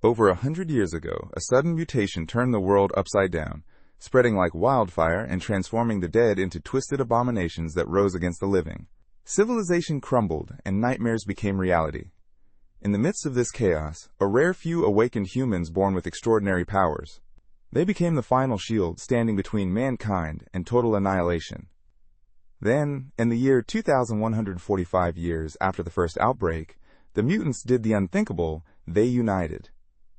Over 100 years ago, a sudden mutation turned the world upside down, spreading like wildfire and transforming the dead into twisted abominations that rose against the living. Civilization crumbled, and nightmares became reality. In the midst of this chaos, a rare few awakened humans born with extraordinary powers. They became the final shield standing between mankind and total annihilation. Then, in the year 2145 years after the first outbreak, the mutants did the unthinkable. They united.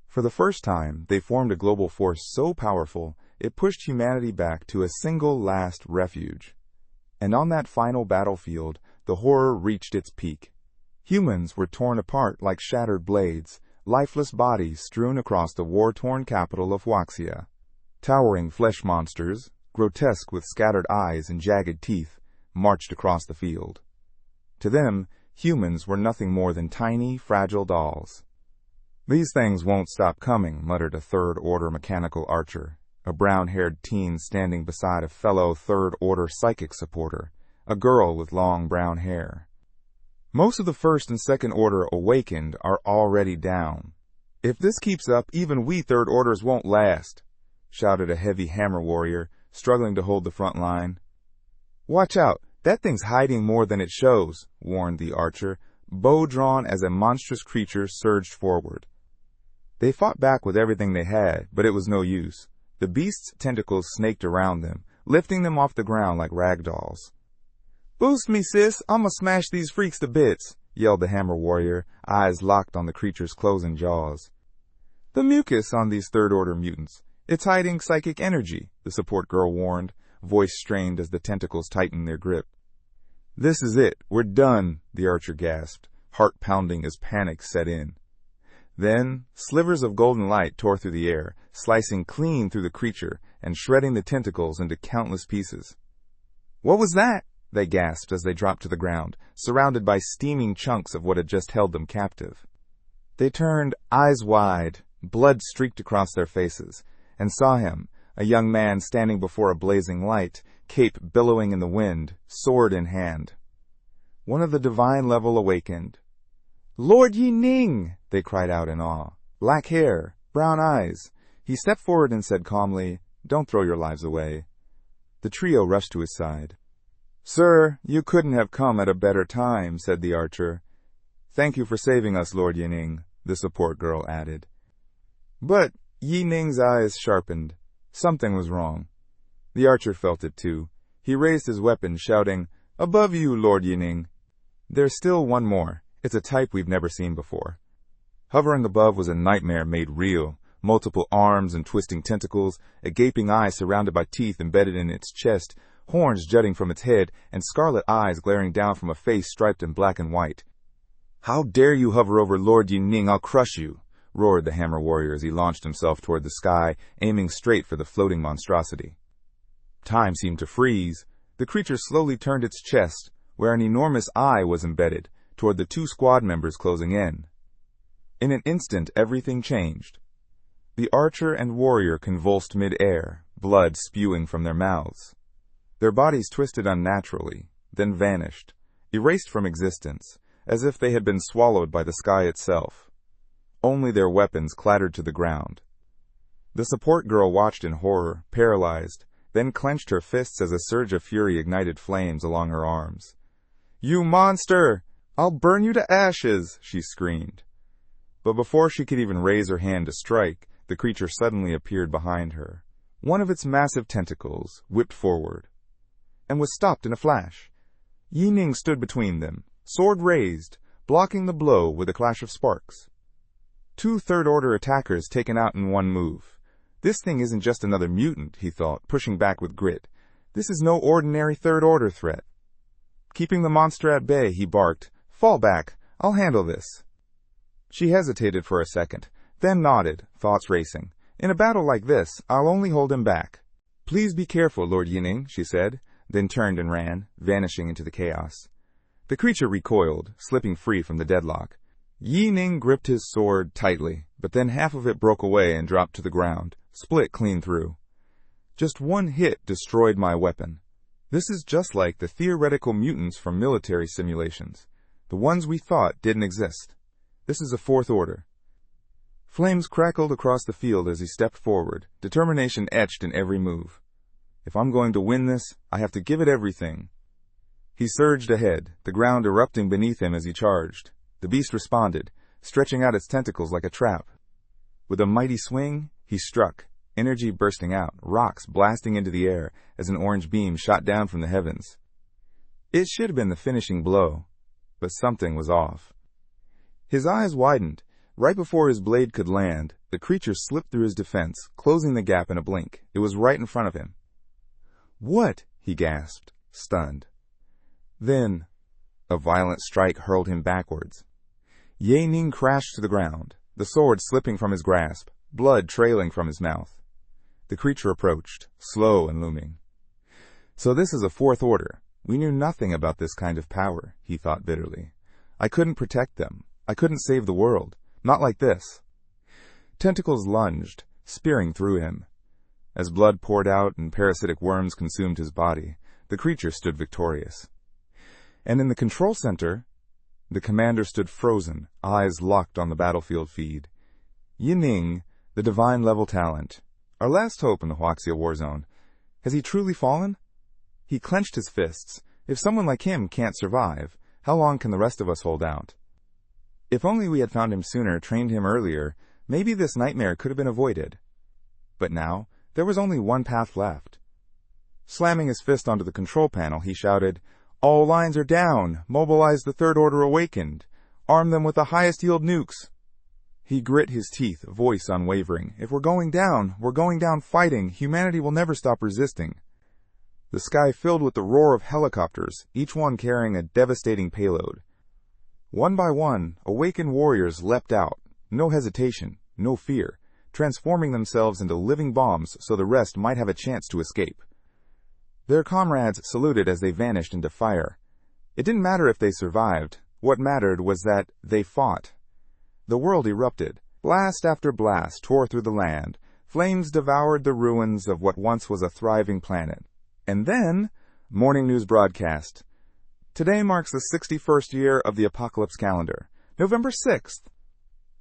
For the first time, they formed a global force so powerful, it pushed humanity back to a single last refuge. And on that final battlefield, the horror reached its peak. Humans were torn apart like shattered blades, lifeless bodies strewn across the war-torn capital of Huaxia. Towering flesh monsters, grotesque with scattered eyes and jagged teeth, marched across the field. To them, humans were nothing more than tiny, fragile dolls. "These things won't stop coming," muttered a third-order mechanical archer, a brown-haired teen standing beside a fellow third-order psychic supporter, a girl with long brown hair. "Most of the first and second order awakened are already down. If this keeps up, even we third orders won't last," shouted a heavy hammer warrior, struggling to hold the front line. "Watch out, that thing's hiding more than it shows," warned the archer, bow drawn as a monstrous creature surged forward. They fought back with everything they had, but it was no use. The beast's tentacles snaked around them, lifting them off the ground like rag dolls. "Boost me, sis! I'ma smash these freaks to bits!" yelled the hammer warrior, eyes locked on the creature's closing jaws. "The mucus on these third-order mutants. It's hiding psychic energy," the support girl warned, voice strained as the tentacles tightened their grip. "This is it. We're done," the archer gasped, heart pounding as panic set in. Then, slivers of golden light tore through the air, slicing clean through the creature and shredding the tentacles into countless pieces. "What was that?" they gasped as they dropped to the ground, surrounded by steaming chunks of what had just held them captive. They turned, eyes wide, blood streaked across their faces, and saw him, a young man standing before a blazing light, cape billowing in the wind, sword in hand. One of the divine level awakened. "Lord Yi Ning!" they cried out in awe. Black hair, brown eyes. He stepped forward and said calmly, "Don't throw your lives away." The trio rushed to his side. "Sir, you couldn't have come at a better time," said the archer. "Thank you for saving us, Lord Yi Ning," the support girl added. But Yi Ning's eyes sharpened. Something was wrong. The archer felt it too. He raised his weapon, shouting, "Above you, Lord Yi Ning." "There's still one more. It's a type we've never seen before." Hovering above was a nightmare made real. Multiple arms and twisting tentacles, a gaping eye surrounded by teeth embedded in its chest, horns jutting from its head, and scarlet eyes glaring down from a face striped in black and white. "How dare you hover over Lord Yi Ning? I'll crush you!" roared the hammer warrior as he launched himself toward the sky, aiming straight for the floating monstrosity. Time seemed to freeze. The creature slowly turned its chest, where an enormous eye was embedded, toward the two squad members closing in. In an instant, everything changed. The archer and warrior convulsed mid-air, blood spewing from their mouths. Their bodies twisted unnaturally, then vanished, erased from existence, as if they had been swallowed by the sky itself. Only their weapons clattered to the ground. The support girl watched in horror, paralyzed, then clenched her fists as a surge of fury ignited flames along her arms. "You monster! I'll burn you to ashes!" she screamed. But before she could even raise her hand to strike, the creature suddenly appeared behind her. One of its massive tentacles whipped forward and was stopped in a flash. Yi Ning stood between them, sword raised, blocking the blow with a clash of sparks. Two third-order attackers taken out in one move. This thing isn't just another mutant, he thought, pushing back with grit. This is no ordinary third-order threat. Keeping the monster at bay, he barked, "Fall back, I'll handle this." She hesitated for a second, then nodded, thoughts racing. "In a battle like this, I'll only hold him back." "Please be careful, Lord Yi Ning," she said, then turned and ran, vanishing into the chaos. The creature recoiled, slipping free from the deadlock. Yi Ning gripped his sword tightly, but then half of it broke away and dropped to the ground, split clean through. "Just one hit destroyed my weapon. This is just like the theoretical mutants from military simulations, the ones we thought didn't exist. This is a fourth order." Flames crackled across the field as he stepped forward, determination etched in every move. If I'm going to win this, I have to give it everything. He surged ahead, the ground erupting beneath him as he charged. The beast responded, stretching out its tentacles like a trap. With a mighty swing, he struck, energy bursting out, rocks blasting into the air as an orange beam shot down from the heavens. It should have been the finishing blow, but something was off. His eyes widened. Right before his blade could land, the creature slipped through his defense, closing the gap in a blink. It was right in front of him. "What?" he gasped, stunned. Then, a violent strike hurled him backwards. Ye Ning crashed to the ground, the sword slipping from his grasp, blood trailing from his mouth. The creature approached, slow and looming. So this is a fourth order. We knew nothing about this kind of power, he thought bitterly. I couldn't protect them. I couldn't save the world. Not like this. Tentacles lunged, spearing through him. As blood poured out and parasitic worms consumed his body, the creature stood victorious. And in the control center, the commander stood frozen, eyes locked on the battlefield feed. Ye Ning, the divine-level talent, our last hope in the Huaxia war zone. Has he truly fallen? He clenched his fists. If someone like him can't survive, how long can the rest of us hold out? If only we had found him sooner, trained him earlier, maybe this nightmare could have been avoided. But now, there was only one path left. Slamming his fist onto the control panel, he shouted, "All lines are down! Mobilize the Third Order Awakened! Arm them with the highest yield nukes!" He grit his teeth, voice unwavering. "If we're going down fighting. Humanity will never stop resisting." The sky filled with the roar of helicopters, each one carrying a devastating payload. One by one, awakened warriors leapt out, no hesitation, no fear, transforming themselves into living bombs so the rest might have a chance to escape. Their comrades saluted as they vanished into fire. It didn't matter if they survived. What mattered was that they fought. The world erupted. Blast after blast tore through the land. Flames devoured the ruins of what once was a thriving planet. And then, morning news broadcast. Today marks the 61st year of the Apocalypse calendar, November 6th.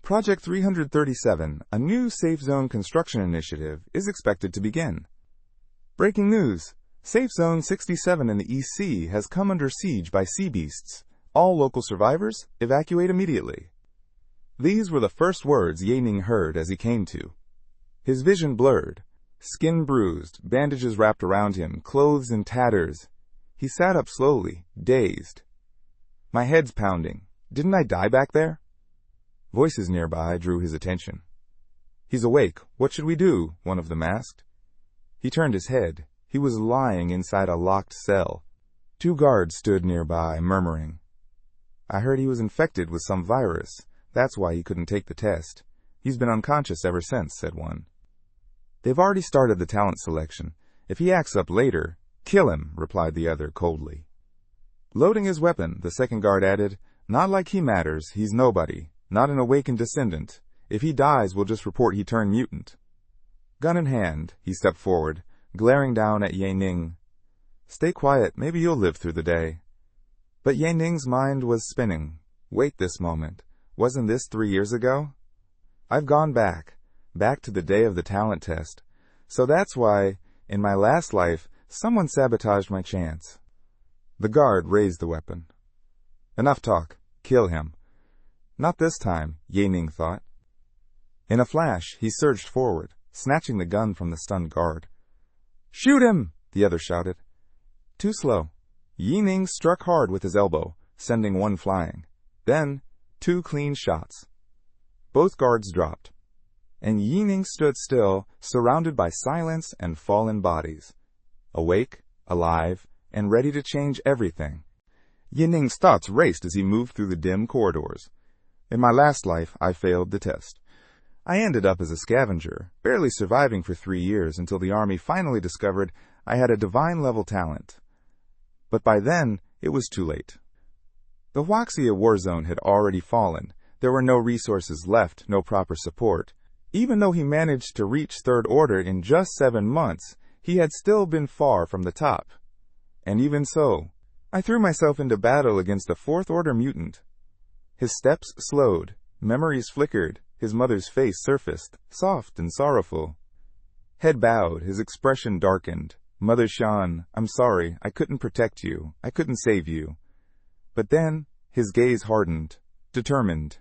Project 337, a new safe zone construction initiative, is expected to begin. Breaking news. Safe Zone 67 in the EC has come under siege by sea beasts. All local survivors, evacuate immediately. These were the first words Ye Ning heard as he came to. His vision blurred. Skin bruised, bandages wrapped around him, clothes in tatters. He sat up slowly, dazed. My head's pounding. Didn't I die back there? Voices nearby drew his attention. He's awake. What should we do? One of them asked. He turned his head. He was lying inside a locked cell. 2 guards stood nearby, murmuring. I heard he was infected with some virus. That's why he couldn't take the test. He's been unconscious ever since, said one. They've already started the talent selection. If he acts up later, kill him, replied the other coldly. Loading his weapon, the second guard added, Not like he matters. He's nobody. Not an awakened descendant. If he dies, we'll just report he turned mutant. Gun in hand, he stepped forward, glaring down at Ye Ning. Stay quiet. Maybe you'll live through the day. But Ye Ning's mind was spinning. Wait this moment. Wasn't this 3 years ago? I've gone back to the day of the talent test. So that's why, in my last life, someone sabotaged my chance. The guard raised the weapon. Enough talk. Kill him. Not this time, Ye Ning thought. In a flash, he surged forward, snatching the gun from the stunned guard. Shoot him! The other shouted. Too slow. Ye Ning struck hard with his elbow, sending one flying. Then, 2 clean shots. Both guards dropped. And Ye Ning stood still, surrounded by silence and fallen bodies. Awake, alive, and ready to change everything. Ye Ning's thoughts raced as he moved through the dim corridors. In my last life, I failed the test. I ended up as a scavenger, barely surviving for 3 years until the army finally discovered I had a divine-level talent. But by then, it was too late. The Huaxia war zone had already fallen. There were no resources left, no proper support. Even though he managed to reach Third Order in just 7 months, he had still been far from the top. And even so, I threw myself into battle against a Fourth Order mutant. His steps slowed, memories flickered, His mother's face surfaced, soft and sorrowful. Head bowed, his expression darkened. Mother Shan, I'm sorry, I couldn't protect you. I couldn't save you. But then, his gaze hardened, determined.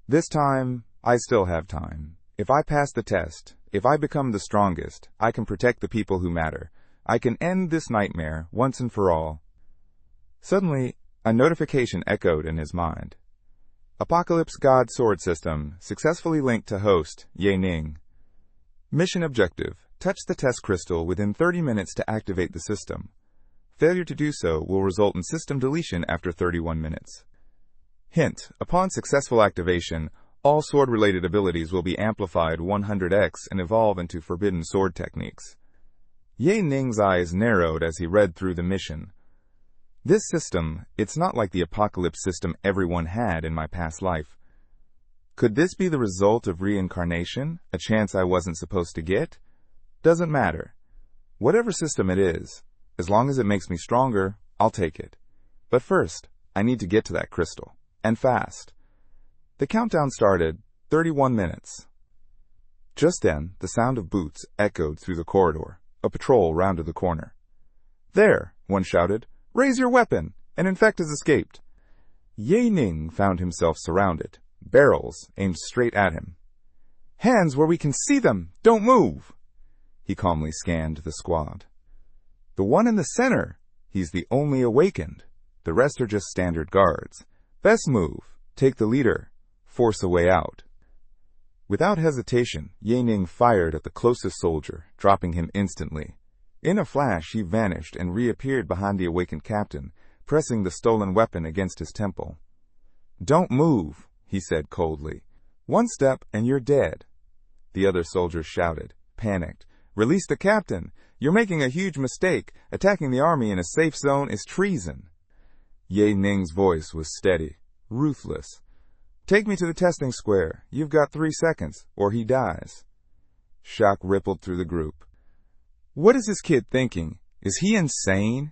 This time, I still have time. If I pass the test, if I become the strongest, I can protect the people who matter. I can end this nightmare once and for all. Suddenly, a notification echoed in his mind. Apocalypse God Sword System successfully linked to host Ye Ning. Mission objective: touch the test crystal within 30 minutes to activate the system. Failure to do so will result in system deletion after 31 minutes. Hint: upon successful activation, all sword-related abilities will be amplified 100x and evolve into forbidden sword techniques. Ye Ning's eyes narrowed as he read through the mission. This system, it's not like the apocalypse system everyone had in my past life. Could this be the result of reincarnation, a chance I wasn't supposed to get? Doesn't matter. Whatever system it is, as long as it makes me stronger, I'll take it. But first, I need to get to that crystal. And fast. The countdown started, 31 minutes. Just then, the sound of boots echoed through the corridor. A patrol rounded the corner. There, one shouted. Raise your weapon! An infect has escaped. Ye Ning found himself surrounded. Barrels aimed straight at him. Hands where we can see them! Don't move! He calmly scanned the squad. The one in the center! He's the only awakened. The rest are just standard guards. Best move. Take the leader. Force a way out. Without hesitation, Ye Ning fired at the closest soldier, dropping him instantly. In a flash, he vanished and reappeared behind the awakened captain, pressing the stolen weapon against his temple. Don't move, he said coldly. One step and you're dead. The other soldiers shouted, panicked. Release the captain! You're making a huge mistake. Attacking the army in a safe zone is treason. Ye Ning's voice was steady, ruthless. Take me to the testing square. You've got 3 seconds, or he dies. Shock rippled through the group. What is this kid thinking? Is he insane?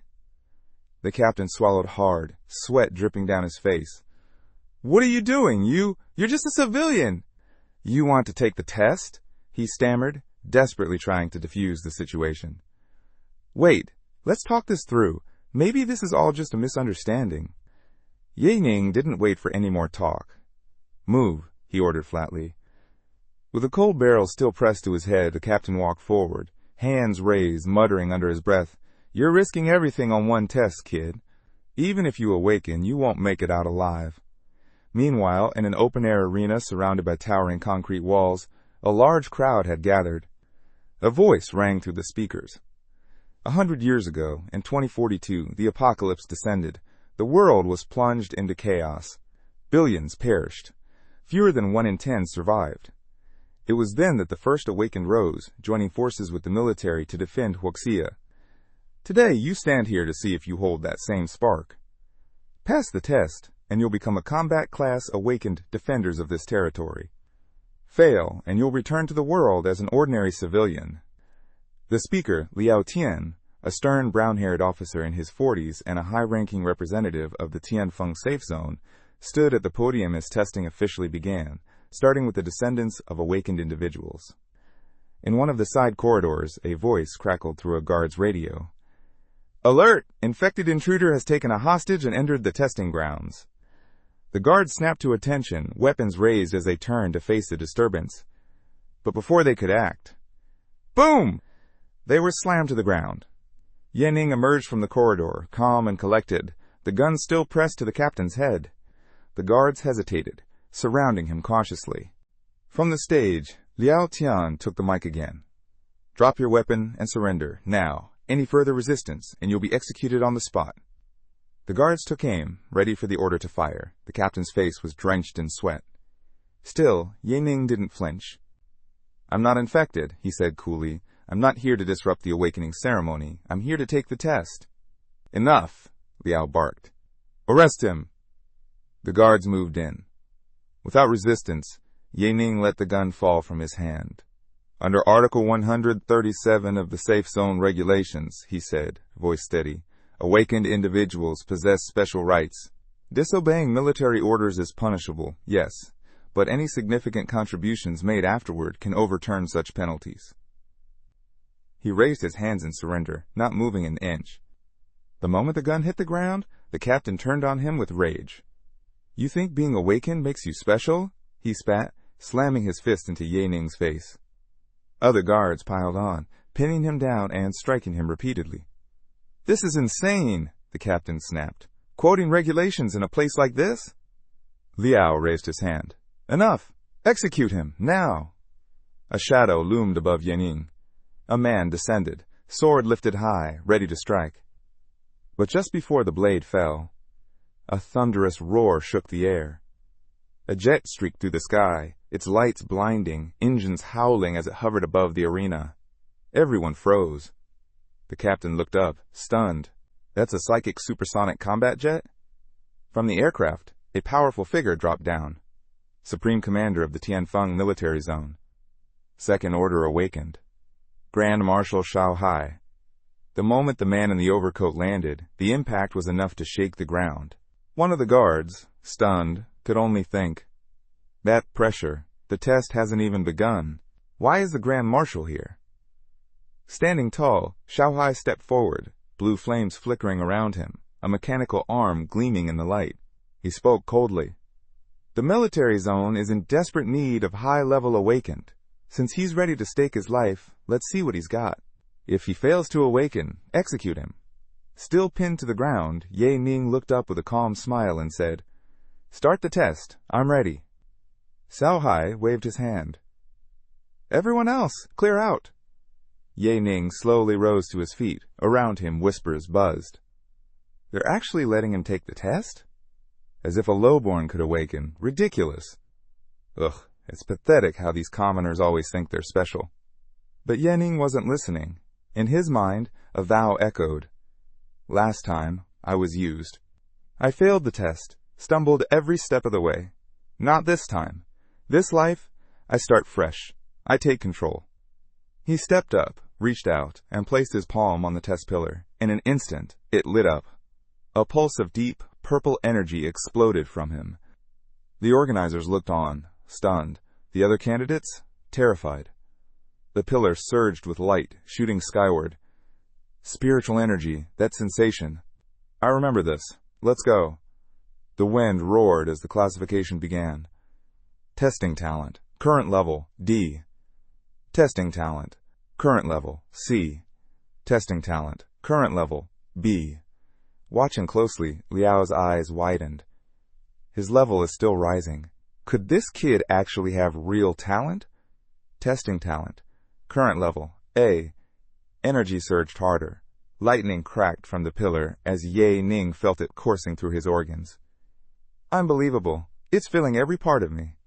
The captain swallowed hard, sweat dripping down his face. What are you doing? You're just a civilian. You want to take the test? He stammered, desperately trying to defuse the situation. Wait, let's talk this through. Maybe this is all just a misunderstanding. Ye Ning didn't wait for any more talk. Move, he ordered flatly. With the cold barrel still pressed to his head, the captain walked forward, hands raised, muttering under his breath, You're risking everything on one test, kid. Even if you awaken, you won't make it out alive. Meanwhile, in an open-air arena surrounded by towering concrete walls, a large crowd had gathered. A voice rang through the speakers. 100 years ago, in 2042, the apocalypse descended. The world was plunged into chaos. Billions perished. Fewer than 1 in 10 survived. It was then that the first awakened rose, joining forces with the military to defend Huaxia. Today, you stand here to see if you hold that same spark. Pass the test, and you'll become a combat-class awakened defenders of this territory. Fail, and you'll return to the world as an ordinary civilian. The speaker, Liao Tian, a stern brown-haired officer in his 40s and a high-ranking representative of the Tianfeng safe zone, stood at the podium as testing officially began, starting with the descendants of awakened individuals. In one of the side corridors, a voice crackled through a guard's radio. Alert! Infected intruder has taken a hostage and entered the testing grounds. The guards snapped to attention, weapons raised as they turned to face the disturbance. But before they could act, boom! They were slammed to the ground. Ye Ning emerged from the corridor, calm and collected, the gun still pressed to the captain's head. The guards hesitated, surrounding him cautiously. From the stage, Liao Tian took the mic again. Drop your weapon and surrender, now. Any further resistance, and you'll be executed on the spot. The guards took aim, ready for the order to fire. The captain's face was drenched in sweat. Still, Ye Ning didn't flinch. I'm not infected, he said coolly. I'm not here to disrupt the awakening ceremony. I'm here to take the test. Enough, Liao barked. Arrest him. The guards moved in. Without resistance, Ye Ning let the gun fall from his hand. Under Article 137 of the Safe Zone Regulations, he said, voice steady, awakened individuals possess special rights. Disobeying military orders is punishable, yes, but any significant contributions made afterward can overturn such penalties. He raised his hands in surrender, not moving an inch. The moment the gun hit the ground, the captain turned on him with rage. "You think being awakened makes you special?" he spat, slamming his fist into Ye Ning's face. Other guards piled on, pinning him down and striking him repeatedly. "This is insane," the captain snapped. "Quoting regulations in a place like this?" Liao raised his hand. "Enough! Execute him, now!" A shadow loomed above Ye Ning. A man descended, sword lifted high, ready to strike. But just before the blade fell, a thunderous roar shook the air. A jet streaked through the sky, its lights blinding, engines howling as it hovered above the arena. Everyone froze. The captain looked up, stunned. "That's a psychic supersonic combat jet?" From the aircraft, a powerful figure dropped down. Supreme Commander of the Tianfeng military zone. Second Order awakened. Grand Marshal Xiao Hai. The moment the man in the overcoat landed, the impact was enough to shake the ground. One of the guards, stunned, could only think, "That pressure, the test hasn't even begun. Why is the Grand Marshal here?" Standing tall, Xiao Hai stepped forward, blue flames flickering around him, a mechanical arm gleaming in the light. He spoke coldly. "The military zone is in desperate need of high-level awakened. Since he's ready to stake his life, let's see what he's got. If he fails to awaken, execute him." Still pinned to the ground, Ye Ning looked up with a calm smile and said, "Start the test. I'm ready." Xiao Hai waved his hand. "Everyone else, clear out." Ye Ning slowly rose to his feet. Around him, whispers buzzed. "They're actually letting him take the test? As if a lowborn could awaken. Ridiculous. Ugh, it's pathetic how these commoners always think they're special." But Ye Ning wasn't listening. In his mind, a vow echoed. "Last time, I was used. I failed the test, stumbled every step of the way. Not this time. This life, I start fresh. I take control." He stepped up, reached out, and placed his palm on the test pillar. In an instant, it lit up. A pulse of deep, purple energy exploded from him. The organizers looked on, stunned. The other candidates, terrified. The pillar surged with light, shooting skyward. Spiritual energy, that sensation. "I remember this. Let's go." The wind roared as the classification began. Testing talent, current level, D. Testing talent, current level, C. Testing talent, current level, B. Watching closely, Liao's eyes widened. His level is still rising. Could this kid actually have real talent? Testing talent, current level, A. Energy surged harder. Lightning cracked from the pillar as Ye Ning felt it coursing through his organs. "Unbelievable. It's filling every part of me."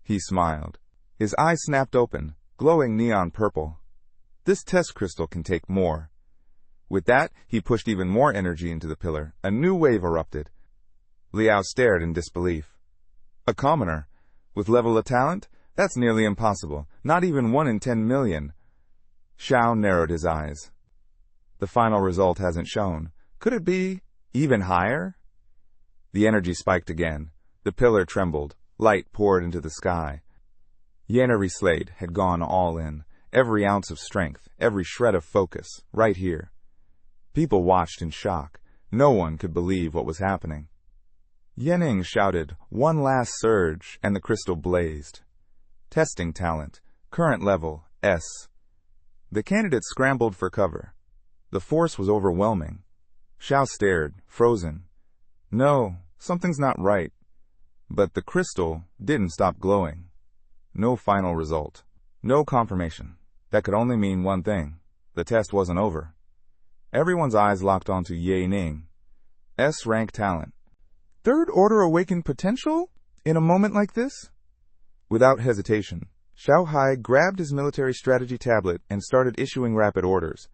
He smiled. His eyes snapped open, glowing neon purple. This test crystal can take more. With that, he pushed even more energy into the pillar. A new wave erupted. Liao stared in disbelief. "A commoner? With level of talent? That's nearly impossible. Not even 1 in 10 million. Xiao narrowed his eyes. "The final result hasn't shown. Could it be even higher?" The energy spiked again. The pillar trembled. Light poured into the sky. Yennery Slate had gone all in. Every ounce of strength, every shred of focus, right here. People watched in shock. No one could believe what was happening. Ye Ning shouted, "One last surge," and the crystal blazed. Testing talent, current level, S. The candidates scrambled for cover. The force was overwhelming. Xiao stared, frozen. No, something's not right. But the crystal didn't stop glowing. No final result. No confirmation. That could only mean one thing. The test wasn't over. Everyone's eyes locked onto Ye Ning. S-rank talent. Third Order awakened potential? In a moment like this? Without hesitation, Xiao Hai grabbed his military strategy tablet and started issuing rapid orders.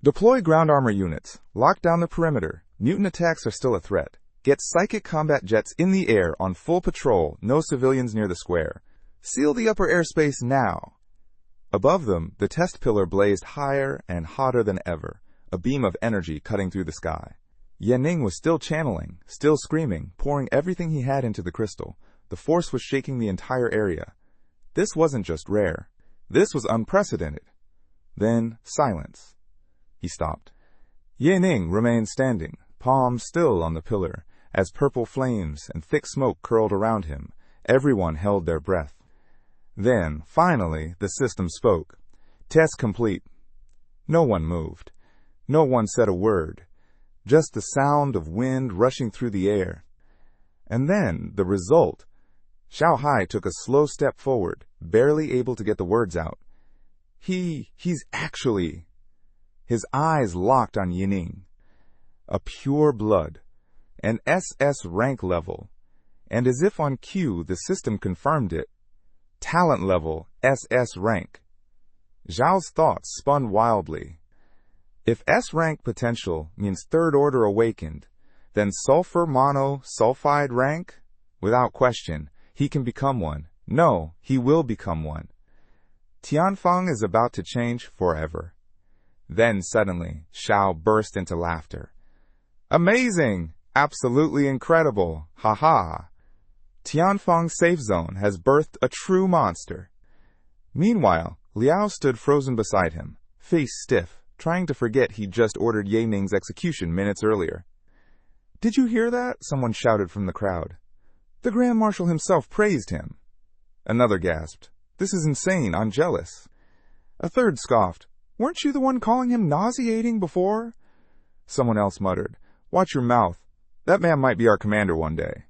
Deploy ground armor units. Lock down the perimeter. Mutant attacks are still a threat. Get psychic combat jets in the air on full patrol. No civilians near the square. Seal the upper airspace now. Above them, the test pillar blazed higher and hotter than ever, a beam of energy cutting through the sky. Ye Ning was still channeling, still screaming, pouring everything he had into the crystal. The force was shaking the entire area. This wasn't just rare. This was unprecedented. Then, silence. He stopped. Ye Ning remained standing, palms still on the pillar, as purple flames and thick smoke curled around him. Everyone held their breath. Then, finally, the system spoke. Test complete. No one moved. No one said a word. Just the sound of wind rushing through the air. And then, the result. Xiao Hai took a slow step forward, barely able to get the words out. He's actually... His eyes locked on Yining. A pure blood. An SS rank level. And as if on cue, the system confirmed it. Talent level, SS rank. Zhao's thoughts spun wildly. If S rank potential means third order awakened, then sulfur mono sulfide rank? Without question, he can become one. No, he will become one. Tianfeng is about to change forever. Then suddenly, Xiao burst into laughter. Amazing! Absolutely incredible! Ha ha! Tianfeng's safe zone has birthed a true monster. Meanwhile, Liao stood frozen beside him, face stiff, trying to forget he'd just ordered Ye Ning's execution minutes earlier. Did you hear that? Someone shouted from the crowd. The Grand Marshal himself praised him. Another gasped. This is insane, I'm jealous. A third scoffed. Weren't you the one calling him nauseating before? Someone else muttered. Watch your mouth. That man might be our commander one day.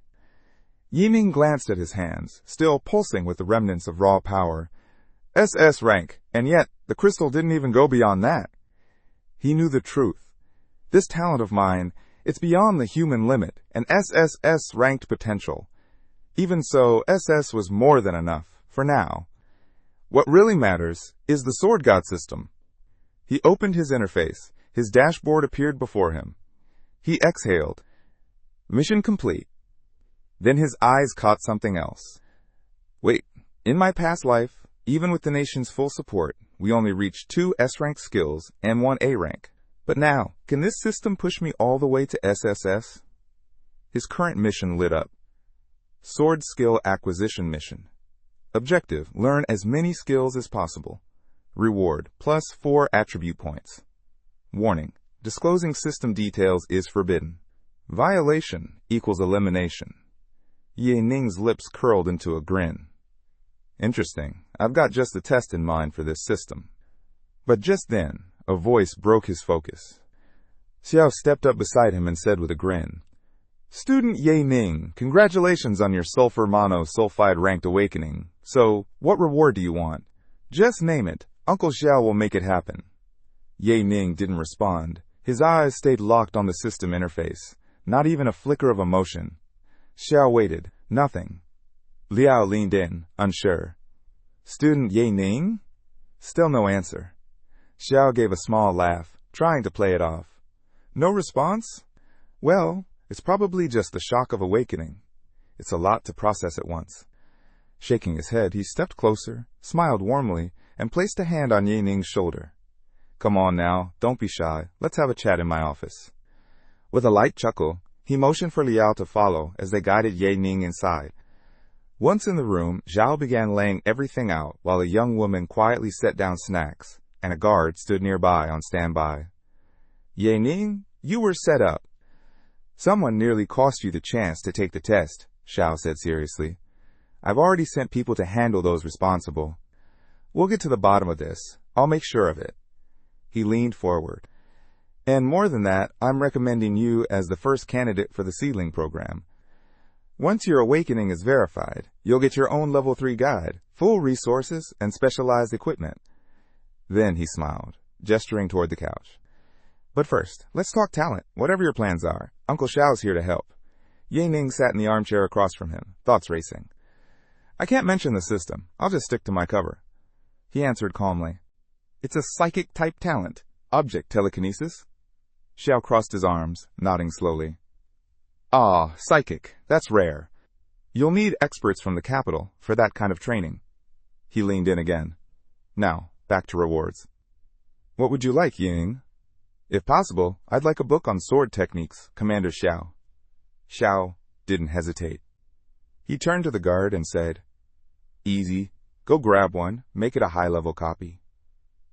Ye Ning glanced at his hands, still pulsing with the remnants of raw power. SS rank, and yet the crystal didn't even go beyond that. He knew the truth. This talent of mine, it's beyond the human limit, an SSS ranked potential. Even so, SS was more than enough, for now. What really matters is the Sword God system. He opened his interface. His dashboard appeared before him. He exhaled. Mission complete. Then his eyes caught something else. Wait, in my past life, even with the nation's full support, we only reached 2 S-rank skills and 1 A-rank. But now, can this system push me all the way to SSS? His current mission lit up. Sword Skill Acquisition Mission. Objective, learn as many skills as possible. Reward, +4 attribute points. Warning, disclosing system details is forbidden. Violation equals elimination. Ye Ning's lips curled into a grin. Interesting. I've got just the test in mind for this system. But just then, a voice broke his focus. Xiao stepped up beside him and said with a grin, Student Ye Ning, congratulations on your sulfur mono sulfide ranked awakening. So, what reward do you want? Just name it. Uncle Xiao will make it happen. Ye Ning didn't respond. His eyes stayed locked on the system interface. Not even a flicker of emotion. Xiao waited. Nothing. Liao leaned in, unsure. Student Ye Ning? Still no answer. Xiao gave a small laugh, trying to play it off. No response? Well, it's probably just the shock of awakening. It's a lot to process at once. Shaking his head, he stepped closer, smiled warmly, and placed a hand on Ye Ning's shoulder. Come on now, don't be shy. Let's have a chat in my office. With a light chuckle, he motioned for Liao to follow as they guided Ye Ning inside. Once in the room, Zhao began laying everything out while a young woman quietly set down snacks, and a guard stood nearby on standby. Ye Ning, you were set up. Someone nearly cost you the chance to take the test, Xiao said seriously. I've already sent people to handle those responsible. We'll get to the bottom of this. I'll make sure of it. He leaned forward. And more than that, I'm recommending you as the first candidate for the seedling program. Once your awakening is verified, you'll get your own level 3 guide, full resources, and specialized equipment. Then he smiled, gesturing toward the couch. But first, let's talk talent, whatever your plans are. Uncle Xiao's here to help. Ye Ning sat in the armchair across from him, thoughts racing. I can't mention the system. I'll just stick to my cover. He answered calmly. It's a psychic-type talent. Object telekinesis. Xiao crossed his arms, nodding slowly. Ah, psychic. That's rare. You'll need experts from the capital for that kind of training. He leaned in again. Now, back to rewards. What would you like, Ying? If possible, I'd like a book on sword techniques, Commander Xiao. Xiao didn't hesitate. He turned to the guard and said, "Easy. Go grab one. Make it a high-level copy."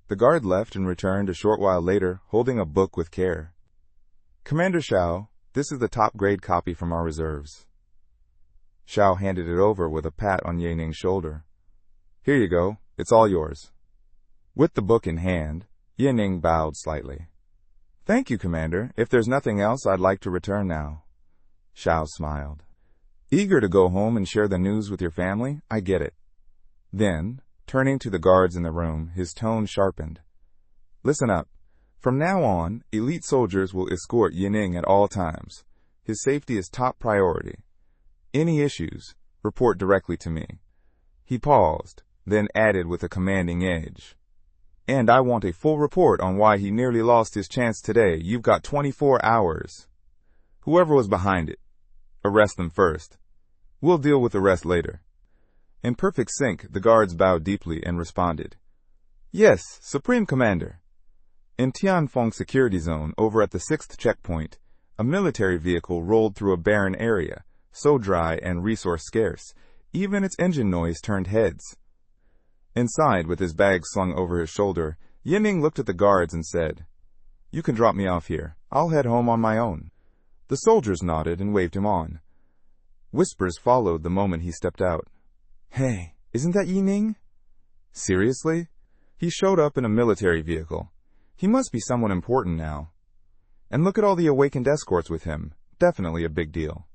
The guard left and returned a short while later, holding a book with care. "Commander Xiao, this is the top-grade copy from our reserves." Xiao handed it over with a pat on Ye Ning's shoulder. "Here you go. It's all yours." With the book in hand, Ye Ning bowed slightly. "Thank you, Commander. If there's nothing else, I'd like to return now." Xiao smiled. "Eager to go home and share the news with your family? I get it." Then, turning to the guards in the room, his tone sharpened. "Listen up. From now on, elite soldiers will escort Ye Ning at all times. His safety is top priority. Any issues, report directly to me." He paused, then added with a commanding edge, "And I want a full report on why he nearly lost his chance today. You've got 24 hours. Whoever was behind it, arrest them first. We'll deal with the rest later." In perfect sync, the guards bowed deeply and responded, "Yes, Supreme Commander." In Tianfeng Security Zone, over at the 6th checkpoint, a military vehicle rolled through a barren area, so dry and resource scarce, even its engine noise turned heads. Inside, with his bag slung over his shoulder, Ye Ning looked at the guards and said, "You can drop me off here. I'll head home on my own." The soldiers nodded and waved him on. Whispers followed the moment he stepped out. "Hey, isn't that Ye Ning?" "Seriously? He showed up in a military vehicle. He must be someone important now. And look at all the awakened escorts with him. Definitely a big deal."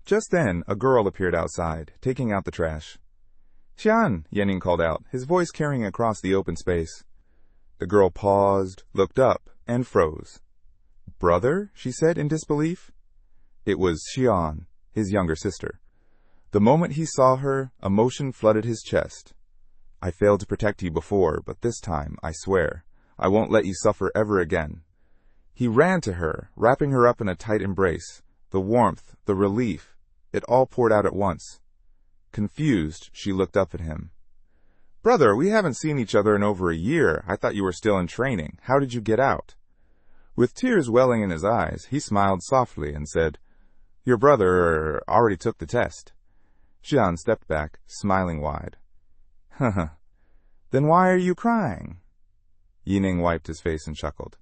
Just then, a girl appeared outside, taking out the trash. "Xian," Ye Ning called out, his voice carrying across the open space. The girl paused, looked up, and froze. "Brother?" she said in disbelief. It was Xian, his younger sister. The moment he saw her, emotion flooded his chest. "I failed to protect you before, but this time, I swear, I won't let you suffer ever again." He ran to her, wrapping her up in a tight embrace. The warmth, the relief, it all poured out at once. Confused, she looked up at him. "Brother, we haven't seen each other in over a year. I thought you were still in training. How did you get out?" With tears welling in his eyes, he smiled softly and said, "Your brother already took the test." Xian stepped back, smiling wide. "Then why are you crying?" Ye Ning wiped his face and chuckled.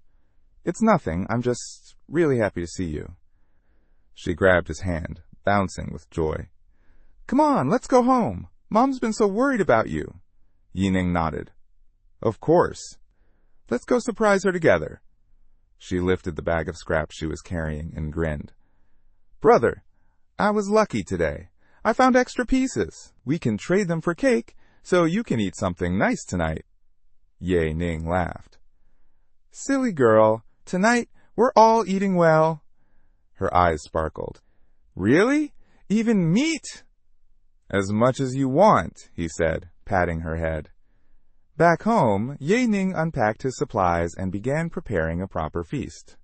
"It's nothing. I'm just really happy to see you." She grabbed his hand, bouncing with joy. "Come on, let's go home. Mom's been so worried about you." Ye Ning nodded. "Of course. Let's go surprise her together." She lifted the bag of scraps she was carrying and grinned. "Brother, I was lucky today. I found extra pieces. We can trade them for cake, so you can eat something nice tonight." Ye Ning laughed. "Silly girl, tonight we're all eating well." Her eyes sparkled. "Really? Even meat?" "As much as you want," he said, patting her head. Back home, Ye Ning unpacked his supplies and began preparing a proper feast.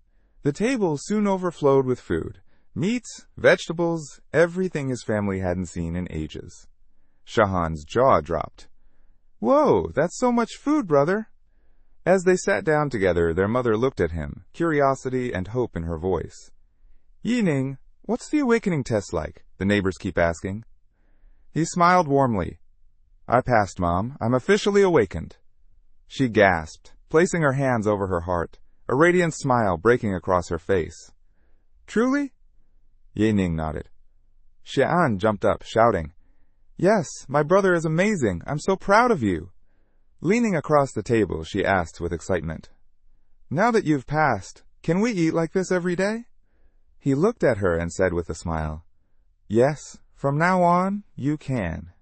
The table soon overflowed with food. Meats, vegetables, everything his family hadn't seen in ages. Shahan's jaw dropped. "Whoa, that's so much food, brother." As they sat down together, their mother looked at him, curiosity and hope in her voice. "Ye Ning, what's the awakening test like?" the neighbors keep asking. He smiled warmly. "I passed, Mom. I'm officially awakened." She gasped, placing her hands over her heart, a radiant smile breaking across her face. "Truly?" Ye Ning nodded. Xian jumped up, shouting, "Yes, my brother is amazing. I'm so proud of you." Leaning across the table, she asked with excitement, "Now that you've passed, can we eat like this every day?" He looked at her and said with a smile, "Yes, from now on, you can."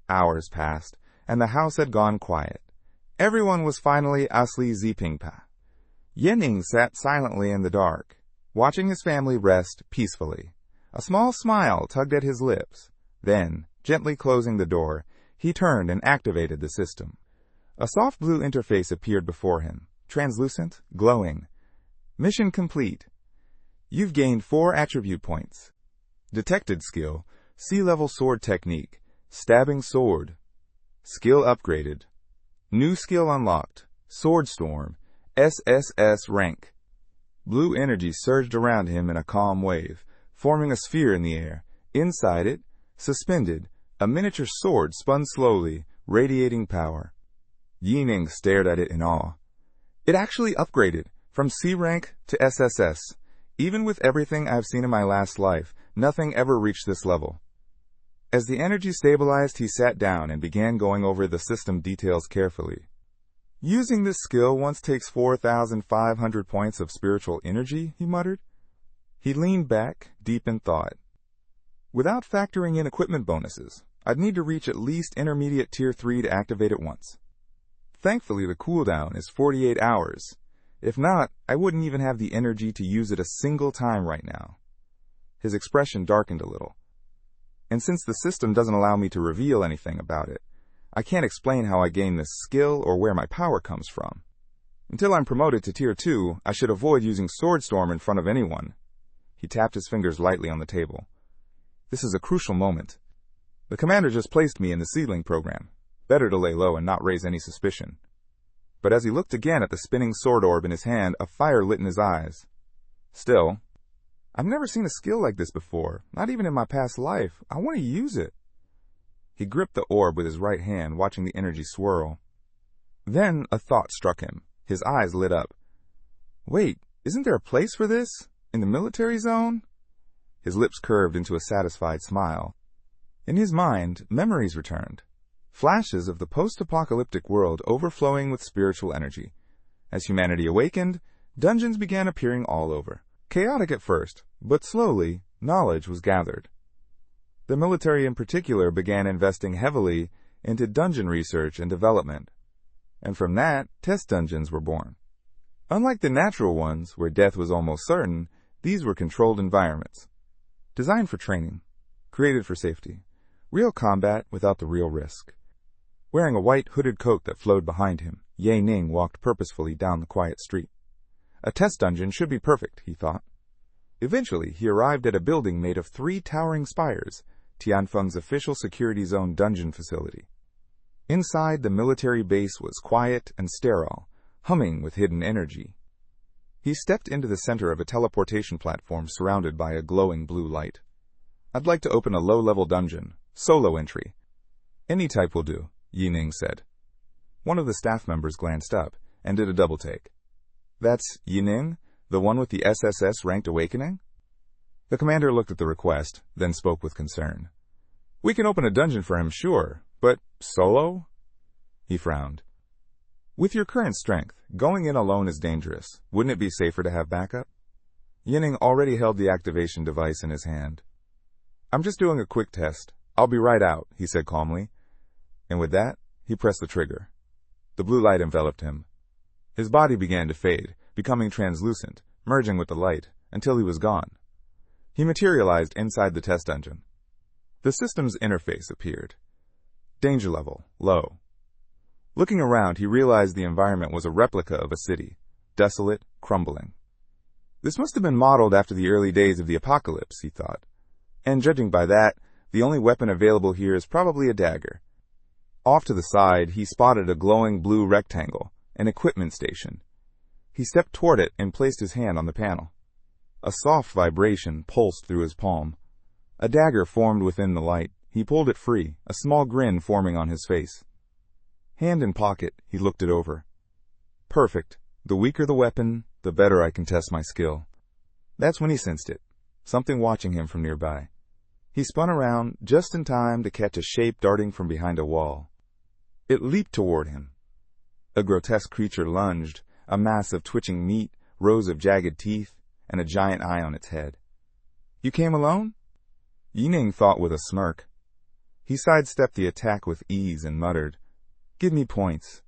Hours passed, and the house had gone quiet. Everyone was finally asli zipingpa. Ye Ning sat silently in the dark, watching his family rest peacefully. A small smile tugged at his lips. Then, gently closing the door, he turned and activated the system. A soft blue interface appeared before him, translucent, glowing. "Mission complete. You've gained 4 attribute points. Detected skill, sea-level sword technique, stabbing sword. Skill upgraded. New skill unlocked, sword storm, SSS rank." Blue energy surged around him in a calm wave, forming a sphere in the air. Inside it, Suspended, a miniature sword spun slowly, radiating power. Yining stared at it in awe. It actually upgraded, from C rank to SSS. Even with everything I've seen in my last life, nothing ever reached this level. As the energy stabilized, he sat down and began going over the system details carefully. Using this skill once takes 4,500 points of spiritual energy, he muttered. He leaned back, deep in thought. Without factoring in equipment bonuses, I'd need to reach at least intermediate tier 3 to activate it once. Thankfully, the cooldown is 48 hours. If not, I wouldn't even have the energy to use it a single time right now. His expression darkened a little. And since the system doesn't allow me to reveal anything about it, I can't explain how I gain this skill or where my power comes from. Until I'm promoted to tier 2, I should avoid using Sword Storm in front of anyone. He tapped his fingers lightly on the table. This is a crucial moment. The commander just placed me in the seedling program. Better to lay low and not raise any suspicion. But as he looked again at the spinning sword orb in his hand, a fire lit in his eyes. Still, I've never seen a skill like this before, not even in my past life. I want to use it. He gripped the orb with his right hand, watching the energy swirl. Then a thought struck him. His eyes lit up. Wait, isn't there a place for this? In the military zone? His lips curved into a satisfied smile. In his mind, memories returned. Flashes of the post-apocalyptic world overflowing with spiritual energy. As humanity awakened, dungeons began appearing all over. Chaotic at first, but slowly, knowledge was gathered. The military in particular began investing heavily into dungeon research and development. And from that, test dungeons were born. Unlike the natural ones, where death was almost certain, these were controlled environments. Designed for training, created for safety. Real combat without the real risk. Wearing a white hooded coat that flowed behind him, Ye Ning walked purposefully down the quiet street. A test dungeon should be perfect, he thought. Eventually, he arrived at a building made of 3 towering spires, Tianfeng's official security zone dungeon facility. Inside, the military base was quiet and sterile, humming with hidden energy. He stepped into the center of a teleportation platform surrounded by a glowing blue light. I'd like to open a low-level dungeon, solo entry. Any type will do, Yining said. One of the staff members glanced up and did a double take. That's Yining, the one with the SSS ranked awakening? The commander looked at the request, then spoke with concern. We can open a dungeon for him, sure, but solo? He frowned. With your current strength, going in alone is dangerous. Wouldn't it be safer to have backup? Yining already held the activation device in his hand. I'm just doing a quick test. I'll be right out, he said calmly. And with that, he pressed the trigger. The blue light enveloped him. His body began to fade, becoming translucent, merging with the light, until he was gone. He materialized inside the test dungeon. The system's interface appeared. Danger level, low. Looking around, he realized the environment was a replica of a city, desolate, crumbling. This must have been modeled after the early days of the apocalypse, he thought. And judging by that, the only weapon available here is probably a dagger. Off to the side, he spotted a glowing blue rectangle, an equipment station. He stepped toward it and placed his hand on the panel. A soft vibration pulsed through his palm. A dagger formed within the light. He pulled it free, a small grin forming on his face. Hand in pocket, he looked it over. Perfect. The weaker the weapon, the better I can test my skill. That's when he sensed it, something watching him from nearby. He spun around just in time to catch a shape darting from behind a wall. It leaped toward him. A grotesque creature lunged, a mass of twitching meat, rows of jagged teeth, and a giant eye on its head. You came alone? Yining thought with a smirk. He sidestepped the attack with ease and muttered, Give me points.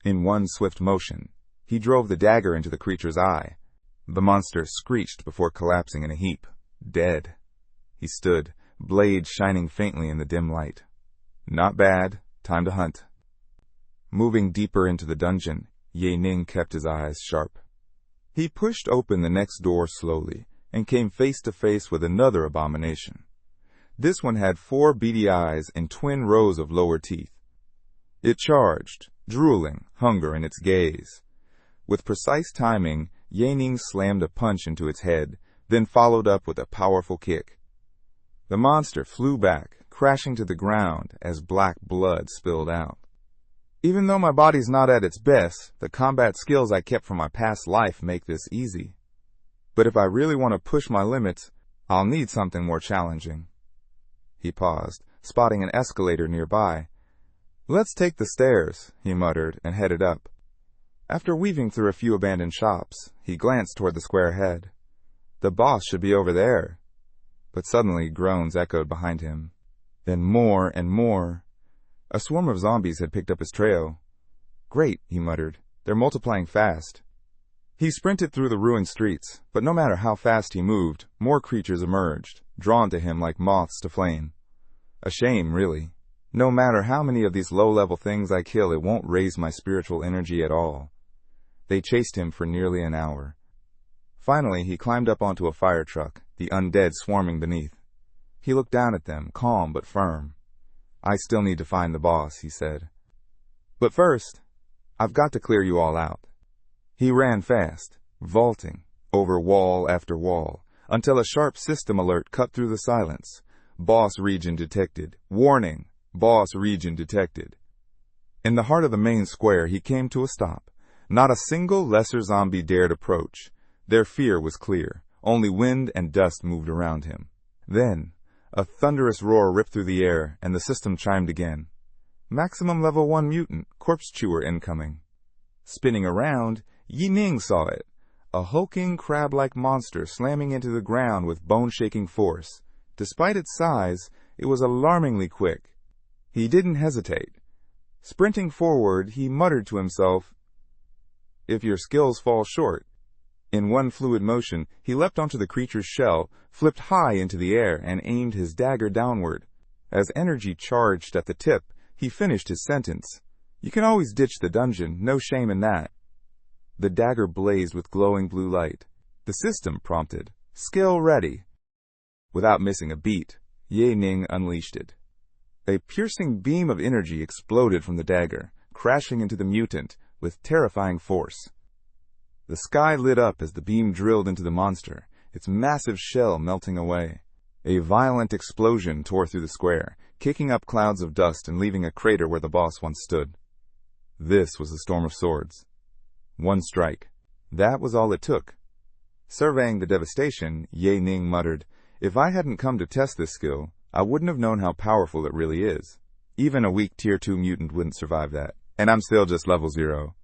In one swift motion, he drove the dagger into the creature's eye. The monster screeched before collapsing in a heap, dead. He stood, blade shining faintly in the dim light. Not bad. Time to hunt. Moving deeper into the dungeon, Ye Ning kept his eyes sharp. He pushed open the next door slowly and came face to face with another abomination. This one had 4 beady eyes and twin rows of lower teeth. It charged, drooling, hunger in its gaze. With precise timing, Ye Ning slammed a punch into its head, then followed up with a powerful kick. The monster flew back, crashing to the ground as black blood spilled out. Even though my body's not at its best, the combat skills I kept from my past life make this easy. But if I really want to push my limits, I'll need something more challenging. He paused, spotting an escalator nearby. Let's take the stairs, he muttered, and headed up. After weaving through a few abandoned shops, he glanced toward the square ahead. The boss should be over there. But suddenly groans echoed behind him. Then more and more. A swarm of zombies had picked up his trail. Great, he muttered. They're multiplying fast. He sprinted through the ruined streets, but no matter how fast he moved, more creatures emerged, drawn to him like moths to flame. A shame, really. No matter how many of these low-level things I kill, it won't raise my spiritual energy at all. They chased him for nearly an hour. Finally, he climbed up onto a fire truck, the undead swarming beneath. He looked down at them, calm but firm. I still need to find the boss, he said. But first, I've got to clear you all out. He ran fast, vaulting, over wall after wall, until a sharp system alert cut through the silence. Boss region detected. Warning, boss region detected. In the heart of the main square, he came to a stop. Not a single lesser zombie dared approach. Their fear was clear. Only wind and dust moved around him. Then, a thunderous roar ripped through the air, and the system chimed again. Maximum level 1 mutant, corpse chewer incoming. Spinning around, Yi Ning saw it. A hulking, crab-like monster slamming into the ground with bone-shaking force. Despite its size, it was alarmingly quick. He didn't hesitate. Sprinting forward, he muttered to himself, "If your skills fall short." In one fluid motion, he leapt onto the creature's shell, flipped high into the air, and aimed his dagger downward. As energy charged at the tip, he finished his sentence. You can always ditch the dungeon, no shame in that. The dagger blazed with glowing blue light. The system prompted, "Skill ready." Without missing a beat, Ye Ning unleashed it. A piercing beam of energy exploded from the dagger, crashing into the mutant with terrifying force. The sky lit up as the beam drilled into the monster, its massive shell melting away. A violent explosion tore through the square, kicking up clouds of dust and leaving a crater where the boss once stood. This was the storm of swords. One strike. That was all it took. Surveying the devastation, Ye Ning muttered, "If I hadn't come to test this skill, I wouldn't have known how powerful it really is. Even a weak Tier 2 mutant wouldn't survive that, and I'm still just level 0.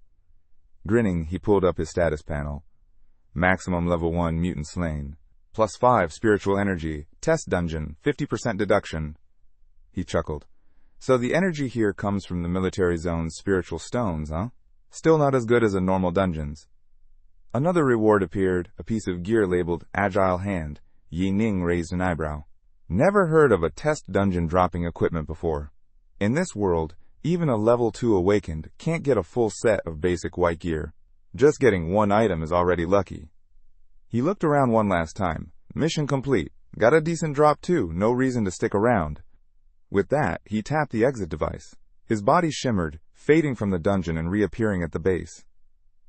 Grinning, he pulled up his status panel. Maximum level 1 mutant slain. +5 spiritual energy. Test dungeon. 50% deduction. He chuckled. So the energy here comes from the military zone's spiritual stones, huh? Still not as good as a normal dungeon's. Another reward appeared, a piece of gear labeled Agile Hand. Yi Ning raised an eyebrow. Never heard of a test dungeon dropping equipment before. In this world, even a level 2 awakened can't get a full set of basic white gear. Just getting one item is already lucky. He looked around one last time. Mission complete. Got a decent drop too, no reason to stick around. With that, he tapped the exit device. His body shimmered, fading from the dungeon and reappearing at the base.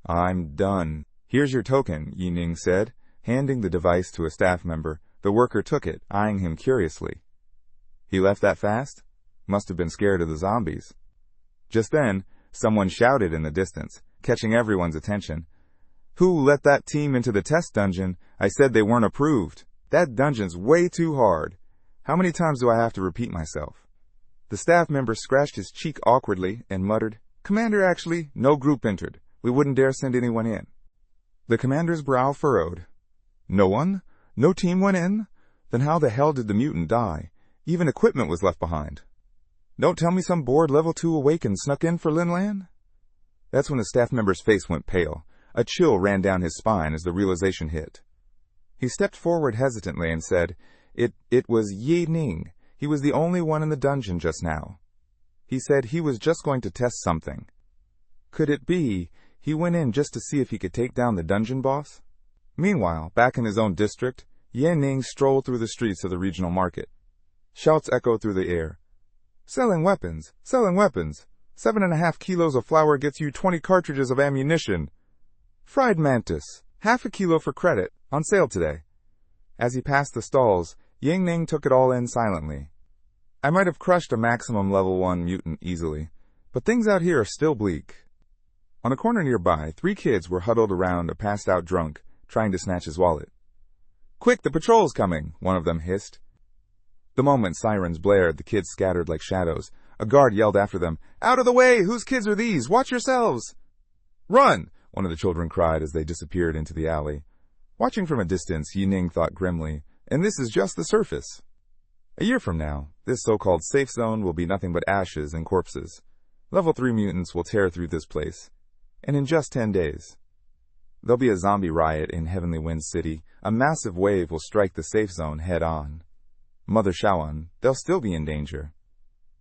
I'm done. Here's your token, Yi Ning said, handing the device to a staff member. The worker took it, eyeing him curiously. He left that fast? Must have been scared of the zombies. Just then, someone shouted in the distance, catching everyone's attention. Who let that team into the test dungeon? I said they weren't approved. That dungeon's way too hard. How many times do I have to repeat myself? The staff member scratched his cheek awkwardly and muttered, Commander, actually, no group entered. We wouldn't dare send anyone in. The commander's brow furrowed. No one? No team went in? Then how the hell did the mutant die? Even equipment was left behind. Don't tell me some bored level 2 awakened snuck in for Linlan? That's when the staff member's face went pale. A chill ran down his spine as the realization hit. He stepped forward hesitantly and said, It was Yi Ning. He was the only one in the dungeon just now. He said he was just going to test something. Could it be he went in just to see if he could take down the dungeon boss? Meanwhile, back in his own district, Ye Ning strolled through the streets of the regional market. Shouts echoed through the air. Selling weapons! Selling weapons! 7.5 kilos of flour gets you 20 cartridges of ammunition. Fried mantis, half a kilo for credit, on sale today. As he passed the stalls, Yang Ning took it all in silently. I might have crushed a maximum level 1 mutant easily, but things out here are still bleak. On a corner nearby, 3 kids were huddled around a passed-out drunk, trying to snatch his wallet. "Quick, the patrol's coming," one of them hissed. The moment sirens blared, the kids scattered like shadows. A guard yelled after them, "Out of the way! Whose kids are these? Watch yourselves!" "Run!" one of the children cried as they disappeared into the alley. Watching from a distance, Yi Ning thought grimly, and this is just the surface. A year from now, this so-called safe zone will be nothing but ashes and corpses. Level 3 mutants will tear through this place. And in just 10 days, there'll be a zombie riot in Heavenly Wind City. A massive wave will strike the safe zone head-on. Mother Shawan, they'll still be in danger.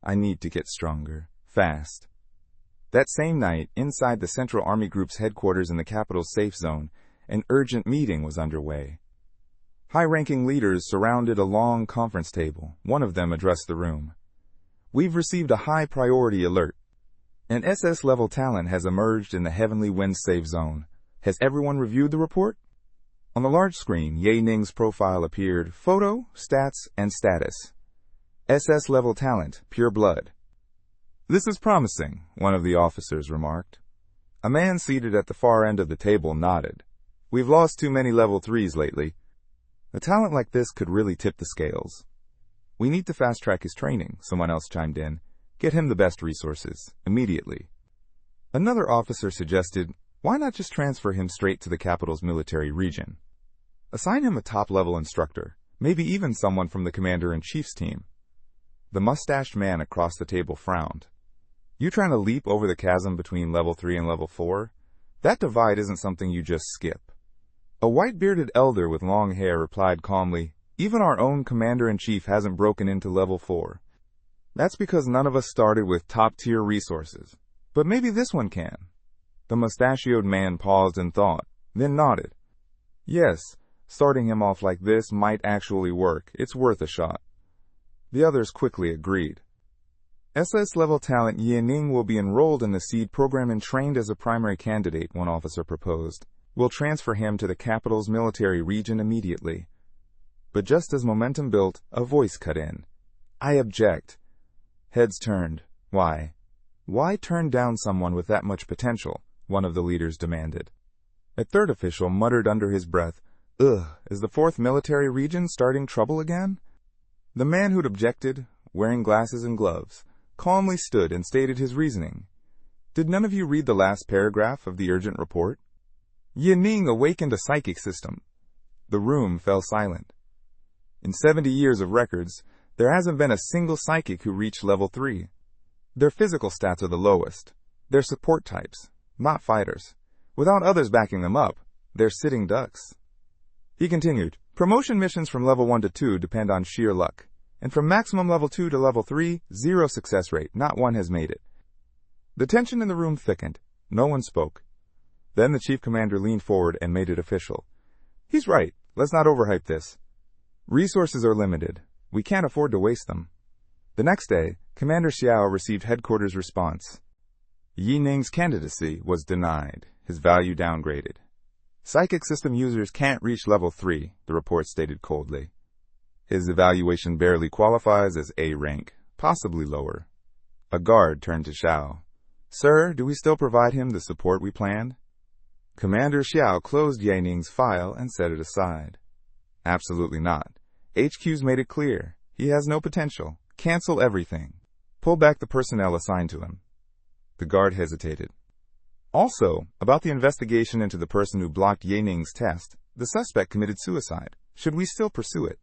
I need to get stronger, fast. That same night, inside the Central Army Group's headquarters in the capital's safe zone, an urgent meeting was underway. High-ranking leaders surrounded a long conference table. One of them addressed the room. "We've received a high-priority alert. An SS-level talent has emerged in the Heavenly Wind safe zone. Has everyone reviewed the report?" On the large screen, Ye Ning's profile appeared. Photo, stats, and status. SS-level talent, pure blood. "This is promising," one of the officers remarked. A man seated at the far end of the table nodded. "We've lost too many level 3s lately. A talent like this could really tip the scales. We need to fast-track his training," someone else chimed in. "Get him the best resources, immediately." Another officer suggested, why not just transfer him straight to the capital's military region? Assign him a top-level instructor, maybe even someone from the Commander-in-Chief's team. The mustached man across the table frowned. "You trying to leap over the chasm between level 3 and level 4? That divide isn't something you just skip." A white-bearded elder with long hair replied calmly, "Even our own Commander-in-Chief hasn't broken into level 4. That's because none of us started with top-tier resources. But maybe this one can." The mustachioed man paused and thought, then nodded. "Yes, starting him off like this might actually work. It's worth a shot." The others quickly agreed. SS-level talent Ye Ning will be enrolled in the SEED program and trained as a primary candidate, one officer proposed. "We'll transfer him to the capital's military region immediately." But just as momentum built, a voice cut in. "I object." Heads turned. Why? Why turn down someone with that much potential? One of the leaders demanded. A third official muttered under his breath, "Ugh, is the 4th military region starting trouble again?" The man who'd objected, wearing glasses and gloves, calmly stood and stated his reasoning. "Did none of you read the last paragraph of the urgent report? Ye Ning awakened a psychic system." The room fell silent. In 70 years of records, there hasn't been a single psychic who reached level 3. Their physical stats are the lowest. They're support types, not fighters. Without others backing them up, they're sitting ducks. He continued, "Promotion missions from level 1 to 2 depend on sheer luck. And from maximum level 2 to level 3, 0 success rate. Not one has made it." The tension in the room thickened. No one spoke. Then the chief commander leaned forward and made it official. "He's right. Let's not overhype this. Resources are limited. We can't afford to waste them." The next day, Commander Xiao received headquarters response. Yi Ning's candidacy was denied, his value downgraded. "Psychic system users can't reach level 3, the report stated coldly. "His evaluation barely qualifies as A rank, possibly lower." A guard turned to Xiao. "Sir, do we still provide him the support we planned?" Commander Xiao closed Ye Ning's file and set it aside. "Absolutely not. HQ's made it clear. He has no potential. Cancel everything. Pull back the personnel assigned to him." The guard hesitated. "Also, about the investigation into the person who blocked Ye Ning's test, the suspect committed suicide. Should we still pursue it?"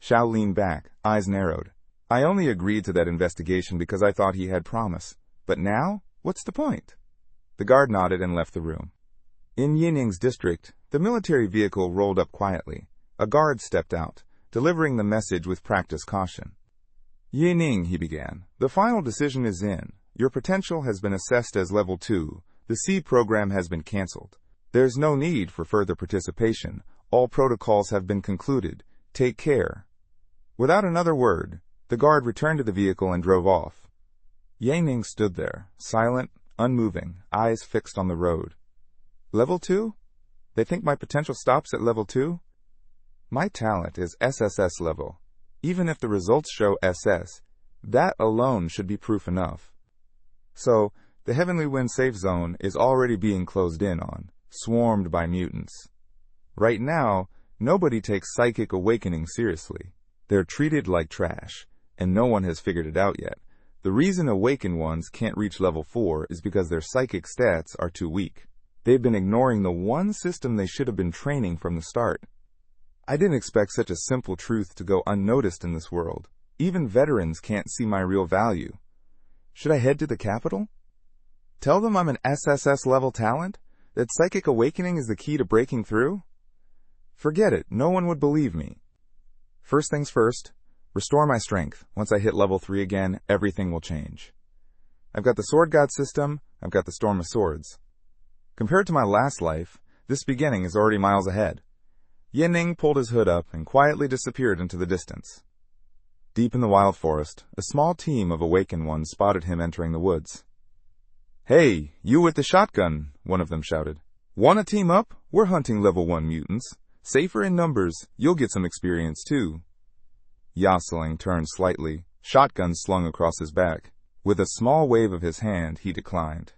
Xiao leaned back, eyes narrowed. "I only agreed to that investigation because I thought he had promise. But now, what's the point?" The guard nodded and left the room. In Ye Ning's district, the military vehicle rolled up quietly. A guard stepped out, delivering the message with practiced caution. "Ye Ning," he began, "the final decision is in. Your potential has been assessed as level 2. The SEED program has been canceled. There's no need for further participation. All protocols have been concluded. Take care." Without another word, the guard returned to the vehicle and drove off. Ye Ning stood there, silent, unmoving, eyes fixed on the road. "Level 2? They think my potential stops at level 2? My talent is SSS level. Even if the results show SS, that alone should be proof enough. So, the Heavenly Wind safe zone is already being closed in on, swarmed by mutants. Right now, nobody takes psychic awakening seriously. They're treated like trash, and no one has figured it out yet. The reason awakened ones can't reach level 4 is because their psychic stats are too weak. They've been ignoring the one system they should have been training from the start. I didn't expect such a simple truth to go unnoticed in this world. Even veterans can't see my real value. Should I head to the capital? Tell them I'm an SSS level talent? That psychic awakening is the key to breaking through? Forget it, no one would believe me. First things first, restore my strength. Once I hit level 3 again, everything will change. I've got the Sword God system, I've got the Storm of Swords. Compared to my last life, this beginning is already miles ahead. Yining pulled his hood up and quietly disappeared into the distance. Deep in the wild forest, a small team of awakened ones spotted him entering the woods. "Hey, you with the shotgun," one of them shouted. "Wanna team up? We're hunting level 1 mutants. Safer in numbers, you'll get some experience too." Yosling turned slightly, shotgun slung across his back. With a small wave of his hand, he declined.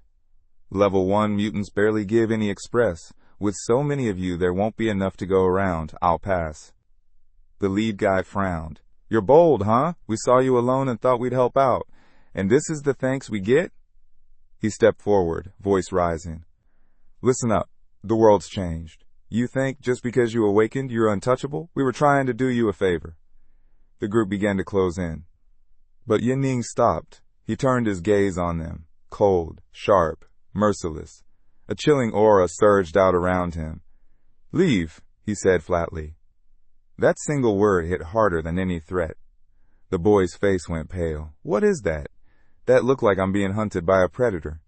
"Level 1 mutants barely give any express. With so many of you, there won't be enough to go around. I'll pass." The lead guy frowned. "You're bold, huh? We saw you alone and thought we'd help out. And this is the thanks we get?" He stepped forward, voice rising. "Listen up. The world's changed. You think just because you awakened, you're untouchable? We were trying to do you a favor." The group began to close in. But Yining stopped. He turned his gaze on them, cold, sharp, merciless. A chilling aura surged out around him. "Leave," he said flatly. That single word hit harder than any threat. The boy's face went pale. "What is that? That looked like I'm being hunted by a predator."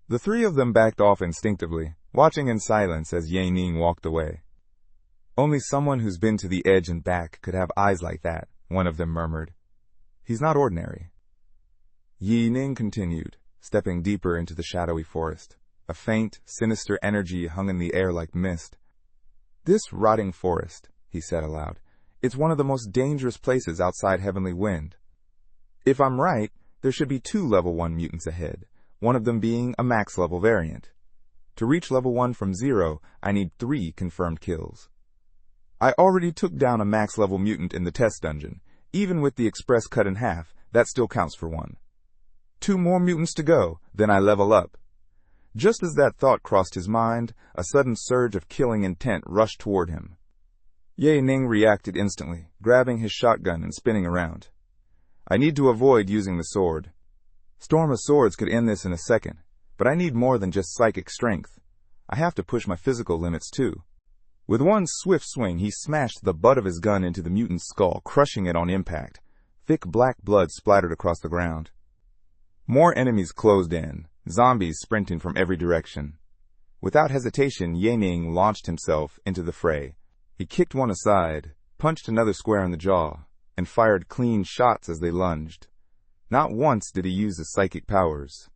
The three of them backed off instinctively, watching in silence as Yining walked away. "Only someone who's been to the edge and back could have eyes like that," one of them murmured. "He's not ordinary." Yining continued, stepping deeper into the shadowy forest. A faint, sinister energy hung in the air like mist. "This rotting forest," he said aloud. "It's one of the most dangerous places outside Heavenly Wind. If I'm right, there should be 2 level 1 mutants ahead, one of them being a max level variant. To reach level 1 from 0, I need 3 confirmed kills. I already took down a max level mutant in the test dungeon. Even with the express cut in half, that still counts for 1. 2 more mutants to go, then I level up." Just as that thought crossed his mind, a sudden surge of killing intent rushed toward him. Yining reacted instantly, grabbing his shotgun and spinning around. "I need to avoid using the sword. Storm of Swords could end this in a second, but I need more than just psychic strength. I have to push my physical limits too." With one swift swing, he smashed the butt of his gun into the mutant's skull, crushing it on impact. Thick black blood splattered across the ground. More enemies closed in, zombies sprinting from every direction. Without hesitation, Yining launched himself into the fray. He kicked one aside, punched another square in the jaw, and fired clean shots as they lunged. Not once did he use his psychic powers.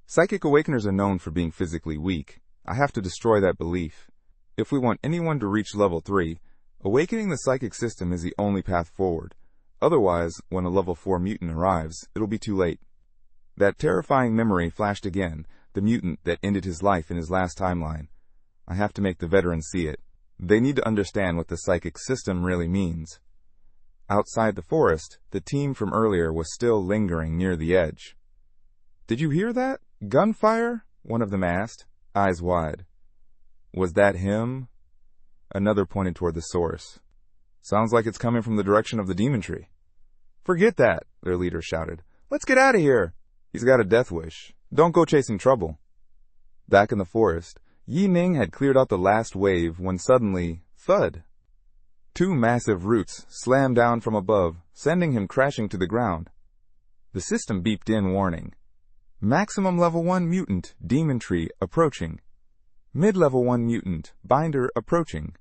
Psychic awakeners are known for being physically weak. I have to destroy that belief. If we want anyone to reach level 3, awakening the psychic system is the only path forward. Otherwise, when a level 4 mutant arrives, it'll be too late. That terrifying memory flashed again, the mutant that ended his life in his last timeline. I have to make the veterans see it. They need to understand what the psychic system really means. Outside the forest, the team from earlier was still lingering near the edge. "Did you hear that? Gunfire?" one of them asked, eyes wide. "Was that him?" Another pointed toward the source. "Sounds like it's coming from the direction of the demon tree." "Forget that," their leader shouted. "Let's get out of here." "He's got a death wish. Don't go chasing trouble." Back in the forest, Yining had cleared out the last wave when suddenly, thud! 2 massive roots slammed down from above, sending him crashing to the ground. The system beeped in warning. Maximum level 1 mutant, demon tree, approaching. Mid-level 1 mutant, binder, approaching.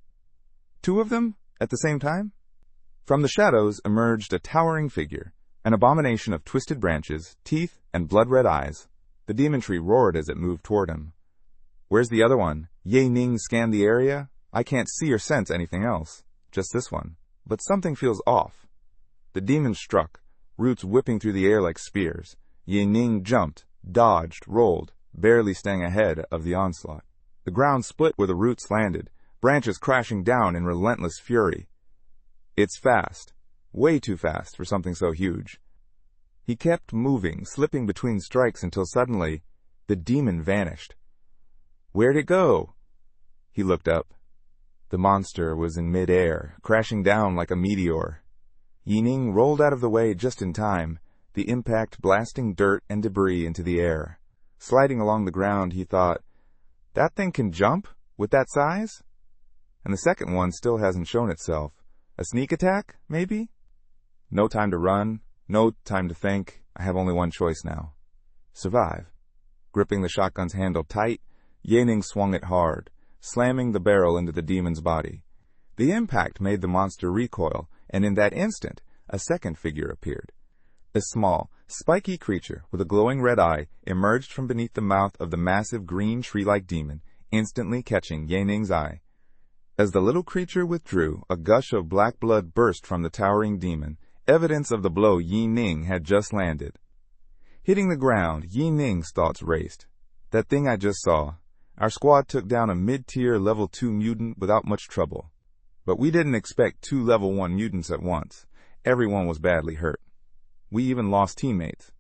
2 of them? At the same time? From the shadows emerged a towering figure, an abomination of twisted branches, teeth, and blood-red eyes. The demon tree roared as it moved toward him. "Where's the other one?" Yining scanned the area. "I can't see or sense anything else." just this one. But something feels off. The demon struck, roots whipping through the air like spears. Ye Ning jumped, dodged, rolled, barely staying ahead of the onslaught. The ground split where the roots landed, branches crashing down in relentless fury. It's fast, way too fast for something so huge. He kept moving, slipping between strikes until suddenly, the demon vanished. Where'd it go? He looked up. The monster was in mid-air, crashing down like a meteor. Yi Ning rolled out of the way just in time, the impact blasting dirt and debris into the air. Sliding along the ground, he thought, that thing can jump? With that size? And the second one still hasn't shown itself. A sneak attack, maybe? No time to run, no time to think. I have only one choice now. Survive. Gripping the shotgun's handle tight, Ye Ning swung it hard, slamming the barrel into the demon's body. The impact made the monster recoil, and in that instant, a second figure appeared. A small, spiky creature with a glowing red eye emerged from beneath the mouth of the massive green tree-like demon, instantly catching Ye Ning's eye. As the little creature withdrew, a gush of black blood burst from the towering demon, evidence of the blow Yi Ning had just landed. Hitting the ground, Yi Ning's thoughts raced. That thing I just saw. Our squad took down a mid-tier level 2 mutant without much trouble. But we didn't expect 2 level 1 mutants at once. Everyone was badly hurt. We even lost teammates.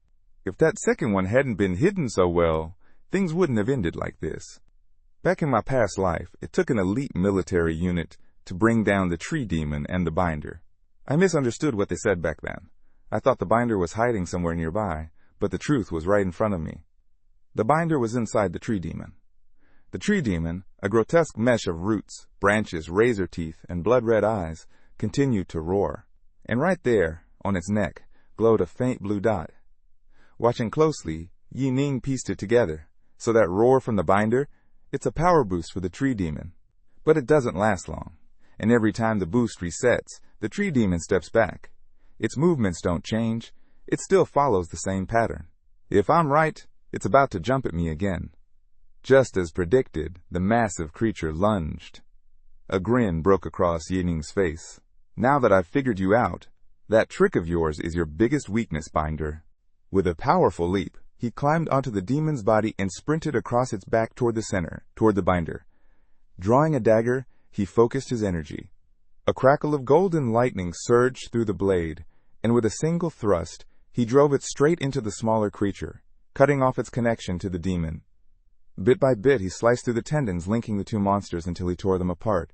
If that second one hadn't been hidden so well, things wouldn't have ended like this. Back in my past life, it took an elite military unit to bring down the tree demon and the binder. I misunderstood what they said back then. I thought the binder was hiding somewhere nearby, but the truth was right in front of me. The binder was inside the tree demon. The tree demon, a grotesque mesh of roots, branches, razor teeth, and blood-red eyes, continued to roar. And right there, on its neck, glowed a faint blue dot. Watching closely, Yi Ning pieced it together. So that roar from the binder, it's a power boost for the tree demon. But it doesn't last long. And every time the boost resets, the tree demon steps back. Its movements don't change. It still follows the same pattern. If I'm right, it's about to jump at me again. Just as predicted, the massive creature lunged. A grin broke across Yi Ning's face. Now that I've figured you out, that trick of yours is your biggest weakness, Binder. With a powerful leap, he climbed onto the demon's body and sprinted across its back toward the center, toward the binder. Drawing a dagger, he focused his energy. A crackle of golden lightning surged through the blade, and with a single thrust, he drove it straight into the smaller creature, cutting off its connection to the demon. Bit by bit, he sliced through the tendons linking the two monsters until he tore them apart.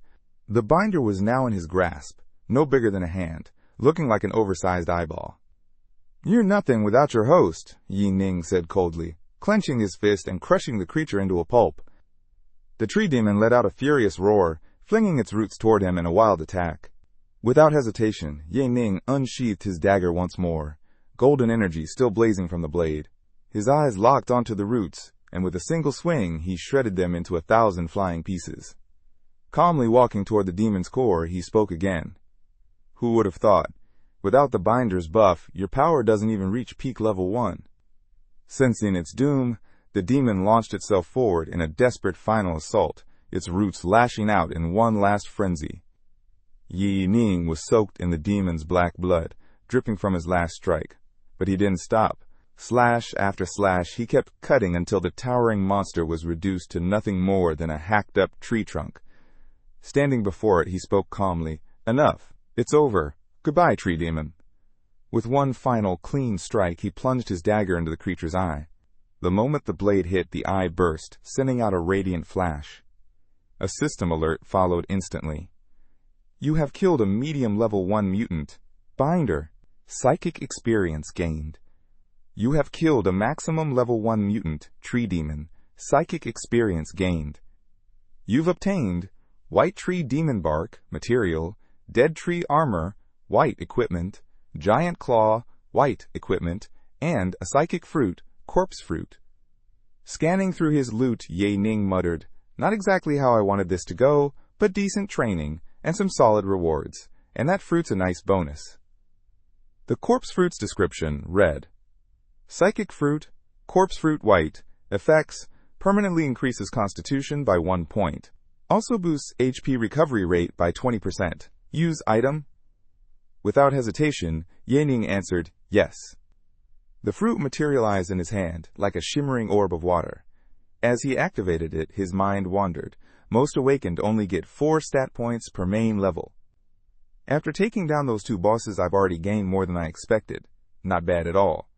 The binder was now in his grasp, no bigger than a hand, looking like an oversized eyeball. You're nothing without your host, Yi Ning said coldly, clenching his fist and crushing the creature into a pulp. The tree demon let out a furious roar, flinging its roots toward him in a wild attack. Without hesitation, Yi Ning unsheathed his dagger once more, golden energy still blazing from the blade. His eyes locked onto the roots, and with a single swing, he shredded them into 1,000 flying pieces. Calmly walking toward the demon's core, he spoke again. Who would have thought? Without the binder's buff, your power doesn't even reach peak level 1. Sensing its doom, the demon launched itself forward in a desperate final assault, its roots lashing out in one last frenzy. Yi Ning was soaked in the demon's black blood, dripping from his last strike. But he didn't stop. Slash after slash, he kept cutting until the towering monster was reduced to nothing more than a hacked-up tree trunk. Standing before it, he spoke calmly. Enough. It's over. Goodbye, tree demon. With one final, clean strike, he plunged his dagger into the creature's eye. The moment the blade hit, the eye burst, sending out a radiant flash. A system alert followed instantly. You have killed a medium level 1 mutant. Binder. Psychic experience gained. You have killed a maximum level 1 mutant, tree demon. Psychic experience gained. You've obtained white tree demon bark, material, dead tree armor, white equipment, giant claw, white equipment, and a psychic fruit, corpse fruit. Scanning through his loot, Ye Ning muttered, not exactly how I wanted this to go, but decent training, and some solid rewards, and that fruit's a nice bonus. The corpse fruit's description read, Psychic fruit, corpse fruit white, effects, permanently increases constitution by 1 point. Also boosts HP recovery rate by 20%. Use item? Without hesitation, Yening answered, yes. The fruit materialized in his hand, like a shimmering orb of water. As he activated it, his mind wandered. Most awakened only get 4 stat points per main level. After taking down those 2 bosses, I've already gained more than I expected. Not bad at all.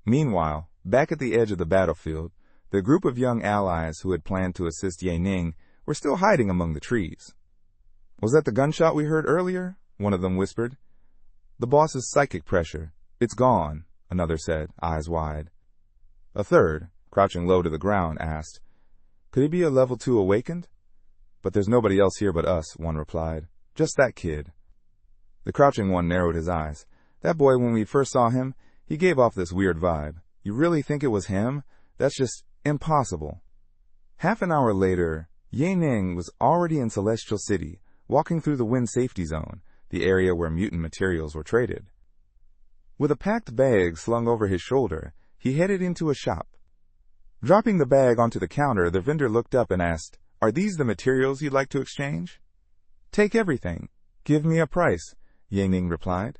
Meanwhile, back at the edge of the battlefield, the group of young allies who had planned to assist Yening were still hiding among the trees. Was that the gunshot we heard earlier? One of them whispered. The boss's psychic pressure. It's gone, another said, eyes wide. A third, crouching low to the ground, asked, could he be a level 2 awakened? But there's nobody else here but us, one replied. Just that kid. The crouching one narrowed his eyes. That boy, when we first saw him, he gave off this weird vibe. You really think it was him? That's just impossible. Half an hour later, Yening was already in Celestial City, walking through the wind safety zone, the area where mutant materials were traded. With a packed bag slung over his shoulder, he headed into a shop. Dropping the bag onto the counter, the vendor looked up and asked, are these the materials you'd like to exchange? Take everything. Give me a price, Yening replied.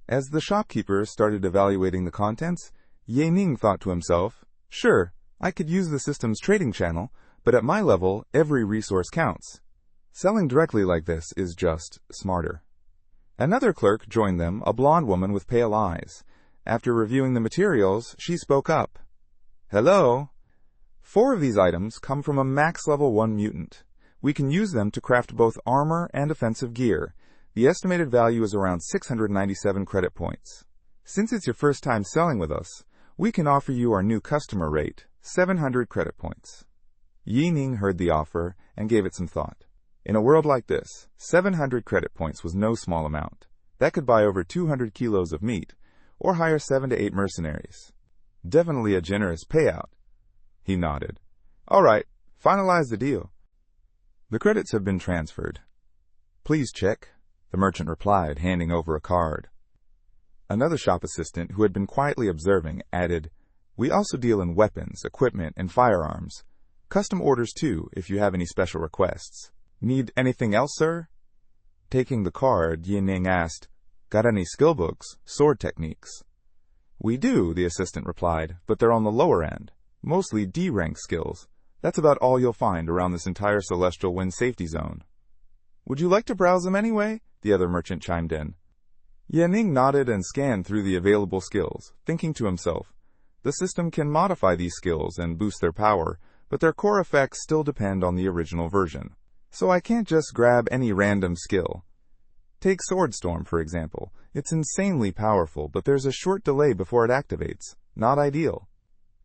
As the shopkeeper started evaluating the contents, Yening thought to himself, sure, I could use the system's trading channel, but at my level, every resource counts. Selling directly like this is just smarter. Another clerk joined them, a blonde woman with pale eyes. After reviewing the materials, she spoke up. Hello? 4 of these items come from a max level 1 mutant. We can use them to craft both armor and offensive gear. The estimated value is around 697 credit points. Since it's your first time selling with us, we can offer you our new customer rate, 700 credit points. Yening heard the offer and gave it some thought. In a world like this, 700 credit points was no small amount. That could buy over 200 kilos of meat, or hire 7 to 8 mercenaries. Definitely a generous payout. He nodded. All right, finalize the deal. The credits have been transferred. Please check, the merchant replied, handing over a card. Another shop assistant, who had been quietly observing, added, we also deal in weapons, equipment, and firearms. Custom orders too, if you have any special requests. Need anything else, sir? Taking the card, Yening asked, got any skill books, sword techniques? We do, the assistant replied, but they're on the lower end. Mostly D-rank skills. That's about all you'll find around this entire Celestial Wind safety zone. Would you like to browse them anyway? The other merchant chimed in. Yening nodded and scanned through the available skills, thinking to himself, the system can modify these skills and boost their power, but their core effects still depend on the original version. So I can't just grab any random skill. Take Swordstorm, for example. It's insanely powerful, but there's a short delay before it activates. Not ideal.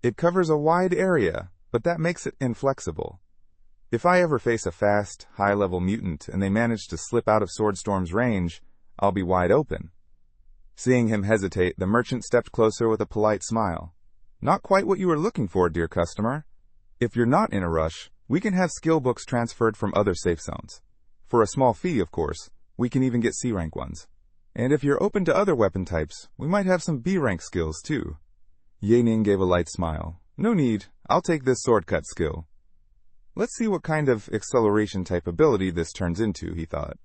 It covers a wide area, but that makes it inflexible. If I ever face a fast, high-level mutant and they manage to slip out of Swordstorm's range, I'll be wide open. Seeing him hesitate, the merchant stepped closer with a polite smile. Not quite what you were looking for, dear customer. If you're not in a rush, we can have skill books transferred from other safe zones. For a small fee, of course. We can even get C-rank ones. And if you're open to other weapon types, we might have some B-rank skills too. Yening gave a light smile. No need. I'll take this sword cut skill. Let's see what kind of acceleration type ability this turns into, he thought.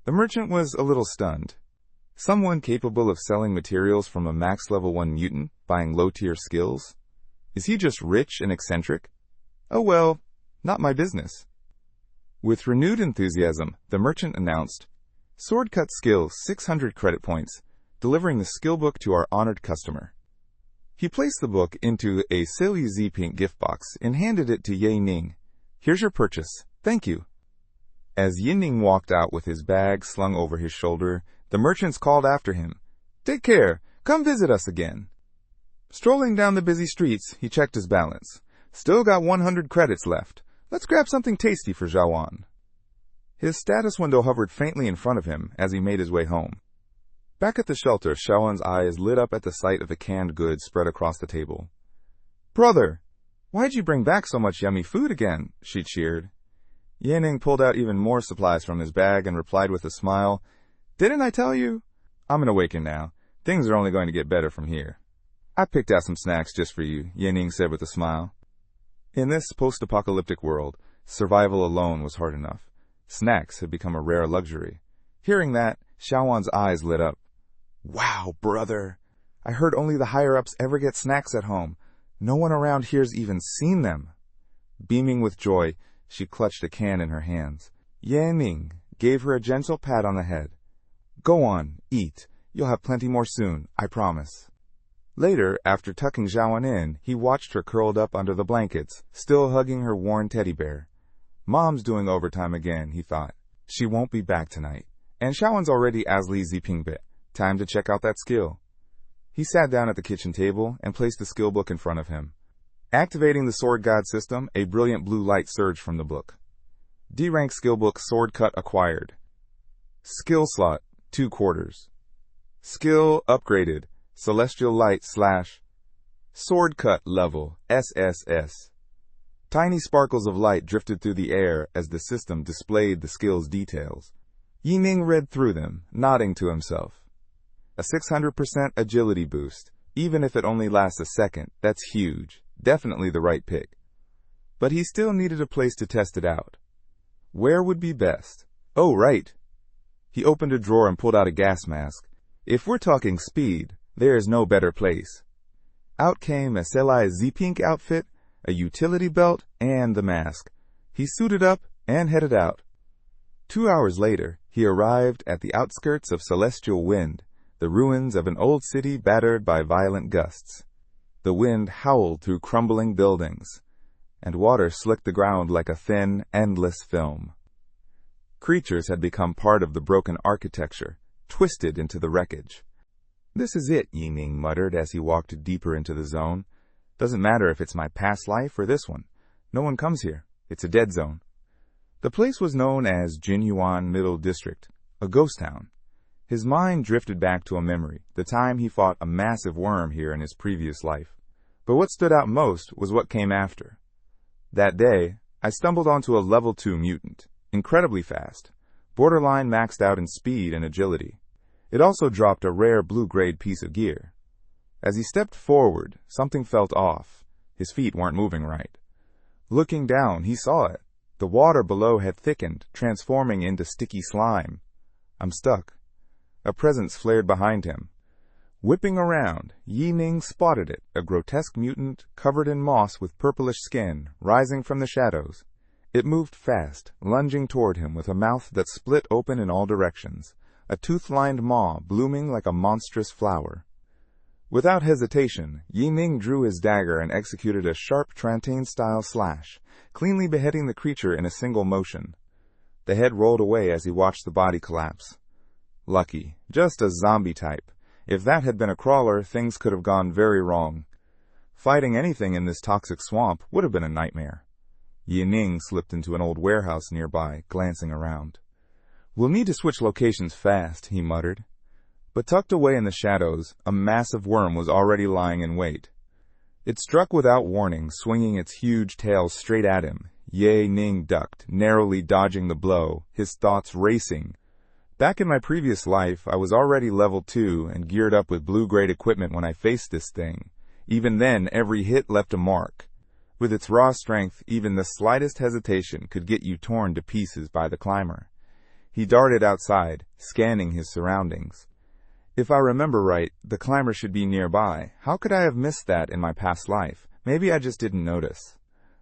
The merchant was a little stunned. Someone capable of selling materials from a max level 1 mutant, buying low-tier skills? Is he just rich and eccentric? Oh well, not my business. With renewed enthusiasm, the merchant announced, Sword cut skill, 600 credit points, delivering the skill book to our honored customer. He placed the book into a Silly Z Pink gift box and handed it to Yening. Here's your purchase. Thank you. As Yening walked out with his bag slung over his shoulder, the merchants called after him. Take care. Come visit us again. Strolling down the busy streets, he checked his balance. Still got 100 credits left. Let's grab something tasty for Zhawan. His status window hovered faintly in front of him as he made his way home. Back at the shelter, Zhawan's eyes lit up at the sight of the canned goods spread across the table. Brother, why'd you bring back so much yummy food again? She cheered. Yening pulled out even more supplies from his bag and replied with a smile, Didn't I tell you? I'm an awaken now. Things are only going to get better from here. I picked out some snacks just for you, Yening said with a smile. In this post-apocalyptic world, survival alone was hard enough. Snacks had become a rare luxury. Hearing that, Xiaowan's eyes lit up. Wow, brother! I heard only the higher-ups ever get snacks at home. No one around here's even seen them. Beaming with joy, she clutched a can in her hands. Ye Ning gave her a gentle pat on the head. Go on, eat. You'll have plenty more soon, I promise. Later, after tucking Xiaowan in, he watched her curled up under the blankets, still hugging her worn teddy bear. Mom's doing overtime again, he thought. She won't be back tonight. And Xiaowan's already Asli Zipingbit. Time to check out that skill. He sat down at the kitchen table and placed the skill book in front of him. Activating the Sword God system, a brilliant blue light surged from the book. D-rank skill book Sword Cut acquired. Skill slot, 2 quarters. Skill upgraded, Celestial Light / Sword Cut level, SSS. Tiny sparkles of light drifted through the air as the system displayed the skill's details. Yi Ning read through them, nodding to himself. A 600% agility boost. Even if it only lasts a second, that's huge. Definitely the right pick. But he still needed a place to test it out. Where would be best? Oh, right. He opened a drawer and pulled out a gas mask. If we're talking speed, there is no better place. Out came a Selai Z-Pink outfit, a utility belt, and the mask. He suited up and headed out. 2 hours later, he arrived at the outskirts of Celestial Wind, the ruins of an old city battered by violent gusts. The wind howled through crumbling buildings, and water slicked the ground like a thin, endless film. Creatures had become part of the broken architecture, twisted into the wreckage. This is it, Yi Ning muttered as he walked deeper into the zone. Doesn't matter if it's my past life or this one. No one comes here. It's a dead zone. The place was known as Jinyuan Middle District, a ghost town. His mind drifted back to a memory, the time he fought a massive worm here in his previous life. But what stood out most was what came after. That day, I stumbled onto a level 2 mutant, incredibly fast, borderline maxed out in speed and agility. It also dropped a rare blue-grade piece of gear. As he stepped forward, something felt off. His feet weren't moving right. Looking down, he saw it. The water below had thickened, transforming into sticky slime. I'm stuck. A presence flared behind him. Whipping around, Yi Ning spotted it, a grotesque mutant covered in moss with purplish skin, rising from the shadows. It moved fast, lunging toward him with a mouth that split open in all directions, a tooth-lined maw blooming like a monstrous flower. Without hesitation, Yi Ning drew his dagger and executed a sharp Trantane-style slash, cleanly beheading the creature in a single motion. The head rolled away as he watched the body collapse. Lucky. Just a zombie type. If that had been a crawler, things could have gone very wrong. Fighting anything in this toxic swamp would have been a nightmare. Yi Ning slipped into an old warehouse nearby, glancing around. We'll need to switch locations fast, he muttered. But tucked away in the shadows, a massive worm was already lying in wait. It struck without warning, swinging its huge tail straight at him. Yi Ning ducked, narrowly dodging the blow, his thoughts racing. Back in my previous life, I was already level 2 and geared up with blue-grade equipment when I faced this thing. Even then, every hit left a mark. With its raw strength, even the slightest hesitation could get you torn to pieces by the climber. He darted outside, scanning his surroundings. If I remember right, the climber should be nearby. How could I have missed that in my past life? Maybe I just didn't notice.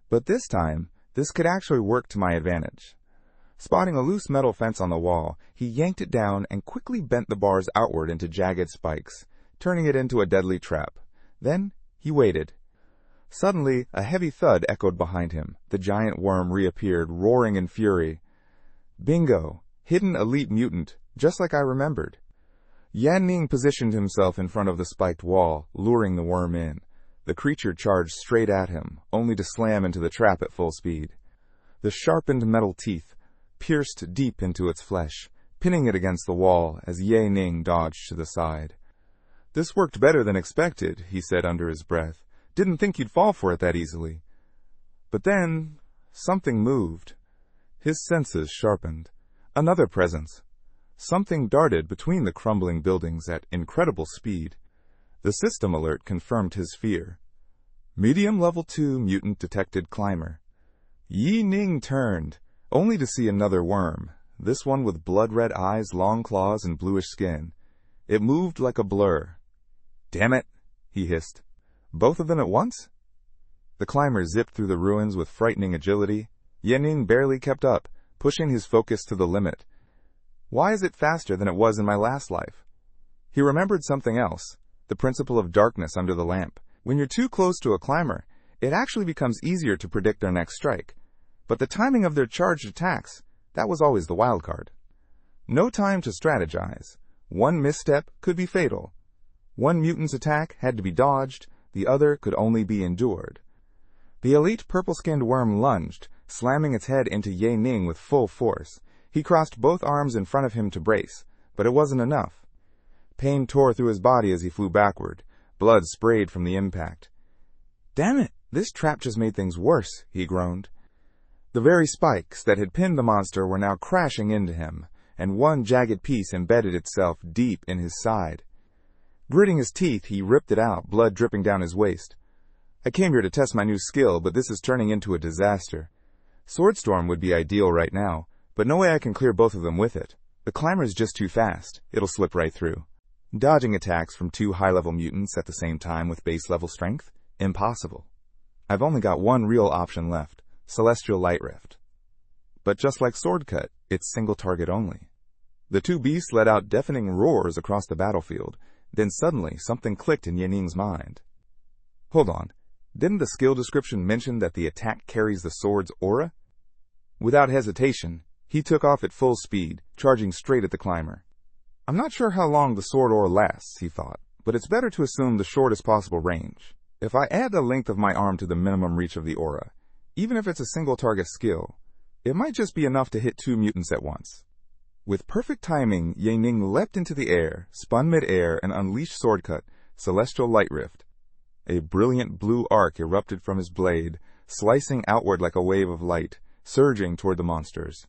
But this time, this could actually work to my advantage. Spotting a loose metal fence on the wall, he yanked it down and quickly bent the bars outward into jagged spikes, turning it into a deadly trap. Then, he waited. Suddenly, a heavy thud echoed behind him. The giant worm reappeared, roaring in fury. Bingo! Hidden elite mutant, just like I remembered. Yan Ning positioned himself in front of the spiked wall, luring the worm in. The creature charged straight at him, only to slam into the trap at full speed. The sharpened metal teeth pierced deep into its flesh, pinning it against the wall as Ye Ning dodged to the side. This worked better than expected, he said under his breath. Didn't think you'd fall for it that easily. But then, something moved. His senses sharpened. Another presence. Something darted between the crumbling buildings at incredible speed. The system alert confirmed his fear. Medium level 2 mutant detected climber. Yi Ning turned, only to see another worm, this one with blood-red eyes, long claws, and bluish skin. It moved like a blur. "Damn it," he hissed. "Both of them at once?" The climber zipped through the ruins with frightening agility. Yening barely kept up, pushing his focus to the limit. Why is it faster than it was in my last life? He remembered something else, the principle of darkness under the lamp. When you're too close to a climber, it actually becomes easier to predict their next strike. But the timing of their charged attacks, that was always the wild card. No time to strategize. One misstep could be fatal. One mutant's attack had to be dodged, the other could only be endured. The elite purple-skinned worm lunged, slamming its head into Ye Ning with full force. He crossed both arms in front of him to brace, but it wasn't enough. Pain tore through his body as he flew backward. Blood sprayed from the impact. "Damn it, this trap just made things worse," he groaned. The very spikes that had pinned the monster were now crashing into him, and one jagged piece embedded itself deep in his side. Gritting his teeth, he ripped it out, blood dripping down his waist. "I came here to test my new skill, but this is turning into a disaster. Swordstorm would be ideal right now, but no way I can clear both of them with it. The climber's just too fast. It'll slip right through. Dodging attacks from two high-level mutants at the same time with base-level strength? Impossible. I've only got one real option left, Celestial Light Rift. But just like Swordcut, it's single target only." The two beasts let out deafening roars across the battlefield. Then suddenly, something clicked in Yening's mind. Hold on. Didn't the skill description mention that the attack carries the sword's aura? Without hesitation, he took off at full speed, charging straight at the climber. I'm not sure how long the sword aura lasts, he thought, but it's better to assume the shortest possible range. If I add the length of my arm to the minimum reach of the aura, even if it's a single target skill, it might just be enough to hit two mutants at once. With perfect timing, Ye Ning leapt into the air, spun mid-air, and unleashed Swordcut, Celestial Light Rift. A brilliant blue arc erupted from his blade, slicing outward like a wave of light, surging toward the monsters.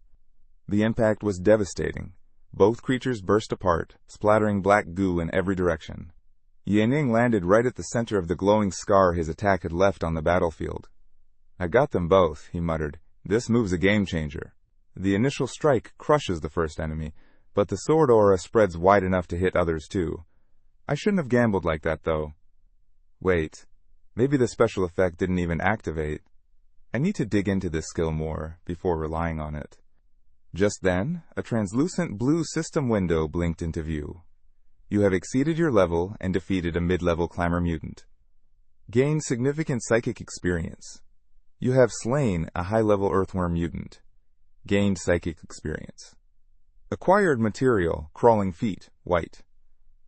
The impact was devastating. Both creatures burst apart, splattering black goo in every direction. Ye Ning landed right at the center of the glowing scar his attack had left on the battlefield. "I got them both," he muttered. "This move's a game-changer. The initial strike crushes the first enemy, but the sword aura spreads wide enough to hit others too. I shouldn't have gambled like that, though. Wait, maybe the special effect didn't even activate. I need to dig into this skill more before relying on it." Just then, a translucent blue system window blinked into view. You have exceeded your level and defeated a mid-level climber mutant. Gained significant psychic experience. You have slain a high-level earthworm mutant. Gained psychic experience. Acquired material, crawling feet, white.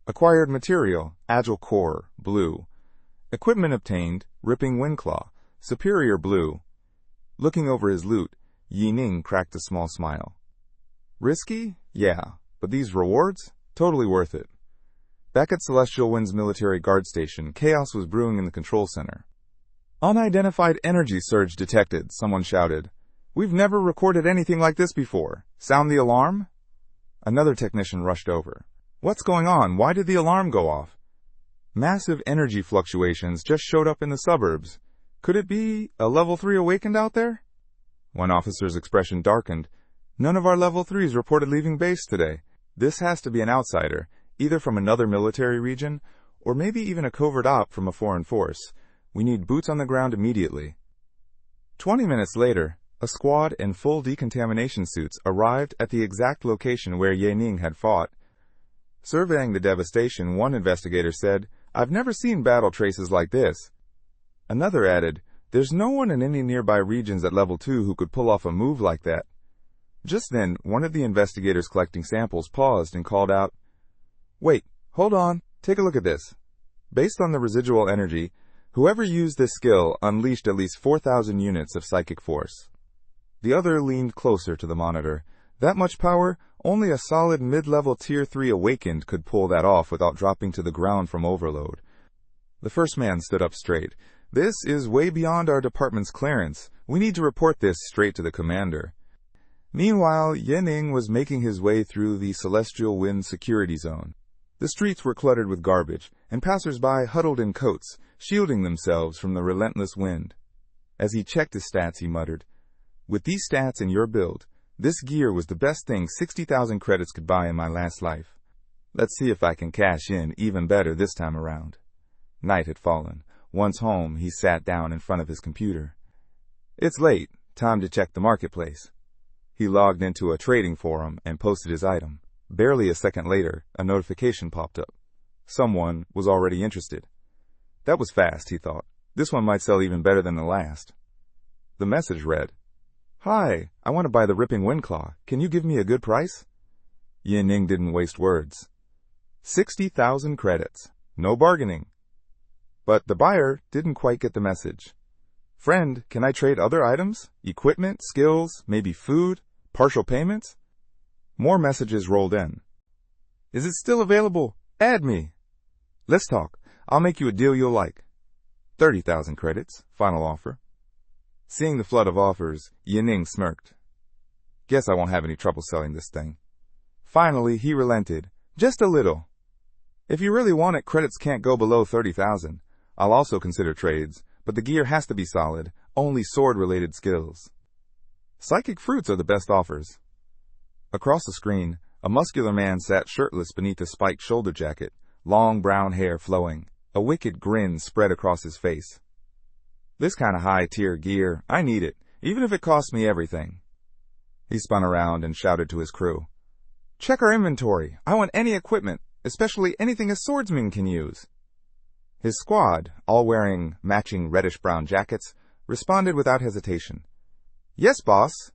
Acquired material, agile core, blue. Equipment obtained, ripping windclaw, superior blue. Looking over his loot, Ye Ning cracked a small smile. Risky? Yeah, but these rewards? Totally worth it. Back at Celestial Wind's military guard station, chaos was brewing in the control center. "Unidentified energy surge detected," someone shouted. "We've never recorded anything like this before. Sound the alarm?" Another technician rushed over. "What's going on? Why did the alarm go off?" "Massive energy fluctuations just showed up in the suburbs. Could it be a level 3 awakened out there?" One officer's expression darkened. "None of our level 3s reported leaving base today. This has to be an outsider, either from another military region, or maybe even a covert op from a foreign force. We need boots on the ground immediately." 20 minutes later, a squad in full decontamination suits arrived at the exact location where Ye Ning had fought. Surveying the devastation, one investigator said, "I've never seen battle traces like this." Another added, "There's no one in any nearby regions at level 2 who could pull off a move like that." Just then, one of the investigators collecting samples paused and called out, "Wait, hold on, take a look at this. Based on the residual energy, whoever used this skill unleashed at least 4,000 units of psychic force." The other leaned closer to the monitor. That much power, only a solid mid-level tier 3 awakened could pull that off without dropping to the ground from overload. The first man stood up straight. "This is way beyond our department's clearance. We need to report this straight to the commander." Meanwhile, Ye Ning was making his way through the Celestial Wind security zone. The streets were cluttered with garbage, and passers-by huddled in coats, shielding themselves from the relentless wind. As he checked his stats, he muttered, "With these stats and your build, This gear was the best thing 60,000 credits could buy in my last life. Let's see if I can cash in even better this time around. Night had fallen. Once home, he sat down in front of his computer. It's late. Time to check the marketplace. He logged into a trading forum and posted his item. Barely a second later, a notification popped up. Someone was already interested. That was fast, he thought. This one might sell even better than the last. The message read, "Hi, I want to buy the Ripping Windclaw. Can you give me a good price?" Yin-Ning didn't waste words. 60,000 credits. No bargaining. But the buyer didn't quite get the message. "Friend, can I trade other items? Equipment, skills, maybe food, partial payments?" More messages rolled in. "Is it still available? Add me." "Let's talk. I'll make you a deal you'll like." 30,000 credits. Final offer. Seeing the flood of offers, Yin-Ning smirked. "Guess I won't have any trouble selling this thing." Finally, he relented. "Just a little. If you really want it, credits can't go below 30,000. I'll also consider trades, but the gear has to be solid, only sword-related skills. Psychic fruits are the best offers." Across the screen, a muscular man sat shirtless beneath a spiked shoulder jacket, long brown hair flowing. A wicked grin spread across his face. "This kind of high-tier gear, I need it, even if it costs me everything." He spun around and shouted to his crew. "Check our inventory. I want any equipment, especially anything a swordsman can use." His squad, all wearing matching reddish-brown jackets, responded without hesitation. "Yes, boss."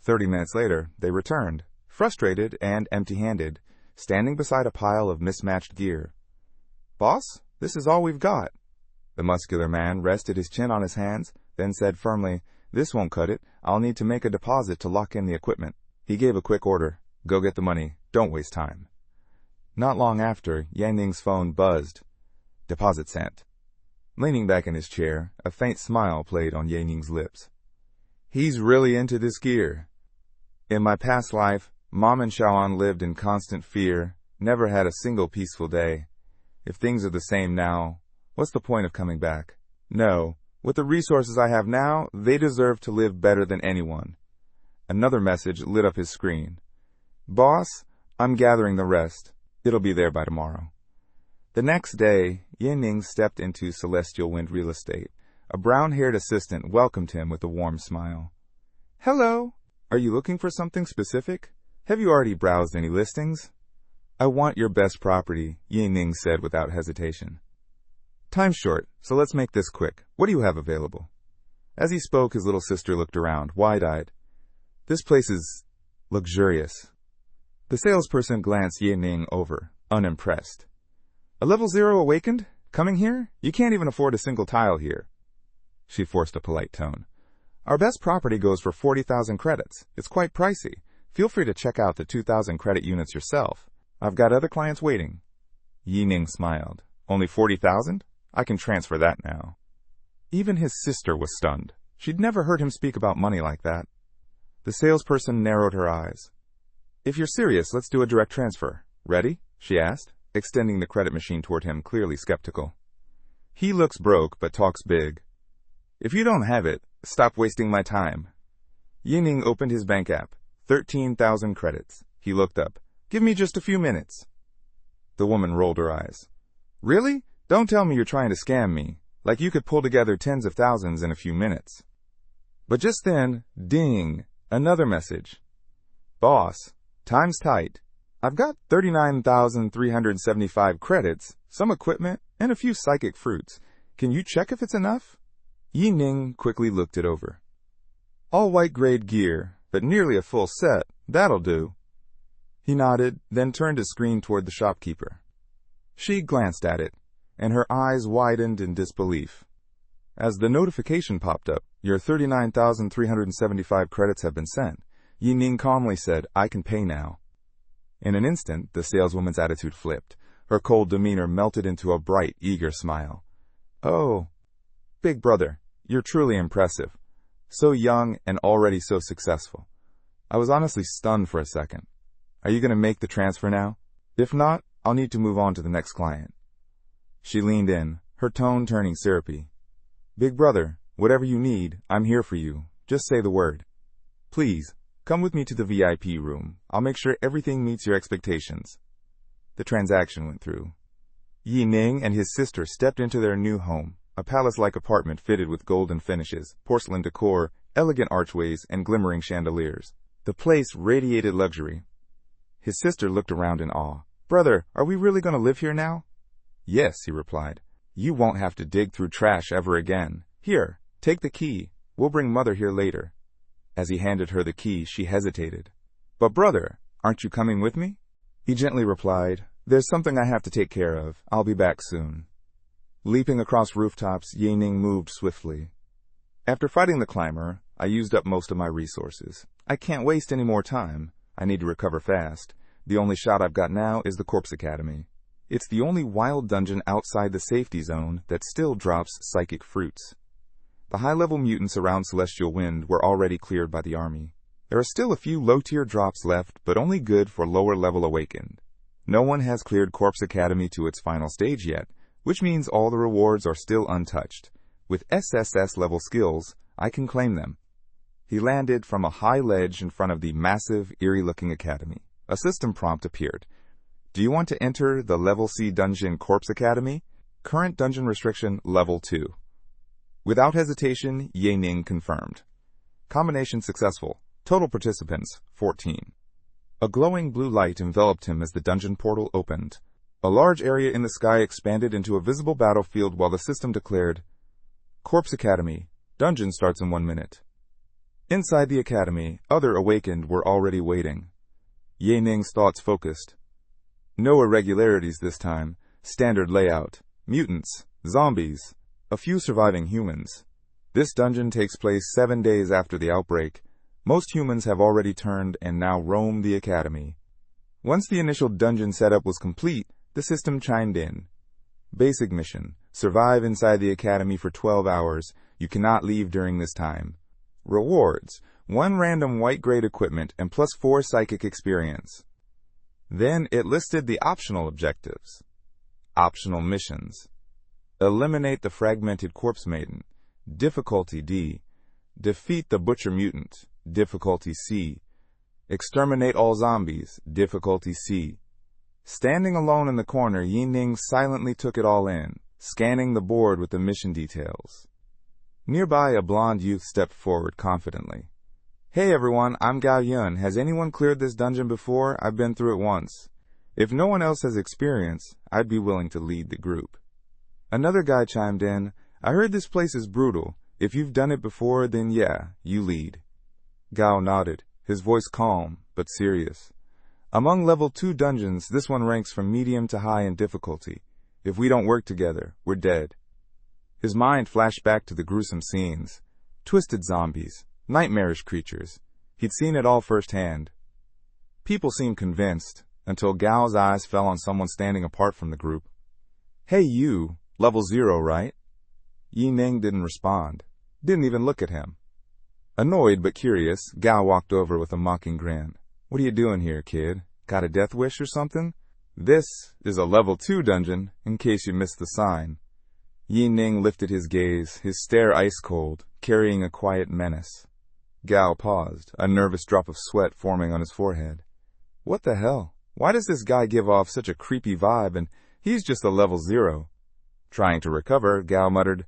30 minutes later, they returned, frustrated and empty-handed, standing beside a pile of mismatched gear. "Boss, this is all we've got." The muscular man rested his chin on his hands, then said firmly, "This won't cut it. I'll need to make a deposit to lock in the equipment." He gave a quick order. "Go get the money. Don't waste time." Not long after, Yin-Ning's phone buzzed. Deposit sent. Leaning back in his chair, a faint smile played on Yin-Ning's lips. He's really into this gear. In my past life, Mom and Shaoan lived in constant fear, never had a single peaceful day. If things are the same now, what's the point of coming back? No, with the resources I have now, they deserve to live better than anyone. Another message lit up his screen. "Boss, I'm gathering the rest. It'll be there by tomorrow." The next day, Yin-Ning stepped into Celestial Wind Real Estate. A brown-haired assistant welcomed him with a warm smile. "Hello. Are you looking for something specific? Have you already browsed any listings?" "I want your best property," Yin-Ning said without hesitation. "Time's short, so let's make this quick. What do you have available?" As he spoke, his little sister looked around, wide-eyed. "This place is luxurious." The salesperson glanced Yin-Ning over, unimpressed. "A level 0 awakened? Coming here? You can't even afford a single tile here." She forced a polite tone. "Our best property goes for 40,000 credits. It's quite pricey. Feel free to check out the 2,000 credit units yourself. I've got other clients waiting." Yin-Ning smiled. "Only 40,000? I can transfer that now." Even his sister was stunned. She'd never heard him speak about money like that. The salesperson narrowed her eyes. "If you're serious, let's do a direct transfer. Ready?" she asked, extending the credit machine toward him, clearly skeptical. "He looks broke, but talks big. If you don't have it, stop wasting my time." Yin-Ning opened his bank app. 13,000 credits. He looked up. "Give me just a few minutes." The woman rolled her eyes. "Really? Don't tell me you're trying to scam me. Like you could pull together tens of thousands in a few minutes." But just then, ding, another message. "Boss, time's tight. I've got 39,375 credits, some equipment, and a few psychic fruits. Can you check if it's enough?" Yin-Ning quickly looked it over. "All white-grade gear, but nearly a full set. That'll do." He nodded, then turned his screen toward the shopkeeper. She glanced at it, and her eyes widened in disbelief. As the notification popped up, "Your 39,375 credits have been sent," Yin-Ning calmly said, "I can pay now." In an instant, the saleswoman's attitude flipped. Her cold demeanor melted into a bright, eager smile. "Oh, big brother, you're truly impressive. So young and already so successful. I was honestly stunned for a second. Are you going to make the transfer now? If not, I'll need to move on to the next client." She leaned in, her tone turning syrupy. "Big brother, whatever you need, I'm here for you. Just say the word." "Please, Come with me to the VIP room. I'll make sure everything meets your expectations. The transaction went through. Yi Ning and his sister stepped into their new home, a palace-like apartment fitted with golden finishes, porcelain decor, elegant archways, and glimmering chandeliers. The place radiated luxury. His sister looked around in awe. "Brother, are we really going to live here now?" "Yes," he replied. "You won't have to dig through trash ever again. Here, take the key. We'll bring Mother here later." As he handed her the key, she hesitated. "But brother, aren't you coming with me?" He gently replied, "There's something I have to take care of. I'll be back soon." Leaping across rooftops, Ye Ning moved swiftly. "After fighting the climber, I used up most of my resources. I can't waste any more time. I need to recover fast. The only shot I've got now is the Corpse Academy. It's the only wild dungeon outside the safety zone that still drops psychic fruits. The high-level mutants around Celestial Wind were already cleared by the army. There are still a few low-tier drops left, but only good for lower-level awakened. No one has cleared Corpse Academy to its final stage yet, which means all the rewards are still untouched. With SSS-level skills, I can claim them." He landed from a high ledge in front of the massive, eerie-looking academy. A system prompt appeared. "Do you want to enter the Level C Dungeon Corpse Academy? Current dungeon restriction Level 2. Without hesitation, Ye Ning confirmed. Combination successful. Total participants, 14. A glowing blue light enveloped him as the dungeon portal opened. A large area in the sky expanded into a visible battlefield while the system declared, "Corpse Academy. Dungeon starts in 1 minute." Inside the academy, other awakened were already waiting. Ye Ning's thoughts focused. No irregularities this time. Standard layout. Mutants. Zombies. A few surviving humans. This dungeon takes place 7 days after the outbreak. Most humans have already turned and now roam the academy. Once the initial dungeon setup was complete, the system chimed in. Basic mission. Survive inside the academy for 12 hours. You cannot leave during this time. Rewards. 1 random white-grade equipment and +4 psychic experience. Then it listed the optional objectives. Optional missions. Eliminate the fragmented corpse maiden. Difficulty D. Defeat the butcher mutant. Difficulty C. Exterminate all zombies. Difficulty C. Standing alone in the corner, Yi Ning silently took it all in, scanning the board with the mission details. Nearby, a blonde youth stepped forward confidently. "Hey everyone, I'm Gao Yun. Has anyone cleared this dungeon before? I've been through it once. If no one else has experience, I'd be willing to lead the group." Another guy chimed in, "I heard this place is brutal. If you've done it before, then yeah, you lead." Gao nodded, his voice calm, but serious. "Among level 2 dungeons, this one ranks from medium to high in difficulty. If we don't work together, we're dead." His mind flashed back to the gruesome scenes. Twisted zombies, nightmarish creatures. He'd seen it all firsthand. People seemed convinced, until Gao's eyes fell on someone standing apart from the group. "Hey you, level 0, right?" Yi Ning didn't respond, didn't even look at him. Annoyed but curious, Gao walked over with a mocking grin. "What are you doing here, kid? Got a death wish or something? This is a level 2 dungeon, in case you missed the sign." Yi Ning lifted his gaze, his stare ice-cold, carrying a quiet menace. Gao paused, a nervous drop of sweat forming on his forehead. What the hell? Why does this guy give off such a creepy vibe, and he's just a level 0? Trying to recover, Gao muttered,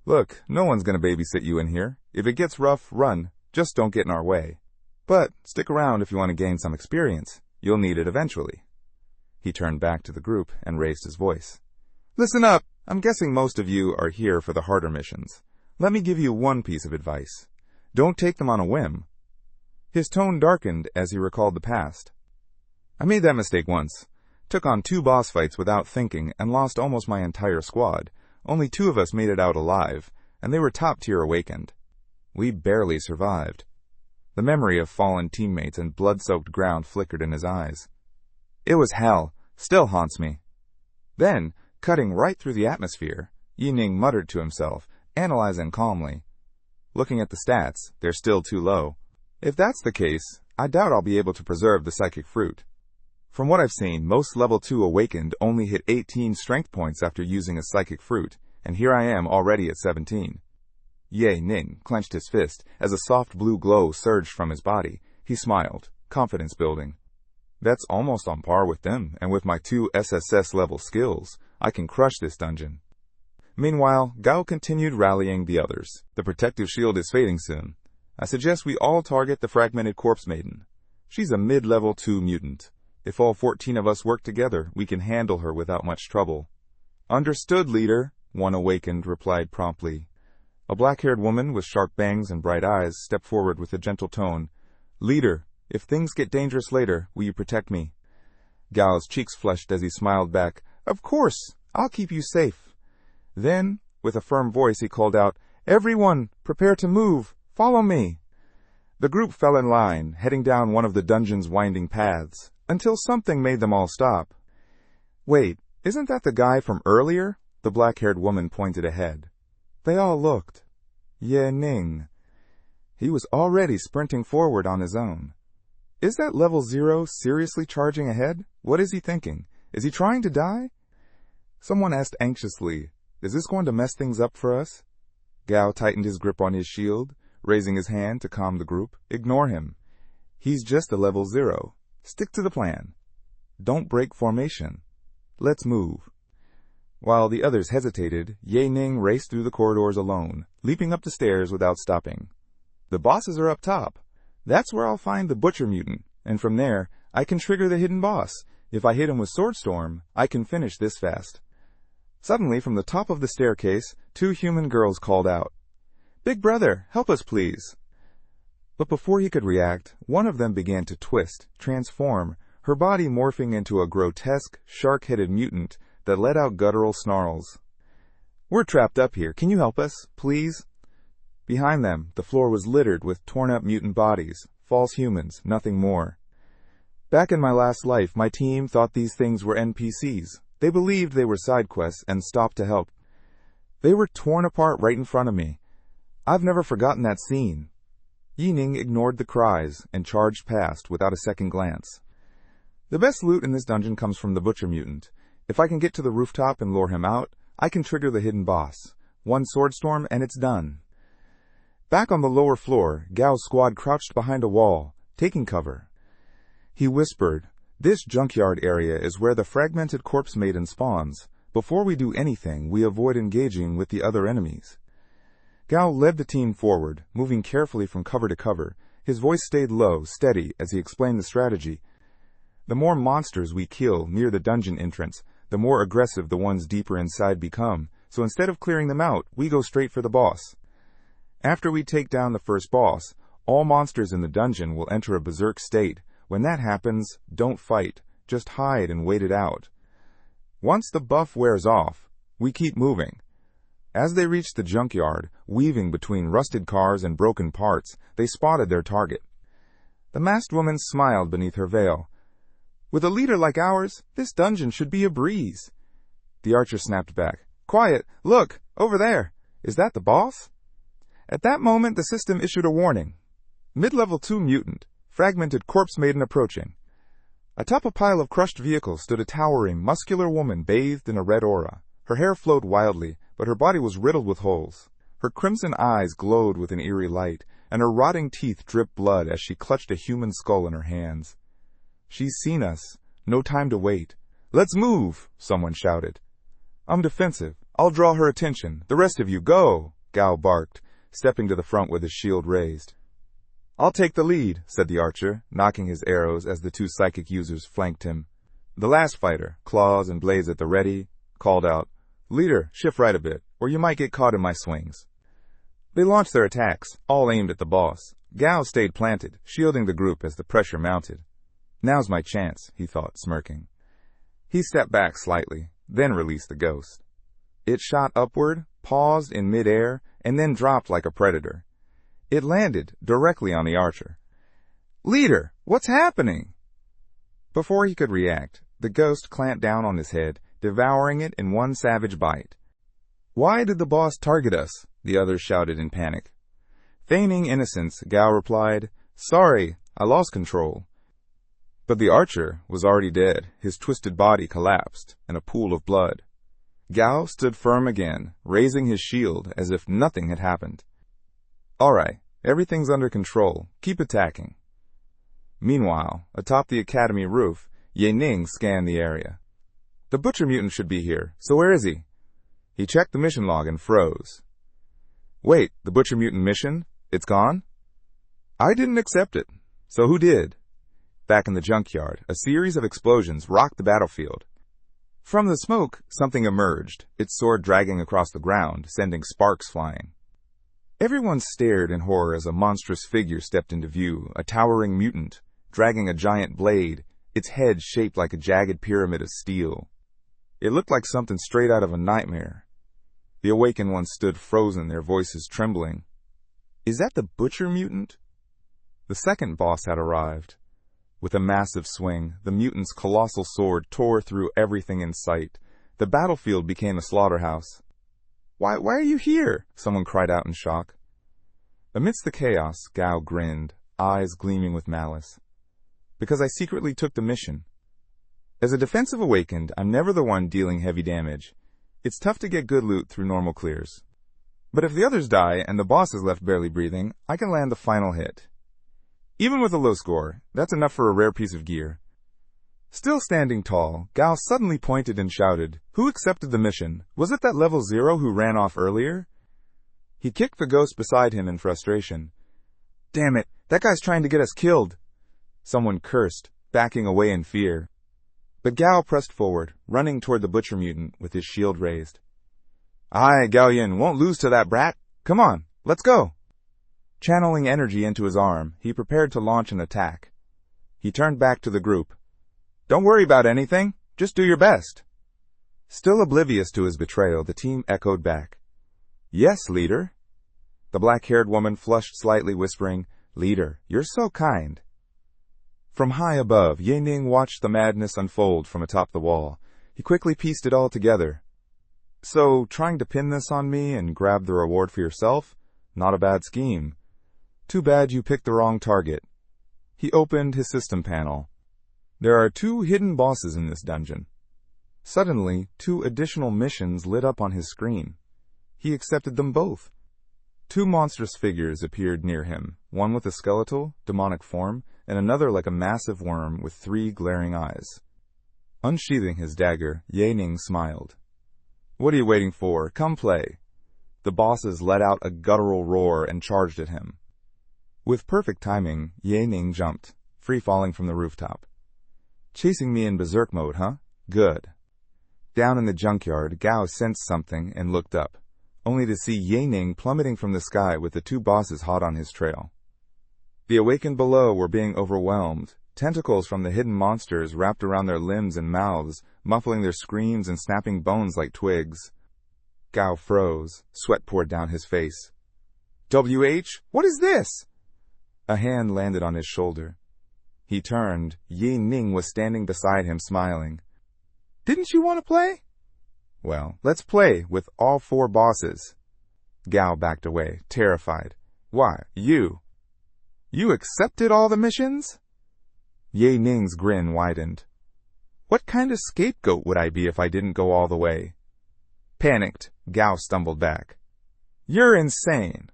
"Look, no one's gonna babysit you in here. If it gets rough, run. Just don't get in our way. But stick around if you want to gain some experience. You'll need it eventually." He turned back to the group and raised his voice. "Listen up! I'm guessing most of you are here for the harder missions. Let me give you one piece of advice. Don't take them on a whim." His tone darkened as he recalled the past. "I made that mistake once. Took on 2 boss fights without thinking and lost almost my entire squad. Only 2 of us made it out alive, and they were top-tier awakened. We barely survived." The memory of fallen teammates and blood-soaked ground flickered in his eyes. "It was hell. Still haunts me." Then, cutting right through the atmosphere, Yi Ning muttered to himself, analyzing calmly. "Looking at the stats, they're still too low. If that's the case, I doubt I'll be able to preserve the psychic fruit. From what I've seen, most level 2 awakened only hit 18 strength points after using a psychic fruit, and here I am already at 17. Ye Ning clenched his fist as a soft blue glow surged from his body, He smiled, confidence building. That's almost on par with them, and with my 2 SSS level skills, I can crush this dungeon. Meanwhile, Gao continued rallying the others. The protective shield is fading soon. I suggest we all target the fragmented corpse maiden. She's a mid-level 2 mutant. If all 14 of us work together, we can handle her without much trouble. Understood, leader, one awakened replied promptly. A black-haired woman with sharp bangs and bright eyes stepped forward with a gentle tone. Leader, if things get dangerous later, will you protect me? Gao's cheeks flushed as he smiled back. Of course, I'll keep you safe. Then, with a firm voice, he called out, Everyone, prepare to move. Follow me. The group fell in line, heading down one of the dungeon's winding paths, until something made them all stop. Wait, isn't that the guy from earlier? The black-haired woman pointed ahead. They all looked. Ye Ning. He was already sprinting forward on his own. Is that level 0 seriously charging ahead? What is he thinking? Is he trying to die? Someone asked anxiously, Is this going to mess things up for us? Gao tightened his grip on his shield, raising his hand to calm the group. Ignore him. He's just a level 0. Stick to the plan. Don't break formation. Let's move. While the others hesitated, Ye Ning raced through the corridors alone, leaping up the stairs without stopping. The bosses are up top. That's where I'll find the Butcher Mutant, and from there, I can trigger the hidden boss. If I hit him with Sword Storm, I can finish this fast. Suddenly, from the top of the staircase, 2 human girls called out. Big brother, help us please. But before he could react, one of them began to twist, transform, her body morphing into a grotesque, shark-headed mutant that let out guttural snarls. We're trapped up here. Can you help us, please? Behind them, the floor was littered with torn-up mutant bodies, false humans, nothing more. Back in my last life, my team thought these things were NPCs. They believed they were side quests and stopped to help. They were torn apart right in front of me. I've never forgotten that scene. Yi Ning ignored the cries and charged past without a second glance. The best loot in this dungeon comes from the Butcher Mutant. If I can get to the rooftop and lure him out, I can trigger the hidden boss. One sword storm and it's done. Back on the lower floor, Gao's squad crouched behind a wall, taking cover. He whispered, This junkyard area is where the fragmented corpse maiden spawns. Before we do anything, we avoid engaging with the other enemies. Gao led the team forward, moving carefully from cover to cover. His voice stayed low, steady, as he explained the strategy. The more monsters we kill near the dungeon entrance, the more aggressive the ones deeper inside become, so instead of clearing them out, we go straight for the boss. After we take down the first boss, all monsters in the dungeon will enter a berserk state. When that happens, don't fight, just hide and wait it out. Once the buff wears off, we keep moving. As they reached the junkyard, weaving between rusted cars and broken parts, they spotted their target. The masked woman smiled beneath her veil. With a leader like ours, this dungeon should be a breeze. The archer snapped back. Quiet! Look! Over there! Is that the boss? At that moment, the system issued a warning. Mid-level 2 mutant, fragmented corpse maiden approaching. Atop a pile of crushed vehicles stood a towering, muscular woman bathed in a red aura. Her hair flowed wildly, but her body was riddled with holes. Her crimson eyes glowed with an eerie light, and her rotting teeth dripped blood as she clutched a human skull in her hands. She's seen us. No time to wait. Let's move, someone shouted. I'm defensive. I'll draw her attention. The rest of you, go, Gao barked, stepping to the front with his shield raised. I'll take the lead, said the archer, knocking his arrows as the 2 psychic users flanked him. The last fighter, claws and blades at the ready, called out, Leader, shift right a bit, or you might get caught in my swings. They launched their attacks, all aimed at the boss. Gao stayed planted, shielding the group as the pressure mounted. Now's my chance, he thought, smirking. He stepped back slightly, then released the ghost. It shot upward, paused in midair, and then dropped like a predator. It landed directly on the archer. Leader, what's happening? Before he could react, the ghost clamped down on his head, devouring it in one savage bite. Why did the boss target us? The others shouted in panic. Feigning innocence, Gao replied, Sorry, I lost control. But the archer was already dead. His twisted body collapsed in a pool of blood. Gao stood firm again, raising his shield as if nothing had happened. All right, everything's under control. Keep attacking. Meanwhile, atop the academy roof, Ye Ning scanned the area. The butcher mutant should be here, so where is he? He checked the mission log and froze. Wait, the butcher mutant mission? It's gone? I didn't accept it. So who did? Back in the junkyard, a series of explosions rocked the battlefield. From the smoke, something emerged, its sword dragging across the ground, sending sparks flying. Everyone stared in horror as a monstrous figure stepped into view, a towering mutant, dragging a giant blade, its head shaped like a jagged pyramid of steel. It looked like something straight out of a nightmare. The awakened ones stood frozen, their voices trembling. Is that the butcher mutant? The second boss had arrived. With a massive swing, the mutant's colossal sword tore through everything in sight. The battlefield became a slaughterhouse. Why are you here? Someone cried out in shock. Amidst the chaos, Gao grinned, eyes gleaming with malice. Because I secretly took the mission. As a defensive awakened, I'm never the one dealing heavy damage. It's tough to get good loot through normal clears. But if the others die and the boss is left barely breathing, I can land the final hit. Even with a low score, that's enough for a rare piece of gear. Still standing tall, Gao suddenly pointed and shouted, Who accepted the mission? Was it that level 0 who ran off earlier? He kicked the ghost beside him in frustration. Damn it, that guy's trying to get us killed. Someone cursed, backing away in fear. But Gao pressed forward, running toward the butcher mutant with his shield raised. Aye, Gaoyin won't lose to that brat. Come on, let's go. Channeling energy into his arm, he prepared to launch an attack. He turned back to the group. Don't worry about anything. Just do your best. Still oblivious to his betrayal, the team echoed back. Yes, leader. The black-haired woman flushed slightly, whispering, Leader, you're so kind. From high above, Ye Ning watched the madness unfold from atop the wall. He quickly pieced it all together. So, trying to pin this on me and grab the reward for yourself? Not a bad scheme. Too bad you picked the wrong target. He opened his system panel. There are 2 hidden bosses in this dungeon. Suddenly, 2 additional missions lit up on his screen. He accepted them both. 2 monstrous figures appeared near him, one with a skeletal, demonic form, and another like a massive worm with 3 glaring eyes. Unsheathing his dagger, Ye Ning smiled. What are you waiting for? Come play. The bosses let out a guttural roar and charged at him. With perfect timing, Ye Ning jumped, free-falling from the rooftop. Chasing me in berserk mode, huh? Good. Down in the junkyard, Gao sensed something and looked up, only to see Ye Ning plummeting from the sky with the 2 bosses hot on his trail. The awakened below were being overwhelmed. Tentacles from the hidden monsters wrapped around their limbs and mouths, muffling their screams and snapping bones like twigs. Gao froze. Sweat poured down his face. WH, what is this? A hand landed on his shoulder. He turned. Ye Ning was standing beside him, smiling. Didn't you want to play? Well, let's play with all 4 bosses. Gao backed away, terrified. Why, you? You accepted all the missions? Ye Ning's grin widened. What kind of scapegoat would I be if I didn't go all the way? Panicked, Gao stumbled back. You're insane.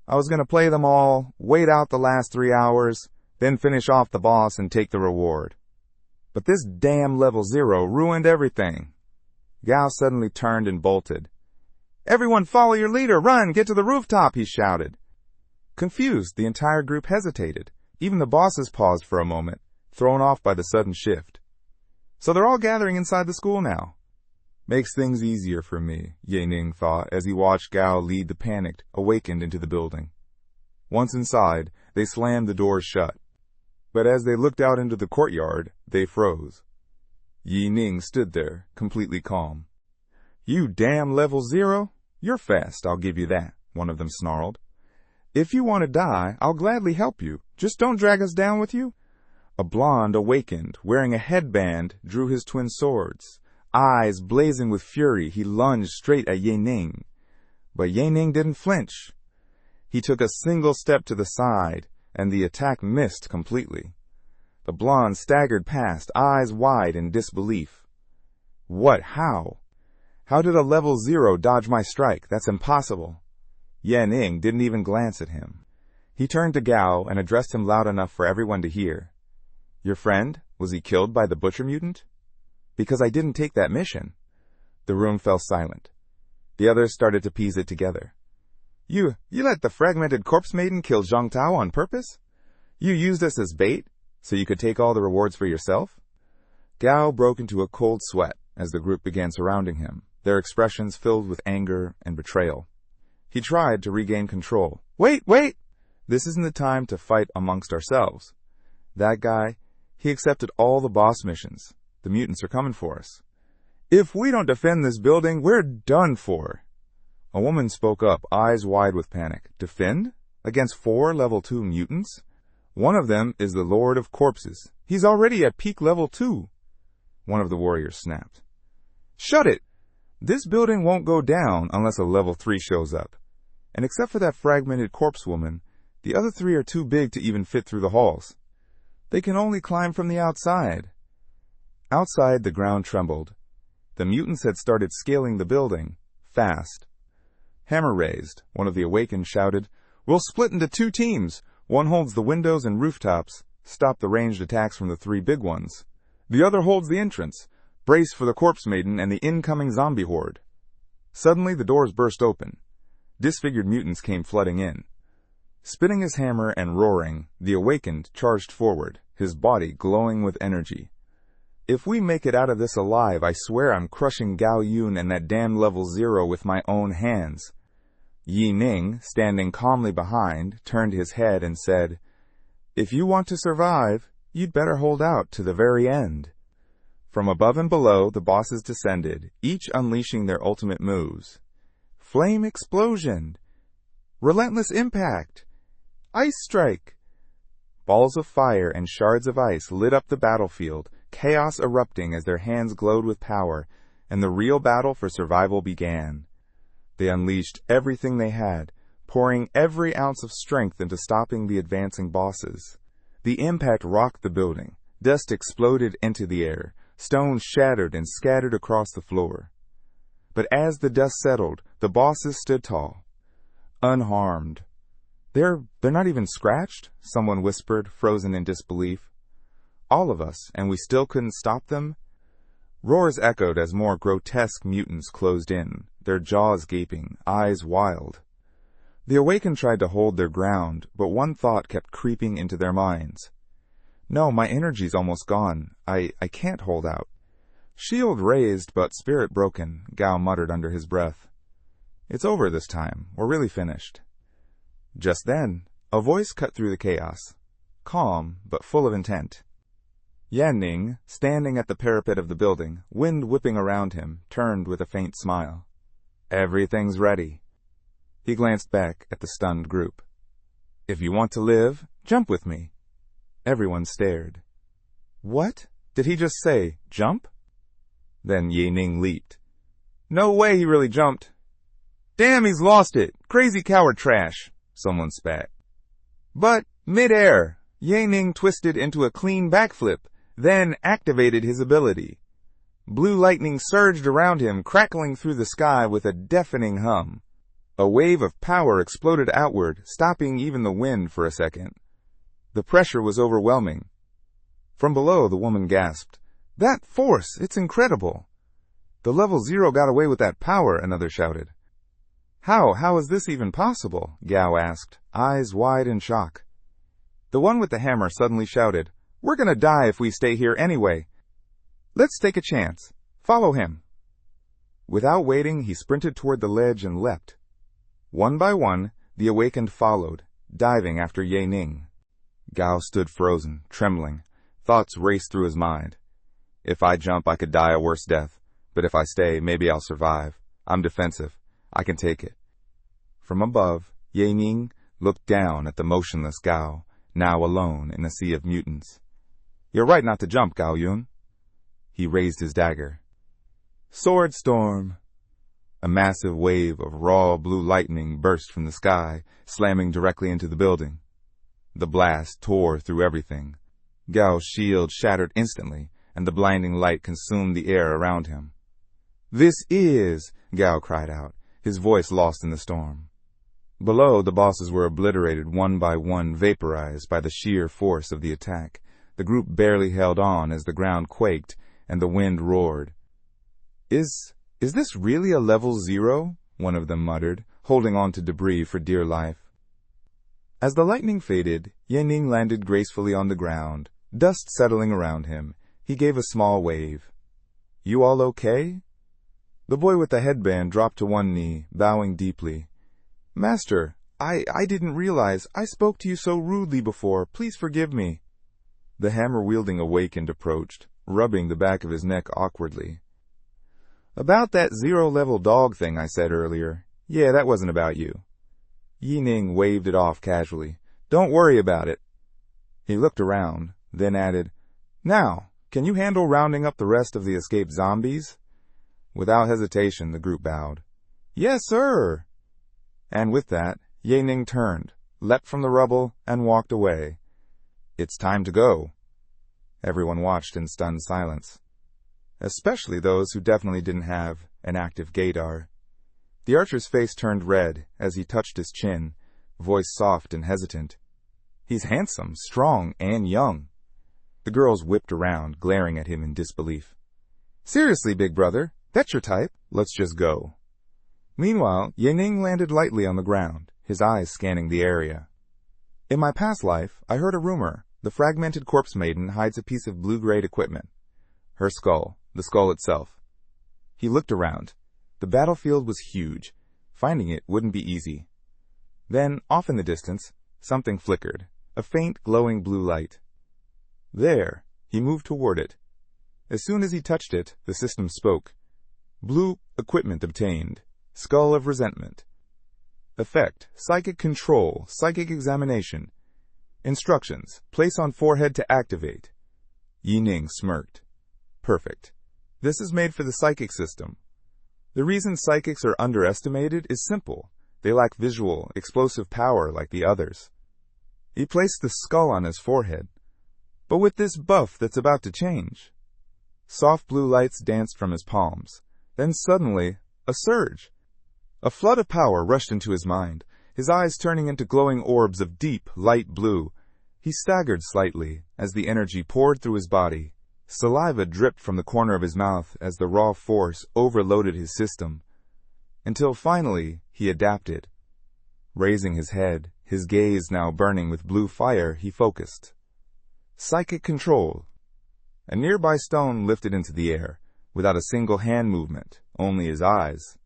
I was going to play them all, wait out the last 3 hours, then finish off the boss and take the reward. But this damn level 0 ruined everything. Gao suddenly turned and bolted. Everyone follow your leader, run, get to the rooftop, he shouted. Confused, the entire group hesitated. Even the bosses paused for a moment, thrown off by the sudden shift. So they're all gathering inside the school now. Makes things easier for me, Ye Ning thought as he watched Gao lead the panicked, awakened into the building. Once inside, they slammed the doors shut. But as they looked out into the courtyard, they froze. Ye Ning stood there, completely calm. You damn level 0? You're fast, I'll give you that, one of them snarled. If you want to die, I'll gladly help you. Just don't drag us down with you. A blonde awakened, wearing a headband, drew his twin swords. Eyes blazing with fury, he lunged straight at Ye Ning. But Ye Ning didn't flinch. He took a single step to the side, and the attack missed completely. The blonde staggered past, eyes wide in disbelief. What? How? How did a level 0 dodge my strike? That's impossible. Ye Ning didn't even glance at him. He turned to Gao and addressed him loud enough for everyone to hear. Your friend, was he killed by the butcher mutant? Because I didn't take that mission. The room fell silent. The others started to piece it together. You let the fragmented corpse maiden kill Zhang Tao on purpose? You used us as bait, so you could take all the rewards for yourself? Gao broke into a cold sweat as the group began surrounding him, their expressions filled with anger and betrayal. He tried to regain control. Wait! This isn't the time to fight amongst ourselves. That guy, he accepted all the boss missions. The mutants are coming for us. If we don't defend this building, we're done for. A woman spoke up, eyes wide with panic. Defend? Against 4 level 2 mutants? One of them is the Lord of Corpses. He's already at peak level 2. One of the warriors snapped. Shut it! This building won't go down unless a level 3 shows up. And except for that fragmented corpse woman, the other 3 are too big to even fit through the halls. They can only climb from the outside. Outside, the ground trembled. The mutants had started scaling the building, fast. Hammer raised, one of the awakened shouted, We'll split into 2 teams. One holds the windows and rooftops, stop the ranged attacks from the 3 big ones. The other holds the entrance, brace for the corpse maiden and the incoming zombie horde. Suddenly, the doors burst open. Disfigured mutants came flooding in. Spinning his hammer and roaring, the awakened charged forward, his body glowing with energy. If we make it out of this alive, I swear I'm crushing Gao Yun and that damn level 0 with my own hands. Yi Ning, standing calmly behind, turned his head and said, If you want to survive, you'd better hold out to the very end. From above and below, the bosses descended, each unleashing their ultimate moves. Flame explosion! Relentless impact! Ice strike! Balls of fire and shards of ice lit up the battlefield, chaos erupting as their hands glowed with power, and the real battle for survival began. They unleashed everything they had, pouring every ounce of strength into stopping the advancing bosses. The impact rocked the building. Dust exploded into the air. Stones shattered and scattered across the floor. But as the dust settled, the bosses stood tall, unharmed. They're not even scratched, someone whispered, frozen in disbelief. All of us, and we still couldn't stop them? Roars echoed as more grotesque mutants closed in, their jaws gaping, eyes wild. The awakened tried to hold their ground, but one thought kept creeping into their minds. No, my energy's almost gone. I can't hold out. Shield raised, but spirit broken, Gao muttered under his breath. It's over this time. We're really finished. Just then, a voice cut through the chaos. Calm, but full of intent. Yan Ning, standing at the parapet of the building, wind whipping around him, turned with a faint smile. Everything's ready. He glanced back at the stunned group. If you want to live, jump with me. Everyone stared. What? Did he just say, jump? Then Ye Ning leaped. No way he really jumped. Damn, he's lost it. Crazy coward trash, someone spat. But, mid-air, Ye Ning twisted into a clean backflip, then activated his ability. Blue lightning surged around him, crackling through the sky with a deafening hum. A wave of power exploded outward, stopping even the wind for a second. The pressure was overwhelming. From below, the woman gasped. That force, it's incredible. The level 0 got away with that power, another shouted. How is this even possible? Gao asked, eyes wide in shock. The one with the hammer suddenly shouted, We're gonna die if we stay here anyway. Let's take a chance. Follow him. Without waiting, he sprinted toward the ledge and leapt. One by one, the awakened followed, diving after Ye Ning. Gao stood frozen, trembling. Thoughts raced through his mind. If I jump, I could die a worse death. But if I stay, maybe I'll survive. I'm defensive. I can take it. From above, Ye Ning looked down at the motionless Gao, now alone in a sea of mutants. You're right not to jump, Gao Yun. He raised his dagger. Sword storm! A massive wave of raw blue lightning burst from the sky, slamming directly into the building. The blast tore through everything. Gao's shield shattered instantly, and the blinding light consumed the air around him. This is, Gao cried out, his voice lost in the storm. Below, the bosses were obliterated one by one, vaporized by the sheer force of the attack. The group barely held on as the ground quaked and the wind roared. Is this really a level 0? One of them muttered, holding on to debris for dear life. As the lightning faded, Yening landed gracefully on the ground, dust settling around him. He gave a small wave. You all okay? The boy with the headband dropped to one knee, bowing deeply. Master, I didn't realize. I spoke to you so rudely before. Please forgive me. The hammer-wielding awakened approached, rubbing the back of his neck awkwardly. About that 0-level dog thing I said earlier. Yeah, that wasn't about you. Yening waved it off casually. Don't worry about it. He looked around, then added, Now, can you handle rounding up the rest of the escaped zombies? Without hesitation, the group bowed. Yes, sir. And with that, Yening turned, leapt from the rubble, and walked away. It's time to go. Everyone watched in stunned silence, especially those who definitely didn't have an active gaydar. The archer's face turned red as he touched his chin, voice soft and hesitant. He's handsome, strong, and young. The girls whipped around, glaring at him in disbelief. Seriously, big brother, that's your type. Let's just go. Meanwhile, Yening landed lightly on the ground, his eyes scanning the area. In my past life, I heard a rumor. The fragmented corpse maiden hides a piece of blue-grade equipment. Her skull, the skull itself. He looked around. The battlefield was huge. Finding it wouldn't be easy. Then, off in the distance, something flickered, a faint glowing blue light. There, he moved toward it. As soon as he touched it, the system spoke. Blue equipment obtained. Skull of resentment. Effect, psychic control, psychic examination. Instructions, place on forehead to activate. Yening smirked. Perfect. This is made for the psychic system. The reason psychics are underestimated is simple. They lack visual, explosive power like the others. He placed the skull on his forehead. But with this buff that's about to change. Soft blue lights danced from his palms. Then suddenly, a surge. A flood of power rushed into his mind, his eyes turning into glowing orbs of deep, light blue. He staggered slightly as the energy poured through his body. Saliva dripped from the corner of his mouth as the raw force overloaded his system. Until finally, he adapted. Raising his head, his gaze now burning with blue fire, he focused. Psychic control. A nearby stone lifted into the air, without a single hand movement, only his eyes.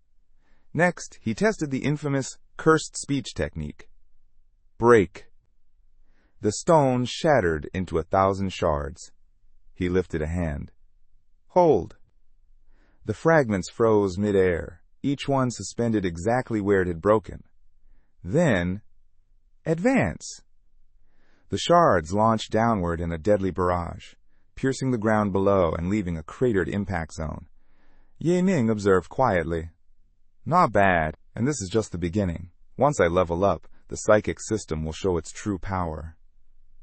Next, he tested the infamous cursed speech technique. Break. The stone shattered into 1,000 shards. He lifted a hand. Hold. The fragments froze mid-air, each one suspended exactly where it had broken. Then, advance. The shards launched downward in a deadly barrage, piercing the ground below and leaving a cratered impact zone. Yening observed quietly. Not bad, and this is just the beginning. Once I level up, the psychic system will show its true power.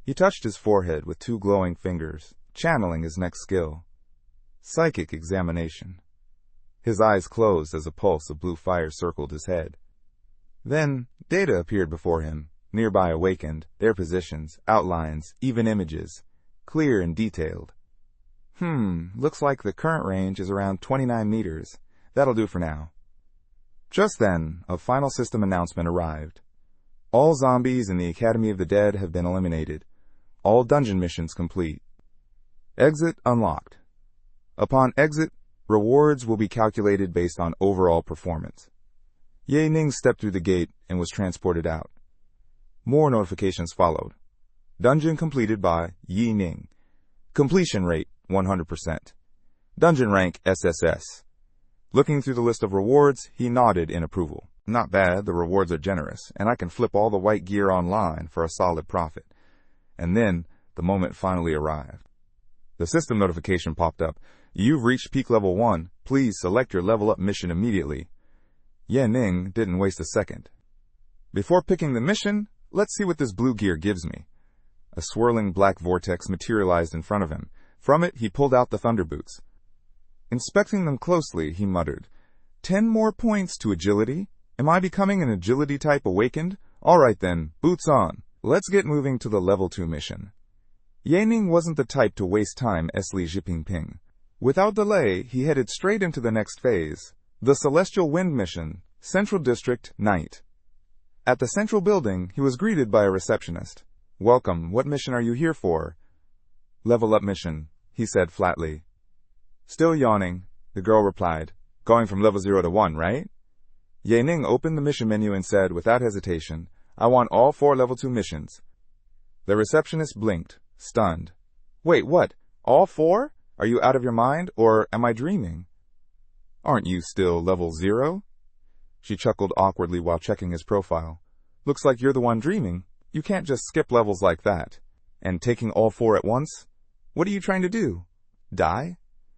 He touched his forehead with 2 glowing fingers, channeling his next skill. Psychic examination. His eyes closed as a pulse of blue fire circled his head. Then, data appeared before him, nearby awakened, their positions, outlines, even images, clear and detailed. Looks like the current range is around 29 meters. That'll do for now. Just then, a final system announcement arrived. All zombies in the Academy of the Dead have been eliminated. All dungeon missions complete. Exit unlocked. Upon exit, rewards will be calculated based on overall performance. Yening stepped through the gate and was transported out. More notifications followed. Dungeon completed by Yening. Completion rate 100%. Dungeon rank SSS. Looking through the list of rewards, he nodded in approval. Not bad, the rewards are generous, and I can flip all the white gear online for a solid profit. And then, the moment finally arrived. The system notification popped up. You've reached peak level 1. Please select your level up mission immediately. Yening didn't waste a second. Before picking the mission, let's see what this blue gear gives me. A swirling black vortex materialized in front of him. From it, he pulled out the thunder boots. Inspecting them closely, he muttered, 10 more points to agility, Am I becoming an agility type awakened? Alright then, boots on. Let's get moving to the level 2 mission. Yaning wasn't the type to waste time Esli Jiping. Without delay, he headed straight into the next phase. The Celestial Wind mission, Central District, night. At the central building, he was greeted by a receptionist. Welcome, what mission are you here for? Level up mission, he said flatly. Still yawning, the girl replied. Going from level 0 to 1, right? Yaning opened the mission menu and said, without hesitation, I want all 4 level 2 missions. The receptionist blinked, stunned. Wait, what? All 4? Are you out of your mind, or am I dreaming? Aren't you still level 0? She chuckled awkwardly while checking his profile. Looks like you're the one dreaming. You can't just skip levels like that. And taking all 4 at once? What are you trying to do? Die?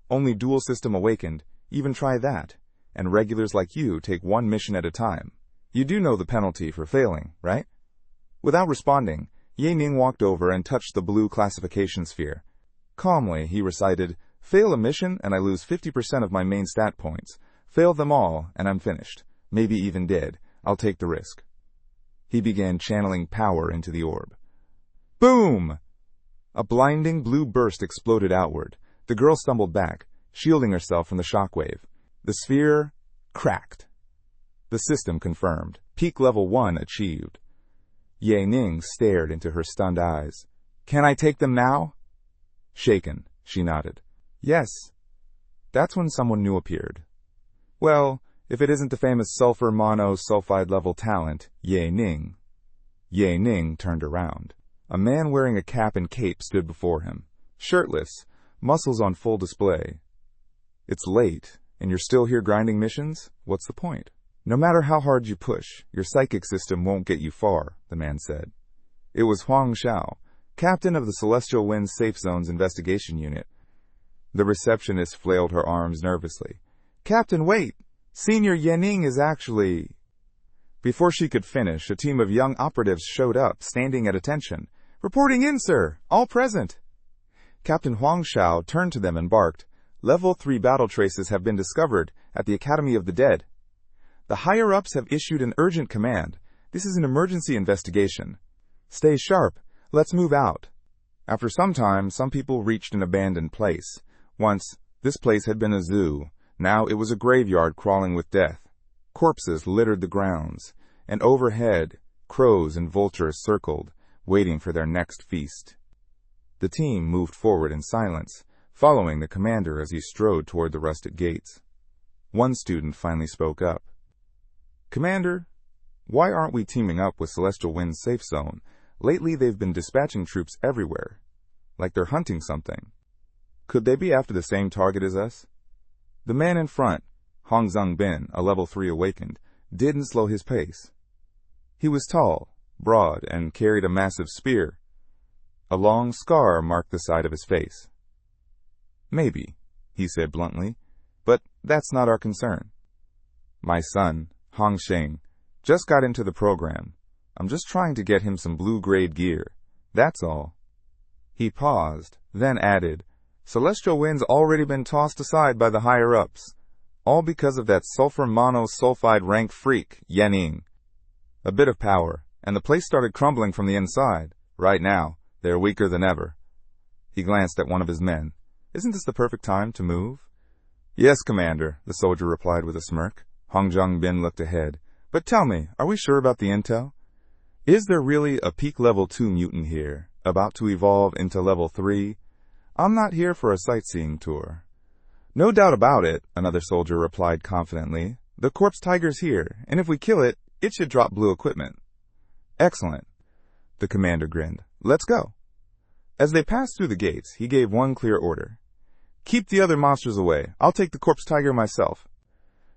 Only dual system awakened. Even try that. And regulars like you take 1 mission at a time. You do know the penalty for failing, right? Without responding, Ye Ning walked over and touched the blue classification sphere. Calmly, he recited, fail a mission and I lose 50% of my main stat points. Fail them all and I'm finished. Maybe even dead. I'll take the risk. He began channeling power into the orb. Boom! A blinding blue burst exploded outward. The girl stumbled back, shielding herself from the shockwave. The sphere cracked. The system confirmed. Peak level 1 achieved. Ye Ning stared into her stunned eyes. Can I take them now? Shaken, she nodded. Yes. That's when someone new appeared. Well, if it isn't the famous sulfur monosulfide level talent, Ye Ning. Ye Ning turned around. A man wearing a cap and cape stood before him. Shirtless, muscles on full display. It's late, and you're still here grinding missions? What's the point? No matter how hard you push, your psychic system won't get you far, the man said. It was Huang Xiao, captain of the Celestial Wind Safe Zone's investigation unit. The receptionist flailed her arms nervously. Captain, wait! Senior Yening is actually... Before she could finish, a team of young operatives showed up, standing at attention. Reporting in, sir! All present! Captain Huang Xiao turned to them and barked. Level 3 battle traces have been discovered at the Academy of the Dead. The higher-ups have issued an urgent command. This is an emergency investigation. Stay sharp. Let's move out. After some time, some people reached an abandoned place. Once, this place had been a zoo. Now it was a graveyard crawling with death. Corpses littered the grounds, and overhead, crows and vultures circled, waiting for their next feast. The team moved forward in silence, following the commander as he strode toward the rusted gates. One student finally spoke up. Commander, why aren't we teaming up with Celestial Wind's Safe Zone? Lately they've been dispatching troops everywhere, like they're hunting something. Could they be after the same target as us? The man in front, Hong Zhongbin, a level 3 awakened, didn't slow his pace. He was tall, broad, and carried a massive spear. A long scar marked the side of his face. Maybe, he said bluntly, but that's not our concern. My son, Hong Sheng, just got into the program. I'm just trying to get him some blue-grade gear. That's all. He paused, then added, Celestial Wind's already been tossed aside by the higher-ups, all because of that sulfur monosulfide rank freak, Yening. A bit of power, and the place started crumbling from the inside. Right now, they're weaker than ever. He glanced at one of his men. Isn't this the perfect time to move? Yes, Commander, the soldier replied with a smirk. Hong Zhongbin looked ahead. But tell me, are we sure about the intel? Is there really a peak level 2 mutant here, about to evolve into level 3? I'm not here for a sightseeing tour. No doubt about it, another soldier replied confidently. The corpse tiger's here, and if we kill it, it should drop blue equipment. Excellent. The commander grinned. Let's go. As they passed through the gates, he gave one clear order. Keep the other monsters away. I'll take the corpse tiger myself.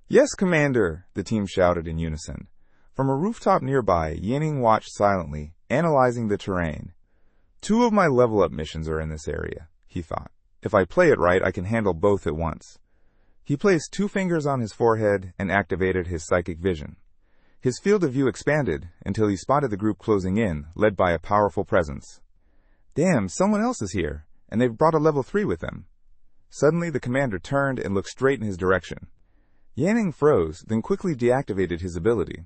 Yes, Commander, the team shouted in unison. From a rooftop nearby, Yening watched silently, analyzing the terrain. 2 of my level-up missions are in this area, he thought. If I play it right, I can handle both at once. He placed 2 fingers on his forehead and activated his psychic vision. His field of view expanded until he spotted the group closing in, led by a powerful presence. Damn, someone else is here, and they've brought a level 3 with them. Suddenly, the commander turned and looked straight in his direction. Yanning froze, then quickly deactivated his ability.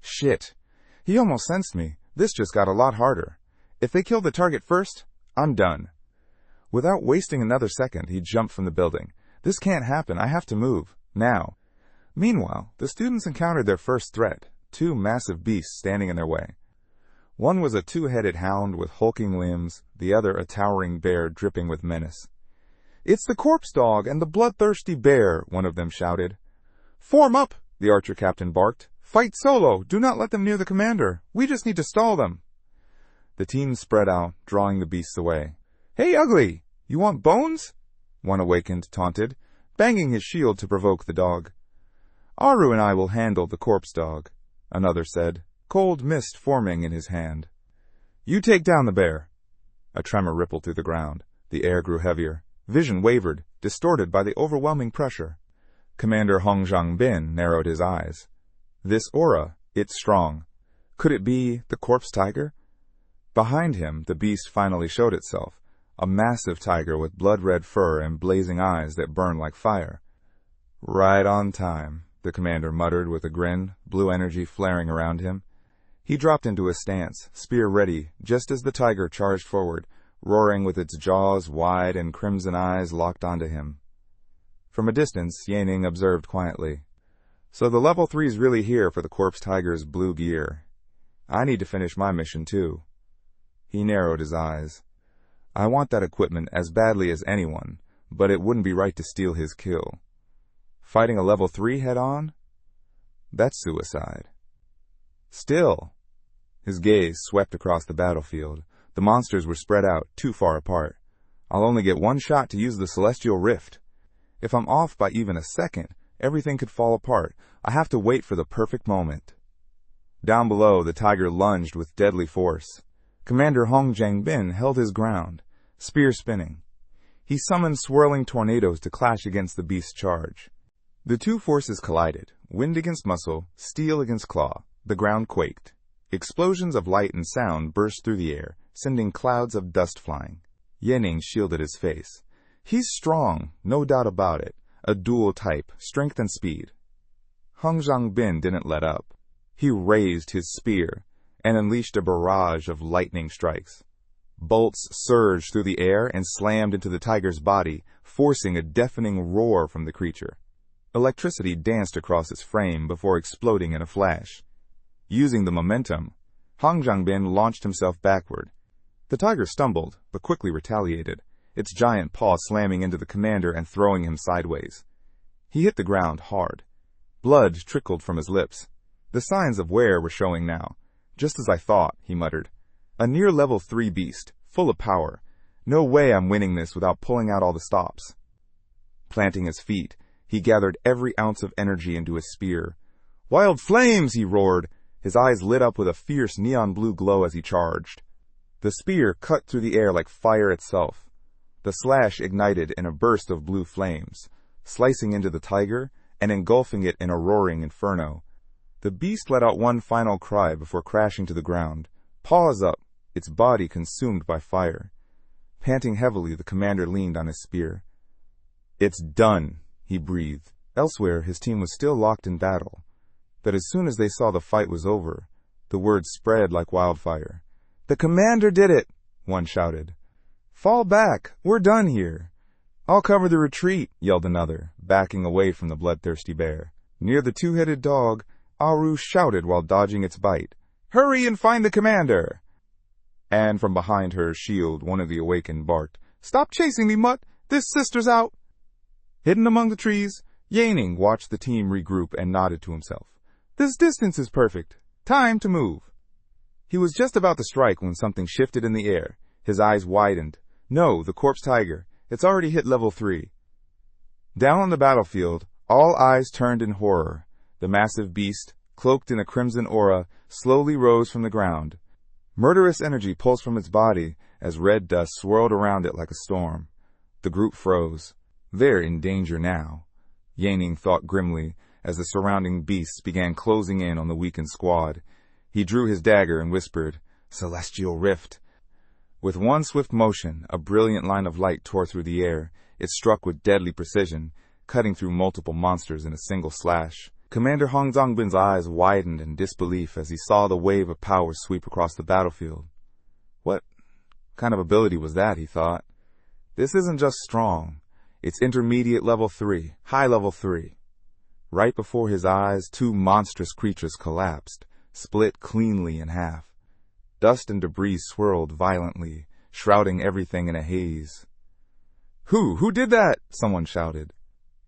Shit. He almost sensed me. This just got a lot harder. If they kill the target first, I'm done. Without wasting another second, he jumped from the building. This can't happen. I have to move. Now. Meanwhile, the students encountered their first threat, two massive beasts standing in their way. One was a two-headed hound with hulking limbs, the other a towering bear dripping with menace. "It's the corpse dog and the bloodthirsty bear," one of them shouted. "Form up," the archer captain barked. "Fight solo. Do not let them near the commander. We just need to stall them." The team spread out, drawing the beasts away. "Hey, ugly! You want bones?" One awakened, taunted, banging his shield to provoke the dog. "Aru and I will handle the corpse dog," another said, cold mist forming in his hand. "You take down the bear." A tremor rippled through the ground. The air grew heavier. Vision wavered, distorted by the overwhelming pressure. Commander Hong Zhangbin narrowed his eyes. This aura, it's strong. Could it be the corpse tiger? Behind him, the beast finally showed itself, a massive tiger with blood-red fur and blazing eyes that burned like fire. "Right on time," the commander muttered with a grin, blue energy flaring around him. He dropped into a stance, spear ready, just as the tiger charged forward, roaring with its jaws wide and crimson eyes locked onto him. From a distance, Yanning observed quietly. "So the level 3's really here for the corpse tiger's blue gear. I need to finish my mission too." He narrowed his eyes. "I want that equipment as badly as anyone, but it wouldn't be right to steal his kill. Fighting a level 3 head-on? That's suicide." Still, his gaze swept across the battlefield. The monsters were spread out, too far apart. "I'll only get one shot to use the celestial rift. If I'm off by even a second, everything could fall apart. I have to wait for the perfect moment." Down below, the tiger lunged with deadly force. Commander Hong Zhangbin held his ground, spear spinning. He summoned swirling tornadoes to clash against the beast's charge. The two forces collided, wind against muscle, steel against claw. The ground quaked. Explosions of light and sound burst through the air, sending clouds of dust flying. Yanning shielded his face. "He's strong, no doubt about it. A dual type, strength and speed." Hong Zhangbin didn't let up. He raised his spear and unleashed a barrage of lightning strikes. Bolts surged through the air and slammed into the tiger's body, forcing a deafening roar from the creature. Electricity danced across its frame before exploding in a flash. Using the momentum, Hong Zhangbin launched himself backward. The tiger stumbled, but quickly retaliated, its giant paw slamming into the commander and throwing him sideways. He hit the ground hard. Blood trickled from his lips. The signs of wear were showing now. "Just as I thought," he muttered. "A near level 3 beast, full of power. No way I'm winning this without pulling out all the stops." Planting his feet, he gathered every ounce of energy into his spear. "Wild flames!" he roared. His eyes lit up with a fierce neon blue glow as he charged. The spear cut through the air like fire itself. The slash ignited in a burst of blue flames, slicing into the tiger and engulfing it in a roaring inferno. The beast let out one final cry before crashing to the ground, paws up, its body consumed by fire. Panting heavily, the commander leaned on his spear. "It's done," he breathed. Elsewhere, his team was still locked in battle. But as soon as they saw the fight was over, the word spread like wildfire. "The commander did it!" one shouted. "Fall back! We're done here!" "I'll cover the retreat!" yelled another, backing away from the bloodthirsty bear. Near the two-headed dog, Aru shouted while dodging its bite. "Hurry and find the commander!" And from behind her shield, one of the awakened barked, "Stop chasing me, Mutt! This sister's out!" Hidden among the trees, Yanning watched the team regroup and nodded to himself. "This distance is perfect. Time to move." He was just about to strike when something shifted in the air. His eyes widened. No, the corpse tiger. It's already hit level 3. Down on the battlefield, all eyes turned in horror. The massive beast, cloaked in a crimson aura, slowly rose from the ground. Murderous energy pulsed from its body as red dust swirled around it like a storm. The group froze. They're in danger now, Yanning thought grimly, as the surrounding beasts began closing in on the weakened squad. He drew his dagger and whispered, "Celestial Rift." With one swift motion, a brilliant line of light tore through the air. It struck with deadly precision, cutting through multiple monsters in a single slash. Commander Hong Zongbin's eyes widened in disbelief as he saw the wave of power sweep across the battlefield. What kind of ability was that, he thought. This isn't just strong. It's intermediate level 3, high level 3. Right before his eyes, two monstrous creatures collapsed, split cleanly in half. Dust and debris swirled violently, shrouding everything in a haze. Who did that?" someone shouted.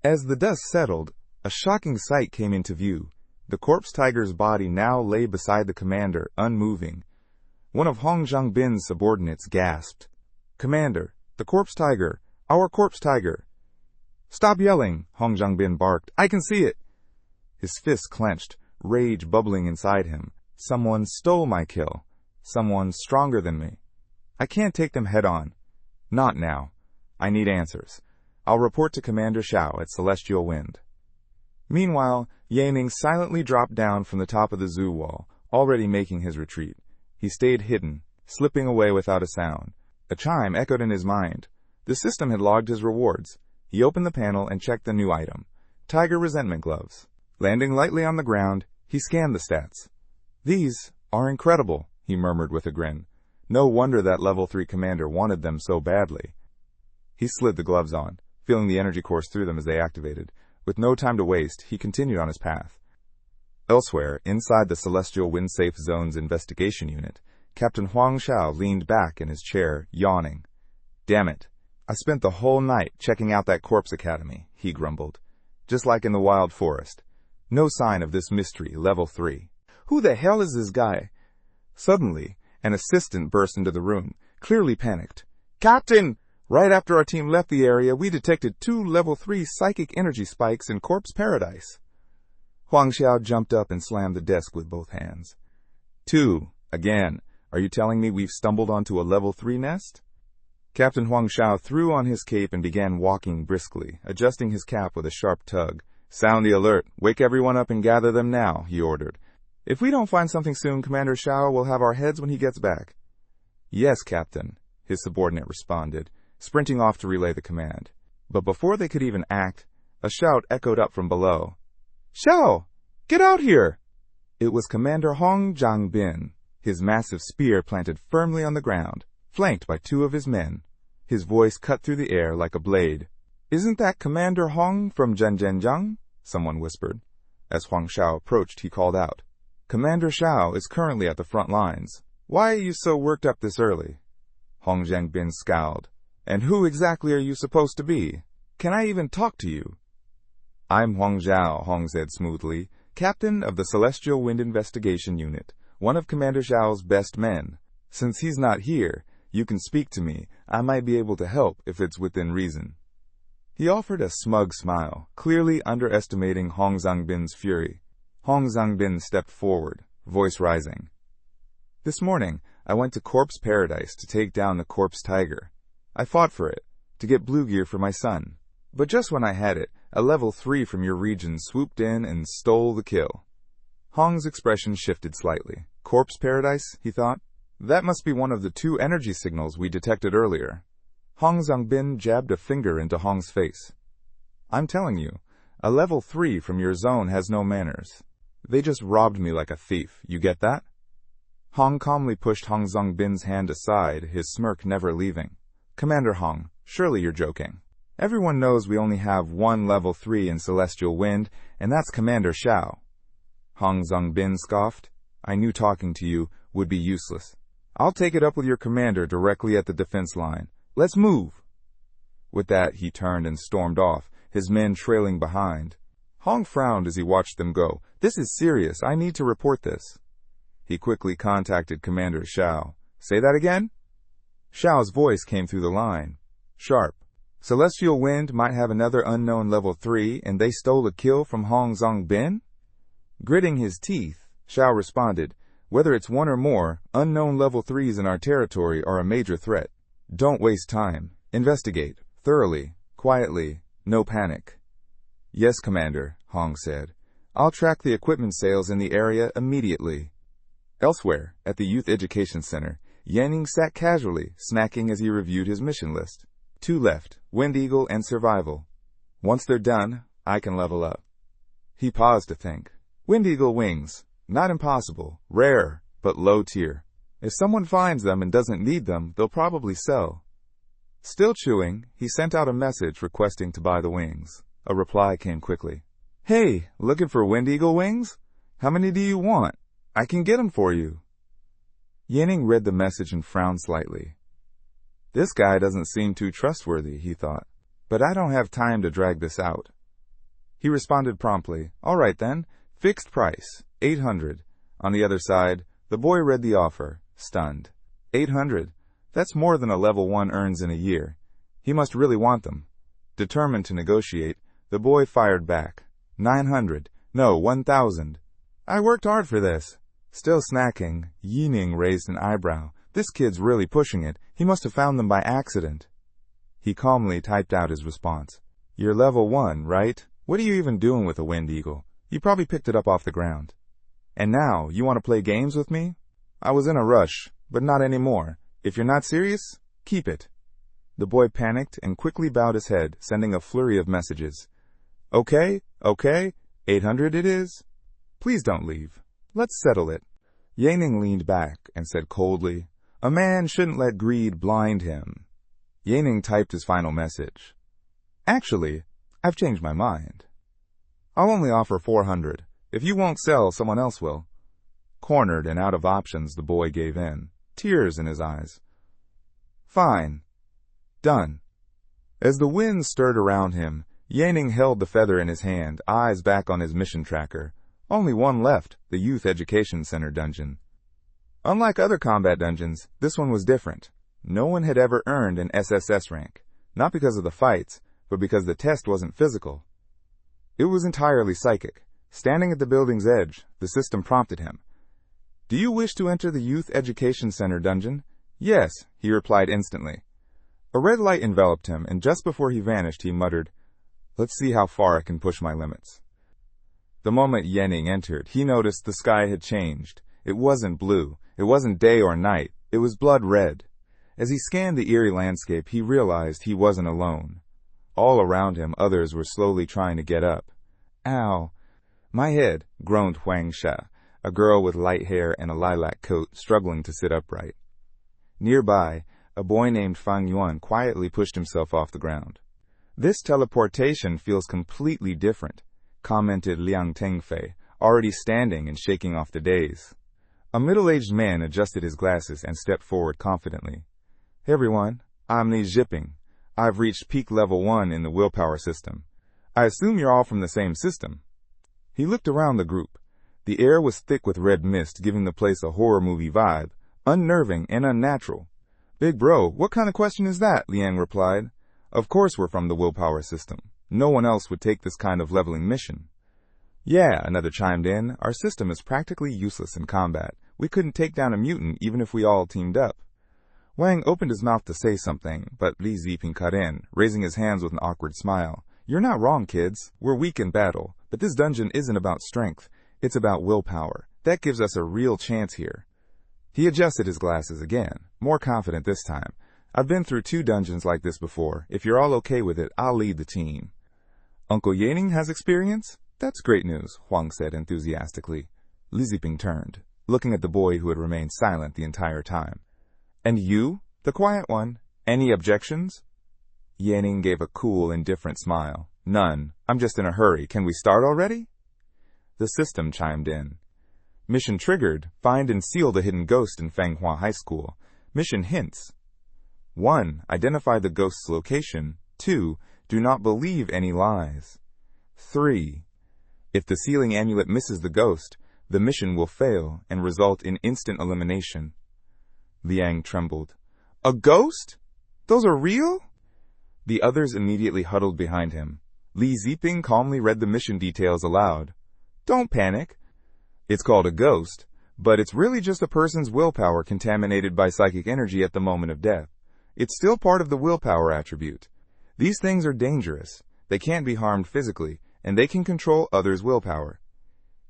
As the dust settled, a shocking sight came into view. The corpse tiger's body now lay beside the commander, unmoving. One of Hong Zhangbin's subordinates gasped. "Commander, the corpse tiger! Our corpse tiger!" "Stop yelling!" Hong Zhangbin barked. "I can see it!" His fists clenched, rage bubbling inside him. Someone stole my kill. Someone stronger than me. I can't take them head on. Not now. I need answers. I'll report to Commander Shao at Celestial Wind. Meanwhile, Yaning silently dropped down from the top of the zoo wall, already making his retreat. He stayed hidden, slipping away without a sound. A chime echoed in his mind. The system had logged his rewards. He opened the panel and checked the new item. Tiger resentment gloves. Landing lightly on the ground, he scanned the stats. "These are incredible," he murmured with a grin. No wonder that level 3 commander wanted them so badly. He slid the gloves on, feeling the energy course through them as they activated. With no time to waste, he continued on his path. Elsewhere, inside the Celestial Wind Safe Zone's investigation unit, Captain Huang Shao leaned back in his chair, yawning. "Damn it. I spent the whole night checking out that corpse academy," he grumbled. "Just like in the wild forest. No sign of this mystery, level 3. Who the hell is this guy?" Suddenly, an assistant burst into the room, clearly panicked. "Captain! Right after our team left the area, we detected 2 level 3 psychic energy spikes in Corpse Paradise." Huang Xiao jumped up and slammed the desk with both hands. 2. Again. Are you telling me we've stumbled onto a level 3 nest? Captain Huang Xiao threw on his cape and began walking briskly, adjusting his cap with a sharp tug. "Sound the alert. Wake everyone up and gather them now," he ordered. "If we don't find something soon, Commander Shao will have our heads when he gets back." "Yes, Captain," his subordinate responded, sprinting off to relay the command. But before they could even act, a shout echoed up from below. "Shao! Get out here!" It was Commander Hong Zhangbin, his massive spear planted firmly on the ground, flanked by 2 of his men. His voice cut through the air like a blade. "Isn't that Commander Hong from Zhenjiang?" someone whispered. As Huang Shao approached, he called out, "Commander Shao is currently at the front lines. Why are you so worked up this early?" Hong Zhangbin scowled. "And who exactly are you supposed to be? Can I even talk to you?" "I'm Huang Zhao," Hong said smoothly, "captain of the Celestial Wind Investigation Unit, one of Commander Zhao's best men. Since he's not here, you can speak to me. I might be able to help if it's within reason." He offered a smug smile, clearly underestimating Hong Zhangbin's fury. Hong Zhangbin stepped forward, voice rising. "This morning, I went to Corpse Paradise to take down the corpse tiger. I fought for it, to get blue gear for my son. But just when I had it, a level 3 from your region swooped in and stole the kill." Hong's expression shifted slightly. "Corpse Paradise?" he thought. "That must be one of the 2 energy signals we detected earlier." Hong Zhangbin jabbed a finger into Hong's face. "I'm telling you, a level 3 from your zone has no manners. They just robbed me like a thief. You get that?" Hong calmly pushed Hong Zhangbin's hand aside, his smirk never leaving. "Commander Hong, surely you're joking. Everyone knows we only have 1 level 3 in Celestial Wind, and that's Commander Shao." Hong Zhangbin scoffed. "I knew talking to you would be useless. I'll take it up with your commander directly at the defense line. Let's move." With that, he turned and stormed off, his men trailing behind. Hong frowned as he watched them go. "This is serious. I need to report this." He quickly contacted Commander Shao. "Say that again?" Shao's voice came through the line. Sharp. "Celestial Wind might have another unknown level 3, and they stole a kill from Hong Zhangbin?" Gritting his teeth, Shao responded, "Whether it's 1 or more, unknown level 3s in our territory are a major threat. Don't waste time. Investigate. Thoroughly. Quietly. No panic." "Yes, Commander," Hong said. "I'll track the equipment sales in the area immediately." Elsewhere, at the Youth Education Center, Yanning sat casually, snacking as he reviewed his mission list. 2 left, Wind Eagle and Survival. Once they're done, I can level up. He paused to think. Wind eagle wings. Not impossible. Rare, but low tier. If someone finds them and doesn't need them, they'll probably sell. Still chewing, he sent out a message requesting to buy the wings. A reply came quickly. Hey, looking for wind eagle wings? How many do you want? I can get them for you. Yanning read the message and frowned slightly. This guy doesn't seem too trustworthy, he thought. But I don't have time to drag this out. He responded promptly. All right then, fixed price, 800. On the other side, the boy read the offer, stunned. 800? That's more than a level 1 earns in a year. He must really want them. Determined to negotiate, the boy fired back. 900. No, 1,000. I worked hard for this. Still snacking, Yining raised an eyebrow. This kid's really pushing it. He must have found them by accident. He calmly typed out his response. You're level 1, right? What are you even doing with a wind eagle? You probably picked it up off the ground. And now, you want to play games with me? I was in a rush, but not anymore. If you're not serious, keep it. The boy panicked and quickly bowed his head, sending a flurry of messages. Okay, 800 it is. Please don't leave. Let's settle it. Yanning leaned back and said coldly, A man shouldn't let greed blind him. Yanning typed his final message. Actually, I've changed my mind. I'll only offer 400. If you won't sell, someone else will. Cornered and out of options, the boy gave in, tears in his eyes. Fine. Done. As the wind stirred around him, Yanning held the feather in his hand, eyes back on his mission tracker. Only one left, the Youth Education Center dungeon. Unlike other combat dungeons, this one was different. No one had ever earned an SSS rank, not because of the fights, but because the test wasn't physical. It was entirely psychic. Standing at the building's edge, the system prompted him. Do you wish to enter the Youth Education Center dungeon? Yes, he replied instantly. A red light enveloped him, and just before he vanished, he muttered, Let's see how far I can push my limits. The moment Yanning entered, he noticed the sky had changed. It wasn't blue. It wasn't day or night. It was blood red. As he scanned the eerie landscape, he realized he wasn't alone. All around him, others were slowly trying to get up. Ow! My head, groaned Huang Sha, a girl with light hair and a lilac coat, struggling to sit upright. Nearby, a boy named Fang Yuan quietly pushed himself off the ground. This teleportation feels completely different, commented Liang Tengfei, already standing and shaking off the daze. A middle-aged man adjusted his glasses and stepped forward confidently. Hey everyone, I'm Li Zhiping. I've reached peak level 1 in the willpower system. I assume you're all from the same system. He looked around the group. The air was thick with red mist, giving the place a horror movie vibe, unnerving and unnatural. Big bro, what kind of question is that? Liang replied. Of course we're from the willpower system. No one else would take this kind of leveling mission. Yeah, another chimed in. Our system is practically useless in combat. We couldn't take down a mutant even if we all teamed up. Wang opened his mouth to say something, but Li Ziping cut in, raising his hands with an awkward smile. You're not wrong, kids. We're weak in battle, but this dungeon isn't about strength. It's about willpower. That gives us a real chance here. He adjusted his glasses again, more confident this time. I've been through 2 dungeons like this before. If you're all okay with it, I'll lead the team. Uncle Yanning has experience? That's great news, Huang said enthusiastically. Li Ziping turned, looking at the boy who had remained silent the entire time. And you, the quiet one, any objections? Yanning gave a cool, indifferent smile. None. I'm just in a hurry. Can we start already? The system chimed in. Mission triggered. Find and seal the hidden ghost in Fanghua High School. Mission hints. 1. Identify the ghost's location. 2. Do not believe any lies. 3. If the sealing amulet misses the ghost, the mission will fail and result in instant elimination. Liang trembled. A ghost? Those are real? The others immediately huddled behind him. Li Ziping calmly read the mission details aloud. Don't panic. It's called a ghost, but it's really just a person's willpower contaminated by psychic energy at the moment of death. It's still part of the willpower attribute. These things are dangerous. They can't be harmed physically, and they can control others' willpower.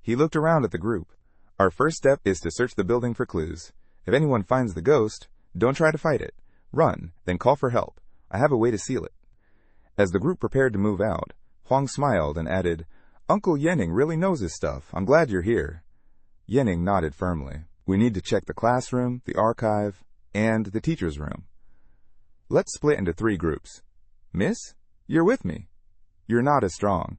He looked around at the group. Our first step is to search the building for clues. If anyone finds the ghost, don't try to fight it. Run, then call for help. I have a way to seal it. As the group prepared to move out, Huang smiled and added, Uncle Yening really knows his stuff. I'm glad you're here. Yening nodded firmly. We need to check the classroom, the archive, and the teacher's room. Let's split into 3 groups. Miss, you're with me. You're not as strong.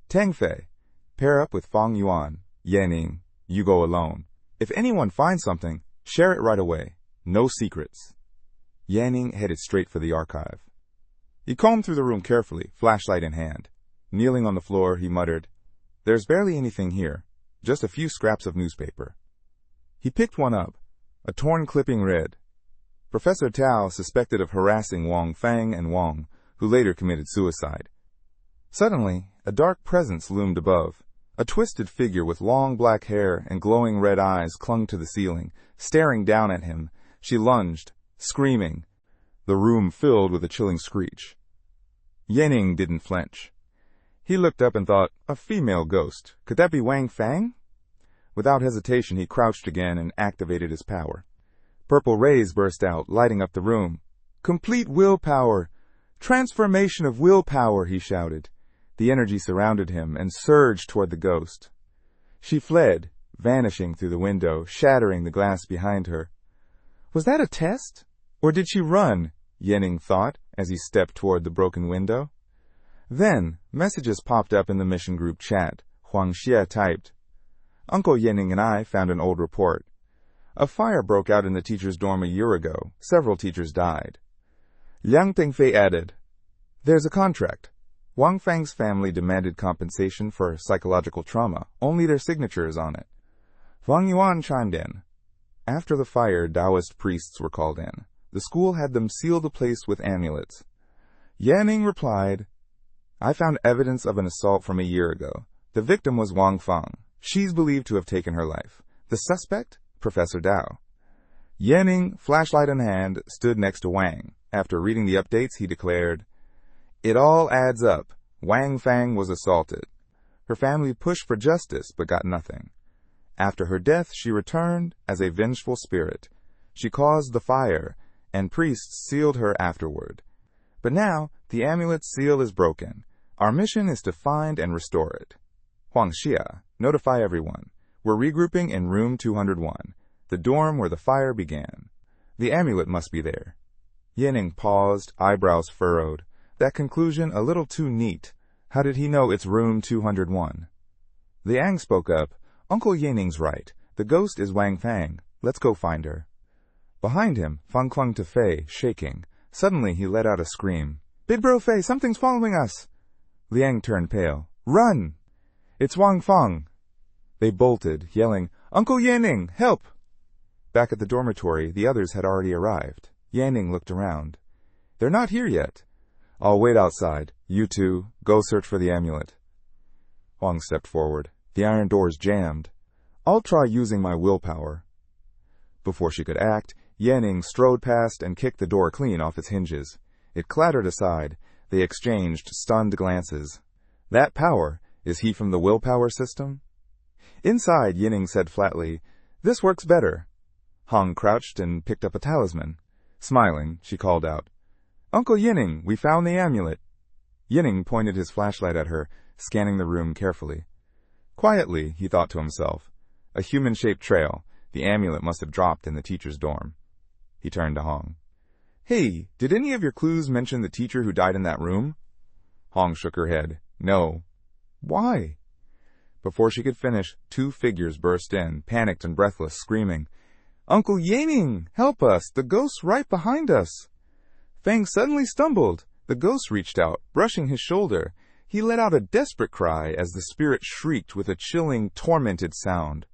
Teng Fei, pair up with Fang Yuan. Yening, you go alone. If anyone finds something, share it right away. No secrets. Yening headed straight for the archive. He combed through the room carefully, flashlight in hand. Kneeling on the floor, he muttered, There's barely anything here, just a few scraps of newspaper. He picked one up, a torn clipping read, Professor Tao suspected of harassing Wang Fang and Wang, who later committed suicide. Suddenly, a dark presence loomed above. A twisted figure with long black hair and glowing red eyes clung to the ceiling, staring down at him. She lunged, screaming. The room filled with a chilling screech. Yening didn't flinch. He looked up and thought, a female ghost. Could that be Wang Fang? Without hesitation, he crouched again and activated his power. Purple rays burst out, lighting up the room. Complete willpower! Transformation of willpower, he shouted. The energy surrounded him and surged toward the ghost. She fled, vanishing through the window, shattering the glass behind her. Was that a test? Or did she run? Yening thought as he stepped toward the broken window. Then, messages popped up in the mission group chat. Huang Xie typed, Uncle Yening and I found an old report. A fire broke out in the teacher's dorm a year ago. Several teachers died. Liang Tengfei added, There's a contract. Wang Fang's family demanded compensation for psychological trauma. Only their signature is on it. Fang Yuan chimed in. After the fire, Taoist priests were called in. The school had them seal the place with amulets. Yening replied, I found evidence of an assault from a year ago. The victim was Wang Fang. She's believed to have taken her life. The suspect? Professor Dao. Yening, flashlight in hand, stood next to Wang. After reading the updates, he declared, It all adds up. Wang Fang was assaulted. Her family pushed for justice, but got nothing. After her death, she returned as a vengeful spirit. She caused the fire, and priests sealed her afterward. But now, the amulet's seal is broken. Our mission is to find and restore it. Huang Xia, notify everyone. We're regrouping in room 201, the dorm where the fire began. The amulet must be there. Yening paused, eyebrows furrowed. That conclusion a little too neat. How did he know it's room 201? Liang spoke up. Uncle Yening's right. The ghost is Wang Fang. Let's go find her. Behind him, Fang clung to Fei, shaking. Suddenly, he let out a scream. Big bro Fei, something's following us! Liang turned pale. Run! It's Wang Fang! They bolted, yelling, Uncle Yening, help! Back at the dormitory, the others had already arrived. Yening looked around. They're not here yet. I'll wait outside. You two, go search for the amulet. Huang stepped forward. The iron door's jammed. I'll try using my willpower. Before she could act, Yening strode past and kicked the door clean off its hinges. It clattered aside. They exchanged stunned glances. That power, is he from the willpower system? Inside, Yening said flatly, This works better. Hong crouched and picked up a talisman. Smiling, she called out, Uncle Yening, we found the amulet. Yening pointed his flashlight at her, scanning the room carefully. Quietly, he thought to himself, a human-shaped trail. The amulet must have dropped in the teacher's dorm. He turned to Hong. Hey, did any of your clues mention the teacher who died in that room? Hong shook her head. No. Why? Before she could finish, 2 figures burst in, panicked and breathless, screaming, Uncle Yening, help us! The ghost's right behind us! Fang suddenly stumbled. The ghost reached out, brushing his shoulder. He let out a desperate cry as the spirit shrieked with a chilling, tormented sound.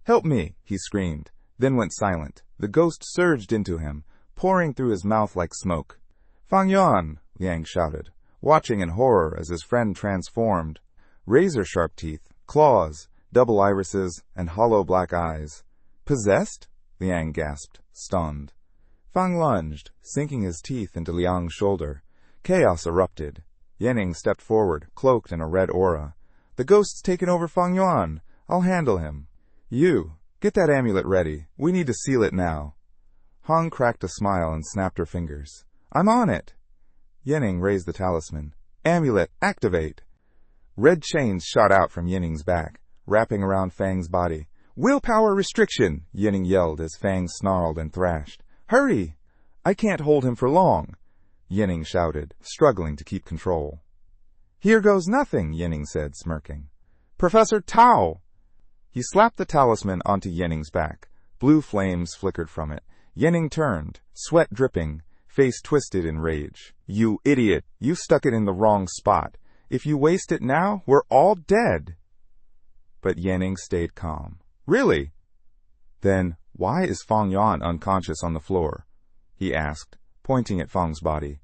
Help me, he screamed, then went silent. The ghost surged into him, pouring through his mouth like smoke. Fang Yuan, Liang shouted, watching in horror as his friend transformed. Razor-sharp teeth, claws, double irises, and hollow black eyes. Possessed? Liang gasped, stunned. Fang lunged, sinking his teeth into Liang's shoulder. Chaos erupted. Yening stepped forward, cloaked in a red aura. The ghost's taken over Fang Yuan. I'll handle him. You, get that amulet ready. We need to seal it now. Hong cracked a smile and snapped her fingers. I'm on it. Yening raised the talisman. Amulet, activate! Red chains shot out from Yining's back, wrapping around Fang's body. Willpower restriction, Yining yelled as Fang snarled and thrashed. Hurry! I can't hold him for long, Yining shouted, struggling to keep control. Here goes nothing, Yining said, smirking. Professor Tao! He slapped the talisman onto Yining's back. Blue flames flickered from it. Yining turned, sweat dripping, face twisted in rage. You idiot! You stuck it in the wrong spot. If you waste it now, we're all dead. But Yining stayed calm. Really? Then why is Fang Yuan unconscious on the floor? He asked, pointing at Fang's body.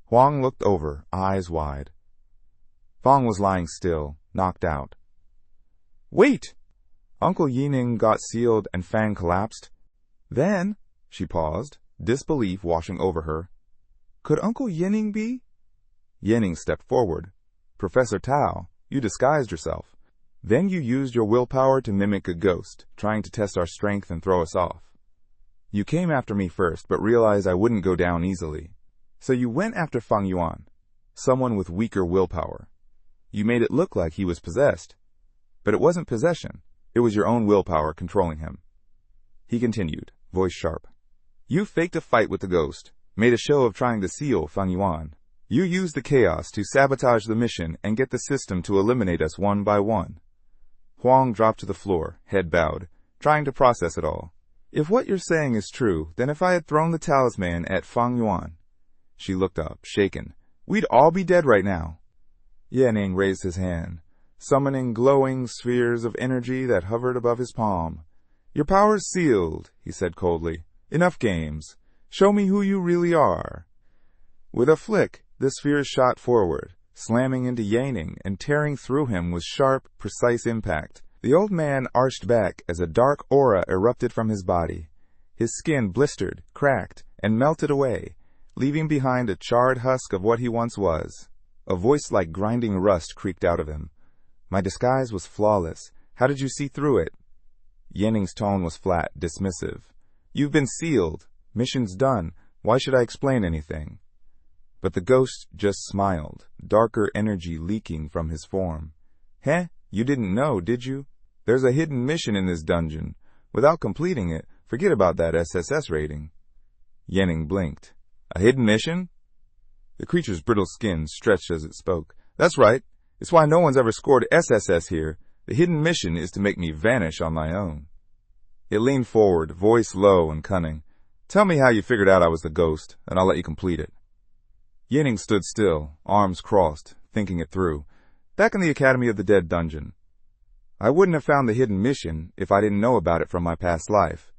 Huang looked over, eyes wide. Fang was lying still, knocked out. Wait! Uncle Yining got sealed and Fang collapsed. Then, she paused, disbelief washing over her. Could Uncle Yining be? Yining stepped forward. Professor Tao, you disguised yourself. Then you used your willpower to mimic a ghost, trying to test our strength and throw us off. You came after me first, but realized I wouldn't go down easily. So you went after Fang Yuan, someone with weaker willpower. You made it look like he was possessed. But it wasn't possession. It was your own willpower controlling him. He continued, voice sharp. You faked a fight with the ghost, made a show of trying to seal Fang Yuan. You used the chaos to sabotage the mission and get the system to eliminate us one by one. Huang dropped to the floor, head bowed, trying to process it all. If what you're saying is true, then if I had thrown the talisman at Fang Yuan... She looked up, shaken. We'd all be dead right now. Yining raised his hand, summoning glowing spheres of energy that hovered above his palm. Your power's sealed, he said coldly. Enough games. Show me who you really are. With a flick, the spheres shot forward, slamming into Yining and tearing through him with sharp, precise impact. The old man arched back as a dark aura erupted from his body. His skin blistered, cracked, and melted away, leaving behind a charred husk of what he once was. A voice like grinding rust creaked out of him. My disguise was flawless. How did you see through it? Yining's tone was flat, dismissive. You've been sealed. Mission's done. Why should I explain anything? But the ghost just smiled, darker energy leaking from his form. Heh? You didn't know, did you? There's a hidden mission in this dungeon. Without completing it, forget about that SSS rating. Yining blinked. A hidden mission? The creature's brittle skin stretched as it spoke. That's right. It's why no one's ever scored SSS here. The hidden mission is to make me vanish on my own. It leaned forward, voice low and cunning. Tell me how you figured out I was the ghost, and I'll let you complete it. Yining stood still, arms crossed, thinking it through. Back in the Academy of the Dead dungeon. I wouldn't have found the hidden mission if I didn't know about it from my past life.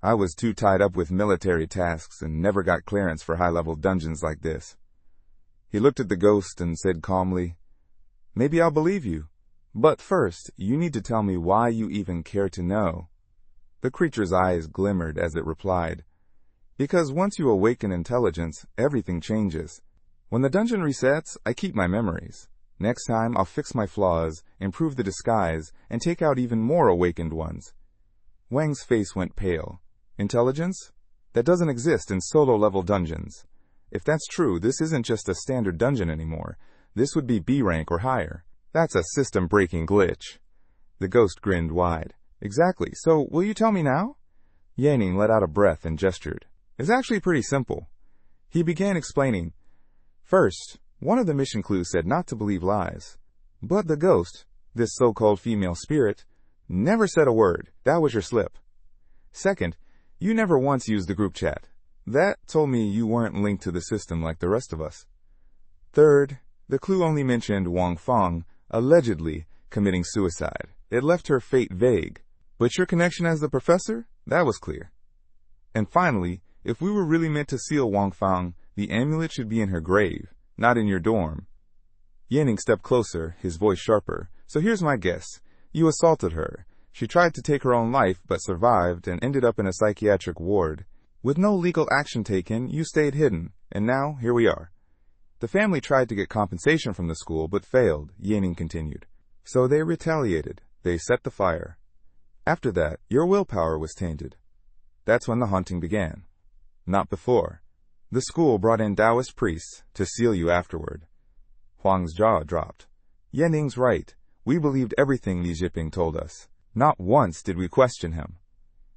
I was too tied up with military tasks and never got clearance for high-level dungeons like this. He looked at the ghost and said calmly, Maybe I'll believe you. But first, you need to tell me why you even care to know. The creature's eyes glimmered as it replied, Because once you awaken intelligence, everything changes. When the dungeon resets, I keep my memories. Next time, I'll fix my flaws, improve the disguise, and take out even more awakened ones. Wang's face went pale. Intelligence? That doesn't exist in solo-level dungeons. If that's true, this isn't just a standard dungeon anymore. This would be B rank or higher. That's a system-breaking glitch. The ghost grinned wide. Exactly. So, will you tell me now? Yining let out a breath and gestured. It's actually pretty simple. He began explaining. First, one of the mission clues said not to believe lies. But the ghost, this so-called female spirit, never said a word. That was your slip. Second, you never once used the group chat. That told me you weren't linked to the system like the rest of us. Third, the clue only mentioned Wang Fang, allegedly, committing suicide. It left her fate vague. But your connection as the professor? That was clear. And finally, if we were really meant to seal Wang Fang, the amulet should be in her grave, not in your dorm. Yining stepped closer, his voice sharper. So here's my guess. You assaulted her. She tried to take her own life, but survived and ended up in a psychiatric ward. With no legal action taken, you stayed hidden, and now, here we are. The family tried to get compensation from the school, but failed, Yining continued. So they retaliated. They set the fire. After that, your willpower was tainted. That's when the haunting began. Not before. The school brought in Taoist priests to seal you afterward. Huang's jaw dropped. Yenning's right. We believed everything Li Jiping told us. Not once did we question him.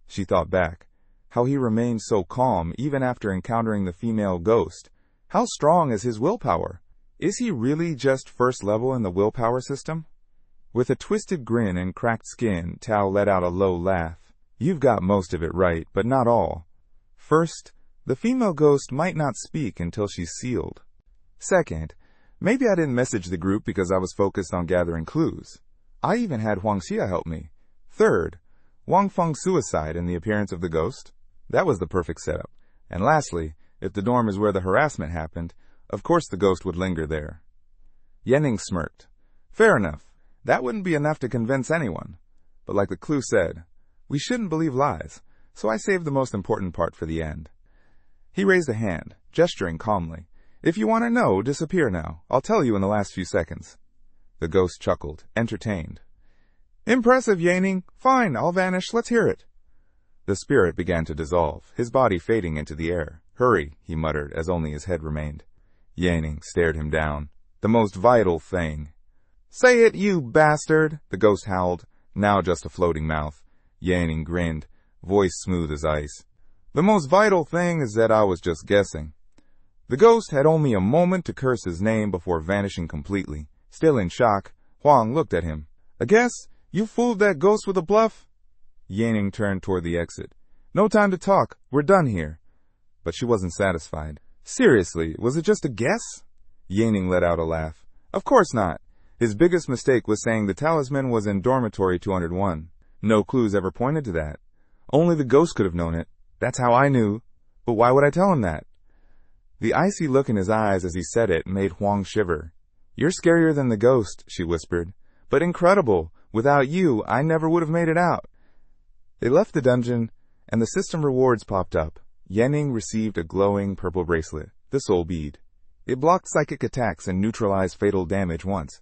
She thought back. How he remained so calm even after encountering the female ghost. How strong is his willpower? Is he really just first level in the willpower system? With a twisted grin and cracked skin, Tao let out a low laugh. You've got most of it right, but not all. First, the female ghost might not speak until she's sealed. Second, maybe I didn't message the group because I was focused on gathering clues. I even had Huang Xia help me. Third, Wang Feng's suicide and the appearance of the ghost. That was the perfect setup. And lastly, if the dorm is where the harassment happened, of course the ghost would linger there. Yenning smirked. Fair enough. That wouldn't be enough to convince anyone. But like the clue said, we shouldn't believe lies, so I saved the most important part for the end. He raised a hand, gesturing calmly. If you want to know, disappear now. I'll tell you in the last few seconds. The ghost chuckled, entertained. Impressive, Yanning. Fine, I'll vanish. Let's hear it. The spirit began to dissolve, his body fading into the air. Hurry, he muttered, as only his head remained. Yanning stared him down. The most vital thing. Say it, you bastard, the ghost howled, now just a floating mouth. Yanning grinned, voice smooth as ice. The most vital thing is that I was just guessing. The ghost had only a moment to curse his name before vanishing completely. Still in shock, Huang looked at him. I guess you fooled that ghost with a bluff? Yanning turned toward the exit. No time to talk. We're done here. But she wasn't satisfied. Seriously, was it just a guess? Yanning let out a laugh. Of course not. His biggest mistake was saying the talisman was in dormitory 201. No clues ever pointed to that. Only the ghost could have known it. That's how I knew. But why would I tell him that? The icy look in his eyes as he said it made Huang shiver. You're scarier than the ghost, she whispered. But incredible. Without you, I never would have made it out. They left the dungeon, and the system rewards popped up. Yanning received a glowing purple bracelet, the soul bead. It blocked psychic attacks and neutralized fatal damage once.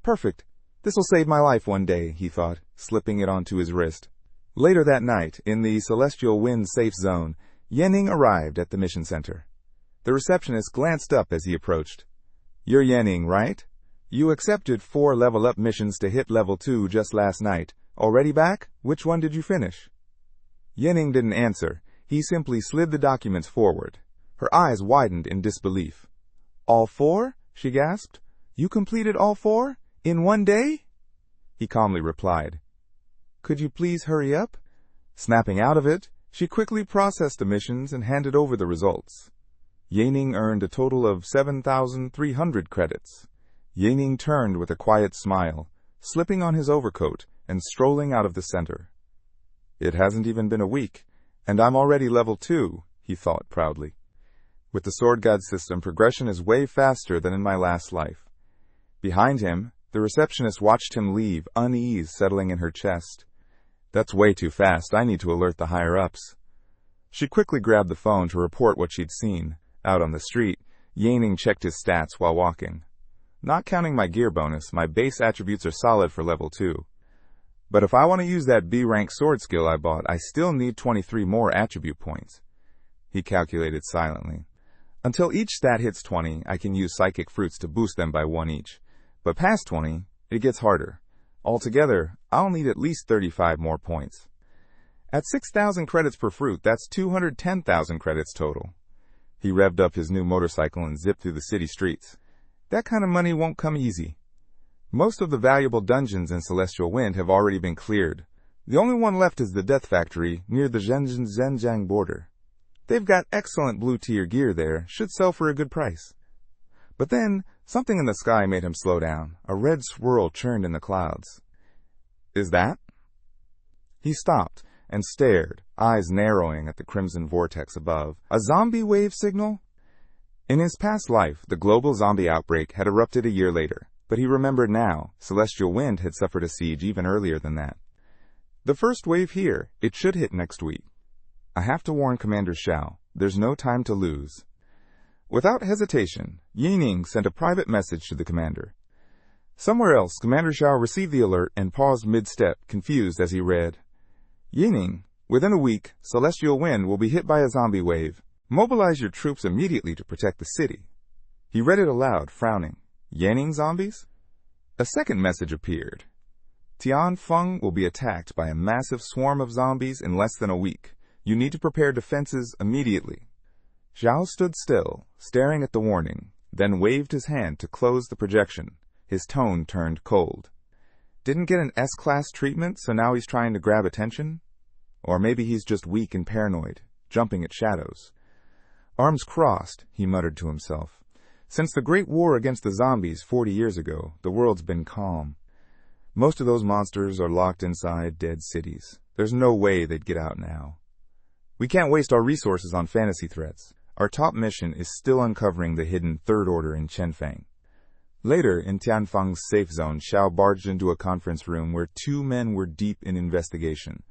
Perfect. This'll save my life one day, he thought, slipping it onto his wrist. Later that night, in the Celestial Wind safe zone, Yanning arrived at the mission center. The receptionist glanced up as he approached. You're Yanning, right? You accepted 4 level-up missions to hit level 2 just last night. Already back? Which one did you finish? Yanning didn't answer. He simply slid the documents forward. Her eyes widened in disbelief. All 4? She gasped. You completed all 4? In one day? He calmly replied. Could you please hurry up? Snapping out of it, she quickly processed the missions and handed over the results. Yanning earned a total of 7,300 credits. Yanning turned with a quiet smile, slipping on his overcoat and strolling out of the center. It hasn't even been a week, and I'm already level 2, he thought proudly. With the Sword God system, progression is way faster than in my last life. Behind him, the receptionist watched him leave, unease settling in her chest. That's way too fast. I need to alert the higher-ups. She quickly grabbed the phone to report what she'd seen. Out on the street, Yanning checked his stats while walking. Not counting my gear bonus, my base attributes are solid for level 2. But if I want to use that B-rank sword skill I bought, I still need 23 more attribute points. He calculated silently. Until each stat hits 20, I can use psychic fruits to boost them by 1 each. But past 20, it gets harder. Altogether, I'll need at least 35 more points. At 6,000 credits per fruit, that's 210,000 credits total. He revved up his new motorcycle and zipped through the city streets. That kind of money won't come easy. Most of the valuable dungeons in Celestial Wind have already been cleared. The only one left is the Death Factory near the Zhenjiang border. They've got excellent blue-tier gear there, should sell for a good price. But then, something in the sky made him slow down. A red swirl churned in the clouds. Is that? He stopped and stared, eyes narrowing at the crimson vortex above. A zombie wave signal? In his past life, the global zombie outbreak had erupted a year later, but he remembered now, Celestial Wind had suffered a siege even earlier than that. The first wave here, it should hit next week. I have to warn Commander Xiao, there's no time to lose. Without hesitation, Yanning sent a private message to the commander. Somewhere else, Commander Xiao received the alert and paused mid-step, confused as he read. Yanning, within a week, Celestial Wind will be hit by a zombie wave. Mobilize your troops immediately to protect the city. He read it aloud, frowning. Yanning zombies? A second message appeared. Tianfeng will be attacked by a massive swarm of zombies in less than a week. You need to prepare defenses immediately. Zhao stood still, staring at the warning, then waved his hand to close the projection. His tone turned cold. Didn't get an S-class treatment, so now he's trying to grab attention? Or maybe he's just weak and paranoid, jumping at shadows. Arms crossed, he muttered to himself. Since the Great War against the zombies 40 years ago, the world's been calm. Most of those monsters are locked inside dead cities. There's no way they'd get out now. We can't waste our resources on fantasy threats. Our top mission is still uncovering the hidden Third Order in Chenfang. Later, in Tianfeng's safe zone, Xiao barged into a conference room where two men were deep in investigation.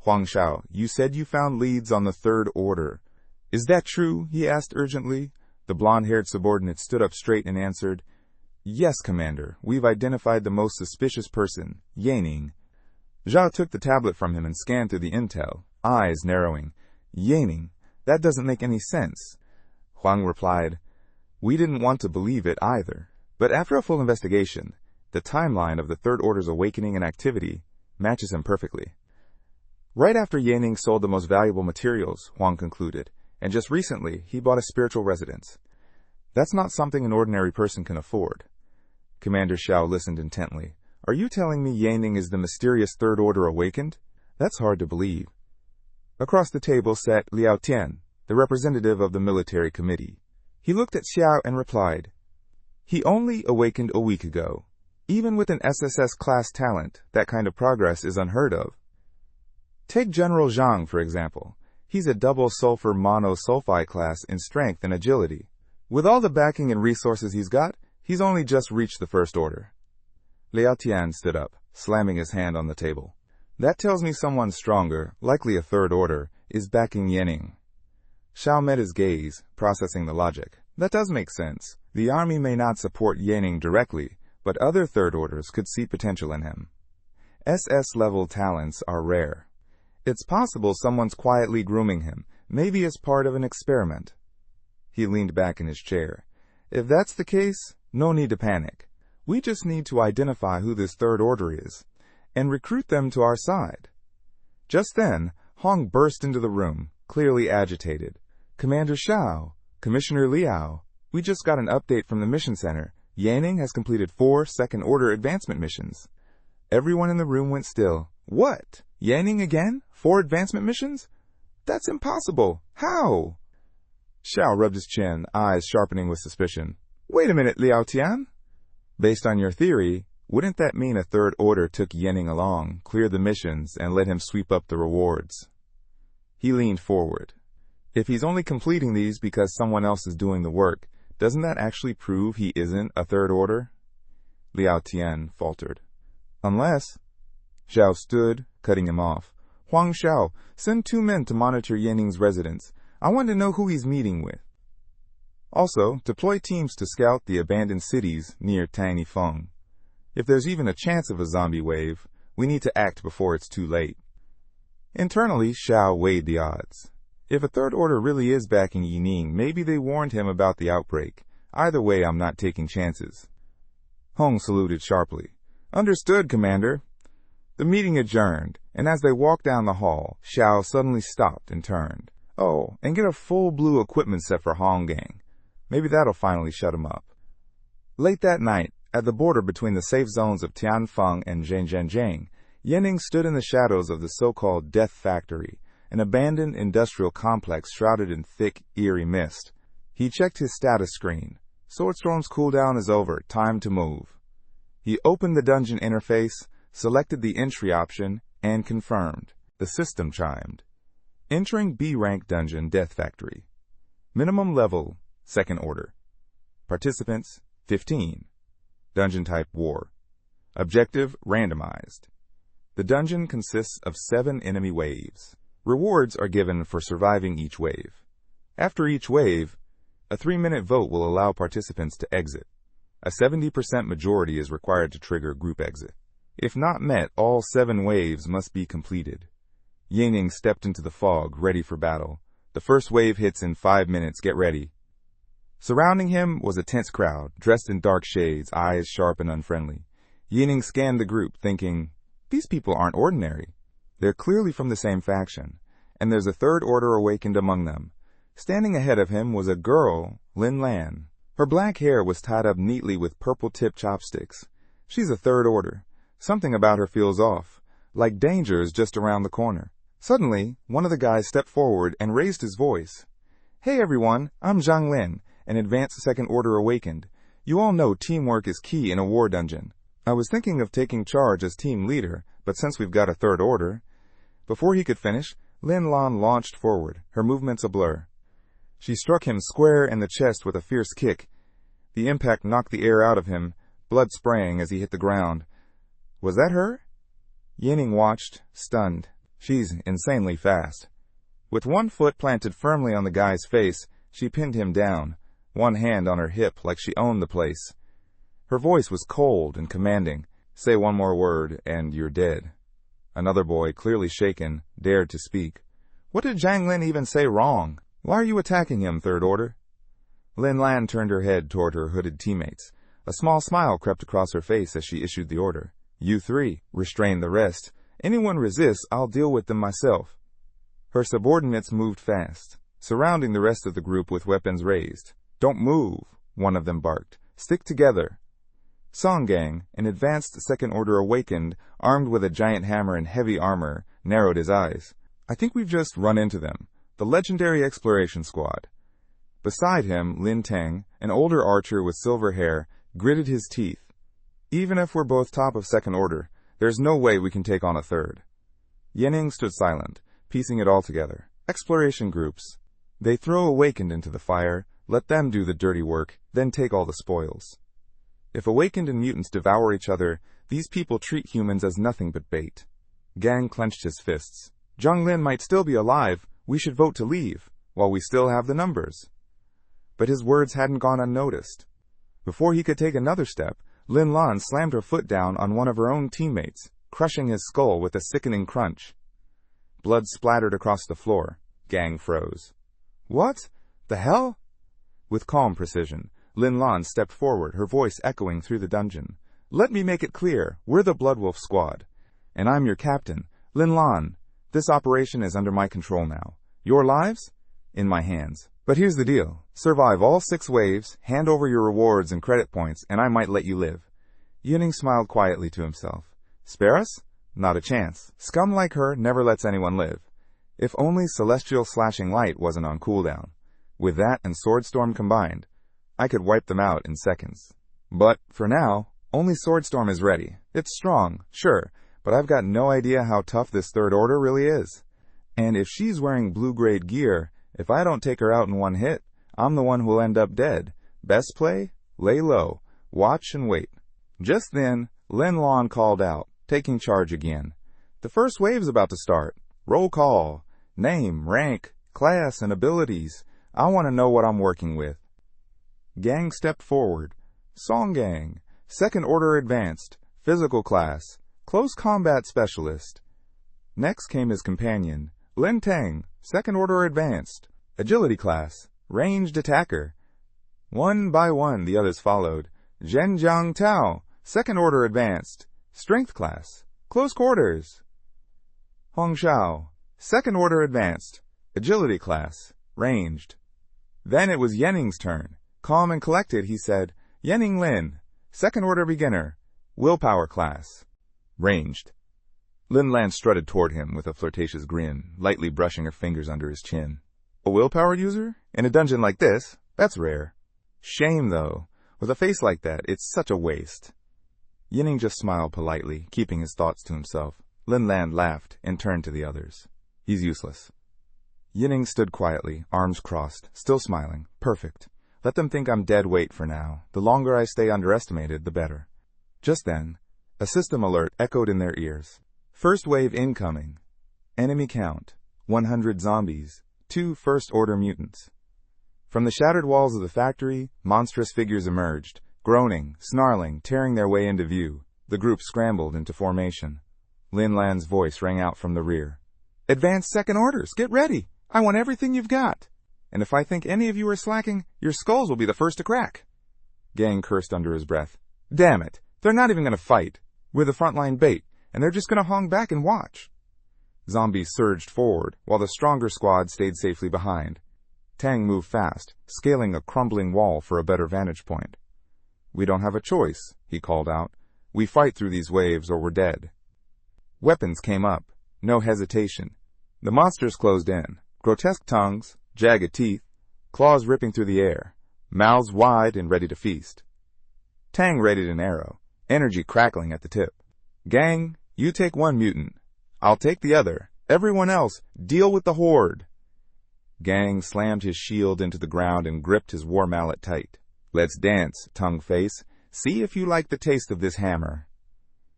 Huang Xiao, you said you found leads on the Third Order. Is that true? He asked urgently. The blonde-haired subordinate stood up straight and answered, Yes, Commander. We've identified the most suspicious person, Yanning. Zhao took the tablet from him and scanned through the intel, eyes narrowing. Yanning? That doesn't make any sense. Huang replied, We didn't want to believe it either. But after a full investigation, the timeline of the Third Order's awakening and activity matches him perfectly. Right after Yanning sold the most valuable materials, Huang concluded, and just recently he bought a spiritual residence. That's not something an ordinary person can afford. Commander Xiao listened intently. Are you telling me Yanning is the mysterious Third Order awakened? That's hard to believe. Across the table sat Liao Tian, the representative of the military committee. He looked at Xiao and replied, He only awakened a week ago. Even with an SSS class talent, that kind of progress is unheard of. Take General Zhang, for example. He's a double sulfur monosulfide class in strength and agility. With all the backing and resources he's got, he's only just reached the First Order. Liao Tian stood up, slamming his hand on the table. That tells me someone stronger, likely a Third Order, is backing Yanning. Xiao met his gaze, processing the logic. That does make sense. The army may not support Yanning directly, but other Third Orders could see potential in him. SS-level talents are rare. It's possible someone's quietly grooming him, maybe as part of an experiment. He leaned back in his chair. If that's the case, no need to panic. We just need to identify who this Third Order is, and recruit them to our side. Just then, Hong burst into the room, clearly agitated. Commander Xiao, Commissioner Liao, we just got an update from the mission center. Yanning has completed 4 second-order advancement missions. Everyone in the room went still. What? Yanning again? 4 advancement missions? That's impossible. How? Xiao rubbed his chin, eyes sharpening with suspicion. Wait a minute, Liao Tian. Based on your theory, wouldn't that mean a Third Order took Yanning along, cleared the missions, and let him sweep up the rewards? He leaned forward. If he's only completing these because someone else is doing the work, doesn't that actually prove he isn't a Third Order? Liao Tian faltered. Unless... Xiao stood, cutting him off. Huang Xiao, send 2 men to monitor Yanning's residence. I want to know who he's meeting with. Also, deploy teams to scout the abandoned cities near Tanifeng. If there's even a chance of a zombie wave, we need to act before it's too late. Internally, Xiao weighed the odds. If a Third Order really is backing Yanning, maybe they warned him about the outbreak. Either way, I'm not taking chances. Hong saluted sharply. Understood, Commander. The meeting adjourned, and as they walked down the hall, Xiao suddenly stopped and turned. Oh, and get a full blue equipment set for Hong Gang. Maybe that'll finally shut him up. Late that night, at the border between the safe zones of Tianfeng and Zhengzheng, Yanning stood in the shadows of the so-called Death Factory, an abandoned industrial complex shrouded in thick, eerie mist. He checked his status screen. Swordstorm's cooldown is over. Time to move. He opened the dungeon interface, selected the entry option, and confirmed. The system chimed. Entering B-rank dungeon Death Factory. Minimum level, Second Order. Participants, 15. Dungeon type War. Objective randomized. The dungeon consists of 7 enemy waves. Rewards are given for surviving each wave. After each wave, a 3-minute vote will allow participants to exit. A 70% majority is required to trigger group exit. If not met, all 7 waves must be completed. Yanning stepped into the fog, ready for battle. The first wave hits in 5 minutes. Get ready. Surrounding him was a tense crowd, dressed in dark shades, eyes sharp and unfriendly. Yining scanned the group, thinking, these people aren't ordinary. They're clearly from the same faction, and there's a third order awakened among them. Standing ahead of him was a girl, Lin Lan. Her black hair was tied up neatly with purple-tipped chopsticks. She's a third order. Something about her feels off, like danger is just around the corner. Suddenly, one of the guys stepped forward and raised his voice. Hey everyone, I'm Zhang Lin, an advanced second order awakened. You all know teamwork is key in a war dungeon. I was thinking of taking charge as team leader, but since we've got a third order... Before he could finish, Lin Lan launched forward, her movements a blur. She struck him square in the chest with a fierce kick. The impact knocked the air out of him, blood spraying as he hit the ground. Was that her? Yining watched, stunned. She's insanely fast. With one foot planted firmly on the guy's face, she pinned him down, one hand on her hip like she owned the place. Her voice was cold and commanding. Say one more word, and you're dead. Another boy, clearly shaken, dared to speak. What did Zhang Lin even say wrong? Why are you attacking him, Third Order? Lin Lan turned her head toward her hooded teammates. A small smile crept across her face as she issued the order. You three, restrain the rest. Anyone resists, I'll deal with them myself. Her subordinates moved fast, surrounding the rest of the group with weapons raised. Don't move, one of them barked. Stick together. Song Gang, an advanced second order awakened, armed with a giant hammer and heavy armor, narrowed his eyes. I think we've just run into them. The legendary exploration squad. Beside him, Lin Teng, an older archer with silver hair, gritted his teeth. Even if we're both top of second order, there's no way we can take on a third. Yining stood silent, piecing it all together. Exploration groups. They throw awakened into the fire, let them do the dirty work, then take all the spoils. If awakened and mutants devour each other, these people treat humans as nothing but bait. Gang clenched his fists. Zhang Lin might still be alive. We should vote to leave, while we still have the numbers. But his words hadn't gone unnoticed. Before he could take another step, Lin Lan slammed her foot down on one of her own teammates, crushing his skull with a sickening crunch. Blood splattered across the floor. Gang froze. What? The hell? With calm precision, Lin Lan stepped forward, her voice echoing through the dungeon. Let me make it clear, we're the Bloodwolf Squad. And I'm your captain, Lin Lan. This operation is under my control now. Your lives? In my hands. But here's the deal. Survive all 6 waves, hand over your rewards and credit points, and I might let you live. Yining smiled quietly to himself. Spare us? Not a chance. Scum like her never lets anyone live. If only Celestial Slashing Light wasn't on cooldown. With that and Swordstorm combined, I could wipe them out in seconds. But, for now, only Swordstorm is ready. It's strong, sure, but I've got no idea how tough this Third Order really is. And if she's wearing blue-grade gear, if I don't take her out in one hit, I'm the one who'll end up dead. Best play? Lay low. Watch and wait. Just then, Lin Lan called out, taking charge again. The first wave's about to start. Roll call. Name, rank, class, and abilities. I want to know what I'm working with. Gang stepped forward. Song Gang, Second Order Advanced, Physical Class, Close Combat Specialist. Next came his companion, Lin Teng, Second Order Advanced, Agility Class, Ranged Attacker. One by one the others followed. Zhenjiang Tao, Second Order Advanced, Strength Class, Close Quarters. Hong Shao, Second Order Advanced, Agility Class, Ranged. Then it was Yining's turn. Calm and collected, he said, Yining Lin, Second Order Beginner, Willpower Class, Ranged. Lin Lan strutted toward him with a flirtatious grin, lightly brushing her fingers under his chin. A willpower user? In a dungeon like this? That's rare. Shame, though. With a face like that, it's such a waste. Yining just smiled politely, keeping his thoughts to himself. Lin Lan laughed and turned to the others. He's useless. Yining stood quietly, arms crossed, still smiling. Perfect. Let them think I'm dead weight for now. The longer I stay underestimated, the better. Just then, a system alert echoed in their ears. First wave incoming. Enemy count, 100 zombies, 2 first-order mutants. From the shattered walls of the factory, monstrous figures emerged, groaning, snarling, tearing their way into view. The group scrambled into formation. Lin Lan's voice rang out from the rear. Advanced second orders, get ready! I want everything you've got! and if I think any of you are slacking, your skulls will be the first to crack. Gang cursed under his breath. Damn it, they're not even gonna fight. We're the frontline bait, and they're just gonna hang back and watch. Zombies surged forward, while the stronger squad stayed safely behind. Tang moved fast, scaling a crumbling wall for a better vantage point. We don't have a choice, he called out. We fight through these waves or we're dead. Weapons came up, no hesitation. The monsters closed in, grotesque tongues, jagged teeth, claws ripping through the air, mouths wide and ready to feast. Tang readied an arrow, energy crackling at the tip. Gang, you take one mutant. I'll take the other. Everyone else, deal with the horde. Gang slammed his shield into the ground and gripped his war mallet tight. Let's dance, tongue face. See if you like the taste of this hammer.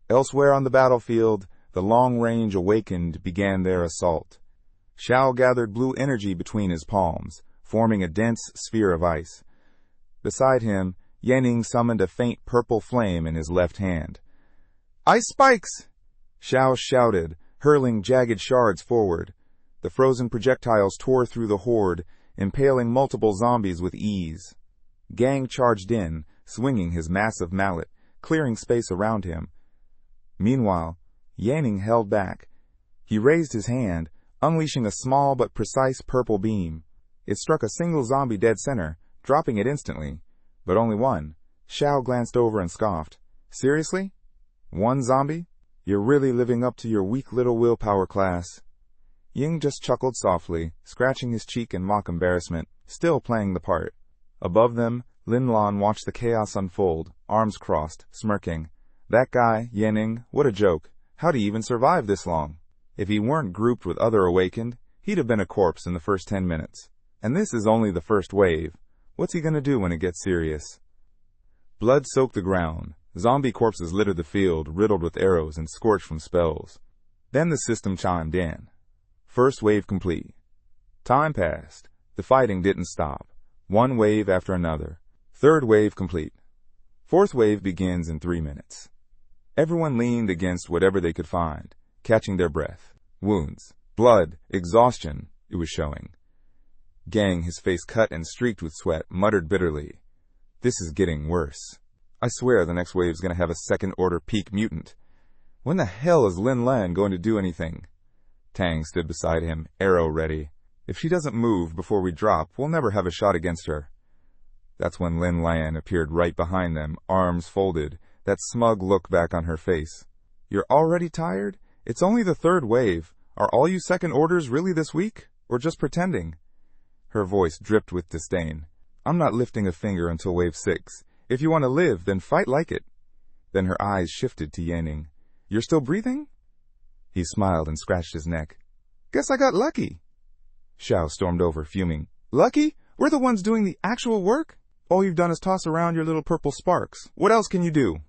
Elsewhere on the battlefield, the long-range awakened began their assault. Shao gathered blue energy between his palms, forming a dense sphere of ice. Beside him, Yanning summoned a faint purple flame in his left hand. Ice spikes! Shao shouted, hurling jagged shards forward. The frozen projectiles tore through the horde, impaling multiple zombies with ease. Gang charged in, swinging his massive mallet, clearing space around him. Meanwhile, Yanning held back. He raised his hand, unleashing a small but precise purple beam. It struck a single zombie dead center, dropping it instantly. But only one. Shao glanced over and scoffed. Seriously? One zombie? You're really living up to your weak little willpower class. Ying just chuckled softly, scratching his cheek in mock embarrassment, still playing the part. Above them, Lin Lan watched the chaos unfold, arms crossed, smirking. That guy, Yanning, what a joke. How'd he even survive this long? If he weren't grouped with other awakened, he'd have been a corpse in the first 10 minutes. And this is only the first wave. What's he gonna do when it gets serious? Blood soaked the ground. Zombie corpses littered the field, riddled with arrows and scorched from spells. Then the system chimed in. First wave complete. Time passed. The fighting didn't stop. One wave after another. Third wave complete. Fourth wave begins in 3 minutes. Everyone leaned against whatever they could find, catching their breath. Wounds, blood, exhaustion, it was showing. Gang, his face cut and streaked with sweat, muttered bitterly. This is getting worse. I swear the next wave's gonna have a second-order peak mutant. When the hell is Lin Lan going to do anything? Tang stood beside him, arrow ready. If she doesn't move before we drop, we'll never have a shot against her. That's when Lin Lan appeared right behind them, arms folded, that smug look back on her face. You're already tired? It's only the third wave. Are all you second orders really this weak? Or just pretending? Her voice dripped with disdain. I'm not lifting a finger until wave 6. If you want to live, then fight like it. Then her eyes shifted to Yanning. You're still breathing? He smiled and scratched his neck. Guess I got lucky. Shao stormed over, fuming. Lucky? We're the ones doing the actual work? All you've done is toss around your little purple sparks. What else can you do?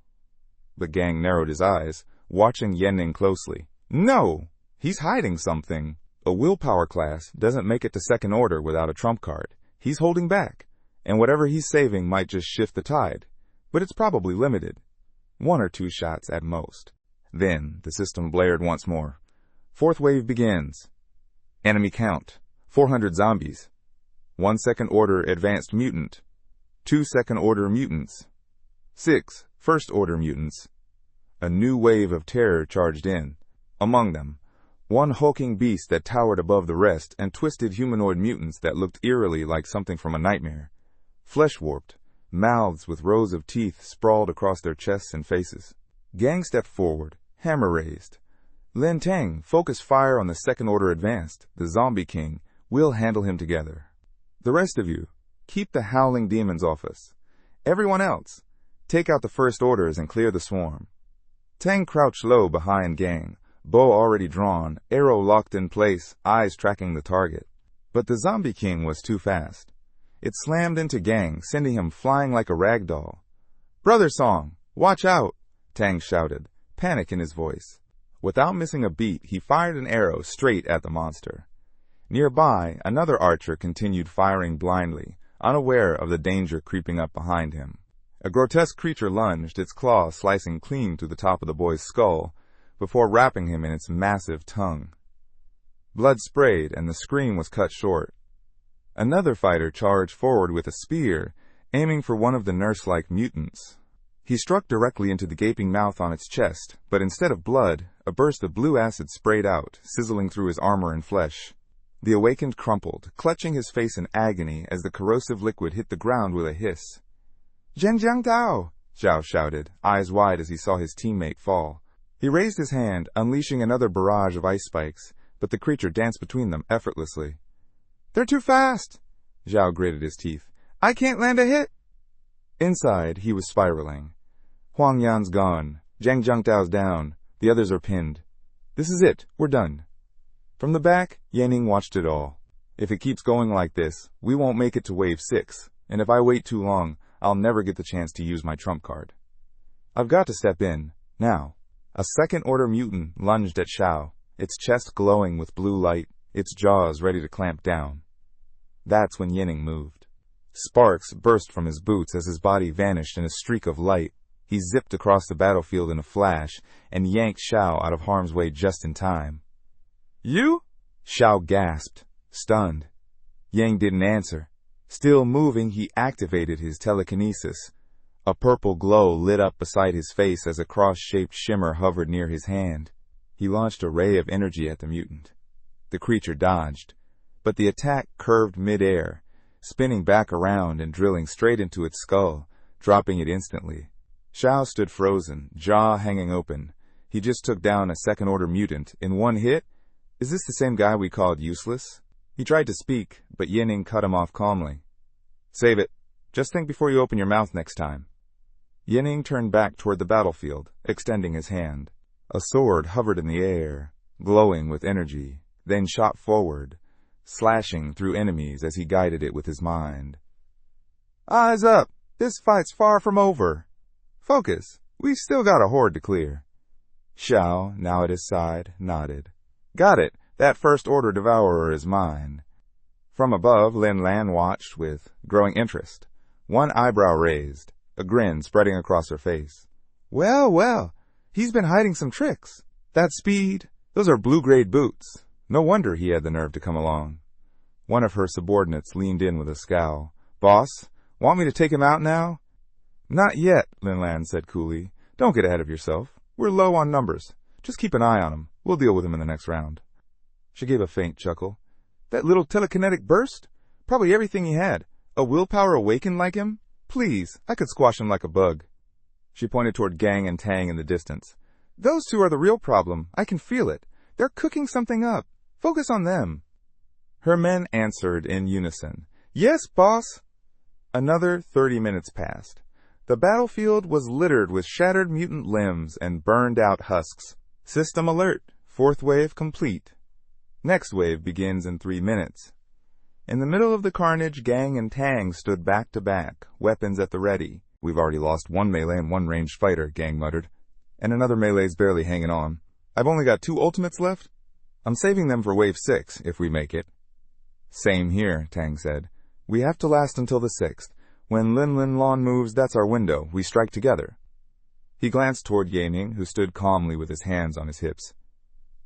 The Gang narrowed his eyes, watching Yanning closely. No! He's hiding something. A willpower class doesn't make it to second order without a trump card. He's holding back, and whatever he's saving might just shift the tide. But it's probably limited. 1 or 2 shots at most. Then the system blared once more. Fourth wave begins. Enemy count. 400 zombies. 1 second order advanced mutant. 2 second order mutants. 6 first order mutants. A new wave of terror charged in. Among them, one hulking beast that towered above the rest and twisted humanoid mutants that looked eerily like something from a nightmare. Flesh-warped, mouths with rows of teeth sprawled across their chests and faces. Gang stepped forward, hammer raised. Lin Tang, focus fire on the second order advanced, the zombie king. We'll handle him together. The rest of you, keep the howling demons off us. Everyone else, take out the first orders and clear the swarm. Tang crouched low behind Gang, bow already drawn, arrow locked in place, eyes tracking the target. But the zombie king was too fast. It slammed into Gang, sending him flying like a rag doll. Brother Song, watch out! Tang shouted, panic in his voice. Without missing a beat, he fired an arrow straight at the monster. Nearby, another archer continued firing blindly, unaware of the danger creeping up behind him. A grotesque creature lunged, its claw slicing clean through the top of the boy's skull, before wrapping him in its massive tongue. Blood sprayed, and the scream was cut short. Another fighter charged forward with a spear, aiming for one of the nurse-like mutants. He struck directly into the gaping mouth on its chest, but instead of blood, a burst of blue acid sprayed out, sizzling through his armor and flesh. The awakened crumpled, clutching his face in agony as the corrosive liquid hit the ground with a hiss. "Zhenjiang Dao!" Zhao shouted, eyes wide as he saw his teammate fall. He raised his hand, unleashing another barrage of ice spikes, but the creature danced between them effortlessly. "They're too fast!" Zhao gritted his teeth. "I can't land a hit!" Inside, he was spiraling. Huang Yan's gone. Zhang Jiangdao's down. The others are pinned. This is it. We're done. From the back, Yanning watched it all. If it keeps going like this, we won't make it to Wave 6, and if I wait too long, I'll never get the chance to use my trump card. I've got to step in, now. A second-order mutant lunged at Xiao, its chest glowing with blue light, its jaws ready to clamp down. That's when Yanning moved. Sparks burst from his boots as his body vanished in a streak of light. He zipped across the battlefield in a flash and yanked Xiao out of harm's way just in time. "You?" Xiao gasped, stunned. Yang didn't answer. Still moving, he activated his telekinesis. A purple glow lit up beside his face as a cross-shaped shimmer hovered near his hand. He launched a ray of energy at the mutant. The creature dodged, but the attack curved mid-air, spinning back around and drilling straight into its skull, dropping it instantly. Xiao stood frozen, jaw hanging open. He just took down a second-order mutant in one hit? Is this the same guy we called useless? He tried to speak, but Yanning cut him off calmly. "Save it. Just think before you open your mouth next time." Yanning turned back toward the battlefield, extending his hand. A sword hovered in the air, glowing with energy, then shot forward, slashing through enemies as he guided it with his mind. "Eyes up! This fight's far from over. Focus. We've still got a horde to clear." Xiao, now at his side, nodded. "Got it. That first-order devourer is mine." From above, Lin Lan watched with growing interest, one eyebrow raised, a grin spreading across her face. "Well, well, he's been hiding some tricks. That speed, those are blue-grade boots. No wonder he had the nerve to come along." One of her subordinates leaned in with a scowl. "Boss, want me to take him out now?" "Not yet," Lin Lan said coolly. "Don't get ahead of yourself. We're low on numbers. Just keep an eye on him. We'll deal with him in the next round." She gave a faint chuckle. "That little telekinetic burst? Probably everything he had. A willpower awakened like him? Please, I could squash him like a bug." She pointed toward Gang and Tang in the distance. "Those two are the real problem. I can feel it. They're cooking something up. Focus on them." Her men answered in unison. "Yes, boss." Another 30 minutes passed. The battlefield was littered with shattered mutant limbs and burned-out husks. System alert. Fourth wave complete. Next wave begins in 3 minutes. In the middle of the carnage, Gang and Tang stood back to back, weapons at the ready. "We've already lost one melee and one ranged fighter," Gang muttered. "And another melee's barely hanging on. I've only got 2 ultimates left. I'm saving them for Wave 6, if we make it." "Same here," Tang said. "We have to last until the 6th. When Lin Lan moves, that's our window. We strike together." He glanced toward Yanning, who stood calmly with his hands on his hips.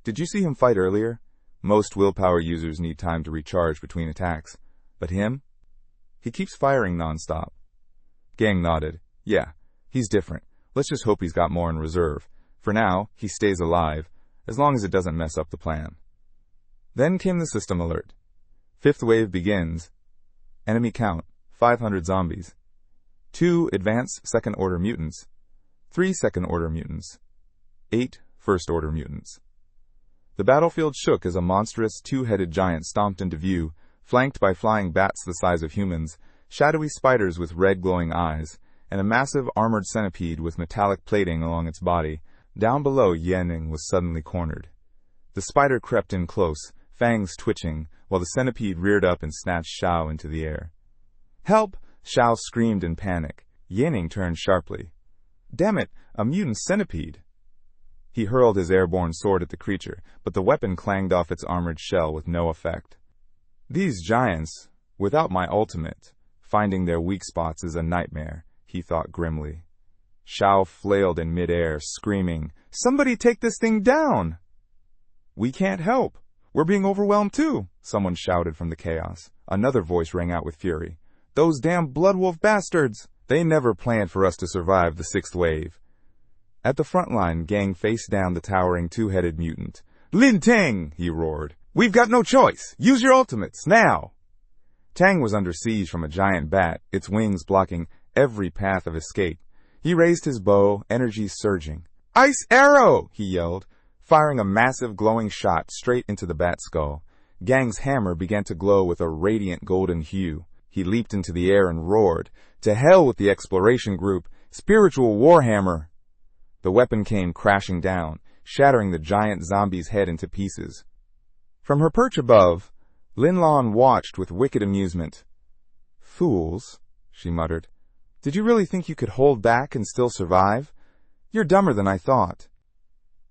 "Did you see him fight earlier? Most willpower users need time to recharge between attacks. But him? He keeps firing nonstop." Gang nodded. "Yeah, he's different. Let's just hope he's got more in reserve. For now, he stays alive, as long as it doesn't mess up the plan." Then came the system alert. 5th wave begins. Enemy count, 500 zombies. 2 advanced second-order mutants. 3 second-order mutants. 8 first-order mutants. The battlefield shook as a monstrous 2-headed giant stomped into view, flanked by flying bats the size of humans, shadowy spiders with red glowing eyes, and a massive armored centipede with metallic plating along its body. Down below, Yanning was suddenly cornered. The spider crept in close, fangs twitching, while the centipede reared up and snatched Xiao into the air. "Help!" Xiao screamed in panic. Yanning turned sharply. "Damn it, a mutant centipede!" He hurled his airborne sword at the creature, but the weapon clanged off its armored shell with no effect. "These giants, without my ultimate, finding their weak spots is a nightmare," he thought grimly. Xiao flailed in midair, screaming, "Somebody take this thing down!" "We can't help. We're being overwhelmed too," someone shouted from the chaos. Another voice rang out with fury. Those damn bloodwolf bastards! They never planned for us to survive the sixth wave. At the front line, Gang faced down the towering two-headed mutant. Lin Tang! He roared. We've got no choice! Use your ultimates, now! Tang was under siege from a giant bat, its wings blocking every path of escape. He raised his bow, energy surging. Ice arrow! He yelled, firing a massive glowing shot straight into the bat's skull. Gang's hammer began to glow with a radiant golden hue. He leaped into the air and roared, To hell with the exploration group! Spiritual warhammer! The weapon came crashing down, shattering the giant zombie's head into pieces. From her perch above, Lin Lan watched with wicked amusement. Fools, she muttered. Did you really think you could hold back and still survive? You're dumber than I thought.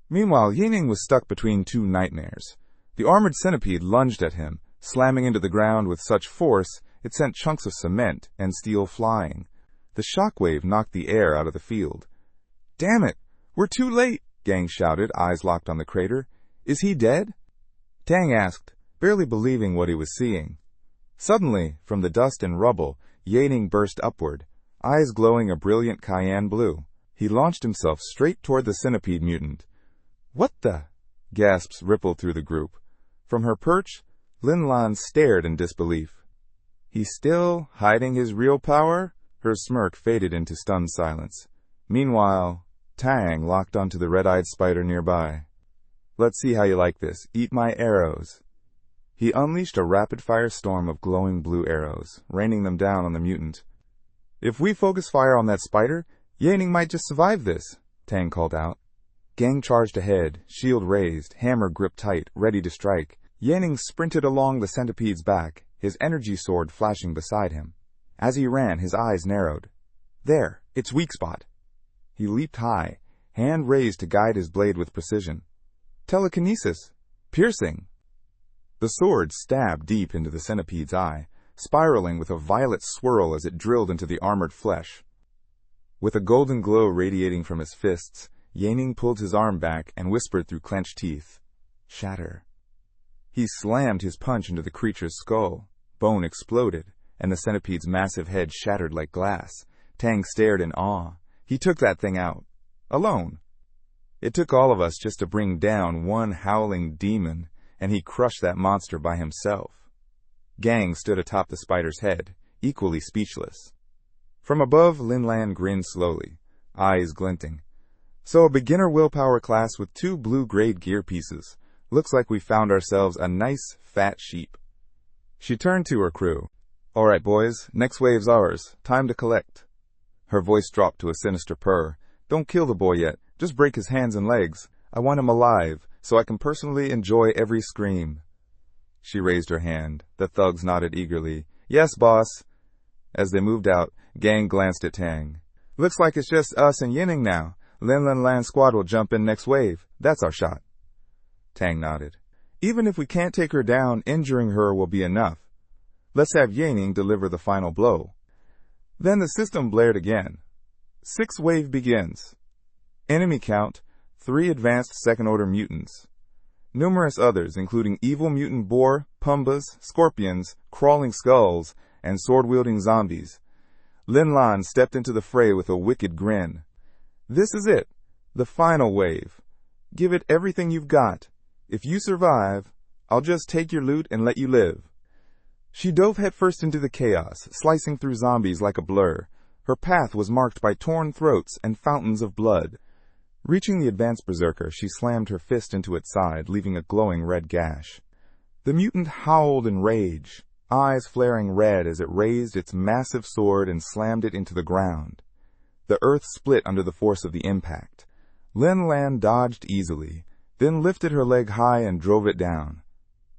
Meanwhile, Yining was stuck between two nightmares. The armored centipede lunged at him, slamming into the ground with such force it sent chunks of cement and steel flying. The shockwave knocked the air out of the field. Damn it! We're too late! Gang shouted, eyes locked on the crater. Is he dead? Tang asked, barely believing what he was seeing. Suddenly, from the dust and rubble, Yining burst upward, eyes glowing a brilliant cayenne blue. He launched himself straight toward the centipede mutant. What the? Gasps rippled through the group. From her perch, Lin Lan stared in disbelief. He's still hiding his real power? Her smirk faded into stunned silence. Meanwhile, Tang locked onto the red-eyed spider nearby. Let's see how you like this. Eat my arrows. He unleashed a rapid-fire storm of glowing blue arrows, raining them down on the mutant. If we focus fire on that spider, Yining might just survive this, Tang called out. Gang charged ahead, shield raised, hammer gripped tight, ready to strike. Yining sprinted along the centipede's back, his energy sword flashing beside him. As he ran, his eyes narrowed. There, its weak spot. He leaped high, hand raised to guide his blade with precision. Telekinesis. Piercing. The sword stabbed deep into the centipede's eye, spiraling with a violet swirl as it drilled into the armored flesh. With a golden glow radiating from his fists, Yining pulled his arm back and whispered through clenched teeth. Shatter. He slammed his punch into the creature's skull. Bone exploded, and the centipede's massive head shattered like glass. Tang stared in awe. He took that thing out. Alone. It took all of us just to bring down one howling demon, and he crushed that monster by himself. Gang stood atop the spider's head, equally speechless. From above, Lin Lan grinned slowly, eyes glinting. So a beginner willpower class with 2 blue-grade gear pieces. Looks like we found ourselves a nice, fat sheep. She turned to her crew. All right, boys, next wave's ours. Time to collect. Her voice dropped to a sinister purr. Don't kill the boy yet. Just break his hands and legs. I want him alive, so I can personally enjoy every scream. She raised her hand. The thugs nodded eagerly. Yes, boss. As they moved out, Gang glanced at Tang. Looks like it's just us and Yining now. Lin Lan squad will jump in next wave. That's our shot. Tang nodded. Even if we can't take her down, injuring her will be enough. Let's have Yining deliver the final blow. Then the system blared again. 6th wave begins. Enemy count, 3 advanced second-order mutants. Numerous others, including evil mutant boar, pumbas, scorpions, crawling skulls, and sword-wielding zombies. Lin Lan stepped into the fray with a wicked grin. This is it. The final wave. Give it everything you've got. If you survive, I'll just take your loot and let you live. She dove headfirst into the chaos, slicing through zombies like a blur. Her path was marked by torn throats and fountains of blood. Reaching the advanced berserker, she slammed her fist into its side, leaving a glowing red gash. The mutant howled in rage, eyes flaring red as it raised its massive sword and slammed it into the ground. The earth split under the force of the impact. Lin Lan dodged easily, then lifted her leg high and drove it down.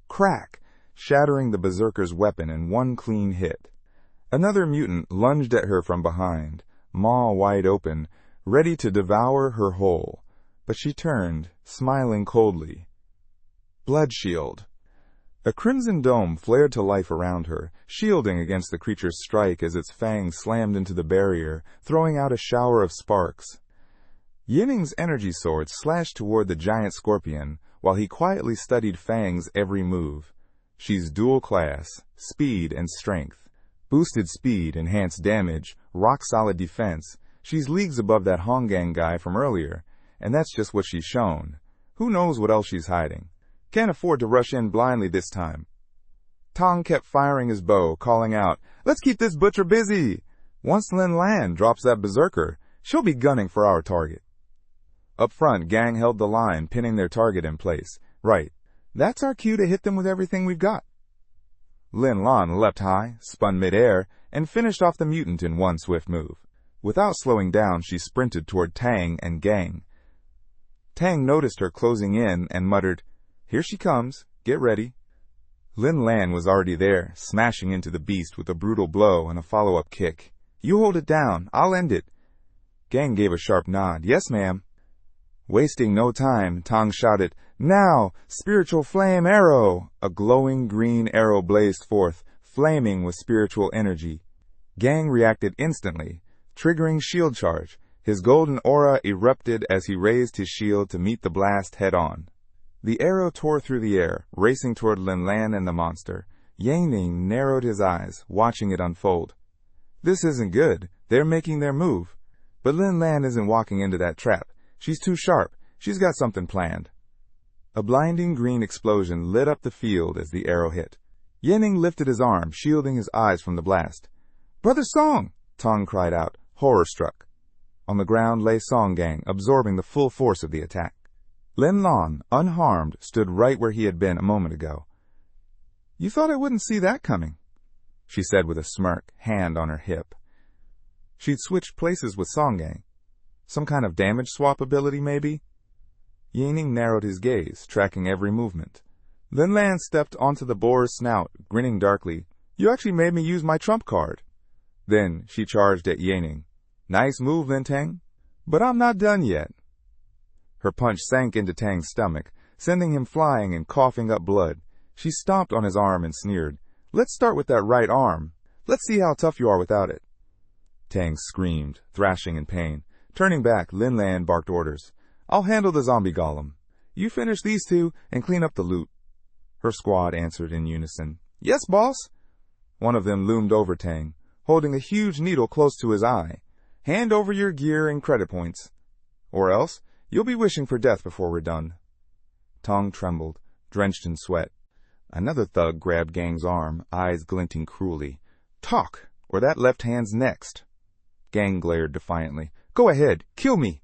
Crack! Shattering the berserker's weapon in one clean hit. Another mutant lunged at her from behind, maw wide open, ready to devour her whole. But she turned, smiling coldly. Blood shield. A crimson dome flared to life around her, shielding against the creature's strike as its fangs slammed into the barrier, throwing out a shower of sparks. Yining's energy sword slashed toward the giant scorpion, while he quietly studied Fang's every move. She's dual class, speed and strength. Boosted speed, enhanced damage, rock-solid defense. She's leagues above that Hongang guy from earlier, and that's just what she's shown. Who knows what else she's hiding? Can't afford to rush in blindly this time. Tong kept firing his bow, calling out, "Let's keep this butcher busy! Once Lin Lan drops that berserker, she'll be gunning for our target." Up front, Gang held the line, pinning their target in place. Right. That's our cue to hit them with everything we've got. Lin Lan leapt high, spun mid-air, and finished off the mutant in one swift move. Without slowing down, she sprinted toward Tang and Gang. Tang noticed her closing in and muttered, "Here she comes. Get ready." Lin Lan was already there, smashing into the beast with a brutal blow and a follow-up kick. "You hold it down. I'll end it." Gang gave a sharp nod. "Yes, ma'am." Wasting no time, Tang shouted, "Now, spiritual flame arrow!" A glowing green arrow blazed forth, flaming with spiritual energy. Gang reacted instantly, triggering shield charge. His golden aura erupted as he raised his shield to meet the blast head-on. The arrow tore through the air, racing toward Lin Lan and the monster. Yang narrowed his eyes, watching it unfold. This isn't good. They're making their move. But Lin Lan isn't walking into that trap. She's too sharp. She's got something planned. A blinding green explosion lit up the field as the arrow hit. Yanning lifted his arm, shielding his eyes from the blast. "Brother Song!" Tong cried out, horror-struck. On the ground lay Song Gang, absorbing the full force of the attack. Lin Lan, unharmed, stood right where he had been a moment ago. "You thought I wouldn't see that coming," she said with a smirk, hand on her hip. She'd switched places with Song Gang. Some kind of damage swap ability, maybe? Yanning narrowed his gaze, tracking every movement. Lin Lan stepped onto the boar's snout, grinning darkly. "You actually made me use my trump card." Then she charged at Yanning. "Nice move, Lin Tang. But I'm not done yet." Her punch sank into Tang's stomach, sending him flying and coughing up blood. She stomped on his arm and sneered. "Let's start with that right arm. Let's see how tough you are without it." Tang screamed, thrashing in pain. Turning back, Lin Lan barked orders. "I'll handle the zombie golem. You finish these two and clean up the loot." Her squad answered in unison. "Yes, boss." One of them loomed over Tang, holding a huge needle close to his eye. "Hand over your gear and credit points, or else you'll be wishing for death before we're done." Tong trembled, drenched in sweat. Another thug grabbed Gang's arm, eyes glinting cruelly. "Talk, or that left hand's next." Gang glared defiantly. "Go ahead, kill me,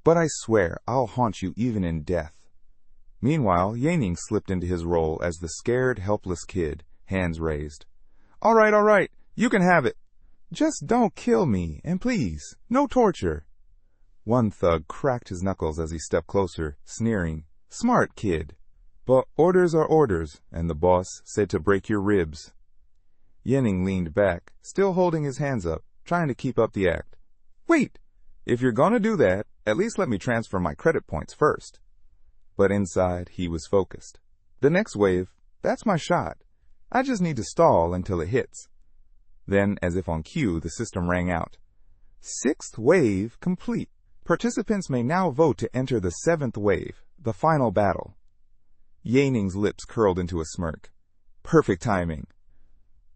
but I swear I'll haunt you even in death." Meanwhile, Yanning slipped into his role as the scared, helpless kid, hands raised. All right, you can have it. Just don't kill me, and please, no torture." One thug cracked his knuckles as he stepped closer, sneering, "Smart kid. But orders are orders, and the boss said to break your ribs." Yanning leaned back, still holding his hands up, trying to keep up the act. "Wait! If you're gonna do that, at least let me transfer my credit points first." But inside, he was focused. "The next wave, that's my shot. I just need to stall until it hits." Then, as if on cue, the system rang out. "Sixth wave complete. Participants may now vote to enter the seventh wave, the final battle." Yanning's lips curled into a smirk. Perfect timing.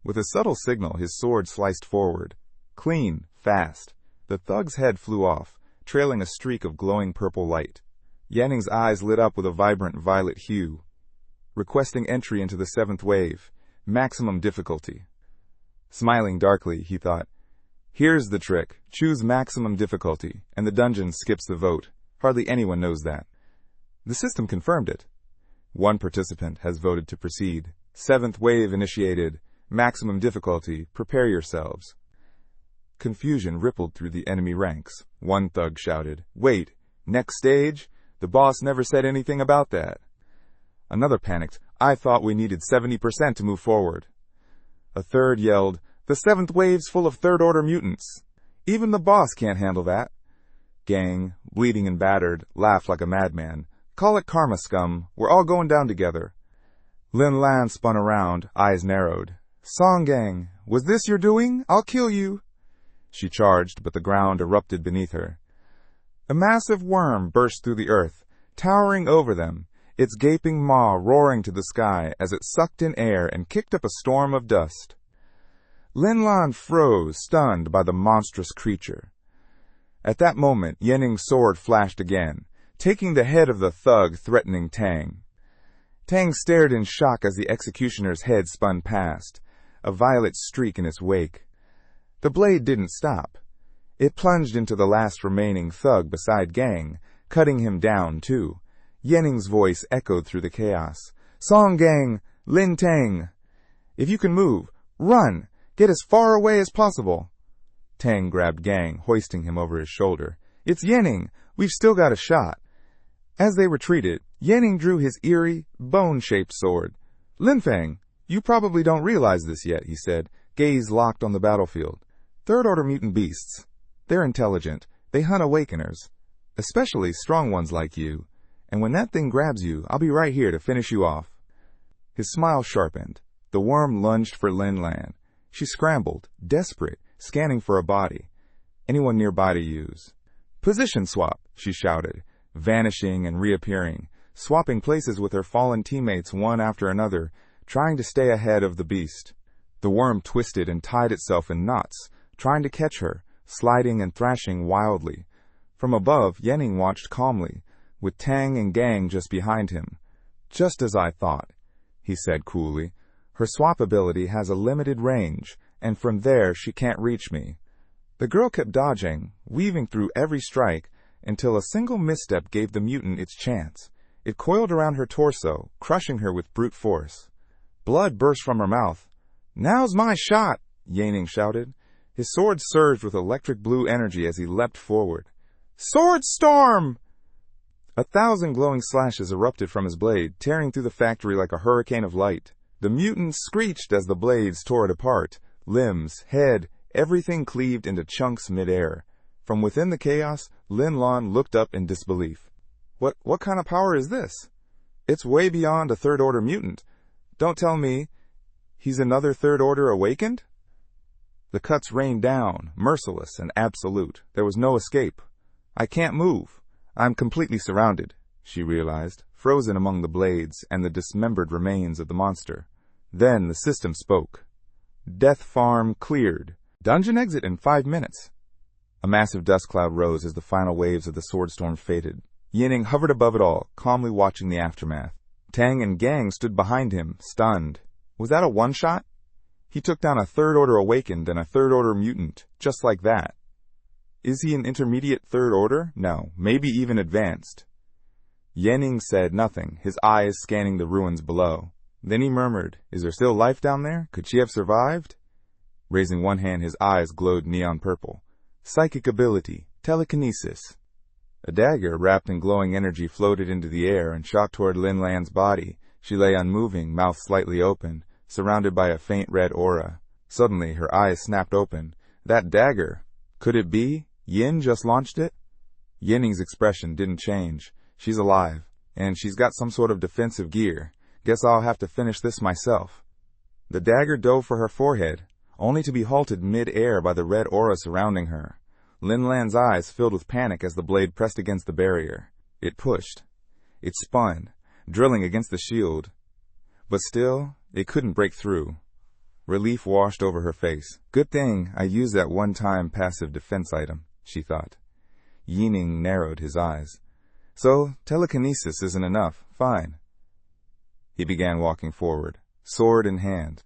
With a subtle signal, his sword sliced forward. Clean, fast. The thug's head flew off, trailing a streak of glowing purple light. Yanning's eyes lit up with a vibrant violet hue. Requesting entry into the seventh wave. Maximum difficulty. Smiling darkly, he thought, "Here's the trick. Choose maximum difficulty, and the dungeon skips the vote. Hardly anyone knows that." The system confirmed it. One participant has voted to proceed. Seventh wave initiated. Maximum difficulty. Prepare yourselves. Confusion rippled through the enemy ranks. One thug shouted, "Wait, next stage? The boss never said anything about that." Another panicked, "I thought we needed 70% to move forward." A third yelled, "The seventh wave's full of third-order mutants. Even the boss can't handle that." Gang, bleeding and battered, laughed like a madman. "Call it karma, scum. We're all going down together." Lin Lan spun around, eyes narrowed. "Song Gang, was this your doing? I'll kill you." She charged, but the ground erupted beneath her. A massive worm burst through the earth, towering over them. its gaping maw roaring to the sky as it sucked in air and kicked up a storm of dust. Lin Lan froze, stunned by the monstrous creature. At that moment, Yening's sword flashed again, taking the head of the thug threatening Tang. Tang stared in shock as the executioner's head spun past, a violet streak in its wake. The blade didn't stop. It plunged into the last remaining thug beside Gang, cutting him down too. Yening's voice echoed through the chaos. "Song Gang! Lin Tang! If you can move, run! Get as far away as possible!" Tang grabbed Gang, hoisting him over his shoulder. "It's Yening! We've still got a shot!" As they retreated, Yening drew his eerie, bone-shaped sword. "Lin Fang, you probably don't realize this yet," he said, gaze locked on the battlefield. "Third-order mutant beasts. They're intelligent. They hunt awakeners, especially strong ones like you. And when that thing grabs you, I'll be right here to finish you off." His smile sharpened. The worm lunged for Lin Lan. She scrambled, desperate, scanning for a body. Anyone nearby to use. "Position swap," she shouted, vanishing and reappearing, swapping places with her fallen teammates one after another, trying to stay ahead of the beast. The worm twisted and tied itself in knots, trying to catch her, sliding and thrashing wildly. From above, Yening watched calmly, with Tang and Gang just behind him. "Just as I thought," he said coolly. "Her swap ability has a limited range, and from there she can't reach me." The girl kept dodging, weaving through every strike, until a single misstep gave the mutant its chance. It coiled around her torso, crushing her with brute force. Blood burst from her mouth. "Now's my shot!" Yening shouted. His sword surged with electric blue energy as he leapt forward. "Sword storm!" 1,000 glowing slashes erupted from his blade, tearing through the factory like a hurricane of light. The mutant screeched as the blades tore it apart. Limbs, head, everything cleaved into chunks mid-air. From within the chaos, Lin Lan looked up in disbelief. What kind of power is this? It's way beyond a third-order mutant. Don't tell me he's another third-order awakened? The cuts rained down, merciless and absolute. There was no escape. "I can't move. I'm completely surrounded," she realized, frozen among the blades and the dismembered remains of the monster. Then the system spoke. "Death farm cleared. Dungeon exit in 5 minutes." A massive dust cloud rose as the final waves of the sword storm faded. Yening hovered above it all, calmly watching the aftermath. Tang and Gang stood behind him, stunned. Was that a one-shot? He took down a third-order awakened and a third-order mutant, just like that. Is he an intermediate third order? No, maybe even advanced. Yening said nothing, his eyes scanning the ruins below. Then he murmured, "Is there still life down there? Could she have survived?" Raising one hand, his eyes glowed neon purple. "Psychic ability, telekinesis." A dagger wrapped in glowing energy floated into the air and shot toward Lin Lan's body. She lay unmoving, mouth slightly open, surrounded by a faint red aura. Suddenly, her eyes snapped open. That dagger! Could it be? Yin just launched it? Yining's expression didn't change. She's alive, and she's got some sort of defensive gear. Guess I'll have to finish this myself. The dagger dove for her forehead, only to be halted mid-air by the red aura surrounding her. Lin Lan's eyes filled with panic as the blade pressed against the barrier. It pushed. It spun, drilling against the shield. But still, it couldn't break through. Relief washed over her face. "Good thing I used that one-time passive defense item," she thought. Yening narrowed his eyes. "So, telekinesis isn't enough. Fine." He began walking forward, sword in hand.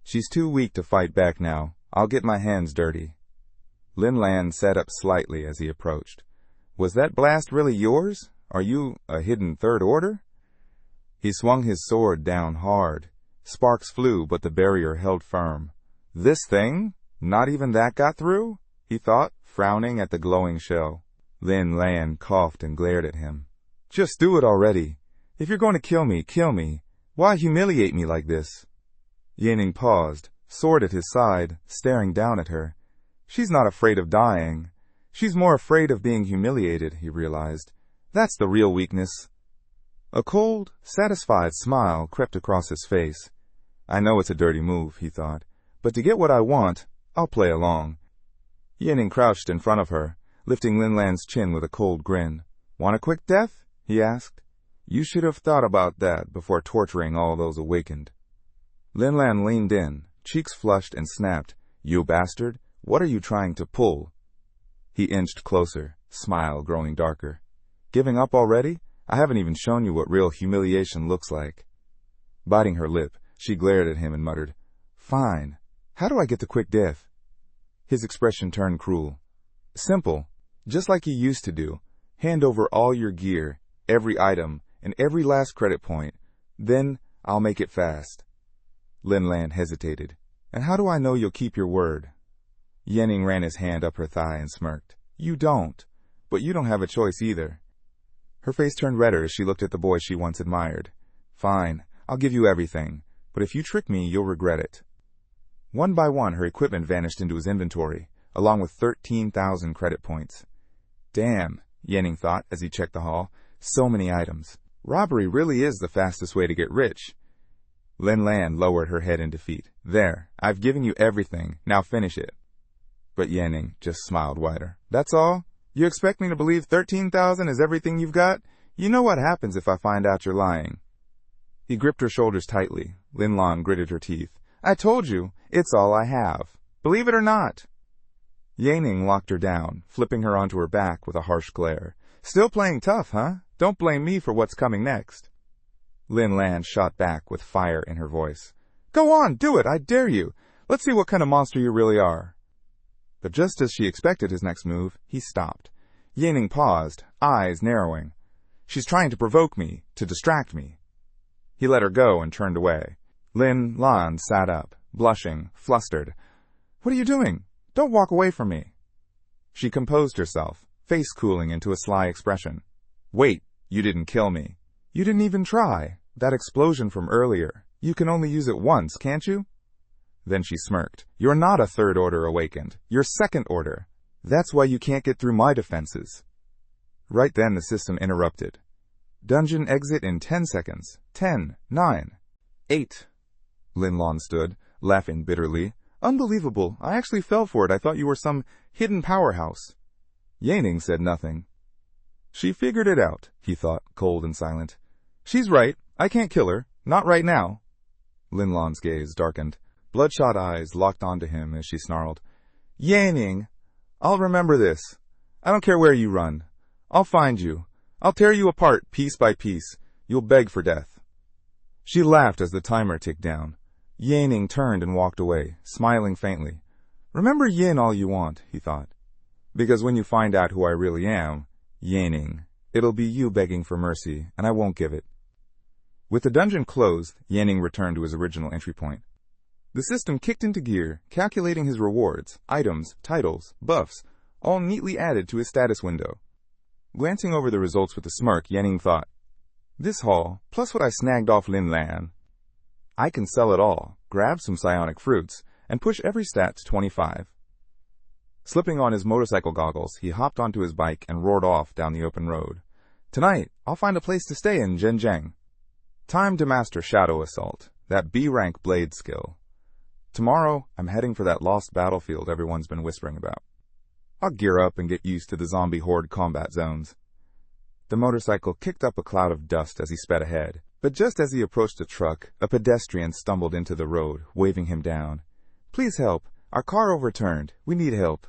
"She's too weak to fight back now. I'll get my hands dirty." Lin Lan sat up slightly as he approached. "Was that blast really yours? Are you a hidden third order?" He swung his sword down hard. Sparks flew, but the barrier held firm. "This thing? Not even that got through?" he thought, frowning at the glowing shell. Lin Lan coughed and glared at him. "Just do it already. If you're going to kill me. Why humiliate me like this?" Yening paused, sword at his side, staring down at her. She's not afraid of dying. She's more afraid of being humiliated, he realized. That's the real weakness. A cold, satisfied smile crept across his face. "I know it's a dirty move," he thought, "but to get what I want, I'll play along." Yening crouched in front of her, lifting Lin Lan's chin with a cold grin. "Want a quick death?" he asked. You should have thought about that before torturing all those awakened. Lin Lan leaned in, cheeks flushed, and snapped, You bastard, what are you trying to pull? He inched closer, smile growing darker. Giving up already? I haven't even shown you what real humiliation looks like. Biting her lip, she glared at him and muttered, Fine. How do I get the quick death? His expression turned cruel. Simple. Just like you used to do. Hand over all your gear, every item, and every last credit point. Then I'll make it fast. Lin Lan hesitated. And how do I know you'll keep your word? Yanning ran his hand up her thigh and smirked. You don't. But you don't have a choice either. Her face turned redder as she looked at the boy she once admired. Fine, I'll give you everything. But if you trick me, you'll regret it. One by one, her equipment vanished into his inventory, along with 13,000 credit points. Damn, Yanning thought as he checked the haul. So many items. Robbery really is the fastest way to get rich. Lin Lan lowered her head in defeat. There, I've given you everything. Now finish it. But Yanning just smiled wider. That's all? You expect me to believe 13,000 is everything you've got? You know what happens if I find out you're lying. He gripped her shoulders tightly. Lin Lan gritted her teeth. I told you, it's all I have. Believe it or not. Yanning locked her down, flipping her onto her back with a harsh glare. Still playing tough, huh? Don't blame me for what's coming next. Lin Lan shot back with fire in her voice. Go on, do it, I dare you. Let's see what kind of monster you really are. But just as she expected his next move, he stopped. Yanning paused, eyes narrowing. She's trying to provoke me, to distract me. He let her go and turned away. Lin Lan sat up, blushing, flustered. What are you doing? Don't walk away from me. She composed herself, face cooling into a sly expression. Wait, you didn't kill me. You didn't even try. That explosion from earlier. You can only use it once, can't you? Then she smirked. You're not a third order awakened. You're second order. That's why you can't get through my defenses. Right then the system interrupted. Dungeon exit in 10 seconds. 10, 9, 8. Lin Lan stood, laughing bitterly. Unbelievable. I actually fell for it. I thought you were some hidden powerhouse. Yanning said nothing. She figured it out, he thought, cold and silent. She's right. I can't kill her. Not right now. Lin Lan's gaze darkened. Bloodshot eyes locked onto him as she snarled. Yanning, I'll remember this. I don't care where you run. I'll find you. I'll tear you apart piece by piece. You'll beg for death. She laughed as the timer ticked down. Yanning turned and walked away, smiling faintly. Remember Yin all you want, he thought. Because when you find out who I really am, Yanning, it'll be you begging for mercy, and I won't give it. With the dungeon closed, Yanning returned to his original entry point. The system kicked into gear, calculating his rewards, items, titles, buffs, all neatly added to his status window. Glancing over the results with a smirk, Yanning thought, this haul, plus what I snagged off Lin Lan, I can sell it all, grab some psionic fruits, and push every stat to 25. Slipping on his motorcycle goggles, he hopped onto his bike and roared off down the open road. Tonight, I'll find a place to stay in Zhenjiang. Time to master Shadow Assault, that B-rank blade skill. Tomorrow, I'm heading for that lost battlefield everyone's been whispering about. I'll gear up and get used to the zombie horde combat zones. The motorcycle kicked up a cloud of dust as he sped ahead, but just as he approached a truck, a pedestrian stumbled into the road, waving him down. Please help. Our car overturned. We need help.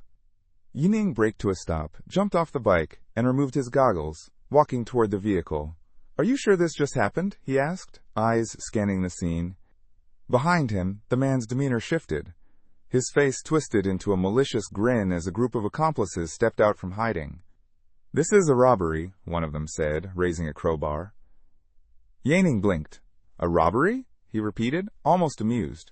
Yanning braked to a stop, jumped off the bike, and removed his goggles, walking toward the vehicle. Are you sure this just happened? He asked, eyes scanning the scene. Behind him, the man's demeanor shifted. His face twisted into a malicious grin as a group of accomplices stepped out from hiding. This is a robbery, one of them said, raising a crowbar. Yanning blinked. A robbery? He repeated, almost amused.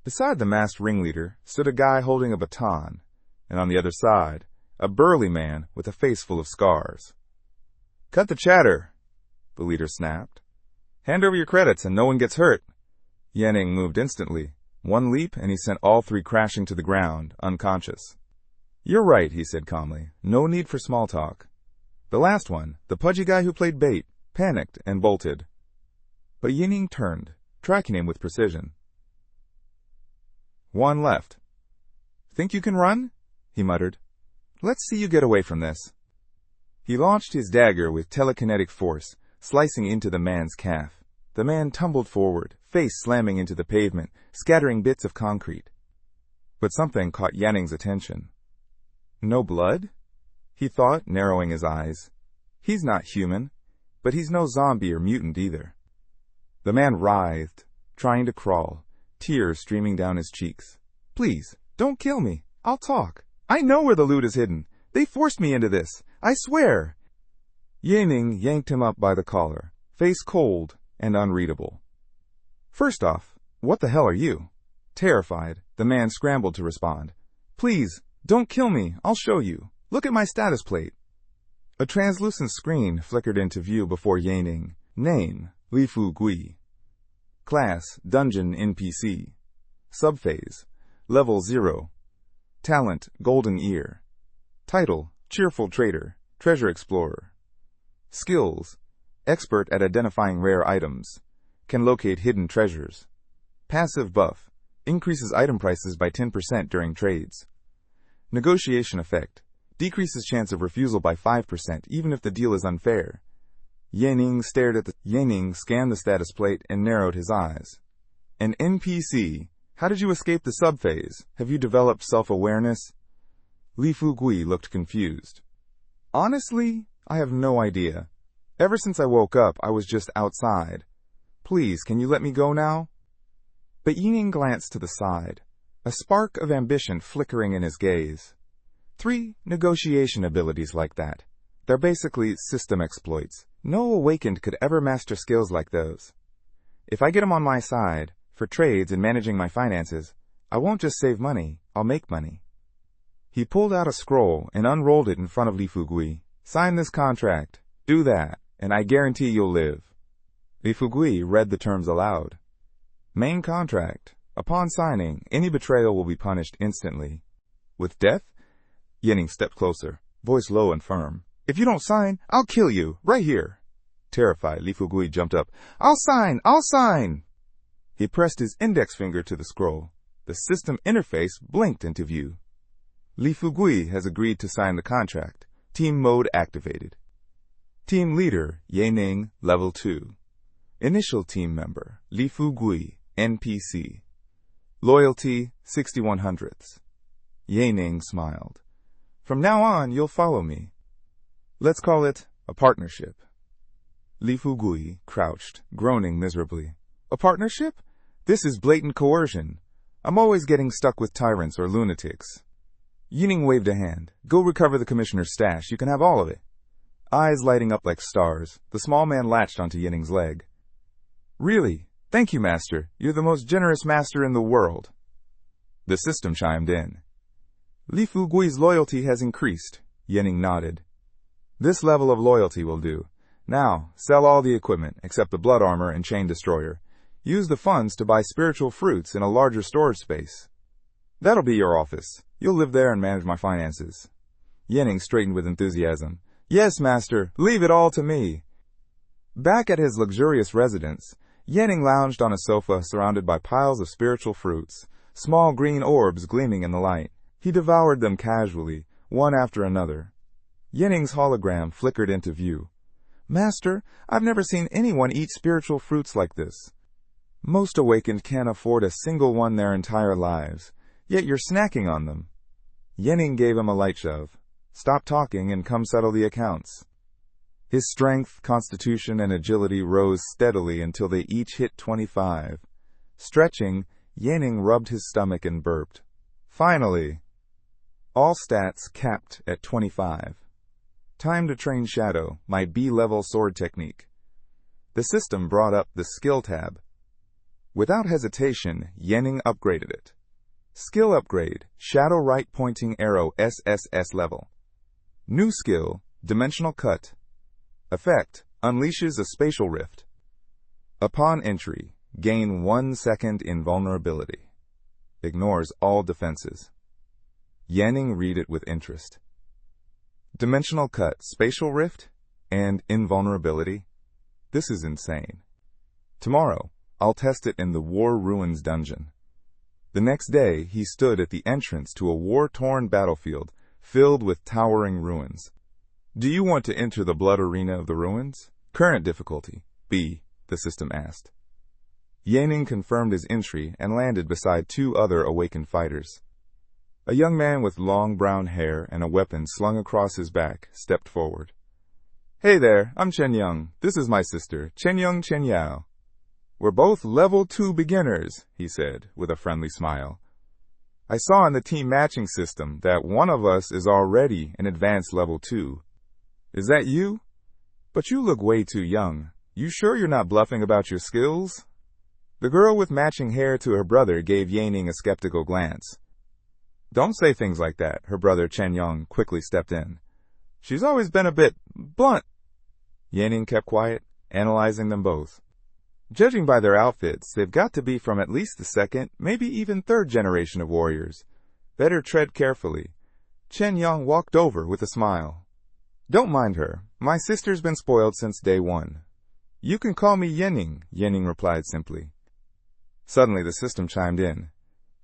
Beside the masked ringleader stood a guy holding a baton, and on the other side, a burly man with a face full of scars. Cut the chatter, the leader snapped. Hand over your credits and no one gets hurt. Yanning moved instantly. One leap and he sent all three crashing to the ground, unconscious. You're right, he said calmly. No need for small talk. The last one, the pudgy guy who played bait, panicked and bolted. But Yanning turned, tracking him with precision. One left. Think you can run? He muttered. Let's see you get away from this. He launched his dagger with telekinetic force, slicing into the man's calf. The man tumbled forward, face slamming into the pavement, scattering bits of concrete. But something caught Yanning's attention. No blood? He thought, narrowing his eyes. He's not human, but he's no zombie or mutant either. The man writhed, trying to crawl, tears streaming down his cheeks. Please, don't kill me. I'll talk. I know where the loot is hidden. They forced me into this. I swear. Yanning yanked him up by the collar, face cold and unreadable. First off, what the hell are you? Terrified, the man scrambled to respond. Please, don't kill me. I'll show you. Look at my status plate. A translucent screen flickered into view before Yanning. Name, Li Fu Gui. Class, Dungeon NPC. Subphase, Level 0. Talent, Golden Ear. Title, Cheerful Trader, Treasure Explorer. Skills, Expert at identifying rare items. Can locate hidden treasures. Passive buff, increases item prices by 10% during trades. Negotiation effect, decreases chance of refusal by 5% even if the deal is unfair. Yanning scanned the status plate and narrowed his eyes. An NPC. How did you escape the subphase? Have you developed self-awareness? Li Fu Gui looked confused. Honestly, I have no idea. Ever since I woke up, I was just outside. Please, can you let me go now? But Yanning glanced to the side, a spark of ambition flickering in his gaze. 3 negotiation abilities like that. They're basically system exploits. No awakened could ever master skills like those. If I get them on my side, for trades and managing my finances, I won't just save money, I'll make money. He pulled out a scroll and unrolled it in front of Li Fu Gui. Sign this contract, do that, and I guarantee you'll live. Li Fu Gui read the terms aloud. Main contract. Upon signing, any betrayal will be punished instantly. With death? Yanning stepped closer, voice low and firm. If you don't sign, I'll kill you, right here. Terrified, Li Fu Gui jumped up. I'll sign! I'll sign! He pressed his index finger to the scroll. The system interface blinked into view. Li Fu Gui has agreed to sign the contract. Team mode activated. Team leader, Yanning, level 2. Initial team member, Li Fu Gui, NPC. Loyalty, 6100ths. Yanning smiled. From now on, you'll follow me. Let's call it a partnership. Li Fu Gui crouched, groaning miserably. A partnership? This is blatant coercion. I'm always getting stuck with tyrants or lunatics. Yanning waved a hand. Go recover the commissioner's stash. You can have all of it. Eyes lighting up like stars, the small man latched onto Yanning's leg. Really? Thank you, Master. You're the most generous master in the world. The system chimed in. Li Fu Gui's loyalty has increased. Yanning nodded. This level of loyalty will do. Now, sell all the equipment, except the blood armor and chain destroyer. Use the funds to buy spiritual fruits in a larger storage space. That'll be your office. You'll live there and manage my finances. Yanning straightened with enthusiasm. Yes, Master, leave it all to me. Back at his luxurious residence, Yanning lounged on a sofa surrounded by piles of spiritual fruits, small green orbs gleaming in the light. He devoured them casually, one after another. Yanning's hologram flickered into view. Master, I've never seen anyone eat spiritual fruits like this. Most awakened can't afford a single one their entire lives, yet you're snacking on them. Yanning gave him a light shove. Stop talking and come settle the accounts. His strength, constitution, and agility rose steadily until they each hit 25. Stretching, Yanning rubbed his stomach and burped. Finally, all stats capped at 25. Time to train Shadow, my B-level sword technique. The system brought up the skill tab. Without hesitation, Yanning upgraded it. Skill upgrade, Shadow right pointing arrow SSS level. New skill, Dimensional Cut. Effect, unleashes a spatial rift. Upon entry, gain 1 second invulnerability. Ignores all defenses. Yanning read it with interest. Dimensional Cut, spatial rift, and invulnerability. This is insane. Tomorrow, I'll test it in the War Ruins dungeon. The next day, he stood at the entrance to a war-torn battlefield filled with towering ruins. Do you want to enter the blood arena of the ruins? Current difficulty, B, the system asked. Yaning confirmed his entry and landed beside two other awakened fighters. A young man with long brown hair and a weapon slung across his back stepped forward. "Hey there, I'm Chen Young. This is my sister, Chen Young Chen Yao. We're both level 2 beginners," he said, with a friendly smile. "I saw in the team matching system that one of us is already an advanced level 2. Is that you? But you look way too young. You sure you're not bluffing about your skills?" The girl with matching hair to her brother gave Yaning a skeptical glance. "Don't say things like that," her brother Chen Yong quickly stepped in. "She's always been a bit blunt." Yaning kept quiet, analyzing them both. Judging by their outfits, they've got to be from at least the second, maybe even third generation of warriors. Better tread carefully. Chen Yong walked over with a smile. "Don't mind her. My sister's been spoiled since day one." "You can call me Yening," Yening replied simply. Suddenly the system chimed in.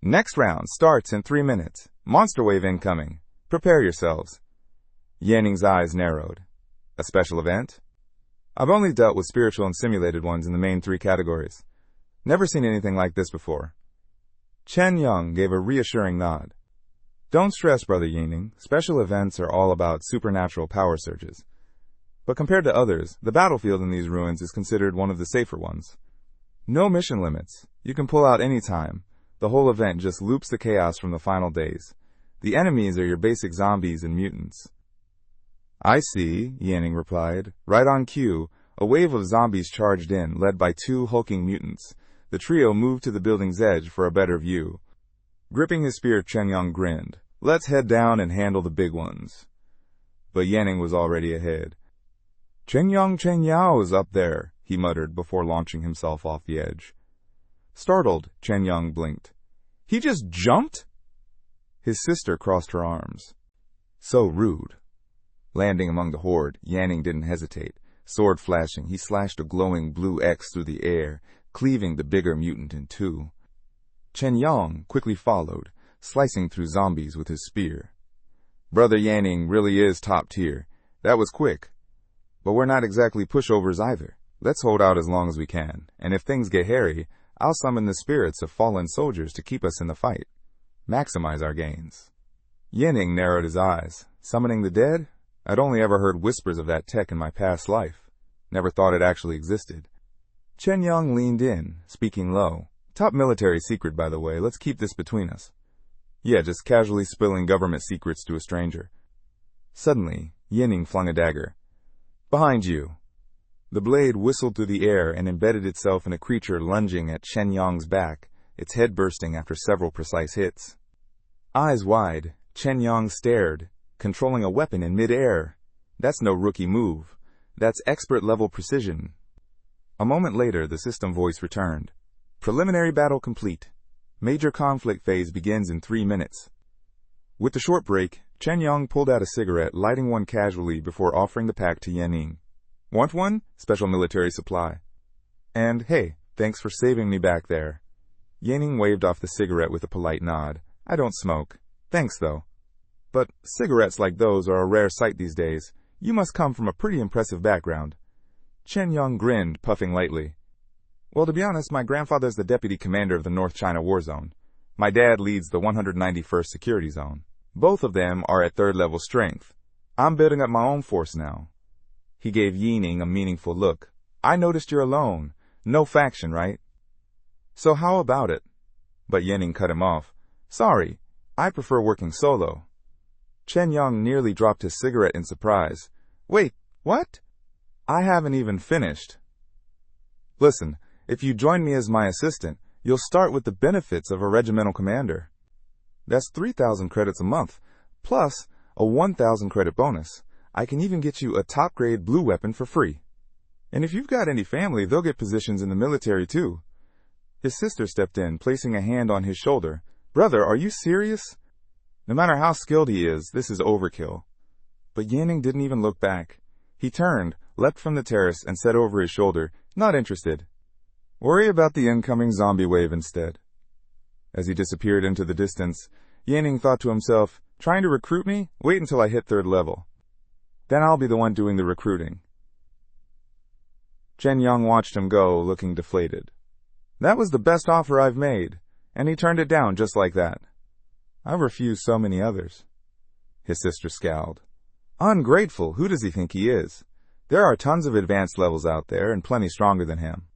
"Next round starts in 3 minutes. Monster wave incoming. Prepare yourselves." Yening's eyes narrowed. "A special event?" "I've only dealt with spiritual and simulated ones in the main 3 categories. Never seen anything like this before." Chen Young gave a reassuring nod. "Don't stress, Brother Yening. Special events are all about supernatural power surges. But compared to others, the battlefield in these ruins is considered one of the safer ones. No mission limits. You can pull out any time. The whole event just loops the chaos from the final days. The enemies are your basic zombies and mutants." "I see," Yanning replied. Right on cue, a wave of zombies charged in, led by 2 hulking mutants. The trio moved to the building's edge for a better view. Gripping his spear, Chen Yong grinned. "Let's head down and handle the big ones." But Yanning was already ahead. "Chen Yao is up there," he muttered before launching himself off the edge. Startled, Chen Yong blinked. "He just jumped?" His sister crossed her arms. "So rude." Landing among the horde, Yanning didn't hesitate. Sword flashing, he slashed a glowing blue X through the air, cleaving the bigger mutant in 2. Chen Yong quickly followed, slicing through zombies with his spear. "Brother Yanning really is top tier. That was quick. But we're not exactly pushovers either. Let's hold out as long as we can, and if things get hairy, I'll summon the spirits of fallen soldiers to keep us in the fight. Maximize our gains." Yanning narrowed his eyes. Summoning the dead? I'd only ever heard whispers of that tech in my past life. Never thought it actually existed. Chen Yong leaned in, speaking low. "Top military secret, by the way. Let's keep this between us." "Yeah, just casually spilling government secrets to a stranger." Suddenly, Yanning flung a dagger. "Behind you." The blade whistled through the air and embedded itself in a creature lunging at Chen Yong's back, its head bursting after several precise hits. Eyes wide, Chen Yong stared, controlling a weapon in mid-air. That's no rookie move. That's expert-level precision. A moment later, the system voice returned. "Preliminary battle complete. Major conflict phase begins in 3 minutes." With the short break, Chen Yong pulled out a cigarette, lighting one casually before offering the pack to Yanning. "Want one? Special military supply. And, hey, thanks for saving me back there." Yanning waved off the cigarette with a polite nod. "I don't smoke. Thanks, though. But cigarettes like those are a rare sight these days. You must come from a pretty impressive background." Chen Yong grinned, puffing lightly. "Well, to be honest, my grandfather's the deputy commander of the North China War Zone. My dad leads the 191st Security Zone. Both of them are at 3rd level strength. I'm building up my own force now." He gave Yening a meaningful look. "I noticed you're alone. No faction, right? So how about it?" But Yening cut him off. "Sorry, I prefer working solo." Chen Yong nearly dropped his cigarette in surprise. "Wait, what? I haven't even finished." "Listen, if you join me as my assistant, you'll start with the benefits of a regimental commander. That's 3,000 credits a month, plus a 1,000 credit bonus. I can even get you a top-grade blue weapon for free. And if you've got any family, they'll get positions in the military too." His sister stepped in, placing a hand on his shoulder. "Brother, are you serious? No matter how skilled he is, this is overkill." But Yanning didn't even look back. He turned, leapt from the terrace, and said over his shoulder, "Not interested. Worry about the incoming zombie wave instead." As he disappeared into the distance, Yanning thought to himself, "Trying to recruit me? Wait until I hit 3rd level. Then I'll be the one doing the recruiting." Chen Yong watched him go, looking deflated. That was the best offer I've made, and he turned it down just like that. I've refused so many others. His sister scowled. Ungrateful, who does he think he is? There are tons of advanced levels out there, and plenty stronger than him.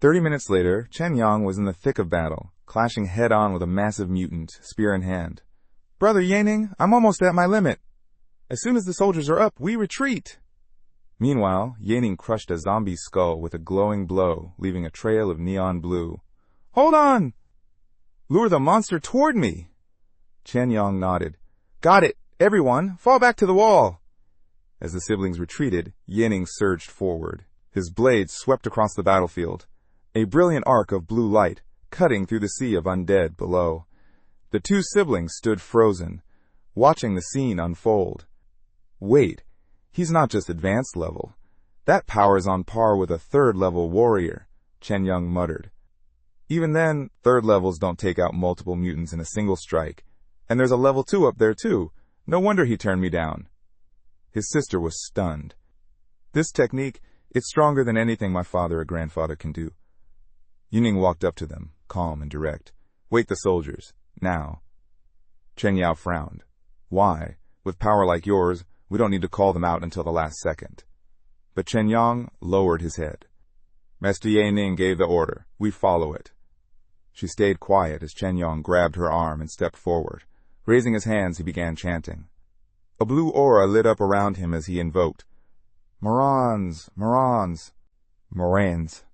30 minutes later, Chen Yong was in the thick of battle, clashing head-on with a massive mutant, spear in hand. Brother Yaning, I'm almost at my limit. As soon as the soldiers are up, we retreat. Meanwhile, Yaning crushed a zombie's skull with a glowing blow, leaving a trail of neon blue. Hold on! Lure the monster toward me! Chen Yong nodded. Got it! Everyone, fall back to the wall! As the siblings retreated, Yaning surged forward. His blades swept across the battlefield, a brilliant arc of blue light, cutting through the sea of undead below. The two siblings stood frozen, watching the scene unfold. Wait, he's not just advanced level. That power is on par with a third-level warrior, Chen Yong muttered. Even then, third levels don't take out multiple mutants in a single strike. And there's a level 2 up there too. No wonder he turned me down. His sister was stunned. This technique, it's stronger than anything my father or grandfather can do. Yuning walked up to them, calm and direct. Wake the soldiers, now. Chen Yao frowned. Why? With power like yours, we don't need to call them out until the last second. But Chen Yong lowered his head. Master Ye Ning gave the order. We follow it. She stayed quiet as Chen Yong grabbed her arm and stepped forward. Raising his hands, he began chanting. A blue aura lit up around him as he invoked. Morans, Morans, Morans.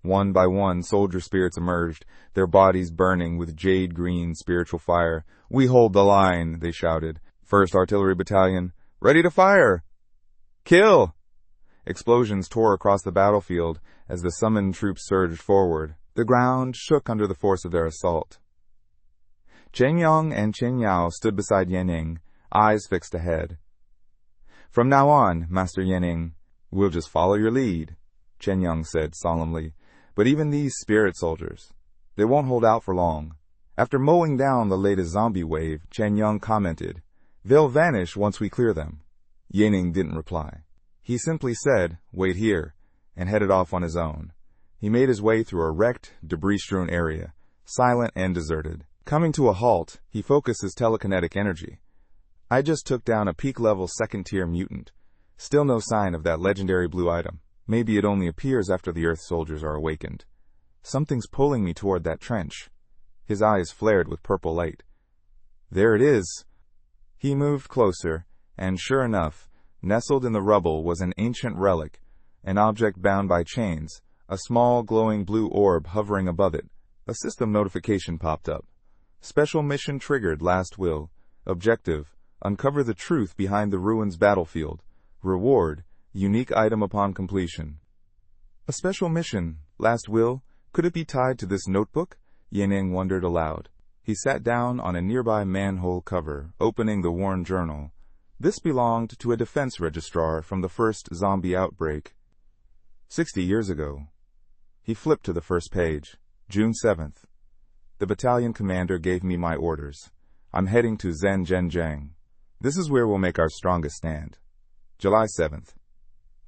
One by one, soldier spirits emerged, their bodies burning with jade-green spiritual fire. We hold the line, they shouted. First Artillery Battalion, ready to fire! Kill! Explosions tore across the battlefield as the summoned troops surged forward. The ground shook under the force of their assault. Chen Yong and Chen Yao stood beside Yaning, eyes fixed ahead. From now on, Master Yaning, we'll just follow your lead, Chen Yong said solemnly. But even these spirit soldiers, they won't hold out for long. After mowing down the latest zombie wave, Chen Yong commented, they'll vanish once we clear them. Yaning didn't reply. He simply said, wait here, and headed off on his own. He made his way through a wrecked, debris-strewn area, silent and deserted. Coming to a halt, he focused his telekinetic energy. I just took down a peak-level second-tier mutant. Still no sign of that legendary blue item. Maybe it only appears after the Earth soldiers are awakened. Something's pulling me toward that trench. His eyes flared with purple light. There it is. He moved closer, and sure enough, nestled in the rubble was an ancient relic, an object bound by chains, a small glowing blue orb hovering above it. A system notification popped up. Special mission triggered, last will. Objective, uncover the truth behind the ruins battlefield. Reward, unique item upon completion. A special mission, last will? Could it be tied to this notebook? Yaning wondered aloud. He sat down on a nearby manhole cover, opening the worn journal. This belonged to a defense registrar from the first zombie outbreak. 60 years ago. He flipped to the first page. June 7th. The battalion commander gave me my orders. I'm heading to Zhenjiang. This is where we'll make our strongest stand. July 7th.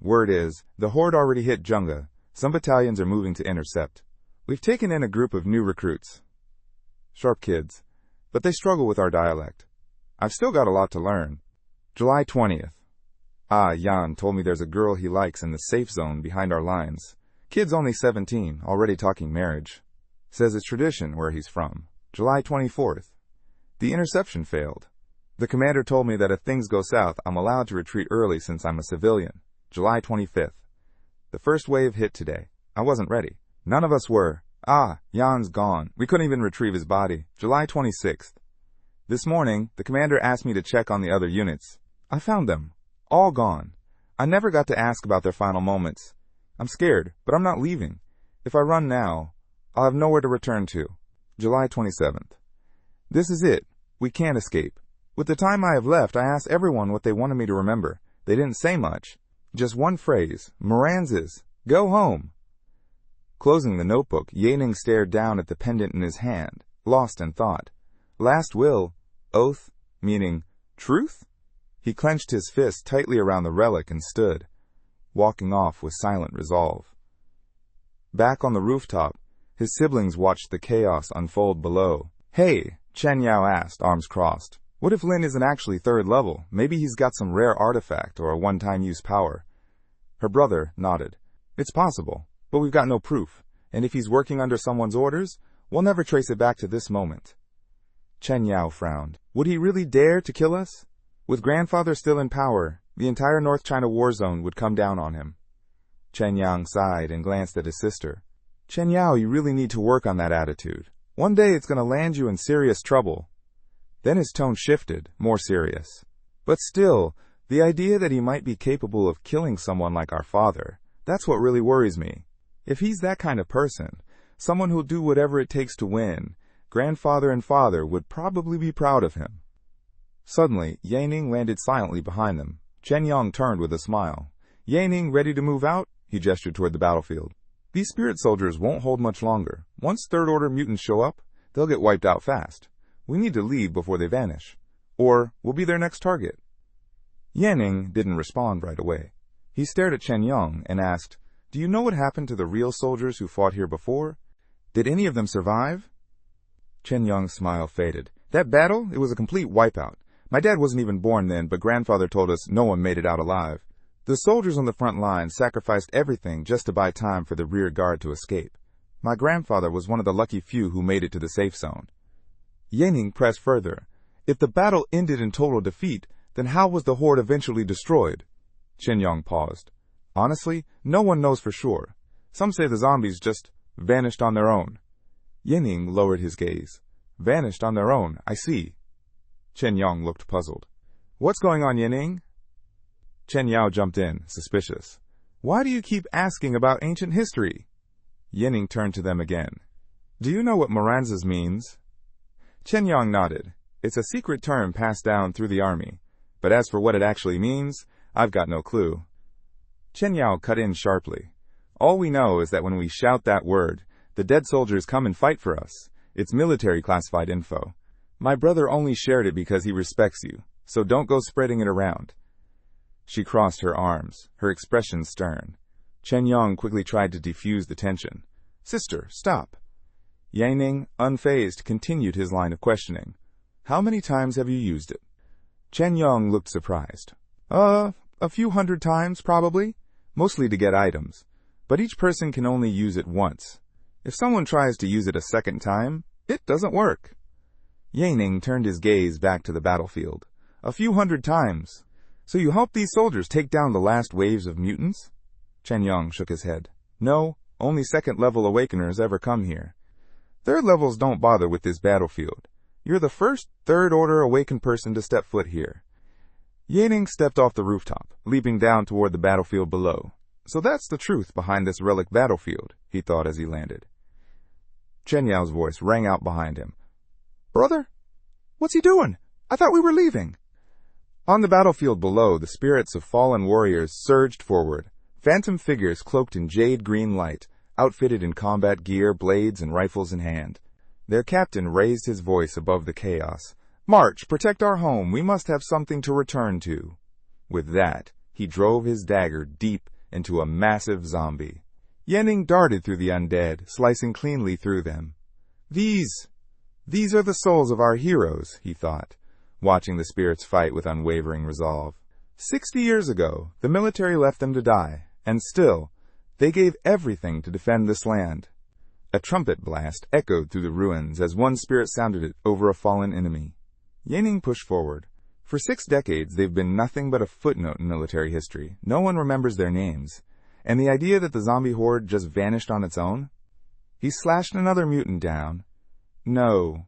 Word is, the horde already hit Junga. Some battalions are moving to intercept. We've taken in a group of new recruits. Sharp kids, but they struggle with our dialect. I've still got a lot to learn. July 20th. Yan told me there's a girl he likes in the safe zone behind our lines. Kid's only 17, already talking marriage. Says it's tradition where he's from. July 24th. The interception failed. The commander told me that if things go south, I'm allowed to retreat early since I'm a civilian. July 25th. The first wave hit today. I wasn't ready. None of us were. Jan's gone. We couldn't even retrieve his body. July 26th. This morning, the commander asked me to check on the other units. I found them. All gone. I never got to ask about their final moments. I'm scared, but I'm not leaving. If I run now, I'll have nowhere to return to. July 27th. This is it. We can't escape. With the time I have left, I asked everyone what they wanted me to remember. They didn't say much. Just one phrase. Moranzes. Go home. Closing the notebook, Yaning stared down at the pendant in his hand, lost in thought. Last will. Oath. Meaning truth? He clenched his fist tightly around the relic and stood. walking off with silent resolve. Back on the rooftop, his siblings watched the chaos unfold below. "Hey," Chen Yao asked, arms crossed. "What if Lin isn't actually third level? Maybe he's got some rare artifact or a one-time use power." Her brother nodded. "It's possible, but we've got no proof, and if he's working under someone's orders, we'll never trace it back to this moment." Chen Yao frowned. "Would he really dare to kill us? With grandfather still in power, the entire North China war zone would come down on him." Chen Yang sighed and glanced at his sister. "Chen Yao, you really need to work on that attitude. One day it's going to land you in serious trouble." Then his tone shifted, more serious. "But still, the idea that he might be capable of killing someone like our father, that's what really worries me. If he's that kind of person, someone who'll do whatever it takes to win, grandfather and father would probably be proud of him." Suddenly, Yaning landed silently behind them. Chen Yang turned with a smile. "Yaning, ready to move out?" He gestured toward the battlefield. "These spirit soldiers won't hold much longer. Once third-order mutants show up, they'll get wiped out fast. We need to leave before they vanish, or we'll be their next target." Yaning didn't respond right away. He stared at Chen Yang and asked, "Do you know what happened to the real soldiers who fought here before? Did any of them survive?" Chen Yang's smile faded. "That battle, it was a complete wipeout. My dad wasn't even born then, but grandfather told us no one made it out alive. The soldiers on the front line sacrificed everything just to buy time for the rear guard to escape. My grandfather was one of the lucky few who made it to the safe zone." Yaning pressed further. "If the battle ended in total defeat, then how was the horde eventually destroyed?" Chen Yang paused. "Honestly, no one knows for sure. Some say the zombies just vanished on their own." Yaning lowered his gaze. "Vanished on their own, I see." Chen Yang looked puzzled. "What's going on, Yaning?" Chen Yao jumped in, suspicious. "Why do you keep asking about ancient history?" Yaning turned to them again. "Do you know what manhwas means?" Chen Yang nodded. "It's a secret term passed down through the army. But as for what it actually means, I've got no clue." Chen Yao cut in sharply. "All we know is that when we shout that word, the dead soldiers come and fight for us. It's military classified info. My brother only shared it because he respects you, so don't go spreading it around." She crossed her arms, her expression stern. Chen Yang quickly tried to defuse the tension. "Sister, stop." Yaning, unfazed, continued his line of questioning. "How many times have you used it?" Chen Yang looked surprised. A few hundred times, probably. Mostly to get items. But each person can only use it once. If someone tries to use it a second time, it doesn't work." Yaning turned his gaze back to the battlefield. "A few hundred times. So you helped these soldiers take down the last waves of mutants?" Chen Yang shook his head. "No, only second-level awakeners ever come here. Third levels don't bother with this battlefield. You're the first third-order awakened person to step foot here." Yaning stepped off the rooftop, leaping down toward the battlefield below. "So that's the truth behind this relic battlefield," he thought as he landed. Chen Yao's voice rang out behind him. "Brother? What's he doing? I thought we were leaving." On the battlefield below, the spirits of fallen warriors surged forward, phantom figures cloaked in jade-green light, outfitted in combat gear, blades, and rifles in hand. Their captain raised his voice above the chaos. "March, protect our home. We must have something to return to." With that, he drove his dagger deep into a massive zombie. Yaning darted through the undead, slicing cleanly through them. These are the souls of our heroes," he thought, watching the spirits fight with unwavering resolve. 60 years ago, the military left them to die, and still, they gave everything to defend this land. A trumpet blast echoed through the ruins as one spirit sounded it over a fallen enemy. Yaning pushed forward. For 6 decades, they've been nothing but a footnote in military history. No one remembers their names. And the idea that the zombie horde just vanished on its own? He slashed another mutant down. No.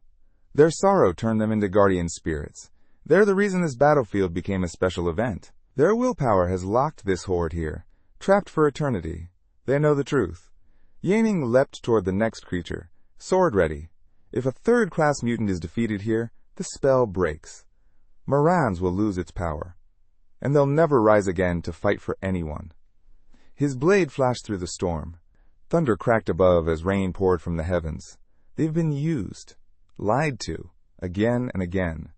Their sorrow turned them into guardian spirits. They're the reason this battlefield became a special event. Their willpower has locked this horde here, trapped for eternity. They know the truth. Yaning leapt toward the next creature, sword ready. If a third-class mutant is defeated here, the spell breaks. Moran's will lose its power, and they'll never rise again to fight for anyone. His blade flashed through the storm. Thunder cracked above as rain poured from the heavens. They've been used, lied to, again and again.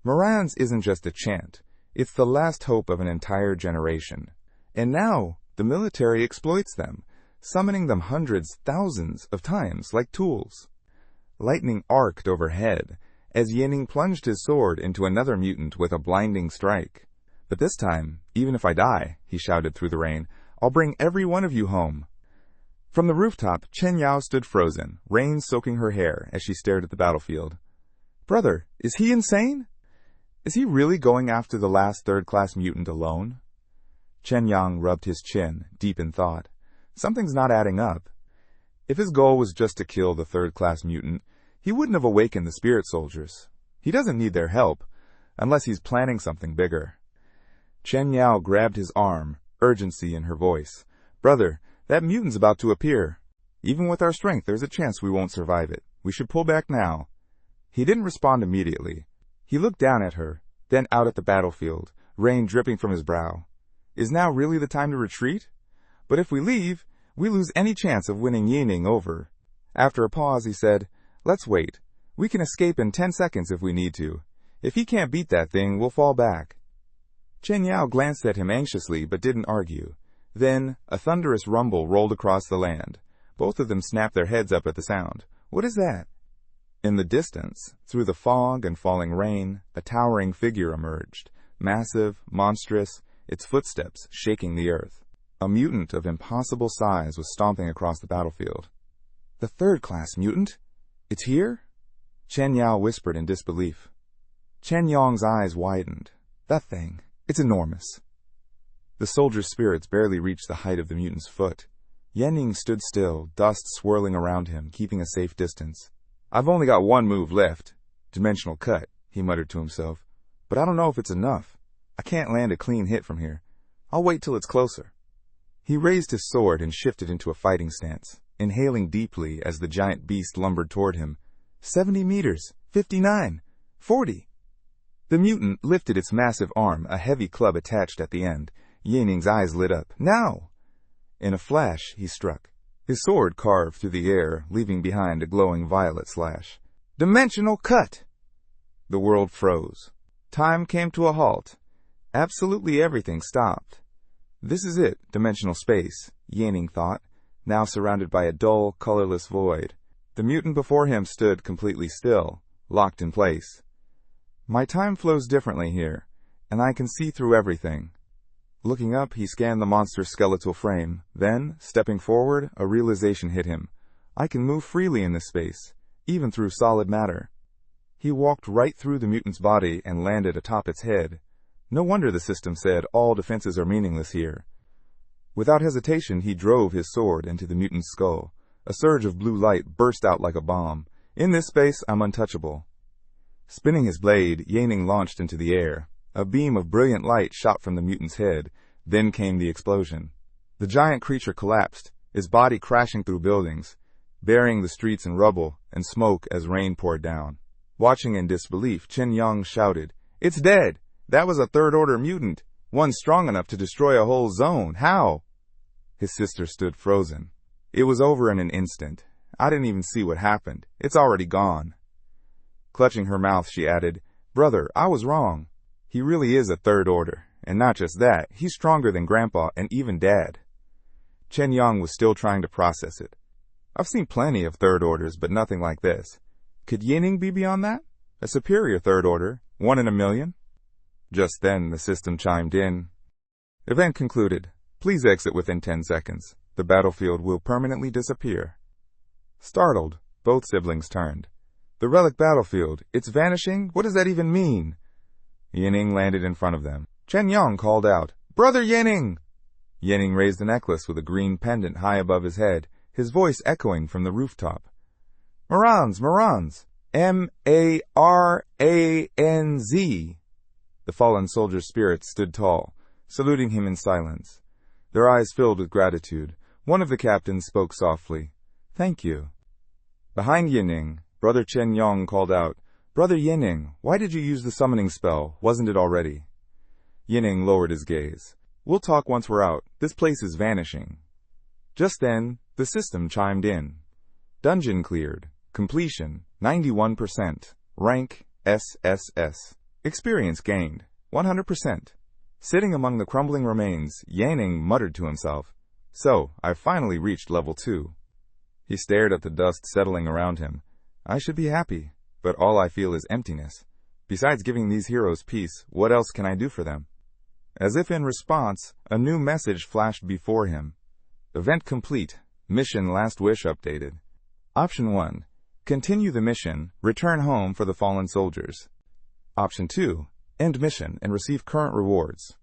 Moran's isn't just a chant. It's the last hope of an entire generation. And now, the military exploits them, summoning them hundreds, thousands of times like tools. Lightning arced overhead, as Yining plunged his sword into another mutant with a blinding strike. But this time, even if I die, he shouted through the rain, I'll bring every one of you home. From the rooftop, Chen Yao stood frozen, rain soaking her hair as she stared at the battlefield. Brother, is he insane? Is he really going after the last third-class mutant alone? Chen Yang rubbed his chin, deep in thought. Something's not adding up. If his goal was just to kill the third-class mutant, he wouldn't have awakened the spirit soldiers. He doesn't need their help, unless he's planning something bigger. Chen Yao grabbed his arm, urgency in her voice. Brother, that mutant's about to appear. Even with our strength, there's a chance we won't survive it. We should pull back now. He didn't respond immediately. He looked down at her, then out at the battlefield, rain dripping from his brow. Is now really the time to retreat? But if we leave, we lose any chance of winning Yining over. After a pause, he said, Let's wait. We can escape in 10 seconds if we need to. If he can't beat that thing, we'll fall back. Chen Yao glanced at him anxiously but didn't argue. Then, a thunderous rumble rolled across the land. Both of them snapped their heads up at the sound. What is that? In the distance, through the fog and falling rain, a towering figure emerged. Massive, monstrous, its footsteps shaking the earth. A mutant of impossible size was stomping across the battlefield. The third-class mutant? It's here? Chen Yao whispered in disbelief. Chen Yong's eyes widened. That thing, it's enormous. The soldier's spirits barely reached the height of the mutant's foot. Yining stood still, dust swirling around him, keeping a safe distance. I've only got one move left. Dimensional cut, he muttered to himself. But I don't know if it's enough. I can't land a clean hit from here. I'll wait till it's closer. He raised his sword and shifted into a fighting stance, inhaling deeply as the giant beast lumbered toward him. 70 meters, 59, 40. The mutant lifted its massive arm, a heavy club attached at the end. Yining's eyes lit up. Now! In a flash, he struck. His sword carved through the air, leaving behind a glowing violet slash. Dimensional cut! The world froze. Time came to a halt. Absolutely everything stopped. This is it, dimensional space, Yining thought, now surrounded by a dull, colorless void. The mutant before him stood completely still, locked in place. My time flows differently here, and I can see through everything. Looking up, he scanned the monster's skeletal frame. Then, stepping forward, a realization hit him. I can move freely in this space, even through solid matter. He walked right through the mutant's body and landed atop its head. No wonder the system said all defenses are meaningless here. Without hesitation, he drove his sword into the mutant's skull. A surge of blue light burst out like a bomb. In this space, I'm untouchable. Spinning his blade, Yining launched into the air. A beam of brilliant light shot from the mutant's head. Then came the explosion. The giant creature collapsed, his body crashing through buildings, burying the streets in rubble and smoke as rain poured down. Watching in disbelief, Chen Yang shouted, It's dead! That was a third-order mutant, one strong enough to destroy a whole zone. How? His sister stood frozen. It was over in an instant. I didn't even see what happened. It's already gone. Clutching her mouth, she added, Brother, I was wrong. He really is a third order, and not just that, he's stronger than Grandpa and even Dad. Chen Yang was still trying to process it. I've seen plenty of third orders, but nothing like this. Could Yining be beyond that? A superior third order, 1 in a million? Just then, the system chimed in. Event concluded. Please exit within 10 seconds. The battlefield will permanently disappear. Startled, both siblings turned. The relic battlefield, it's vanishing? What does that even mean? Yining landed in front of them. Chen Yang called out, Brother Yining! Yining raised a necklace with a green pendant high above his head, his voice echoing from the rooftop. Marans, Marans! M-A-R-A-N-Z! The fallen soldier's spirits stood tall, saluting him in silence. Their eyes filled with gratitude. One of the captains spoke softly. Thank you. Behind Yining, Brother Chen Yang called out, Brother Yining, why did you use the summoning spell? Wasn't it already? Yining lowered his gaze. We'll talk once we're out. This place is vanishing. Just then, the system chimed in. Dungeon cleared. Completion, 91%. Rank, SSS. Experience gained, 100%. Sitting among the crumbling remains, Yanning muttered to himself, "So, I've finally reached level 2. He stared at the dust settling around him. I should be happy, but all I feel is emptiness. Besides giving these heroes peace, what else can I do for them? As if in response, a new message flashed before him. Event complete. Mission Last Wish updated. Option 1. Continue the mission. Return home for the fallen soldiers. Option 2. End mission and receive current rewards.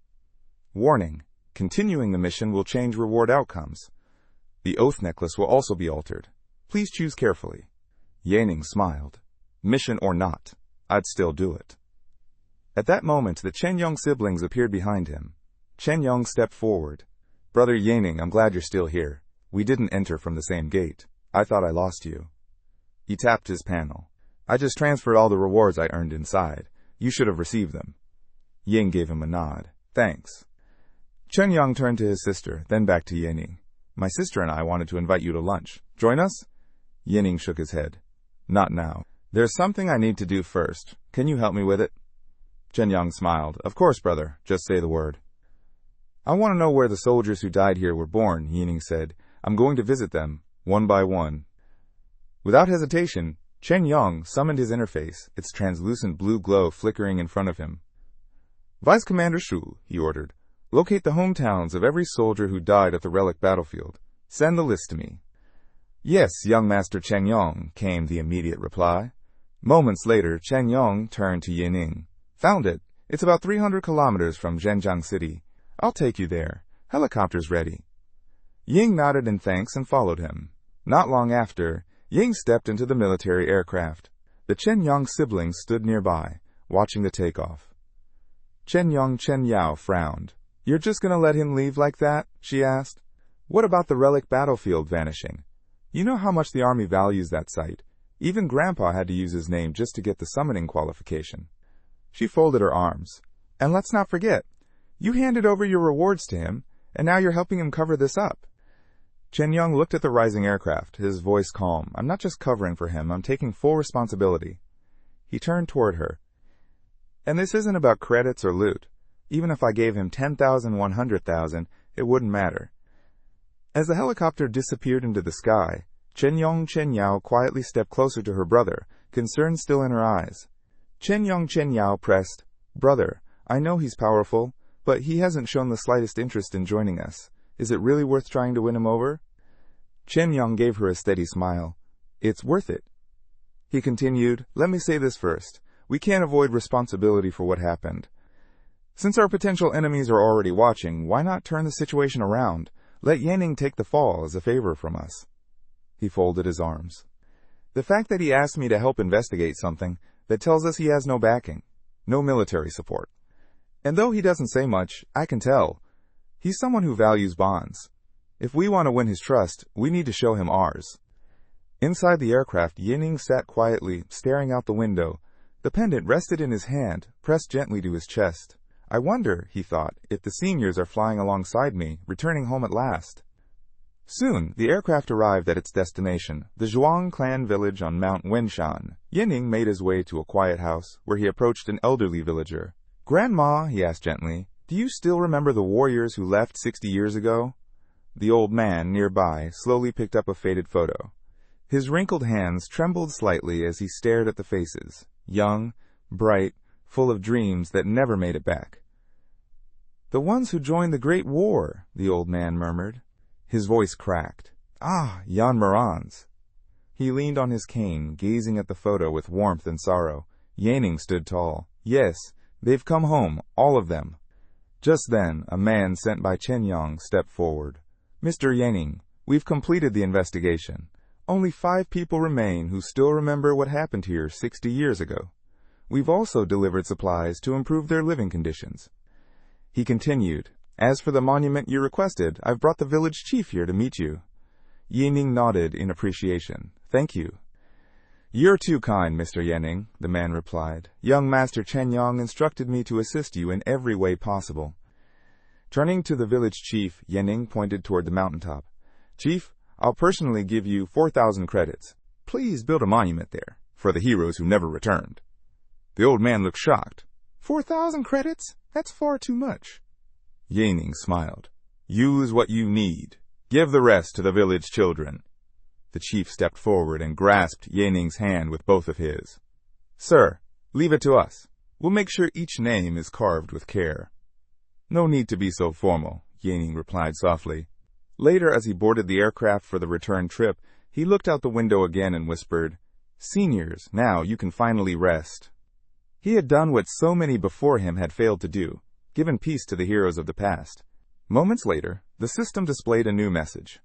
Warning. Continuing the mission will change reward outcomes. The oath necklace will also be altered. Please choose carefully. Yanning smiled. Mission or not, I'd still do it. At that moment, the Chen Yong siblings appeared behind him. Chen Yong stepped forward. Brother Yanning, I'm glad you're still here. We didn't enter from the same gate. I thought I lost you. He tapped his panel. I just transferred all the rewards I earned inside. You should have received them. Ying gave him a nod. Thanks. Chen Yong turned to his sister, then back to Yanning. My sister and I wanted to invite you to lunch. Join us? Yanning shook his head. Not now. There's something I need to do first. Can you help me with it? Chen Yong smiled. Of course, brother. Just say the word. I want to know where the soldiers who died here were born, Yanning said. I'm going to visit them, one by one. Without hesitation, Chen Yong summoned his interface, its translucent blue glow flickering in front of him. Vice Commander Shu, he ordered, locate the hometowns of every soldier who died at the relic battlefield. Send the list to me. Yes, young Master Chen Yong, came the immediate reply. Moments later, Chen Yong turned to Yanning. Found it. It's about 300 kilometers from Zhenjiang City. I'll take you there. Helicopter's ready. Ying nodded in thanks and followed him. Not long after, Ying stepped into the military aircraft. The Chen Yong siblings stood nearby, watching the takeoff. Chen Yao frowned. You're just gonna let him leave like that? She asked. What about the relic battlefield vanishing? You know how much the army values that site. Even Grandpa had to use his name just to get the summoning qualification. She folded her arms. And let's not forget, you handed over your rewards to him, and now you're helping him cover this up. Chen Yong looked at the rising aircraft, his voice calm. I'm not just covering for him, I'm taking full responsibility. He turned toward her. And this isn't about credits or loot. Even if I gave him 10,000, 100,000, it wouldn't matter. As the helicopter disappeared into the sky, Chen Yao quietly stepped closer to her brother, concern still in her eyes. Chen Yao pressed, Brother, I know he's powerful, but he hasn't shown the slightest interest in joining us. Is it really worth trying to win him over? Chen Yong gave her a steady smile. It's worth it. He continued, Let me say this first. We can't avoid responsibility for what happened. Since our potential enemies are already watching, why not turn the situation around? Let Yanning take the fall as a favor from us. He folded his arms. The fact that he asked me to help investigate something, that tells us he has no backing, no military support. And though he doesn't say much, I can tell. He's someone who values bonds. If we want to win his trust, we need to show him ours. Inside the aircraft, Yanning sat quietly, staring out the window. The pendant rested in his hand, pressed gently to his chest. I wonder, he thought, if the seniors are flying alongside me, returning home at last. Soon, the aircraft arrived at its destination, the Zhuang clan village on Mount Wenshan. Yanning made his way to a quiet house, where he approached an elderly villager. Grandma, he asked gently, do you still remember the warriors who left 60 years ago? The old man, nearby, slowly picked up a faded photo. His wrinkled hands trembled slightly as he stared at the faces, young, bright, full of dreams that never made it back. The ones who joined the Great War, the old man murmured. His voice cracked. Ah, Yan Morans. He leaned on his cane, gazing at the photo with warmth and sorrow. Yanning stood tall. Yes, they've come home, all of them. Just then, a man sent by Chen Yong stepped forward. Mr. Yanning, we've completed the investigation. Only 5 people remain who still remember what happened here 60 years ago. We've also delivered supplies to improve their living conditions. He continued, As for the monument you requested, I've brought the village chief here to meet you. Yanning nodded in appreciation. Thank you. You're too kind, Mr. Yanning, the man replied. Young Master Chen Yong instructed me to assist you in every way possible. Turning to the village chief, Yanning pointed toward the mountaintop. Chief, I'll personally give you 4,000 credits. Please build a monument there, for the heroes who never returned. The old man looked shocked. 4,000 credits? That's far too much. Yaning smiled. Use what you need. Give the rest to the village children. The chief stepped forward and grasped Yaning's hand with both of his. Sir, leave it to us. We'll make sure each name is carved with care. No need to be so formal, Yaning replied softly. Later, as he boarded the aircraft for the return trip, he looked out the window again and whispered, Seniors, now you can finally rest. He had done what so many before him had failed to do, given peace to the heroes of the past. Moments later, the system displayed a new message.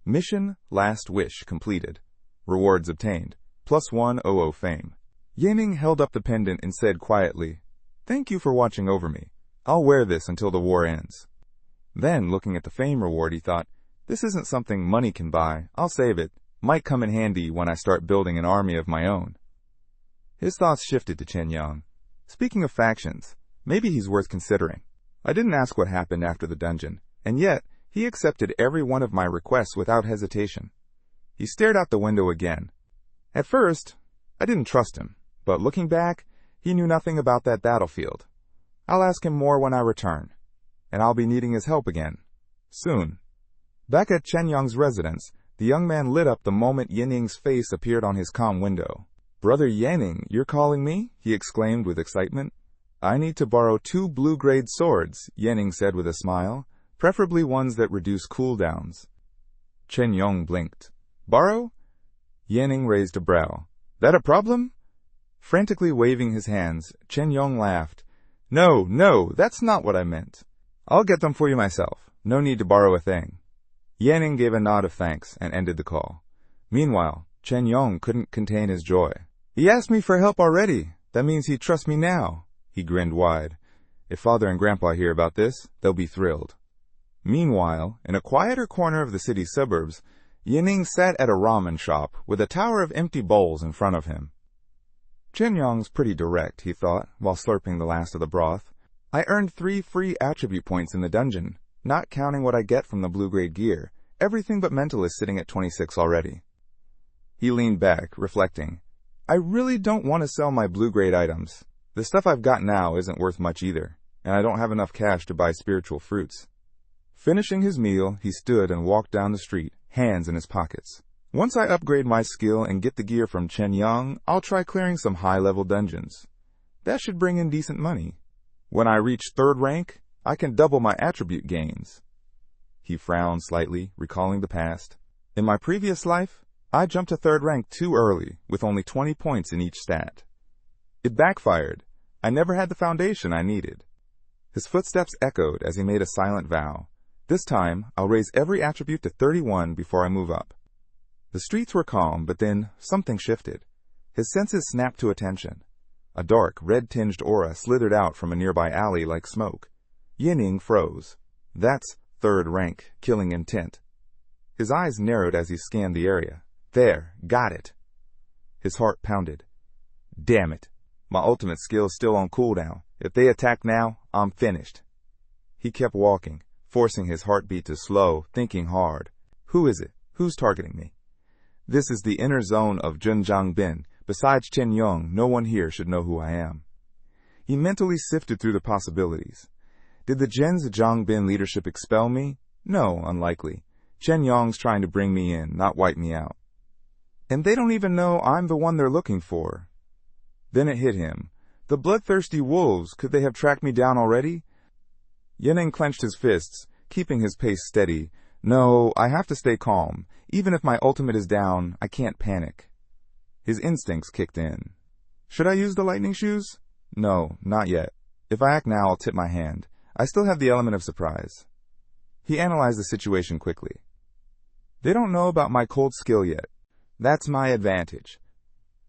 Mission Last Wish completed. Rewards obtained. +100 fame. Yaning held up the pendant and said quietly, Thank you for watching over me. I'll wear this until the war ends. Then, looking at the fame reward, he thought, This isn't something money can buy. I'll save it. Might come in handy when I start building an army of my own. His thoughts shifted to Chen Yang. Speaking of factions, maybe he's worth considering. I didn't ask what happened after the dungeon, and yet he accepted every one of my requests without hesitation. He stared out the window again. At first, I didn't trust him, but looking back, he knew nothing about that battlefield. I'll ask him more when I return, and I'll be needing his help again. Soon. Back at Chen Yang's residence, the young man lit up the moment Yaning's face appeared on his comm window. Brother Yaning, you're calling me? He exclaimed with excitement. I need to borrow 2 blue-grade swords, Yaning said with a smile, preferably ones that reduce cooldowns. Chen Yong blinked. Borrow? Yaning raised a brow. That a problem? Frantically waving his hands, Chen Yong laughed. No, that's not what I meant. I'll get them for you myself. No need to borrow a thing. Yaning gave a nod of thanks and ended the call. Meanwhile, Chen Yong couldn't contain his joy. He asked me for help already. That means he trusts me now. He grinned wide. If Father and Grandpa hear about this, they'll be thrilled. Meanwhile, in a quieter corner of the city suburbs, Yaning sat at a ramen shop with a tower of empty bowls in front of him. Chen Yong's pretty direct, he thought, while slurping the last of the broth. I earned 3 free attribute points in the dungeon, not counting what I get from the blue-grade gear. Everything but mental is sitting at 26 already. He leaned back, reflecting. I really don't want to sell my blue-grade items. The stuff I've got now isn't worth much either, and I don't have enough cash to buy spiritual fruits. Finishing his meal, he stood and walked down the street, hands in his pockets. Once I upgrade my skill and get the gear from Chen Yang, I'll try clearing some high-level dungeons. That should bring in decent money. When I reach 3rd rank, I can double my attribute gains. He frowned slightly, recalling the past. In my previous life, I jumped to 3rd rank too early, with only 20 points in each stat. It backfired. I never had the foundation I needed. His footsteps echoed as he made a silent vow. This time, I'll raise every attribute to 31 before I move up. The streets were calm, but then something shifted. His senses snapped to attention. A dark, red-tinged aura slithered out from a nearby alley like smoke. Yaning froze. That's 3rd rank, killing intent. His eyes narrowed as he scanned the area. There, got it. His heart pounded. Damn it. My ultimate skill's still on cooldown. If they attack now, I'm finished. He kept walking, forcing his heartbeat to slow, thinking hard. Who is it? Who's targeting me? This is the inner zone of Zhenjiangbin. Besides Chen Yong, no one here should know who I am. He mentally sifted through the possibilities. Did the Zhenjiangbin leadership expel me? No, unlikely. Chen Yong's trying to bring me in, not wipe me out. And they don't even know I'm the one they're looking for. Then it hit him. The bloodthirsty wolves, could they have tracked me down already? Yaning clenched his fists, keeping his pace steady. No, I have to stay calm. Even if my ultimate is down, I can't panic. His instincts kicked in. Should I use the lightning shoes? No, not yet. If I act now, I'll tip my hand. I still have the element of surprise. He analyzed the situation quickly. They don't know about my cold skill yet. That's my advantage.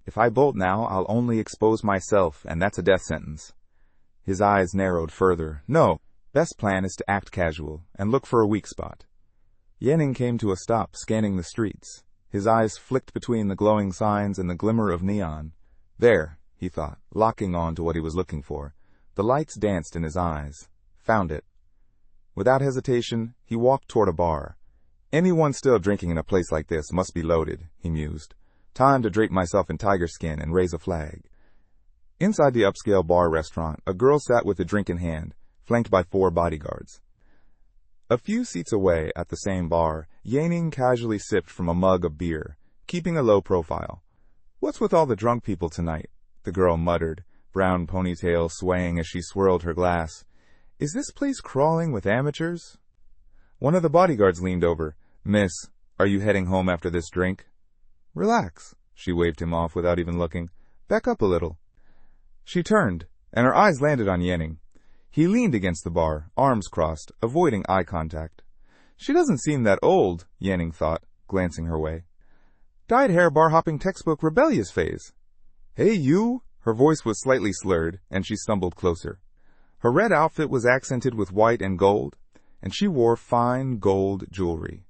If I bolt now, I'll only expose myself, and that's a death sentence. His eyes narrowed further. No, best plan is to act casual and look for a weak spot. Yaning came to a stop, scanning the streets. His eyes flicked between the glowing signs and the glimmer of neon. There, he thought, locking on to what he was looking for. The lights danced in his eyes. Found it. Without hesitation, he walked toward a bar. Anyone still drinking in a place like this must be loaded, he mused. Time to drape myself in tiger skin and raise a flag. Inside the upscale bar restaurant, a girl sat with a drink in hand, flanked by 4 bodyguards. A few seats away, at the same bar, Yaning casually sipped from a mug of beer, keeping a low profile. "What's with all the drunk people tonight?" the girl muttered, brown ponytail swaying as she swirled her glass. "Is this place crawling with amateurs?" One of the bodyguards leaned over. "Miss, are you heading home after this drink?" "Relax," she waved him off without even looking. "Back up a little." She turned, and her eyes landed on Yaning. He leaned against the bar, arms crossed, avoiding eye contact. "She doesn't seem that old," Yaning thought, glancing her way. "Dyed hair, bar-hopping textbook, rebellious phase." "Hey, you!" Her voice was slightly slurred, and she stumbled closer. Her red outfit was accented with white and gold, and she wore fine gold jewelry.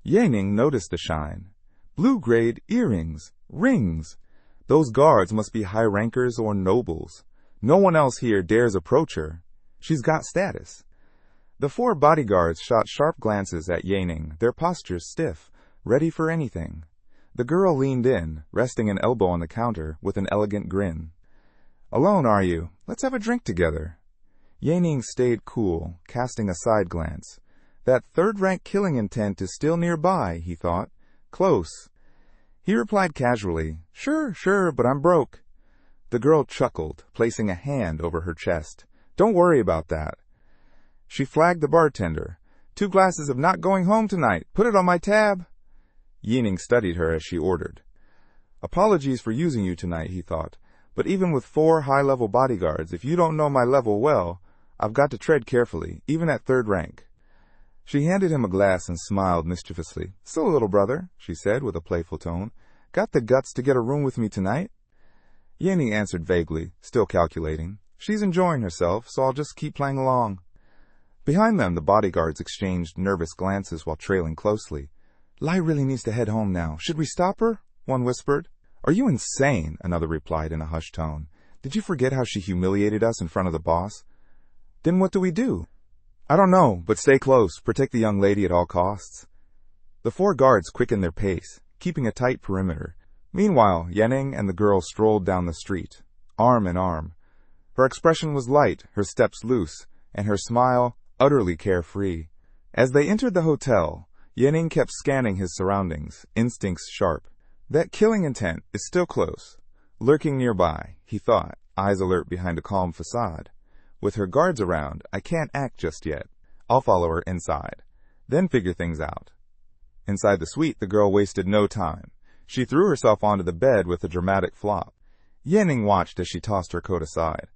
Yaning noticed the shine. Blue-grade earrings, rings. Those guards must be high rankers or nobles. No one else here dares approach her. She's got status. The 4 bodyguards shot sharp glances at Yaning, their postures stiff, ready for anything. The girl leaned in, resting an elbow on the counter, with an elegant grin. "Alone, are you? Let's have a drink together." Yaning stayed cool, casting a side glance. That third-rank killing intent is still nearby, he thought. Close. He replied casually, Sure, but I'm broke." The girl chuckled, placing a hand over her chest. "Don't worry about that." She flagged the bartender. "2 glasses of not going home tonight. Put it on my tab." Yaning studied her as she ordered. "Apologies for using you tonight," he thought. "But even with 4 high-level bodyguards, if you don't know my level well, I've got to tread carefully, even at 3rd rank." She handed him a glass and smiled mischievously. "So, little brother," she said with a playful tone, "got the guts to get a room with me tonight?" Yaning answered vaguely, still calculating. "She's enjoying herself, so I'll just keep playing along." Behind them, the bodyguards exchanged nervous glances while trailing closely. "Lai really needs to head home now. Should we stop her?" one whispered. "Are you insane?" another replied in a hushed tone. "Did you forget how she humiliated us in front of the boss?" "Then what do we do?" "I don't know, but stay close. Protect the young lady at all costs." The 4 guards quickened their pace, keeping a tight perimeter. Meanwhile, Yaning and the girl strolled down the street, arm in arm. Her expression was light, her steps loose, and her smile utterly carefree. As they entered the hotel, Yaning kept scanning his surroundings, instincts sharp. That killing intent is still close, lurking nearby, he thought, eyes alert behind a calm facade. With her guards around, I can't act just yet. I'll follow her inside, then figure things out. Inside the suite, the girl wasted no time. She threw herself onto the bed with a dramatic flop. Yaning watched as she tossed her coat aside.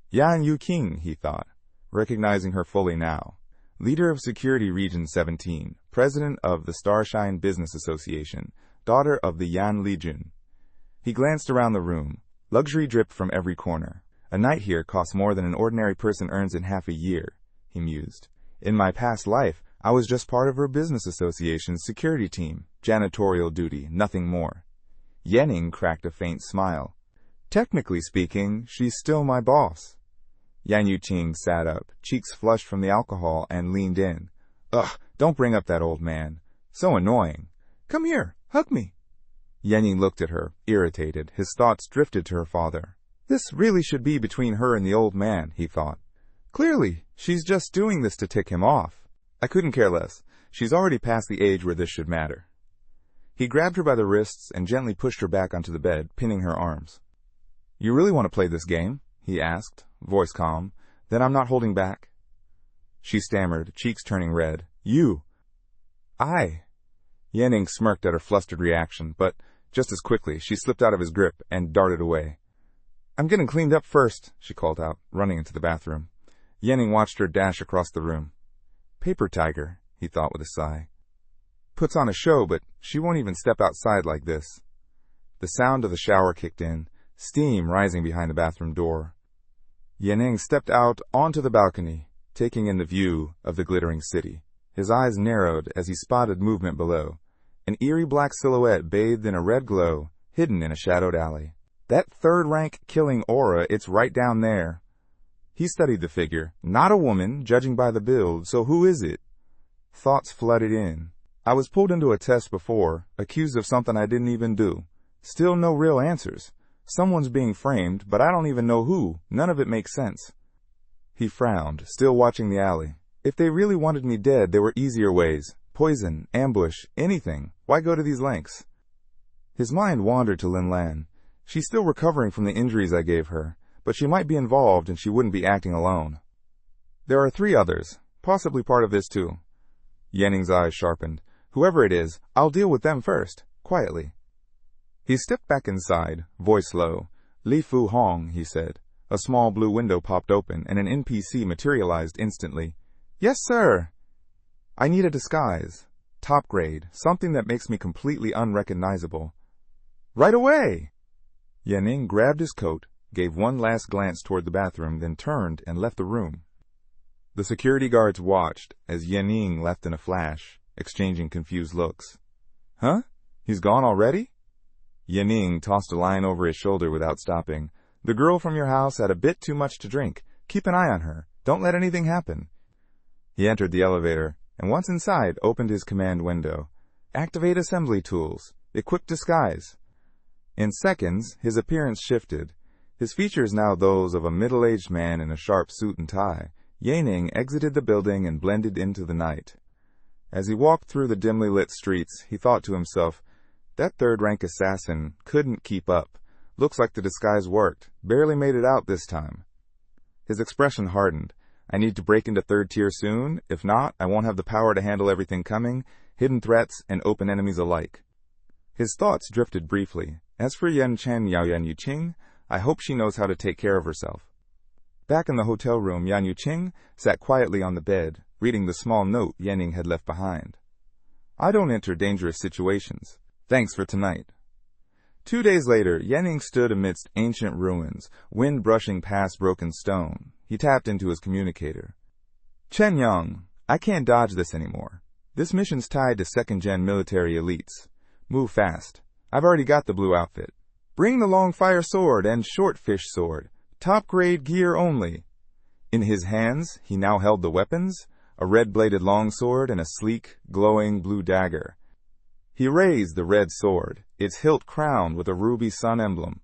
Yan Yu King, he thought, recognizing her fully now. Leader of Security Region 17, President of the Starshine Business Association, daughter of the Yan Legion. He glanced around the room. Luxury dripped from every corner. A night here costs more than an ordinary person earns in half a year, he mused. In my past life, I was just part of her business association's security team, janitorial duty, nothing more. Yaning cracked a faint smile. Technically speaking, she's still my boss. Yan Yuting sat up, cheeks flushed from the alcohol, and leaned in. Ugh, don't bring up that old man. So annoying. Come here, hug me. Yaning looked at her, irritated. His thoughts drifted to her father. This really should be between her and the old man, he thought. Clearly, she's just doing this to tick him off. I couldn't care less. She's already past the age where this should matter. He grabbed her by the wrists and gently pushed her back onto the bed, pinning her arms. You really want to play this game? He asked, voice calm. Then I'm not holding back. She stammered, cheeks turning red. You. I. Yaning smirked at her flustered reaction, but just as quickly she slipped out of his grip and darted away. I'm getting cleaned up first, she called out, running into the bathroom. Yaning watched her dash across the room. Paper tiger, he thought with a sigh. Puts on a show, but she won't even step outside like this. The sound of the shower kicked in, steam rising behind the bathroom door. Yaning stepped out onto the balcony, taking in the view of the glittering city. His eyes narrowed as he spotted movement below. An eerie black silhouette bathed in a red glow, hidden in a shadowed alley. That third-rank killing aura, it's right down there. He studied the figure. Not a woman, judging by the build, so who is it? Thoughts flooded in. I was pulled into a test before, accused of something I didn't even do. Still no real answers. Someone's being framed, but I don't even know who. None of it makes sense. He frowned, still watching the alley. If they really wanted me dead, there were easier ways. Poison, ambush, anything. Why go to these lengths? His mind wandered to Lin Lan. She's still recovering from the injuries I gave her, but she might be involved and she wouldn't be acting alone. There are 3 others, possibly part of this too. Yanning's eyes sharpened. Whoever it is, I'll deal with them first, quietly. He stepped back inside, voice low. Li Fu Hong, he said. A small blue window popped open and an NPC materialized instantly. Yes, sir. I need a disguise. Top grade, something that makes me completely unrecognizable. Right away! Yanning grabbed his coat, gave one last glance toward the bathroom, then turned and left the room. The security guards watched as Yanning left in a flash, exchanging confused looks. Huh? He's gone already? Yanning tossed a line over his shoulder without stopping. The girl from your house had a bit too much to drink. Keep an eye on her. Don't let anything happen. He entered the elevator, and once inside, opened his command window. Activate assembly tools. Equip disguise. In seconds, his appearance shifted. His features now those of a middle-aged man in a sharp suit and tie. Yanning exited the building and blended into the night. As he walked through the dimly lit streets, he thought to himself, that third-rank assassin couldn't keep up. Looks like the disguise worked. Barely made it out this time. His expression hardened. I need to break into 3rd tier soon. If not, I won't have the power to handle everything coming, hidden threats, and open enemies alike. His thoughts drifted briefly. As for Yan Chen Yao Yan Yuqing, I hope she knows how to take care of herself. Back in the hotel room, Yan Yuqing sat quietly on the bed, reading the small note Yanning had left behind. I don't enter dangerous situations. Thanks for tonight. 2 days later, Yanning stood amidst ancient ruins, wind brushing past broken stone. He tapped into his communicator. Chen Yang, I can't dodge this anymore. This mission's tied to 2nd-gen military elites. Move fast. I've already got the blue outfit. Bring the long fire sword and short fish sword. Top grade gear only. In his hands, he now held the weapons, a red-bladed longsword and a sleek, glowing blue dagger. He raised the red sword, its hilt crowned with a ruby sun emblem.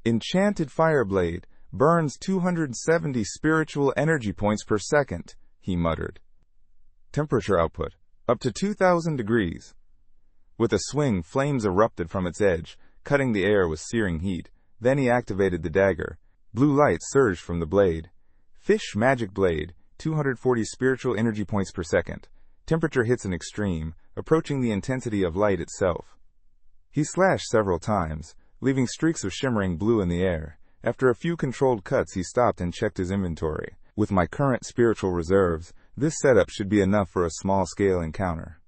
Enchanted Fireblade burns 270 spiritual energy points per second, he muttered. Temperature output, up to 2,000 degrees. With a swing, flames erupted from its edge, cutting the air with searing heat. Then he activated the dagger. Blue light surged from the blade. Fish Magic Blade, 240 spiritual energy points per second. Temperature hits an extreme, approaching the intensity of light itself. He slashed several times, leaving streaks of shimmering blue in the air. After a few controlled cuts, he stopped and checked his inventory. With my current spiritual reserves, this setup should be enough for a small-scale encounter.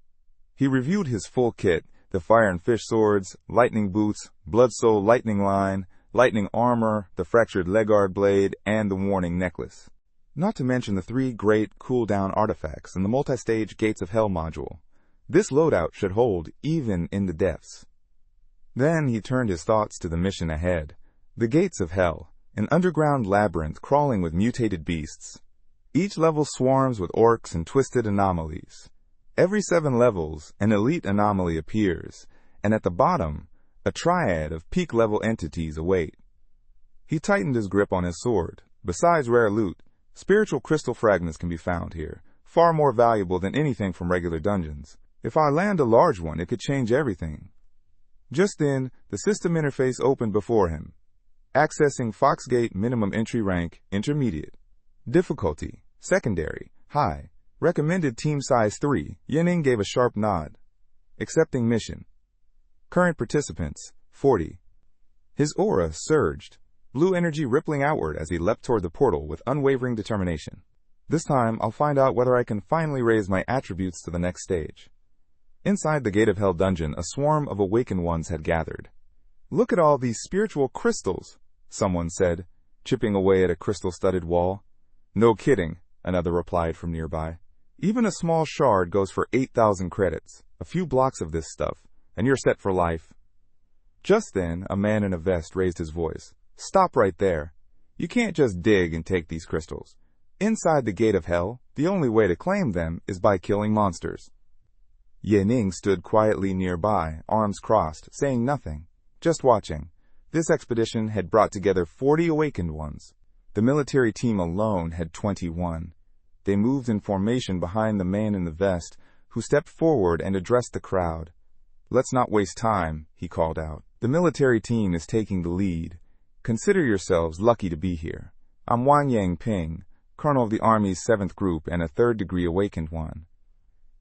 He reviewed his full kit, the fire and fish swords, lightning boots, blood soul lightning line, lightning armor, the fractured legard blade, and the warning necklace. Not to mention the 3 great cooldown artifacts and the multi-stage Gates of Hell module. This loadout should hold even in the depths. Then he turned his thoughts to the mission ahead. The Gates of Hell, an underground labyrinth crawling with mutated beasts. Each level swarms with orcs and twisted anomalies. Every 7 levels, an elite anomaly appears, and at the bottom, a triad of peak-level entities await. He tightened his grip on his sword. Besides rare loot, spiritual crystal fragments can be found here, far more valuable than anything from regular dungeons. If I land a large one, it could change everything. Just then, the system interface opened before him. Accessing Foxgate minimum entry rank, intermediate. Difficulty, secondary, high. Recommended team size 3. Yanning gave a sharp nod. Accepting mission. Current participants, 40. His aura surged, blue energy rippling outward as he leapt toward the portal with unwavering determination. This time, I'll find out whether I can finally raise my attributes to the next stage. Inside the Gate of Hell dungeon, a swarm of awakened ones had gathered. Look at all these spiritual crystals, someone said, chipping away at a crystal-studded wall. No kidding, another replied from nearby. Even a small shard goes for 8,000 credits. A few blocks of this stuff, and you're set for life. Just then, a man in a vest raised his voice. Stop right there. You can't just dig and take these crystals. Inside the Gate of Hell, the only way to claim them is by killing monsters. Yanning stood quietly nearby, arms crossed, saying nothing, just watching. This expedition had brought together 40 awakened ones. The military team alone had 21. They moved in formation behind the man in the vest, who stepped forward and addressed the crowd. "Let's not waste time," he called out. "The military team is taking the lead. Consider yourselves lucky to be here. I'm Wang Yang-ping, colonel of the Army's 7th Group and a third-degree awakened one."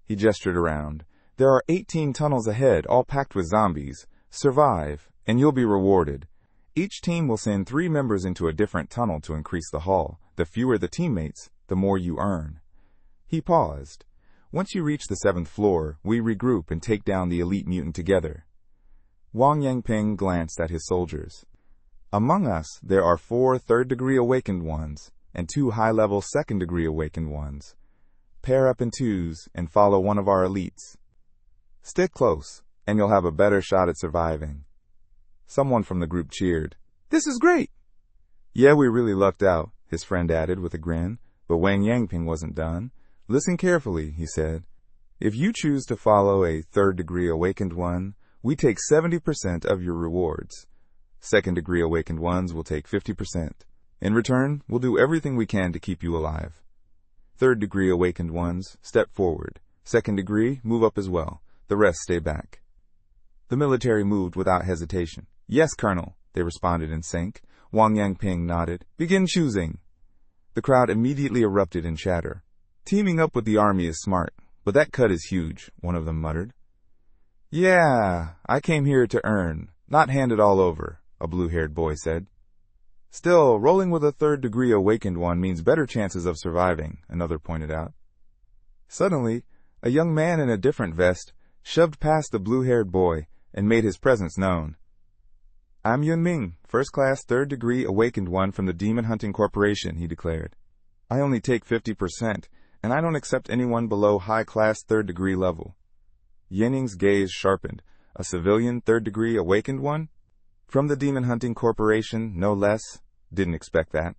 He gestured around. "There are 18 tunnels ahead, all packed with zombies. Survive, and you'll be rewarded. Each team will send 3 members into a different tunnel to increase the haul. The fewer the teammates, the more you earn." He paused. "Once you reach the 7th floor, we regroup and take down the elite mutant together." Wang Yang-ping glanced at his soldiers. "Among us, there are 4 third-degree awakened ones and 2 high-level second-degree awakened ones. Pair up in twos and follow one of our elites. Stick close, and you'll have a better shot at surviving." Someone from the group cheered. "This is great!" "Yeah, we really lucked out," his friend added with a grin, but Wang Yang-ping wasn't done. "Listen carefully," he said. "If you choose to follow a third-degree awakened one, we take 70% of your rewards. Second-degree awakened ones will take 50%. In return, we'll do everything we can to keep you alive. Third-degree awakened ones, step forward. Second-degree, move up as well. The rest stay back." The military moved without hesitation. "Yes, Colonel," they responded in sync. Wang Yang-ping nodded. "Begin choosing." The crowd immediately erupted in chatter. "Teaming up with the Army is smart, but that cut is huge," one of them muttered. "Yeah, I came here to earn, not hand it all over," a blue-haired boy said. "Still, rolling with a third-degree awakened one means better chances of surviving," another pointed out. Suddenly, a young man in a different vest shoved past the blue-haired boy and made his presence known. "I'm Yun Ming, first-class third-degree awakened one from the Demon Hunting Corporation," he declared. "I only take 50%, and I don't accept anyone below high-class third-degree level." Yenning's gaze sharpened. "A civilian third-degree awakened one? From the Demon Hunting Corporation, no less? Didn't expect that."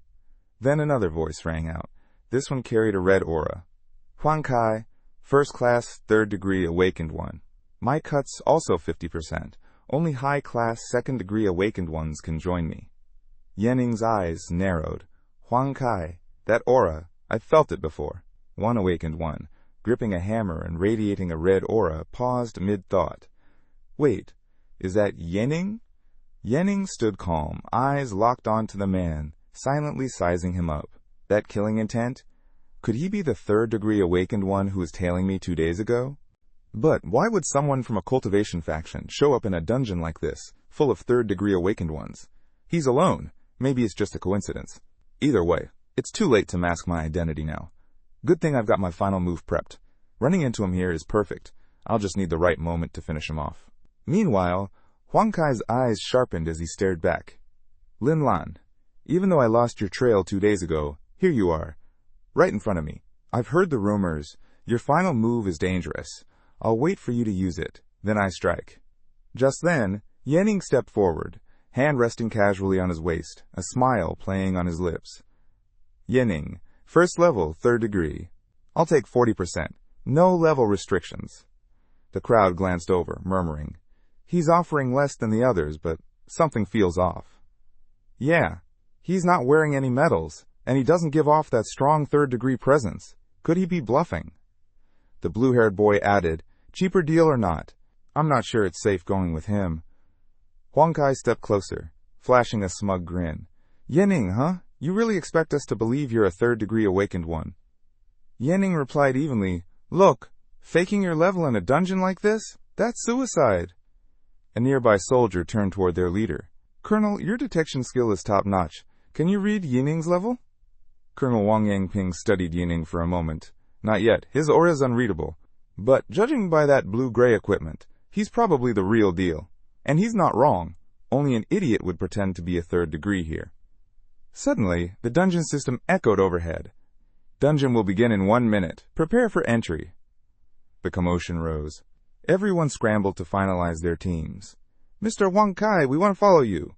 Then another voice rang out. This one carried a red aura. "Huang Kai, first-class third-degree awakened one. My cut's also 50%. Only high-class second-degree awakened ones can join me." Yenning's eyes narrowed. "Huang Kai, that aura, I've felt it before." One awakened one, gripping a hammer and radiating a red aura, paused mid-thought. "Wait, is that Yenning?" Yenning stood calm, eyes locked onto the man, silently sizing him up. That killing intent? Could he be the third-degree awakened one who was tailing me 2 days ago? But why would someone from a cultivation faction show up in a dungeon like this, full of third-degree awakened ones? He's alone. Maybe it's just a coincidence. Either way, it's too late to mask my identity now. Good thing I've got my final move prepped. Running into him here is perfect. I'll just need the right moment to finish him off. Meanwhile, Huang Kai's eyes sharpened as he stared back. "Lin Lan, even though I lost your trail 2 days ago, here you are, right in front of me. I've heard the rumors. Your final move is dangerous. I'll wait for you to use it. Then I strike." Just then, Yenning stepped forward, hand resting casually on his waist, a smile playing on his lips. "Yenning, first level, third degree. I'll take 40%. No level restrictions." The crowd glanced over, murmuring, "He's offering less than the others, but something feels off." "Yeah, he's not wearing any medals, and he doesn't give off that strong third-degree presence. Could he be bluffing?" The blue-haired boy added, "Cheaper deal or not? I'm not sure it's safe going with him." Huang Kai stepped closer, flashing a smug grin. "Yenning, huh? You really expect us to believe you're a third-degree awakened one?" Yenning replied evenly, "Look, faking your level in a dungeon like this? That's suicide." A nearby soldier turned toward their leader. "Colonel, your detection skill is top-notch. Can you read Yenning's level?" Colonel Wang Yang-ping studied Yenning for a moment. "Not yet. His aura is unreadable. But judging by that blue-gray equipment, he's probably the real deal. And he's not wrong. Only an idiot would pretend to be a third degree here." Suddenly, the dungeon system echoed overhead. "Dungeon will begin in 1 minute. Prepare for entry." The commotion rose. Everyone scrambled to finalize their teams. "Mr. Huang Kai, we want to follow you."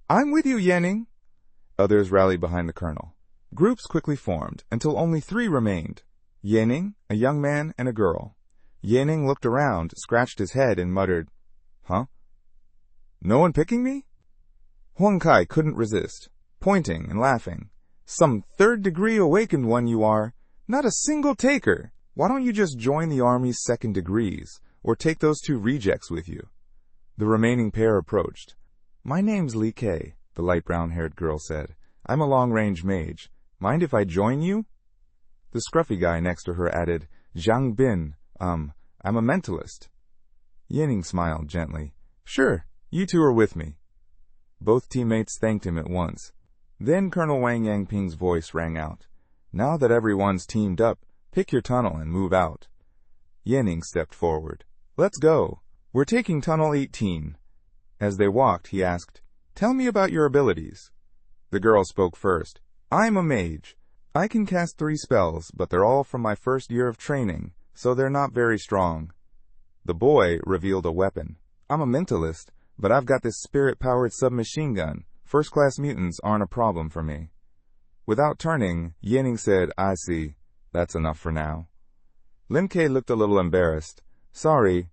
"I'm with you, Yenning." Others rallied behind the colonel. Groups quickly formed until only 3 remained. Yenning, a young man, and a girl. Yenning looked around, scratched his head, and muttered, "Huh? No one picking me?" Huang Kai couldn't resist, pointing and laughing. "Some third-degree awakened one you are. Not a single taker. Why don't you just join the Army's second degrees, or take those 2 rejects with you? The remaining pair approached. My name's Lee Kay, the light brown-haired girl said. I'm a long-range mage. Mind if I join you? The scruffy guy next to her added, Zhang Bin, I'm a mentalist. Yining smiled gently. Sure, you 2 are with me. Both teammates thanked him at once. Then Colonel Wang Yangping's voice rang out. Now that everyone's teamed up, pick your tunnel and move out. Yining stepped forward. Let's go. We're taking Tunnel 18. As they walked, he asked, Tell me about your abilities. The girl spoke first. I'm a mage. I can cast 3 spells, but they're all from my first year of training, so they're not very strong. The boy revealed a weapon. I'm a mentalist, but I've got this spirit-powered submachine gun. First-class mutants aren't a problem for me. Without turning, Yining said, I see. That's enough for now. Lim Kay looked a little embarrassed. Sorry.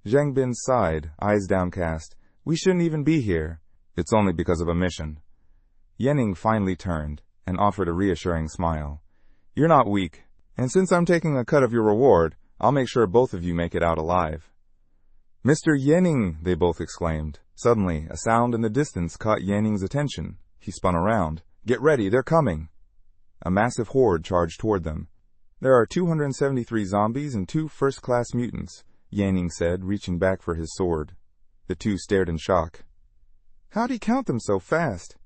Zhang Bin sighed, eyes downcast. We shouldn't even be here. It's only because of a mission. Yining finally turned and offered a reassuring smile. You're not weak, and since I'm taking a cut of your reward, I'll make sure both of you make it out alive. Mr. Yining, they both exclaimed. Suddenly, a sound in the distance caught Yining's attention. He spun around. Get ready, they're coming. A massive horde charged toward them. There are 273 zombies and 2 first-class mutants, Yining said, reaching back for his sword. The 2 stared in shock. How'd he count them so fast?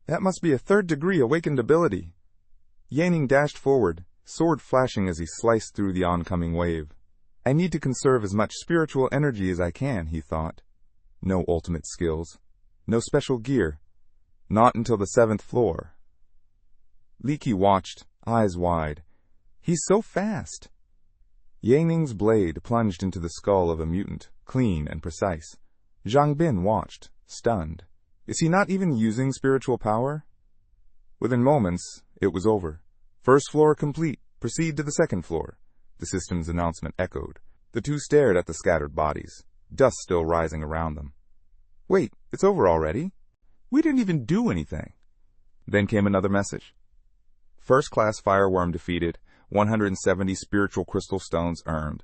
That must be a 3rd-degree awakened ability. Yining dashed forward, sword flashing as he sliced through the oncoming wave. I need to conserve as much spiritual energy as I can, he thought. No ultimate skills. No special gear. Not until the 7th floor. Li Qi watched, eyes wide. He's so fast. Yining's blade plunged into the skull of a mutant, clean and precise. Zhang Bin watched, stunned. Is he not even using spiritual power? Within moments, it was over. 1st floor complete. Proceed to the 2nd floor. The system's announcement echoed. The 2 stared at the scattered bodies, dust still rising around them. Wait, it's over already? We didn't even do anything. Then came another message. First-class fireworm defeated, 170 spiritual crystal stones earned.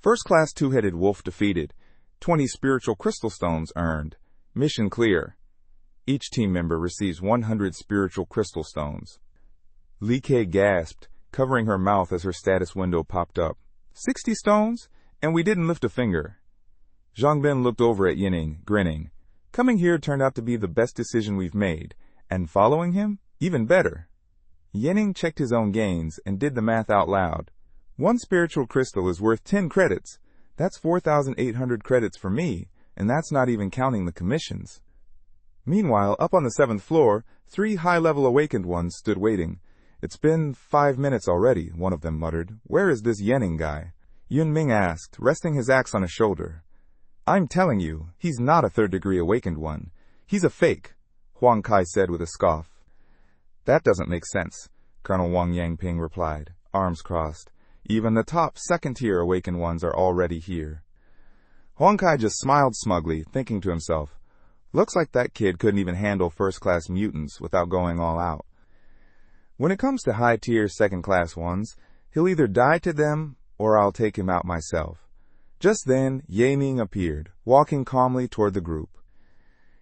First-class two-headed wolf defeated, 20 spiritual crystal stones earned. Mission clear. Each team member receives 100 spiritual crystal stones. Li Kay gasped, covering her mouth as her status window popped up. 60 stones? And we didn't lift a finger. Zhang Bin looked over at Yining, grinning. Coming here turned out to be the best decision we've made, and following him, even better. Yining checked his own gains and did the math out loud. 1 spiritual crystal is worth 10 credits. That's 4,800 credits for me, and that's not even counting the commissions. Meanwhile, up on the 7th floor, 3 high-level awakened ones stood waiting. It's been 5 minutes already, one of them muttered. Where is this Yining guy? Yun Ming asked, resting his axe on his shoulder. I'm telling you, he's not a 3rd-degree awakened one. He's a fake, Huang Kai said with a scoff. That doesn't make sense, Colonel Wang Yangping replied, arms crossed. Even the top 2nd-tier awakened ones are already here. Huang Kai just smiled smugly, thinking to himself, looks like that kid couldn't even handle first-class mutants without going all out. When it comes to high-tier 2nd-class ones, he'll either die to them or I'll take him out myself. Just then, Yining appeared, walking calmly toward the group.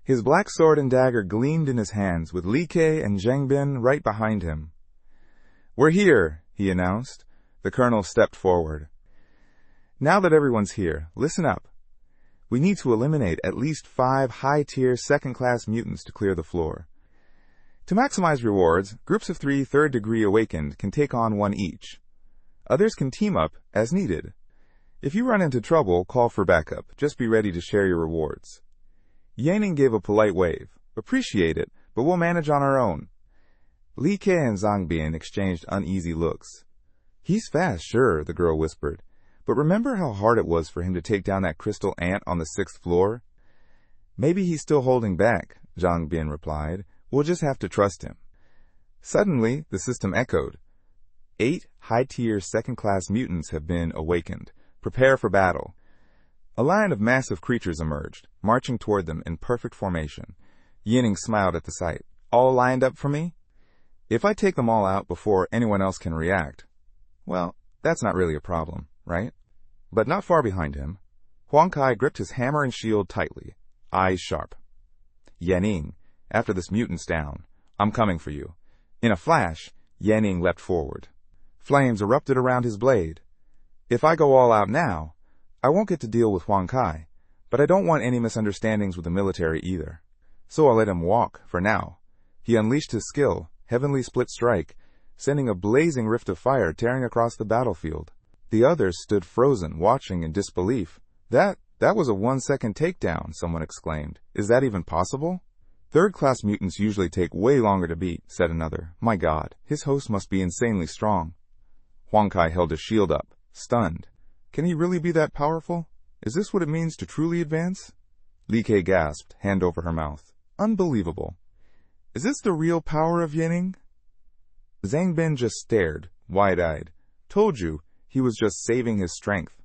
His black sword and dagger gleamed in his hands, with Li Kay and Zhang Bin right behind him. We're here, he announced. The colonel stepped forward. Now that everyone's here, listen up. We need to eliminate at least 5 high-tier 2nd-class mutants to clear the floor. To maximize rewards, groups of 3 3rd-degree awakened can take on 1 each. Others can team up as needed. If you run into trouble, call for backup. Just be ready to share your rewards. Yining gave a polite wave. Appreciate it, but we'll manage on our own. Li Kay and Zhang Bin exchanged uneasy looks. He's fast, sure, the girl whispered. But remember how hard it was for him to take down that crystal ant on the 6th floor? Maybe he's still holding back, Zhang Bin replied. We'll just have to trust him. Suddenly, the system echoed. 8 high-tier 2nd-class mutants have been awakened. Prepare for battle. A line of massive creatures emerged, marching toward them in perfect formation. Yining smiled at the sight. All lined up for me? If I take them all out before anyone else can react, Well, that's not really a problem, right? But not far behind him, Huang Kai gripped his hammer and shield tightly, eyes sharp. Yanning, after this mutant's down, I'm coming for you. In a flash, Yanning leapt forward. Flames erupted around his blade. If I go all out now, I won't get to deal with Huang Kai, but I don't want any misunderstandings with the military either. So I'll let him walk, for now. He unleashed his skill, Heavenly Split Strike, sending a blazing rift of fire tearing across the battlefield. The others stood frozen, watching in disbelief. That was a 1-second takedown, someone exclaimed. Is that even possible? Third-class mutants usually take way longer to beat, said another. My God, his host must be insanely strong. Huang Kai held his shield up, stunned. Can he really be that powerful? Is this what it means to truly advance? Li Kei gasped, hand over her mouth. Unbelievable. Is this the real power of Yanning? Zhang Bin just stared, wide-eyed. Told you, he was just saving his strength.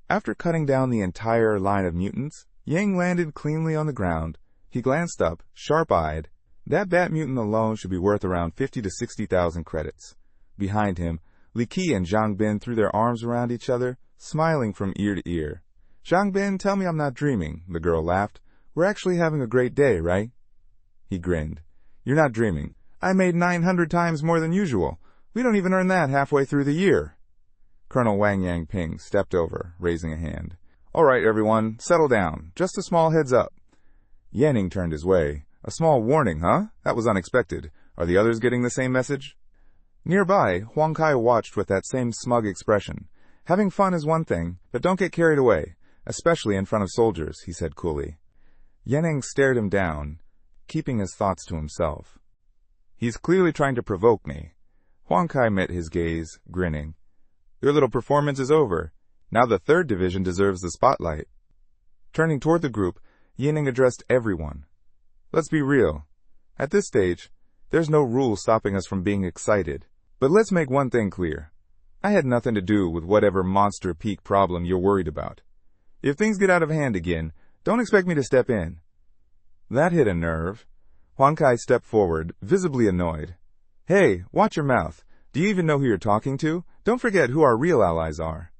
After cutting down the entire line of mutants, Yang landed cleanly on the ground. He glanced up, sharp-eyed. That bat mutant alone should be worth around 50 to 60,000 credits. Behind him, Li Qi and Zhang Bin threw their arms around each other, smiling from ear to ear. Zhang Bin, tell me I'm not dreaming, the girl laughed. We're actually having a great day, right? He grinned. You're not dreaming. I made 900 times more than usual. We don't even earn that halfway through the year. Colonel Wang Yangping stepped over, raising a hand. All right, everyone, settle down. Just a small heads up. Yanning turned his way. A small warning, huh? That was unexpected. Are the others getting the same message? Nearby, Huang Kai watched with that same smug expression. Having fun is one thing, but don't get carried away, especially in front of soldiers, he said coolly. Yanning stared him down, keeping his thoughts to himself. He's clearly trying to provoke me. Huang Kai met his gaze, grinning. Your little performance is over. Now the 3rd Division deserves the spotlight. Turning toward the group, Yanning addressed everyone. Let's be real. At this stage, there's no rule stopping us from being excited. But let's make one thing clear. I had nothing to do with whatever monster peak problem you're worried about. If things get out of hand again, don't expect me to step in. That hit a nerve. Huang Kai stepped forward, visibly annoyed. Hey, watch your mouth. Do you even know who you're talking to? Don't forget who our real allies are.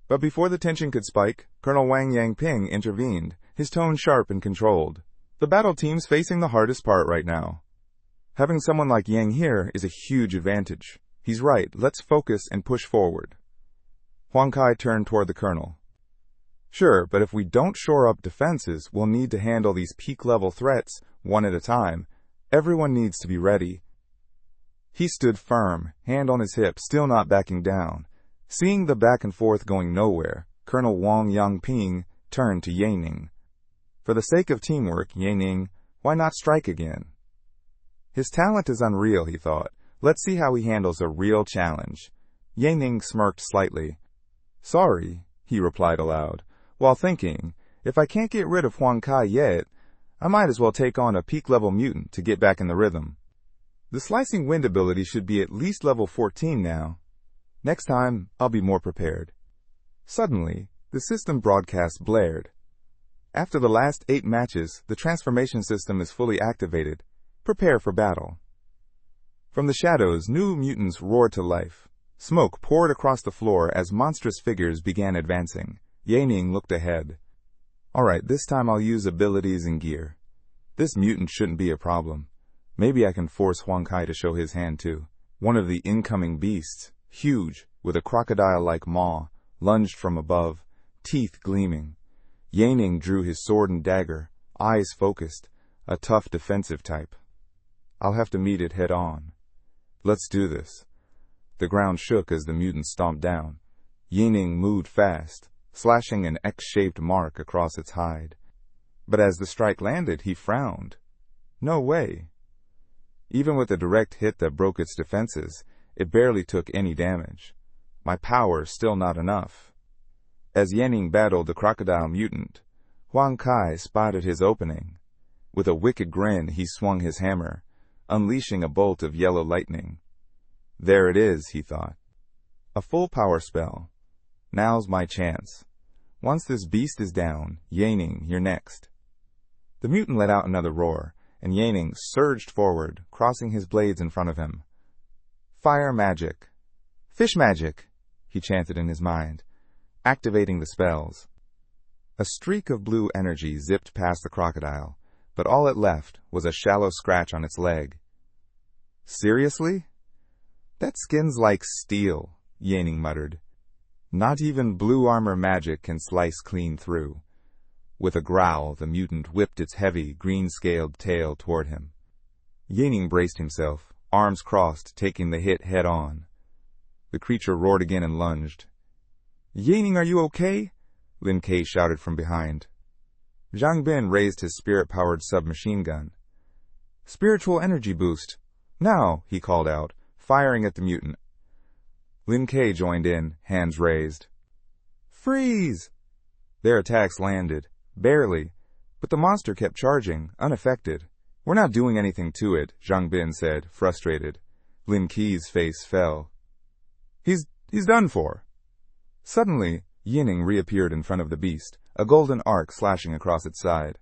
But before the tension could spike, Colonel Wang Yangping intervened, his tone sharp and controlled. The battle team's facing the hardest part right now. Having someone like Yang here is a huge advantage. He's right, let's focus and push forward. Huang Kai turned toward the colonel. Sure, but if we don't shore up defenses, we'll need to handle these peak-level threats one at a time. Everyone needs to be ready. He stood firm, hand on his hip, still not backing down. Seeing the back and forth going nowhere, Colonel Wang Yangping turned to Yanning. For the sake of teamwork, Yanning, why not strike again? His talent is unreal, he thought. Let's see how he handles a real challenge. Yanning smirked slightly. Sorry, he replied aloud, while thinking, if I can't get rid of Huang Kai yet, I might as well take on a peak-level mutant to get back in the rhythm. The slicing wind ability should be at least level 14 now. Next time, I'll be more prepared. Suddenly, the system broadcast blared. After the last 8 matches, the transformation system is fully activated. Prepare for battle. From the shadows, new mutants roared to life. Smoke poured across the floor as monstrous figures began advancing. Yanning looked ahead. All right, this time I'll use abilities and gear. This mutant shouldn't be a problem. Maybe I can force Huang Kai to show his hand too. One of the incoming beasts, huge, with a crocodile-like maw, lunged from above, teeth gleaming. Yanning drew his sword and dagger, eyes focused, a tough defensive type. I'll have to meet it head on. Let's do this. The ground shook as the mutant stomped down. Yanning moved fast, slashing an X-shaped mark across its hide. But as the strike landed, he frowned. No way. Even with a direct hit that broke its defenses, it barely took any damage. My power still not enough. As Yanning battled the crocodile mutant, Huang Kai spotted his opening. With a wicked grin, he swung his hammer, unleashing a bolt of yellow lightning. There it is, he thought. A full power spell. Now's my chance. Once this beast is down, Yanning, you're next. The mutant let out another roar, and Yanning surged forward, crossing his blades in front of him. Fire magic. Fish magic, he chanted in his mind, activating the spells. A streak of blue energy zipped past the crocodile, but all it left was a shallow scratch on its leg. Seriously? That skin's like steel, Yaning muttered. Not even blue armor magic can slice clean through. With a growl, the mutant whipped its heavy, green-scaled tail toward him. Yaning braced himself, arms crossed, taking the hit head-on. The creature roared again and lunged. "Yaning, are you okay?" Lin Kei shouted from behind. Zhang Bin raised his spirit-powered submachine gun. "Spiritual energy boost. Now," he called out, firing at the mutant. Lin Kei joined in, hands raised. "Freeze!" Their attacks landed, barely, but the monster kept charging, unaffected. "We're not doing anything to it," Zhang Bin said, frustrated. Lin Kei's face fell. He's done for." Suddenly, Yining reappeared in front of the beast, a golden arc slashing across its side.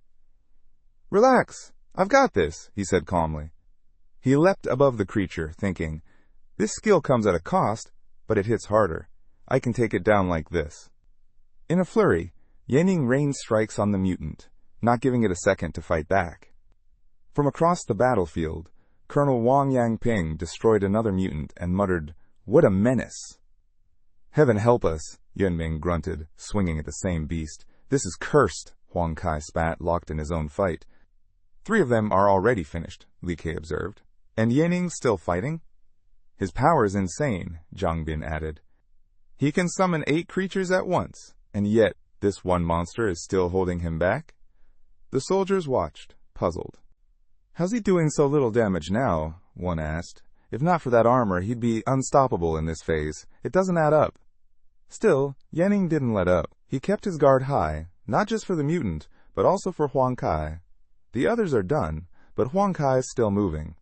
"Relax, I've got this," he said calmly. He leapt above the creature, thinking, "This skill comes at a cost, but it hits harder. I can take it down like this." In a flurry, Yining rained strikes on the mutant, not giving it a second to fight back. From across the battlefield, Colonel Wang Yangping destroyed another mutant and muttered, "What a menace!" "Heaven help us," Yunming grunted, swinging at the same beast. "This is cursed," Huang Kai spat, locked in his own fight. "3 of them are already finished," Li Kei observed. "And Yaning's still fighting?" "His power is insane," Zhang Bin added. "He can summon 8 creatures at once, and yet this one monster is still holding him back?" The soldiers watched, puzzled. "How's he doing so little damage now?" one asked. "If not for that armor, he'd be unstoppable in this phase. It doesn't add up." Still, Yaning didn't let up. He kept his guard high, not just for the mutant, but also for Huang Kai. The others are done, but Huang Kai is still moving.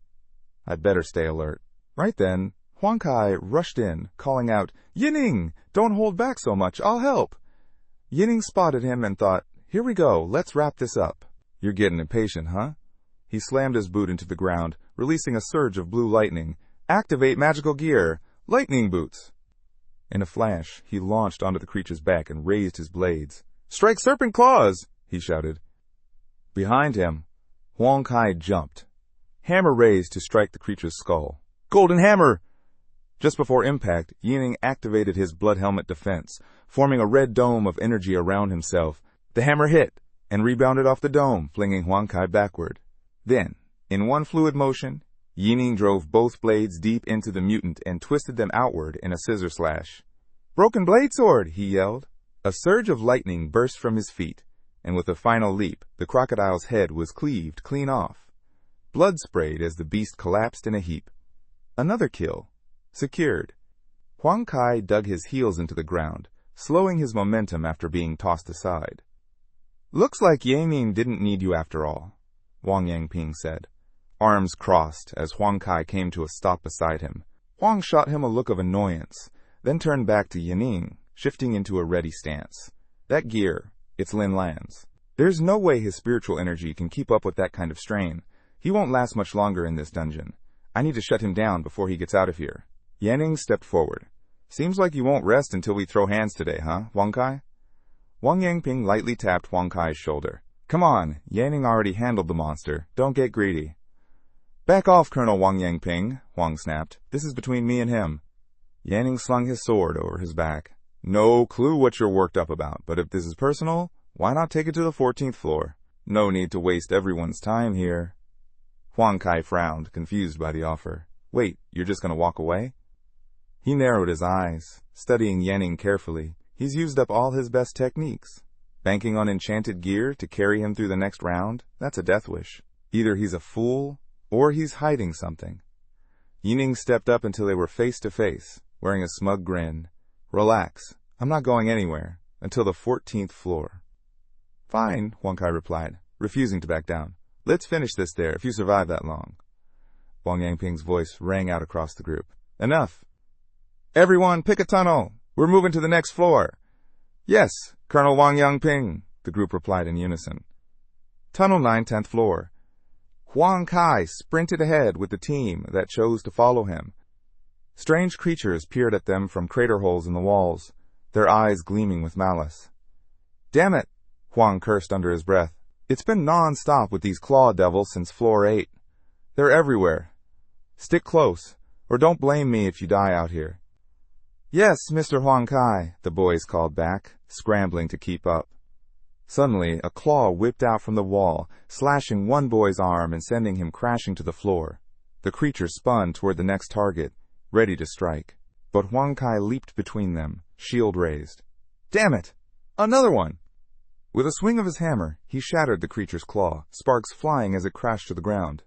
"I'd better stay alert." Right then, Huang Kai rushed in, calling out, "Yining! Don't hold back so much, I'll help!" Yining spotted him and thought, "Here we go, let's wrap this up." "You're getting impatient, huh?" He slammed his boot into the ground, releasing a surge of blue lightning. "Activate magical gear! Lightning boots!" In a flash, he launched onto the creature's back and raised his blades. "Strike serpent claws!" he shouted. Behind him, Huang Kai jumped, hammer raised to strike the creature's skull. "Golden hammer!" Just before impact, Yining activated his blood helmet defense, forming a red dome of energy around himself. The hammer hit and rebounded off the dome, flinging Huang Kai backward. Then, in one fluid motion, Yining drove both blades deep into the mutant and twisted them outward in a scissor slash. "Broken blade sword!" he yelled. A surge of lightning burst from his feet, and with a final leap, the crocodile's head was cleaved clean off. Blood sprayed as the beast collapsed in a heap. Another kill. Secured. Huang Kai dug his heels into the ground, slowing his momentum after being tossed aside. "Looks like Yaning didn't need you after all," Wang Yangping said. Arms crossed as Huang Kai came to a stop beside him. Huang shot him a look of annoyance, then turned back to Yining, shifting into a ready stance. "That gear, it's Lin Lan's. There's no way his spiritual energy can keep up with that kind of strain. He won't last much longer in this dungeon. I need to shut him down before he gets out of here." Yaning stepped forward. "Seems like you won't rest until we throw hands today, huh, Huang Kai?" Wang Yangping lightly tapped Huang Kai's shoulder. "Come on, Yaning already handled the monster. Don't get greedy." "Back off, Colonel Wang Yangping," Huang snapped. "This is between me and him." Yaning slung his sword over his back. "No clue what you're worked up about, but if this is personal, why not take it to the 14th floor? No need to waste everyone's time here." Huang Kai frowned, confused by the offer. "Wait, you're just going to walk away?" He narrowed his eyes, studying Yaning carefully. He's used up all his best techniques. Banking on enchanted gear to carry him through the next round, that's a death wish. Either he's a fool, or he's hiding something. Yining stepped up until they were face to face, wearing a smug grin. "Relax, I'm not going anywhere, until the 14th floor. "Fine," Huang Kai replied, refusing to back down. "Let's finish this there, if you survive that long." Wang Yangping's voice rang out across the group. "Enough! Everyone, pick a tunnel! We're moving to the next floor!" "Yes, Colonel Wang Yangping," the group replied in unison. Tunnel 9, 10th floor. Huang Kai sprinted ahead with the team that chose to follow him. Strange creatures peered at them from crater holes in the walls, their eyes gleaming with malice. "Damn it!" Huang cursed under his breath. "It's been non-stop with these claw devils since floor 8. They're everywhere. Stick close, or don't blame me if you die out here." "Yes, Mr. Huang Kai," the boys called back, scrambling to keep up. Suddenly, a claw whipped out from the wall, slashing one boy's arm and sending him crashing to the floor. The creature spun toward the next target, ready to strike. But Huang Kai leaped between them, shield raised. "Damn it! Another one!" With a swing of his hammer, he shattered the creature's claw, sparks flying as it crashed to the ground.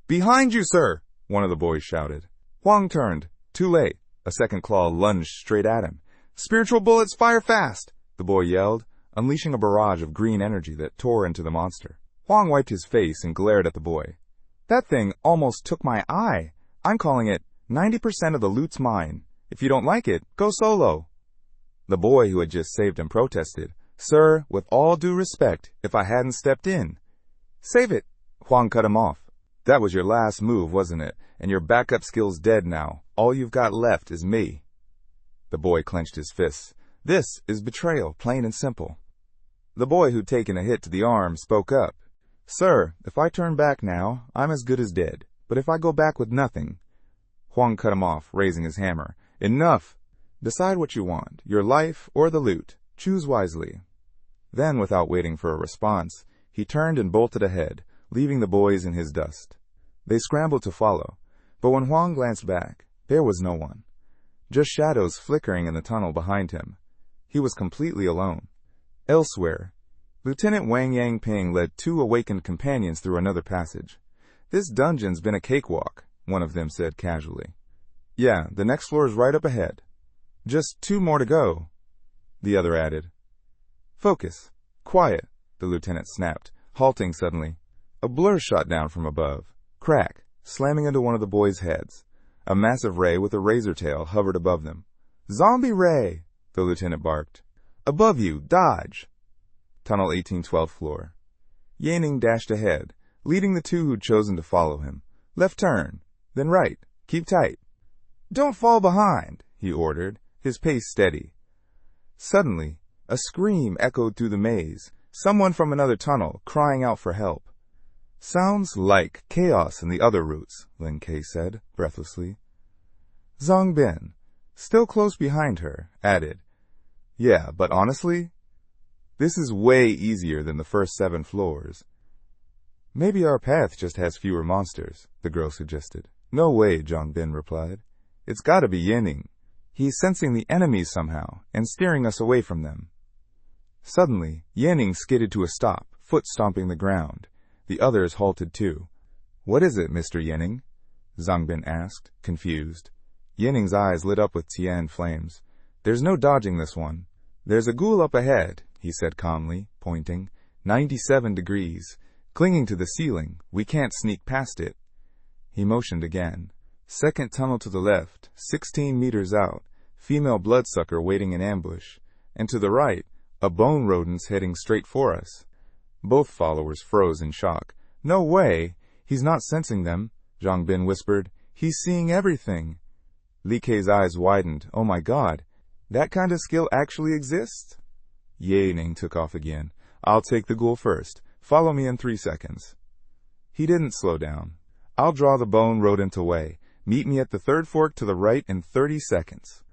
"Behind you, sir!" one of the boys shouted. Huang turned. Too late. A second claw lunged straight at him. "Spiritual bullets, fire fast!" the boy yelled, unleashing a barrage of green energy that tore into the monster. Huang wiped his face and glared at the boy. "That thing almost took my eye. I'm calling it 90% of the loot's mine. If you don't like it, go solo." The boy who had just saved him protested. "Sir, with all due respect, if I hadn't stepped in." "Save it." Huang cut him off. "That was your last move, wasn't it? And your backup skill's dead now. All you've got left is me." The boy clenched his fists. "This is betrayal, plain and simple." The boy who'd taken a hit to the arm spoke up. "Sir, if I turn back now, I'm as good as dead. But if I go back with nothing—" Huang cut him off, raising his hammer. "Enough! Decide what you want, your life or the loot. Choose wisely." Then, without waiting for a response, he turned and bolted ahead, leaving the boys in his dust. They scrambled to follow, but when Huang glanced back, there was no one. Just shadows flickering in the tunnel behind him. He was completely alone. Elsewhere, Lieutenant Wang Yangping led 2 awakened companions through another passage. "This dungeon's been a cakewalk," one of them said casually. "Yeah, the next floor is right up ahead. Just 2 more to go," the other added. "Focus. Quiet," the lieutenant snapped, halting suddenly. A blur shot down from above. Crack, slamming into one of the boys' heads. A massive ray with a razor tail hovered above them. "Zombie ray!" the lieutenant barked. "Above you, dodge!" Tunnel 18, 12th floor. Yaning dashed ahead, leading the 2 who'd chosen to follow him. "Left turn, then right. Keep tight." "Don't fall behind," he ordered, his pace steady. Suddenly, a scream echoed through the maze, someone from another tunnel crying out for help. "Sounds like chaos in the other routes," Lin Kei said, breathlessly. Zhang Bin, still close behind her, added, "Yeah, but honestly, this is way easier than the first 7 floors." "Maybe our path just has fewer monsters," the girl suggested. "No way," Zhang Bin replied. "It's gotta be Yanning. He's sensing the enemies somehow and steering us away from them." Suddenly, Yanning skidded to a stop, foot stomping the ground. The others halted too. "What is it, Mr. Yanning?" Zhang Bin asked, confused. Yanning's eyes lit up with Tian flames. "There's no dodging this one. There's a ghoul up ahead," he said calmly, pointing. 97 degrees. Clinging to the ceiling. We can't sneak past it." He motioned again. "Second tunnel to the left, 16 meters out. Female bloodsucker waiting in ambush. And to the right, a bone rodent's heading straight for us." Both followers froze in shock. "No way! He's not sensing them," Zhang Bin whispered. "He's seeing everything." Li Kei's eyes widened. "Oh my god, that kind of skill actually exists?" Yaning took off again. "I'll take the ghoul first. Follow me in 3 seconds." He didn't slow down. "I'll draw the bone rodent away. Meet me at the 3rd fork to the right in 30 seconds.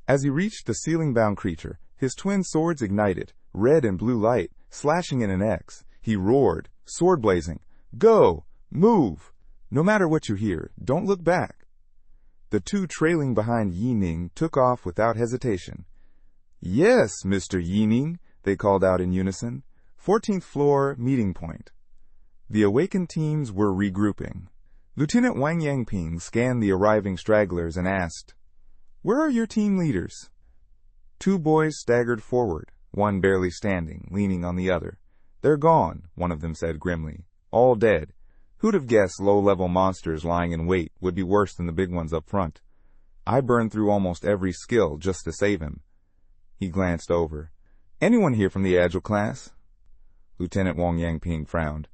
As he reached the ceiling-bound creature, his twin swords ignited, red and blue light, slashing in an X. He roared, sword blazing. "Go! Move! No matter what you hear, don't look back." The 2 trailing behind Yining took off without hesitation. "Yes, Mr. Yining," they called out in unison. 14th floor, meeting point. The awakened teams were regrouping. Lieutenant Wang Yangping scanned the arriving stragglers and asked, "Where are your team leaders?" 2 boys staggered forward, one barely standing, leaning on the other. "They're gone," one of them said grimly. "All dead. Who'd have guessed low-level monsters lying in wait would be worse than the big ones up front? I burned through almost every skill just to save him." He glanced over. "Anyone here from the Agile class?" Lieutenant Wang Yangping frowned.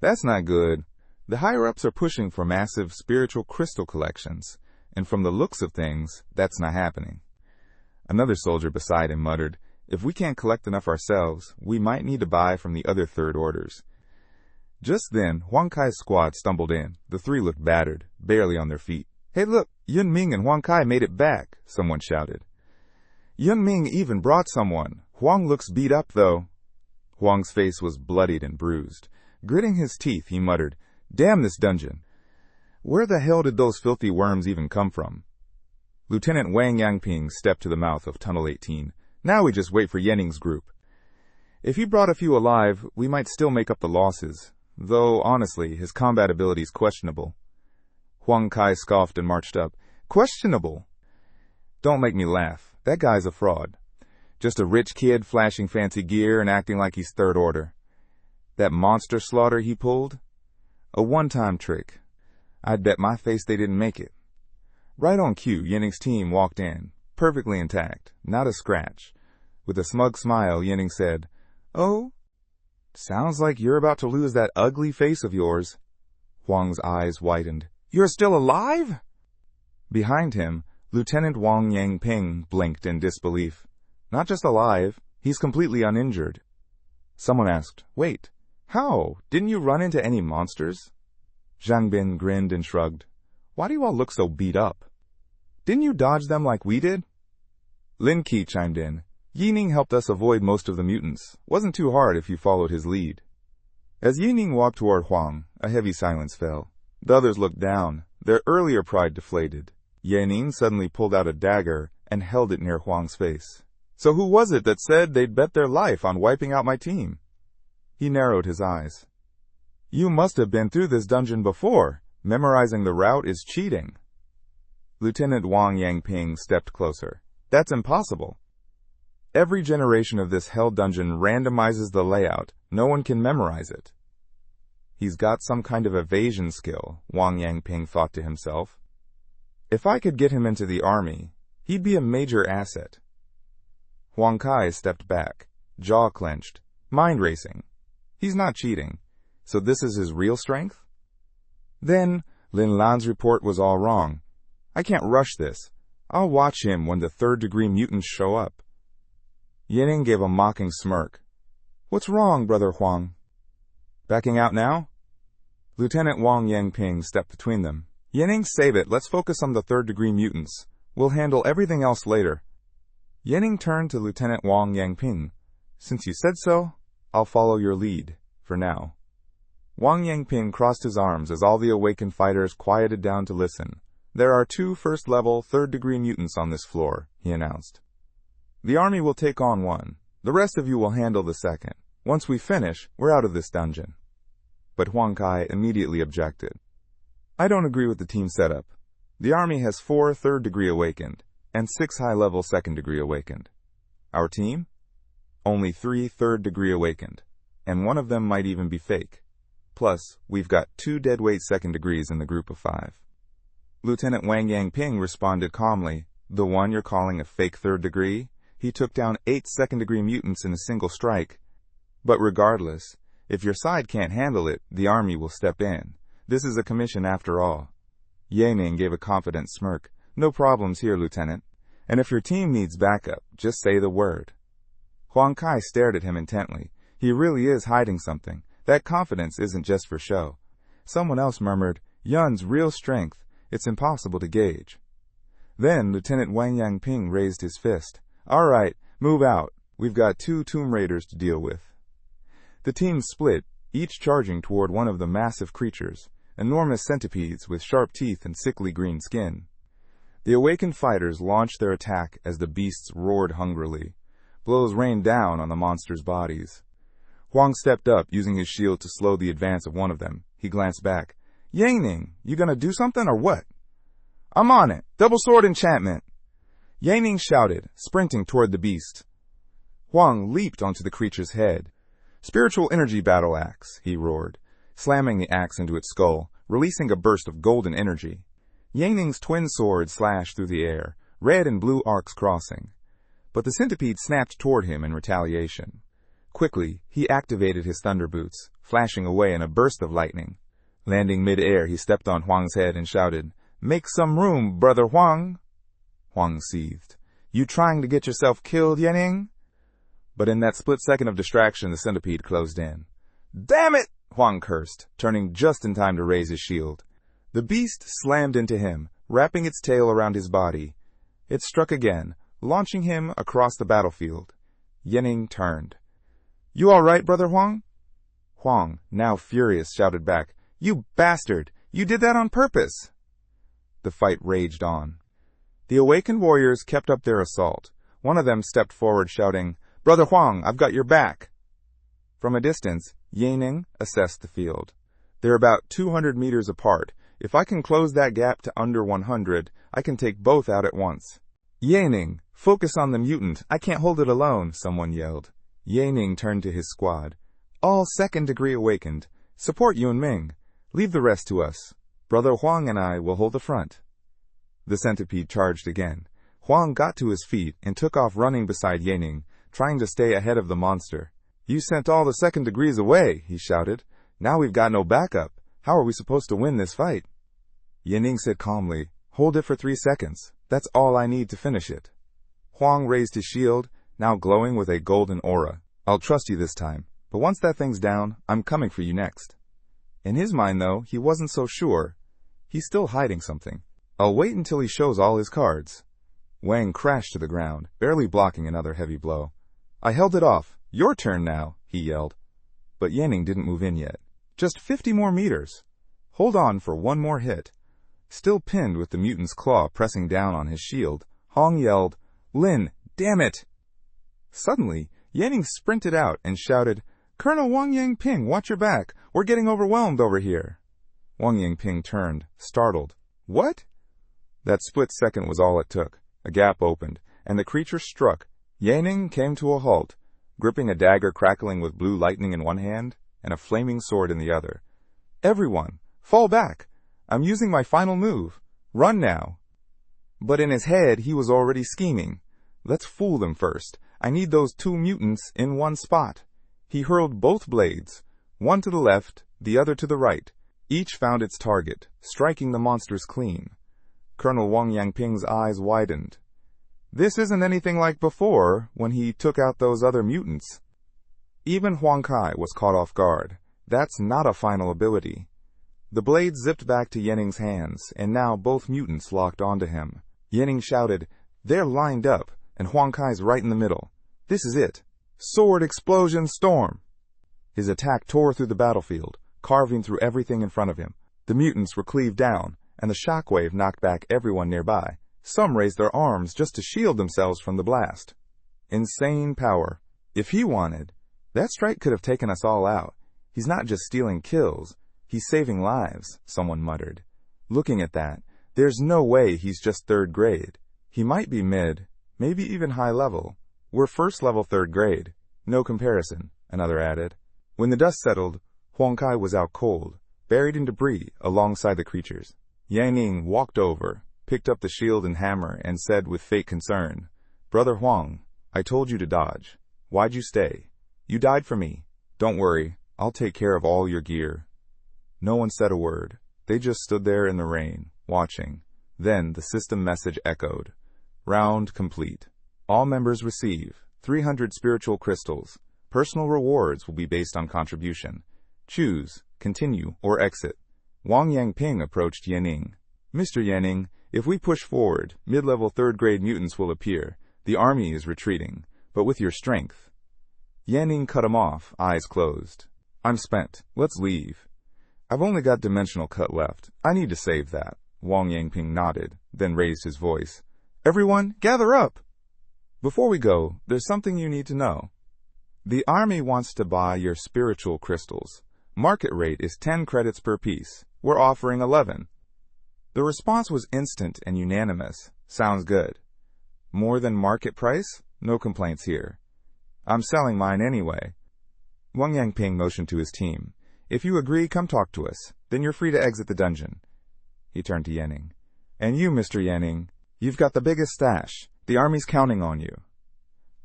"That's not good. The higher-ups are pushing for massive spiritual crystal collections, and from the looks of things, that's not happening. Another soldier beside him muttered, "If we can't collect enough ourselves, we might need to buy from the other third orders." Just then, Huang Kai's squad stumbled in. The three looked battered, barely on their feet. "Hey look, Yun Ming and Huang Kai made it back," someone shouted. "Yun Ming even brought someone. Huang looks beat up though." Huang's face was bloodied and bruised. Gritting his teeth, he muttered, "Damn this dungeon. Where the hell did those filthy worms even come from?" Lieutenant Wang Yangping stepped to the mouth of Tunnel 18. "Now we just wait for Yenning's group. If he brought a few alive, we might still make up the losses, though honestly, his combat ability's questionable." Huang Kai scoffed and marched up. "Questionable? Don't make me laugh. That guy's a fraud. Just a rich kid flashing fancy gear and acting like he's third order. That monster slaughter he pulled? A one-time trick. I'd bet my face they didn't make it." Right on cue, Yenning's team walked in, perfectly intact, not a scratch. With a smug smile, Yenning said, "Oh, sounds like you're about to lose that ugly face of yours." Huang's eyes widened. "You're still alive?" Behind him, Lieutenant Wang Yangping blinked in disbelief. "Not just alive, he's completely uninjured." Someone asked, "Wait, how? Didn't you run into any monsters?" Zhang Bin grinned and shrugged. "Why do you all look so beat up? Didn't you dodge them like we did?" Lin Qi chimed in. "Yining helped us avoid most of the mutants. Wasn't too hard if you followed his lead." As Yining walked toward Huang, a heavy silence fell. The others looked down, their earlier pride deflated. Yining suddenly pulled out a dagger and held it near Huang's face. "So who was it that said they'd bet their life on wiping out my team?" He narrowed his eyes. "You must have been through this dungeon before. Memorizing the route is cheating." Lieutenant Wang Yangping stepped closer. "That's impossible. Every generation of this hell dungeon randomizes the layout. No one can memorize it." He's got some kind of evasion skill, Wang Yangping thought to himself. If I could get him into the army, he'd be a major asset. Huang Kai stepped back, jaw clenched, mind racing. He's not cheating, so this is his real strength? Then, Lin Lan's report was all wrong. I can't rush this. I'll watch him when the third-degree mutants show up. Yenning gave a mocking smirk. What's wrong, Brother Huang? Backing out now? Lieutenant Wang Yangping stepped between them. Yenning, save it. Let's focus on the third-degree mutants. We'll handle everything else later. Yenning turned to Lieutenant Wang Yangping. Since you said so, I'll follow your lead, for now. Wang Yangping crossed his arms as all the awakened fighters quieted down to listen. There are 2 first-level, third-degree mutants on this floor, he announced. The army will take on one. The rest of you will handle the second. Once we finish, we're out of this dungeon. But Huang Kai immediately objected. I don't agree with the team setup. The army has 4 third-degree awakened, and 6 high-level second-degree awakened. Our team? Only 3 third-degree awakened, and one of them might even be fake. Plus, we've got 2 deadweight second degrees in the group of 5. Lieutenant Wang Yangping responded calmly, the one you're calling a fake third degree? He took down 8 second-degree mutants in a single strike. But regardless, if your side can't handle it, the army will step in. This is a commission after all. Yening gave a confident smirk. No problems here, Lieutenant. And if your team needs backup, just say the word. Huang Kai stared at him intently. He really is hiding something. That confidence isn't just for show. Someone else murmured, Yun's real strength. It's impossible to gauge. Then Lieutenant Wang Yangping raised his fist. All right, move out. We've got 2 Tomb Raiders to deal with. The team split, each charging toward one of the massive creatures, enormous centipedes with sharp teeth and sickly green skin. The awakened fighters launched their attack as the beasts roared hungrily. Blows rained down on the monsters' bodies. Huang stepped up, using his shield to slow the advance of one of them. He glanced back. Yangning, you gonna do something or what? I'm on it. Double sword enchantment. Yangning shouted, sprinting toward the beast. Huang leaped onto the creature's head. Spiritual energy battle axe, he roared, slamming the axe into its skull, releasing a burst of golden energy. Yangning's twin sword slashed through the air, red and blue arcs crossing. But the centipede snapped toward him in retaliation. Quickly, he activated his thunder boots, flashing away in a burst of lightning. Landing mid-air, he stepped on Huang's head and shouted, Make some room, Brother Huang. Huang seethed. You trying to get yourself killed, Yanning? But in that split second of distraction, the centipede closed in. Damn it! Huang cursed, turning just in time to raise his shield. The beast slammed into him, wrapping its tail around his body. It struck again, launching him across the battlefield. Yanning turned. You all right, Brother Huang? Huang, now furious, shouted back. You bastard! You did that on purpose! The fight raged on. The awakened warriors kept up their assault. One of them stepped forward, shouting, Brother Huang, I've got your back! From a distance, Yanning assessed the field. They're about 200 meters apart. If I can close that gap to under 100, I can take both out at once. Yanning, focus on the mutant. I can't hold it alone, someone yelled. Yanning turned to his squad. All second degree awakened. Support Yun Ming. Leave the rest to us. Brother Huang and I will hold the front. The centipede charged again. Huang got to his feet and took off running beside Yanning, trying to stay ahead of the monster. You sent all the second degrees away, he shouted. Now we've got no backup. How are we supposed to win this fight? Yanning said calmly, Hold it for 3 seconds. That's all I need to finish it. Huang raised his shield, now glowing with a golden aura. I'll trust you this time, but once that thing's down, I'm coming for you next. In his mind, though, he wasn't so sure. He's still hiding something. I'll wait until he shows all his cards. Wang crashed to the ground, barely blocking another heavy blow. I held it off. Your turn now, he yelled. But Yanning didn't move in yet. Just 50 more meters. Hold on for one more hit. Still pinned with the mutant's claw pressing down on his shield, Hong yelled, Lin, damn it! Suddenly, Yanning sprinted out and shouted, Colonel Wang Yangping, watch your back. We're getting overwhelmed over here. Wang Yangping turned, startled. What? That split second was all it took. A gap opened, and the creature struck. Yanning came to a halt, gripping a dagger crackling with blue lightning in one hand and a flaming sword in the other. Everyone, fall back! I'm using my final move. Run now! But in his head, he was already scheming. Let's fool them first. I need those 2 mutants in one spot. He hurled both blades, one to the left, the other to the right. Each found its target, striking the monsters clean. Colonel Wang Yangping's eyes widened. This isn't anything like before, when he took out those other mutants. Even Huang Kai was caught off guard. That's not a final ability. The blade zipped back to Yanning's hands, and now both mutants locked onto him. Yanning shouted, They're lined up, and Huang Kai's right in the middle. This is it. Sword explosion storm! His attack tore through the battlefield, carving through everything in front of him. The mutants were cleaved down, and the shockwave knocked back everyone nearby. Some raised their arms just to shield themselves from the blast. Insane power. If he wanted, that strike could have taken us all out. He's not just stealing kills, he's saving lives, someone muttered. Looking at that, there's no way he's just 3rd grade. He might be mid, maybe even high level. We're 1st level 3rd grade. No comparison, another added. When the dust settled, Huang Kai was out cold, buried in debris alongside the creatures. Yanning walked over, picked up the shield and hammer, and said with fake concern, Brother Huang, I told you to dodge. Why'd you stay? You died for me. Don't worry, I'll take care of all your gear. No one said a word. They just stood there in the rain, watching. Then the system message echoed. Round complete. All members receive 300 spiritual crystals. Personal rewards will be based on contribution. Choose, continue, or exit. Wang Yangping approached Yanning. Mr. Yanning, if we push forward, mid-level 3rd grade mutants will appear. The army is retreating, but with your strength. Yanning cut him off, eyes closed. I'm spent. Let's leave. I've only got dimensional cut left. I need to save that. Wang Yangping nodded, then raised his voice. Everyone, gather up! Before we go, there's something you need to know. The army wants to buy your spiritual crystals. Market rate is 10 credits per piece. We're offering 11. The response was instant and unanimous. Sounds good. More than market price? No complaints here. I'm selling mine anyway. Wang Yangping motioned to his team. If you agree, come talk to us. Then you're free to exit the dungeon. He turned to Yanning. And you, Mr. Yanning, you've got the biggest stash. The army's counting on you.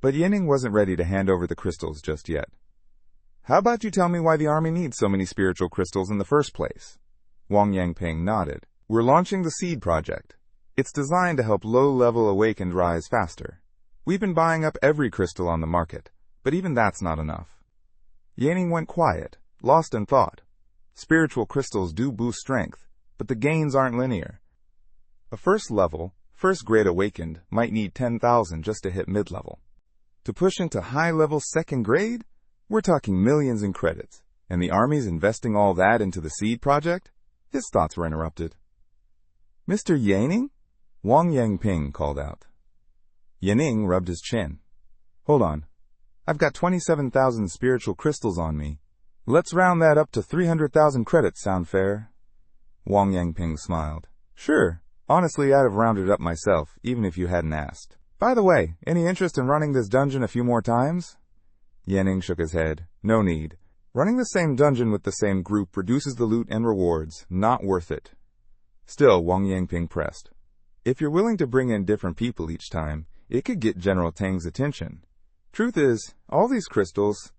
But Yanning wasn't ready to hand over the crystals just yet. How about you tell me why the army needs so many spiritual crystals in the first place? Wang Yangping nodded. We're launching the Seed Project. It's designed to help low-level awakened rise faster. We've been buying up every crystal on the market, but even that's not enough. Yaning went quiet, lost in thought. Spiritual crystals do boost strength, but the gains aren't linear. A first grade awakened might need 10,000 just to hit mid-level. To push into high-level second grade, we're talking millions in credits, and the army's investing all that into the Seed Project? His thoughts were interrupted. Mr. Yaning? Wang Yangping called out. Yaning rubbed his chin. Hold on. I've got 27,000 spiritual crystals on me. Let's round that up to 300,000 credits, sound fair? Wang Yangping smiled. Sure. Honestly, I'd have rounded up myself, even if you hadn't asked. By the way, any interest in running this dungeon a few more times? Yaning shook his head. No need. Running the same dungeon with the same group reduces the loot and rewards. Not worth it. Still, Wang Yangping pressed. If you're willing to bring in different people each time, it could get General Tang's attention. Truth is, all these crystals,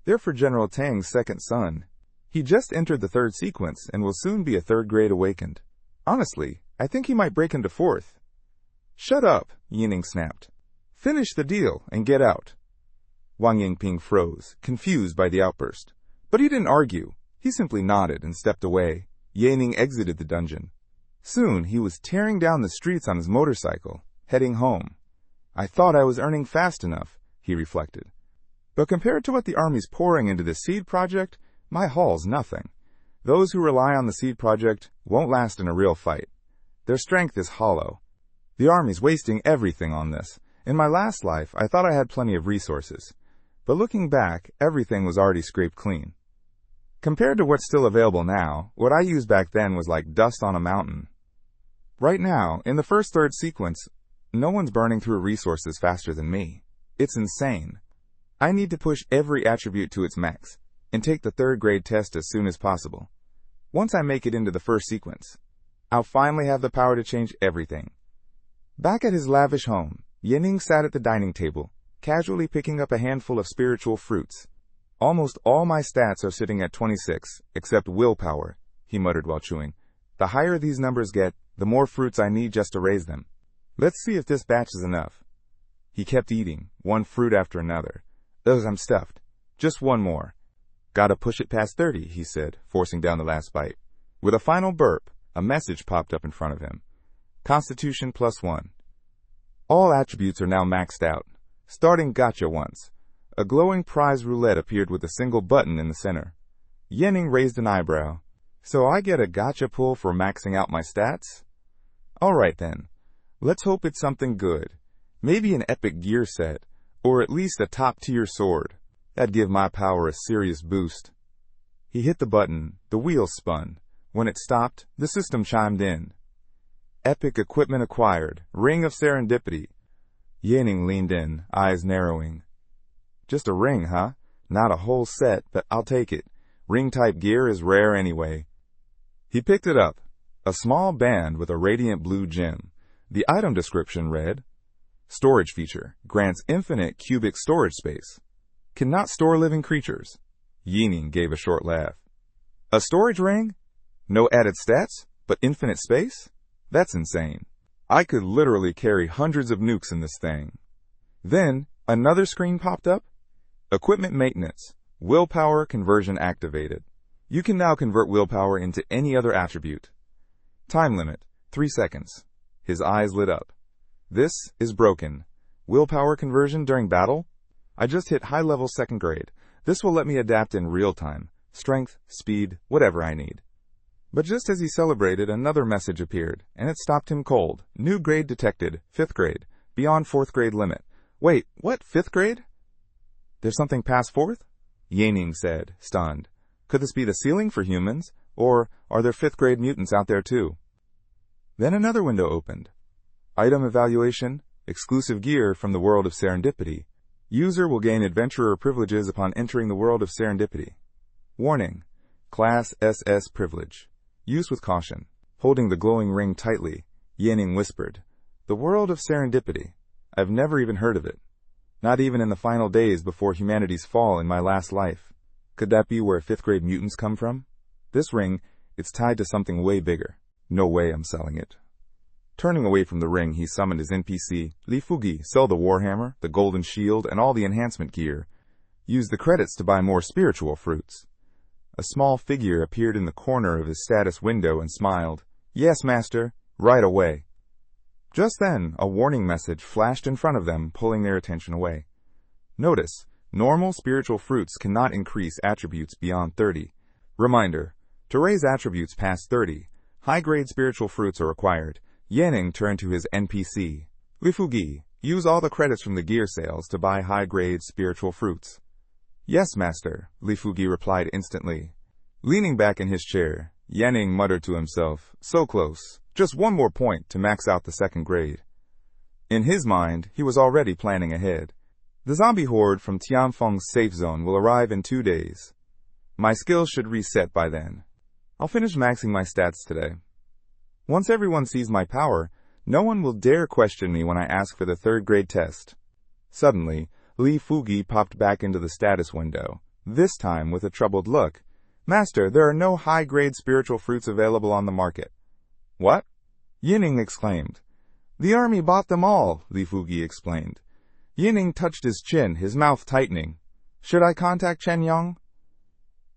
they're for General Tang's second son. He just entered the third sequence and will soon be a third grade awakened. Honestly, I think he might break into fourth. Shut up, Yaning snapped. Finish the deal and get out. Wang Yangping froze, confused by the outburst. But he didn't argue. He simply nodded and stepped away. Yaning exited the dungeon. Soon, he was tearing down the streets on his motorcycle, heading home. I thought I was earning fast enough, he reflected. But compared to what the army's pouring into the Seed Project, my haul's nothing. Those who rely on the Seed Project won't last in a real fight. Their strength is hollow. The army's wasting everything on this. In my last life, I thought I had plenty of resources. But looking back, everything was already scraped clean. Compared to what's still available now, what I used back then was like dust on a mountain. Right now, in the first third sequence, no one's burning through resources faster than me. It's insane. I need to push every attribute to its max, and take the third grade test as soon as possible. Once I make it into the first sequence, I'll finally have the power to change everything. Back at his lavish home, Yaning sat at the dining table, casually picking up a handful of spiritual fruits. Almost all my stats are sitting at 26, except willpower, he muttered while chewing. The higher these numbers get, the more fruits I need just to raise them. Let's see if this batch is enough. He kept eating, one fruit after another. Ugh, I'm stuffed. Just one more. Gotta push it past 30, he said, forcing down the last bite. With a final burp, a message popped up in front of him. Constitution +1. All attributes are now maxed out. Starting gotcha once. A glowing prize roulette appeared with a single button in the center. Yaning raised an eyebrow. So I get a gotcha pull for maxing out my stats? Alright then. Let's hope it's something good. Maybe an epic gear set, or at least a top-tier sword. That'd give my power a serious boost. He hit the button. The wheels spun. When it stopped, the system chimed in. Epic equipment acquired. Ring of Serendipity. Yaning leaned in, eyes narrowing. Just a ring, huh? Not a whole set, but I'll take it. Ring-type gear is rare anyway. He picked it up. A small band with a radiant blue gem. The item description read, Storage feature. Grants infinite cubic storage space. Cannot store living creatures. Yaning gave a short laugh. A storage ring? No added stats, but infinite space? That's insane. I could literally carry hundreds of nukes in this thing. Then, another screen popped up. Equipment maintenance. Willpower conversion activated. You can now convert willpower into any other attribute. Time limit, 3 seconds. His eyes lit up. This is broken. Willpower conversion during battle? I just hit high-level second grade. This will let me adapt in real time. Strength, speed, whatever I need. But just as he celebrated, another message appeared, and it stopped him cold. New grade detected. 5th grade. Beyond 4th grade limit. Wait, what? 5th grade? There's something past 4th? Yaning said, stunned. Could this be the ceiling for humans? Or are there 5th grade mutants out there too? Then another window opened. Item evaluation. Exclusive gear from the world of Serendipity. User will gain adventurer privileges upon entering the world of Serendipity. Warning. Class SS privilege. Use with caution. Holding the glowing ring tightly, Yaning whispered, The world of Serendipity. I've never even heard of it. Not even in the final days before humanity's fall in my last life. Could that be where 5th grade mutants come from? This ring, it's tied to something way bigger. No way I'm selling it. Turning away from the ring, he summoned his NPC, Li Fugi, sell the Warhammer, the Golden Shield, and all the enhancement gear. Use the credits to buy more spiritual fruits. A small figure appeared in the corner of his status window and smiled. Yes, master, right away. Just then, a warning message flashed in front of them, pulling their attention away. Notice, normal spiritual fruits cannot increase attributes beyond 30. Reminder, to raise attributes past 30, high-grade spiritual fruits are required. Yanning turned to his NPC. Li Fugi, use all the credits from the gear sales to buy high-grade spiritual fruits. Yes, master, Li Fugi replied instantly. Leaning back in his chair, Yanning muttered to himself, so close, just one more point to max out the second grade. In his mind, he was already planning ahead. The zombie horde from Tianfeng's safe zone will arrive in 2 days. My skills should reset by then. I'll finish maxing my stats today. Once everyone sees my power, no one will dare question me when I ask for the 3rd grade test. Suddenly, Li Fugi popped back into the status window, this time with a troubled look. Master, there are no high-grade spiritual fruits available on the market. What? Yanning exclaimed. The army bought them all, Li Fugi explained. Yanning touched his chin, his mouth tightening. Should I contact Chen Yong?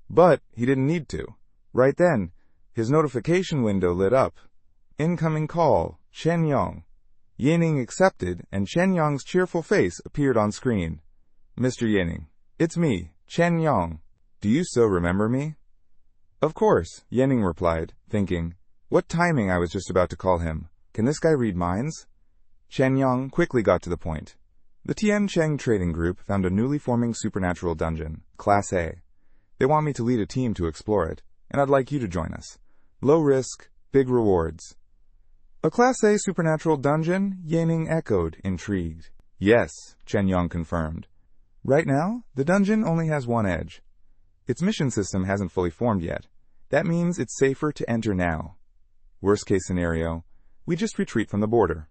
But he didn't need to. Right then, his notification window lit up. Incoming call, Chen Yong. Yanning accepted, and Chen Yong's cheerful face appeared on screen. Mr. Yanning, it's me, Chen Yong. Do you still remember me? Of course, Yanning replied, thinking, what timing I was just about to call him. Can this guy read minds? Chen Yong quickly got to the point. The Tian Cheng Trading Group found a newly forming supernatural dungeon, Class A. They want me to lead a team to explore it, and I'd like you to join us. Low risk, big rewards. A Class A supernatural dungeon? Yanning echoed, intrigued. Yes, Chen Yong confirmed. Right now, the dungeon only has one edge. Its mission system hasn't fully formed yet. That means it's safer to enter now. Worst case scenario, we just retreat from the border.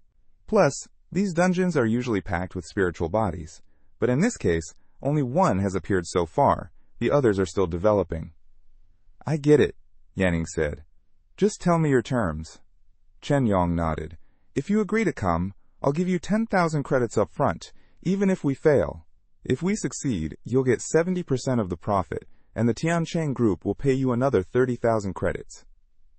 Plus, these dungeons are usually packed with spiritual bodies, but in this case, only one has appeared so far. The others are still developing. I get it, Yanning said. Just tell me your terms. Chen Yong nodded. If you agree to come, I'll give you 10,000 credits up front, even if we fail. If we succeed, you'll get 70% of the profit, and the Tiancheng Group will pay you another 30,000 credits.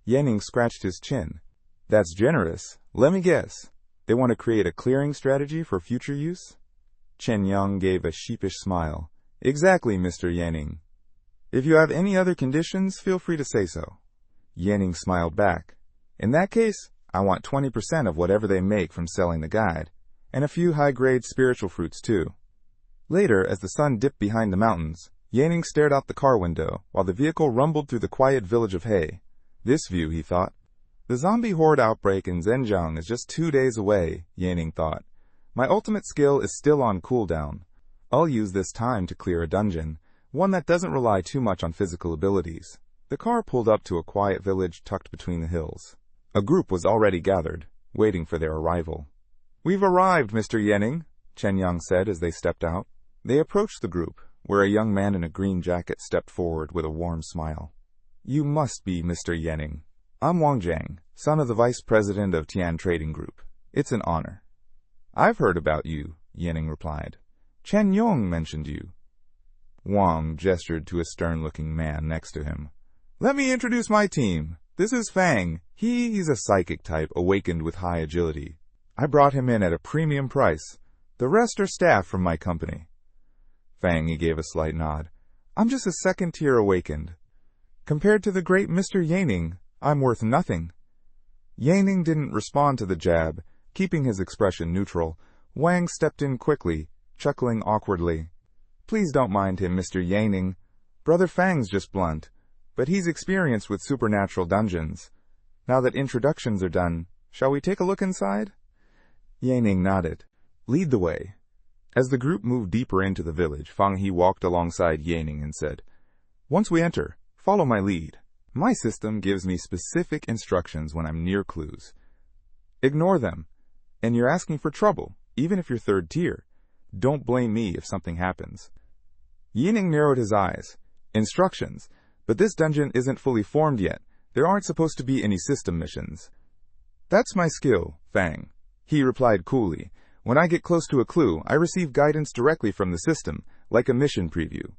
Yanning scratched his chin. That's generous. Let me guess. They want to create a clearing strategy for future use? Chen Yong gave a sheepish smile. Exactly, Mr. Yanning. If you have any other conditions, feel free to say so. Yanning smiled back. In that case, I want 20% of whatever they make from selling the guide, and a few high-grade spiritual fruits too. Later, as the sun dipped behind the mountains, Yanning stared out the car window while the vehicle rumbled through the quiet village of Hay. This view, he thought. The zombie horde outbreak in Zhenjiang is just 2 days away, Yanning thought. My ultimate skill is still on cooldown. I'll use this time to clear a dungeon, one that doesn't rely too much on physical abilities. The car pulled up to a quiet village tucked between the hills. A group was already gathered, waiting for their arrival. We've arrived, Mr. Yanning, Chen Yong said as they stepped out. They approached the group, where a young man in a green jacket stepped forward with a warm smile. You must be Mr. Yanning. I'm Wang Jiang, son of the vice president of Tian Trading Group. It's an honor. I've heard about you, Yanning replied. Chen Yong mentioned you. Wang gestured to a stern-looking man next to him. Let me introduce my team. This is Fang. He's a psychic type awakened with high agility. I brought him in at a premium price. The rest are staff from my company. Fang, he gave a slight nod. I'm just a second-tier awakened. Compared to the great Mr. Yanning, I'm worth nothing. Yanning didn't respond to the jab. Keeping his expression neutral, Wang stepped in quickly, chuckling awkwardly. Please don't mind him, Mr. Yanning. Brother Fang's just blunt, but he's experienced with supernatural dungeons. Now that introductions are done, shall we take a look inside? Yanning nodded. Lead the way. As the group moved deeper into the village, Fang He walked alongside Yanning and said, Once we enter, follow my lead. My system gives me specific instructions when I'm near clues. Ignore them, and you're asking for trouble, even if you're third tier. Don't blame me if something happens. Yanning narrowed his eyes. Instructions, but this dungeon isn't fully formed yet. There aren't supposed to be any system missions. That's my skill, Fang. He replied coolly. When I get close to a clue, I receive guidance directly from the system, like a mission preview.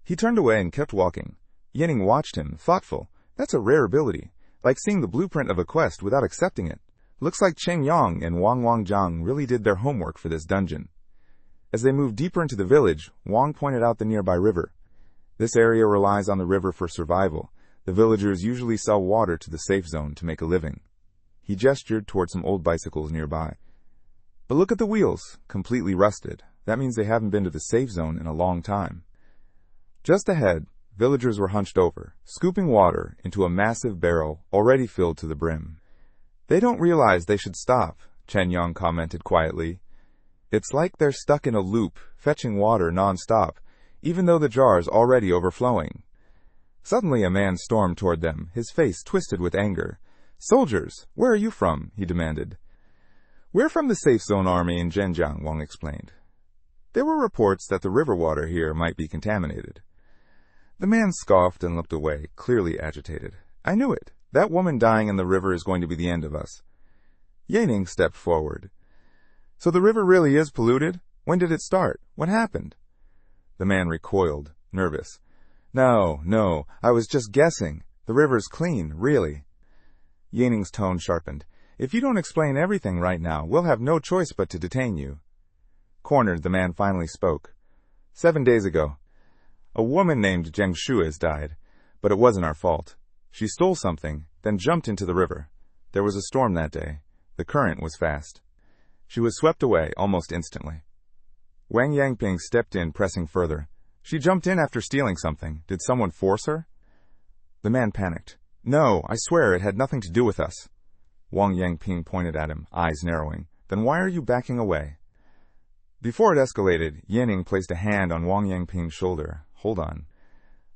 He turned away and kept walking. Yanning watched him, thoughtful. That's a rare ability, like seeing the blueprint of a quest without accepting it. Looks like Chen Yang and Wang Wangjiang really did their homework for this dungeon. As they moved deeper into the village, Wang pointed out the nearby river. This area relies on the river for survival. The villagers usually sell water to the safe zone to make a living. He gestured toward some old bicycles nearby. But look at the wheels, completely rusted. That means they haven't been to the safe zone in a long time. Just ahead, villagers were hunched over, scooping water into a massive barrel already filled to the brim. They don't realize they should stop, Chen Yang commented quietly. It's like they're stuck in a loop, fetching water non-stop, even though the jar's already overflowing. Suddenly a man stormed toward them, his face twisted with anger. Soldiers, where are you from? He demanded. We're from the Safe Zone Army in Zhenjiang, Wang explained. There were reports that the river water here might be contaminated. The man scoffed and looked away, clearly agitated. I knew it. That woman dying in the river is going to be the end of us. Yanning stepped forward. So the river really is polluted? When did it start? What happened? The man recoiled, nervous. No, I was just guessing. The river's clean, really. Yanning's tone sharpened. If you don't explain everything right now, we'll have no choice but to detain you. Cornered, the man finally spoke. 7 days ago, a woman named Zheng Shuiz died, but it wasn't our fault. She stole something, then jumped into the river. There was a storm that day. The current was fast. She was swept away almost instantly. Wang Yangping stepped in, pressing further. She jumped in after stealing something. Did someone force her? The man panicked. No, I swear it had nothing to do with us. Wang Yangping pointed at him, eyes narrowing. Then why are you backing away? Before it escalated, Yanning placed a hand on Wang Yangping's shoulder. Hold on.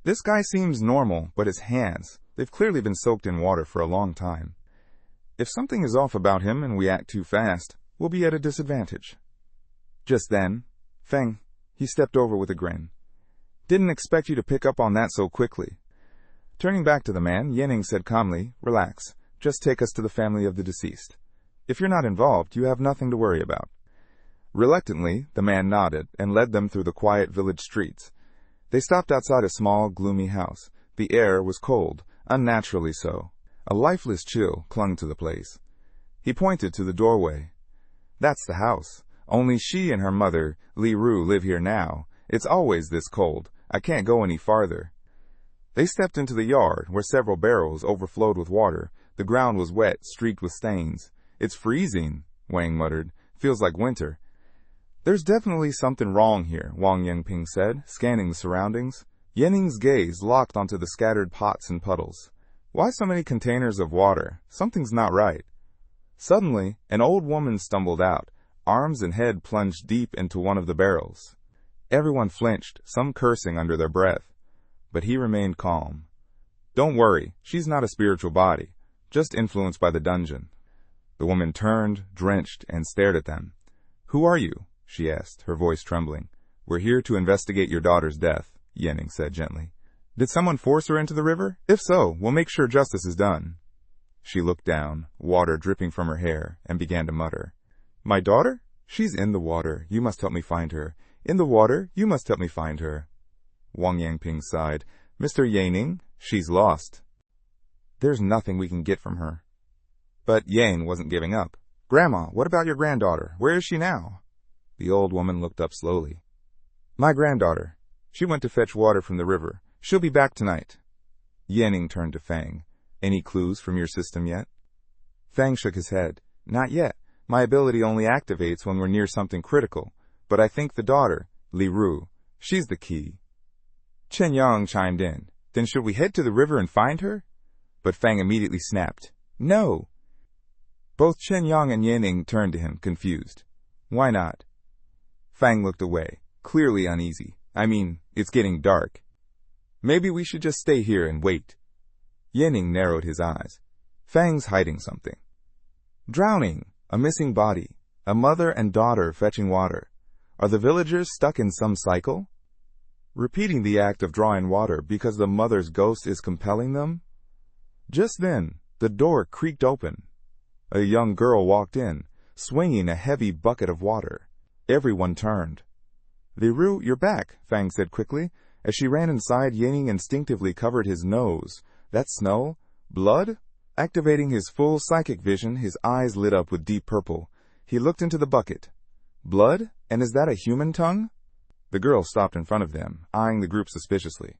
This guy seems normal, but his hands, they've clearly been soaked in water for a long time. If something is off about him and we act too fast, we'll be at a disadvantage. Just then, Feng, he stepped over with a grin. Didn't expect you to pick up on that so quickly. Turning back to the man, Yanning said calmly, Relax, just take us to the family of the deceased. If you're not involved, you have nothing to worry about. Reluctantly, the man nodded and led them through the quiet village streets. They stopped outside a small, gloomy house. The air was cold, unnaturally so. A lifeless chill clung to the place. He pointed to the doorway. That's the house. Only she and her mother, Li Ru, live here now. It's always this cold. I can't go any farther. They stepped into the yard, where several barrels overflowed with water. The ground was wet, streaked with stains. It's freezing, Wang muttered. Feels like winter. There's definitely something wrong here, Wang Yangping said, scanning the surroundings. Yanning's gaze locked onto the scattered pots and puddles. Why so many containers of water? Something's not right. Suddenly, an old woman stumbled out. Arms and head plunged deep into one of the barrels. Everyone flinched, some cursing under their breath. But he remained calm. Don't worry, she's not a spiritual body, just influenced by the dungeon. The woman turned, drenched, and stared at them. Who are you? She asked, her voice trembling. We're here to investigate your daughter's death, Yanning said gently. Did someone force her into the river? If so, we'll make sure justice is done. She looked down, water dripping from her hair, and began to mutter. My daughter? She's in the water. You must help me find her. In the water. You must help me find her. Wang Yangping sighed. Mr. Yanning, she's lost. There's nothing we can get from her. But Yang wasn't giving up. Grandma, what about your granddaughter? Where is she now? The old woman looked up slowly. My granddaughter. She went to fetch water from the river. She'll be back tonight. Yanning turned to Fang. Any clues from your system yet? Fang shook his head. Not yet. My ability only activates when we're near something critical. But I think the daughter, Li Ru, she's the key. Chen Yang chimed in. Then should we head to the river and find her? But Fang immediately snapped. No. Both Chen Yang and Yanning turned to him, confused. Why not? Fang looked away, clearly uneasy. I mean, it's getting dark. Maybe we should just stay here and wait. Yanning narrowed his eyes. Fang's hiding something. Drowning, a missing body, a mother and daughter fetching water. Are the villagers stuck in some cycle? Repeating the act of drawing water because the mother's ghost is compelling them? Just then, the door creaked open. A young girl walked in, swinging a heavy bucket of water. Everyone turned. "Li Ru, you're back," Fang said quickly. As she ran inside, Yanning instinctively covered his nose. That snow? Blood? Activating his full psychic vision, his eyes lit up with deep purple. He looked into the bucket. Blood? And is that a human tongue? The girl stopped in front of them, eyeing the group suspiciously.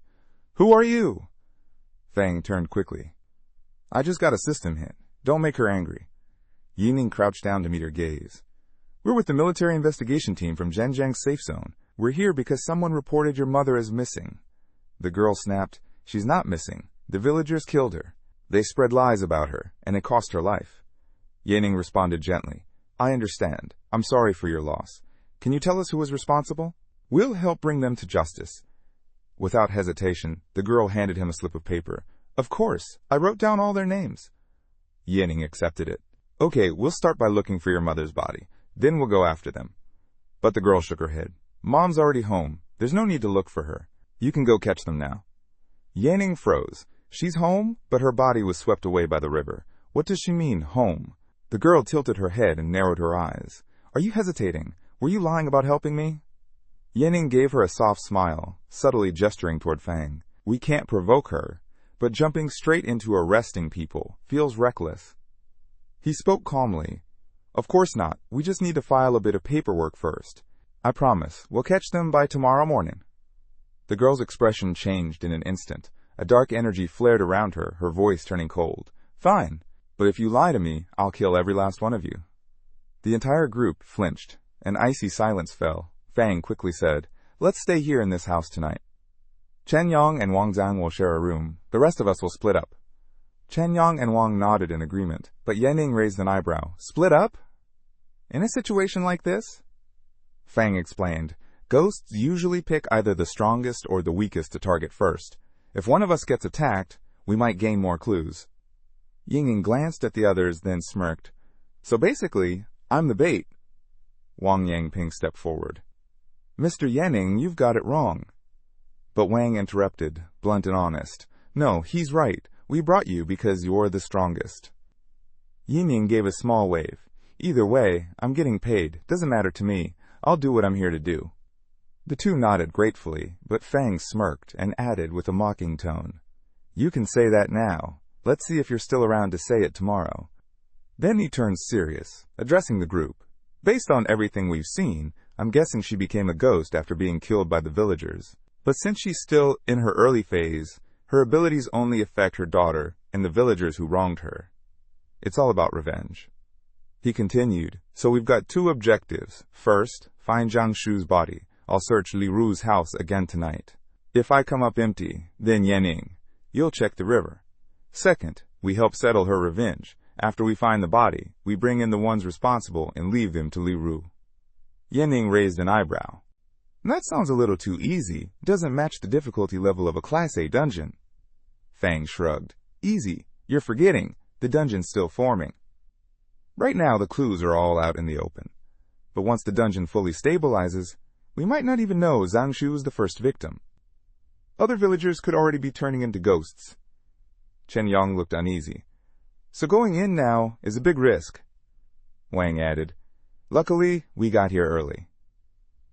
"Who are you?" Fang turned quickly. "I just got a system hit. Don't make her angry." Yining crouched down to meet her gaze. "We're with the military investigation team from Zhenjiang's safe zone. We're here because someone reported your mother as missing." The girl snapped, "She's not missing. The villagers killed her. They spread lies about her, and it cost her life." Yanning responded gently. "I understand. I'm sorry for your loss. Can you tell us who was responsible? We'll help bring them to justice." Without hesitation, the girl handed him a slip of paper. "Of course. I wrote down all their names." Yanning accepted it. "Okay, we'll start by looking for your mother's body. Then we'll go after them." But the girl shook her head. "Mom's already home. There's no need to look for her. You can go catch them now." Yanning froze. She's home, but her body was swept away by the river. What does she mean, home? The girl tilted her head and narrowed her eyes. "Are you hesitating? Were you lying about helping me?" Yanning gave her a soft smile, subtly gesturing toward Fang. "We can't provoke her, but jumping straight into arresting people feels reckless." He spoke calmly. "Of course not. We just need to file a bit of paperwork first. I promise, we'll catch them by tomorrow morning." The girl's expression changed in an instant. A dark energy flared around her, her voice turning cold. "Fine, but if you lie to me, I'll kill every last one of you." The entire group flinched. An icy silence fell. Fang quickly said, "Let's stay here in this house tonight. Chen Yang and Wang Zhang will share a room. The rest of us will split up." Chen Yang and Wang nodded in agreement, but Yanning raised an eyebrow. "Split up? In a situation like this?" Fang explained, "Ghosts usually pick either the strongest or the weakest to target first. If one of us gets attacked, we might gain more clues." Yingning glanced at the others, then smirked. "So basically, I'm the bait." Wang Yangping stepped forward. "Mr. Yanning, you've got it wrong." But Wang interrupted, blunt and honest. "No, he's right. We brought you because you're the strongest." Yingning gave a small wave. "Either way, I'm getting paid. Doesn't matter to me. I'll do what I'm here to do." The two nodded gratefully, but Fang smirked and added with a mocking tone, "You can say that now. Let's see if you're still around to say it tomorrow." Then he turned serious, addressing the group. "Based on everything we've seen, I'm guessing she became a ghost after being killed by the villagers. But since she's still in her early phase, her abilities only affect her daughter and the villagers who wronged her. It's all about revenge." He continued, "So we've got two objectives. First, find Zhang Shu's body. I'll search Li Ru's house again tonight. If I come up empty, then Yanning, you'll check the river. Second, we help settle her revenge. After we find the body, we bring in the ones responsible and leave them to Li Ru." Yanning raised an eyebrow. "That sounds a little too easy. Doesn't match the difficulty level of a Class A dungeon." Fang shrugged. "Easy. You're forgetting. The dungeon's still forming. Right now, the clues are all out in the open. But once the dungeon fully stabilizes, we might not even know Zhang Shu is the first victim. Other villagers could already be turning into ghosts." Chen Yang looked uneasy. "So going in now is a big risk." Wang added, "Luckily, we got here early."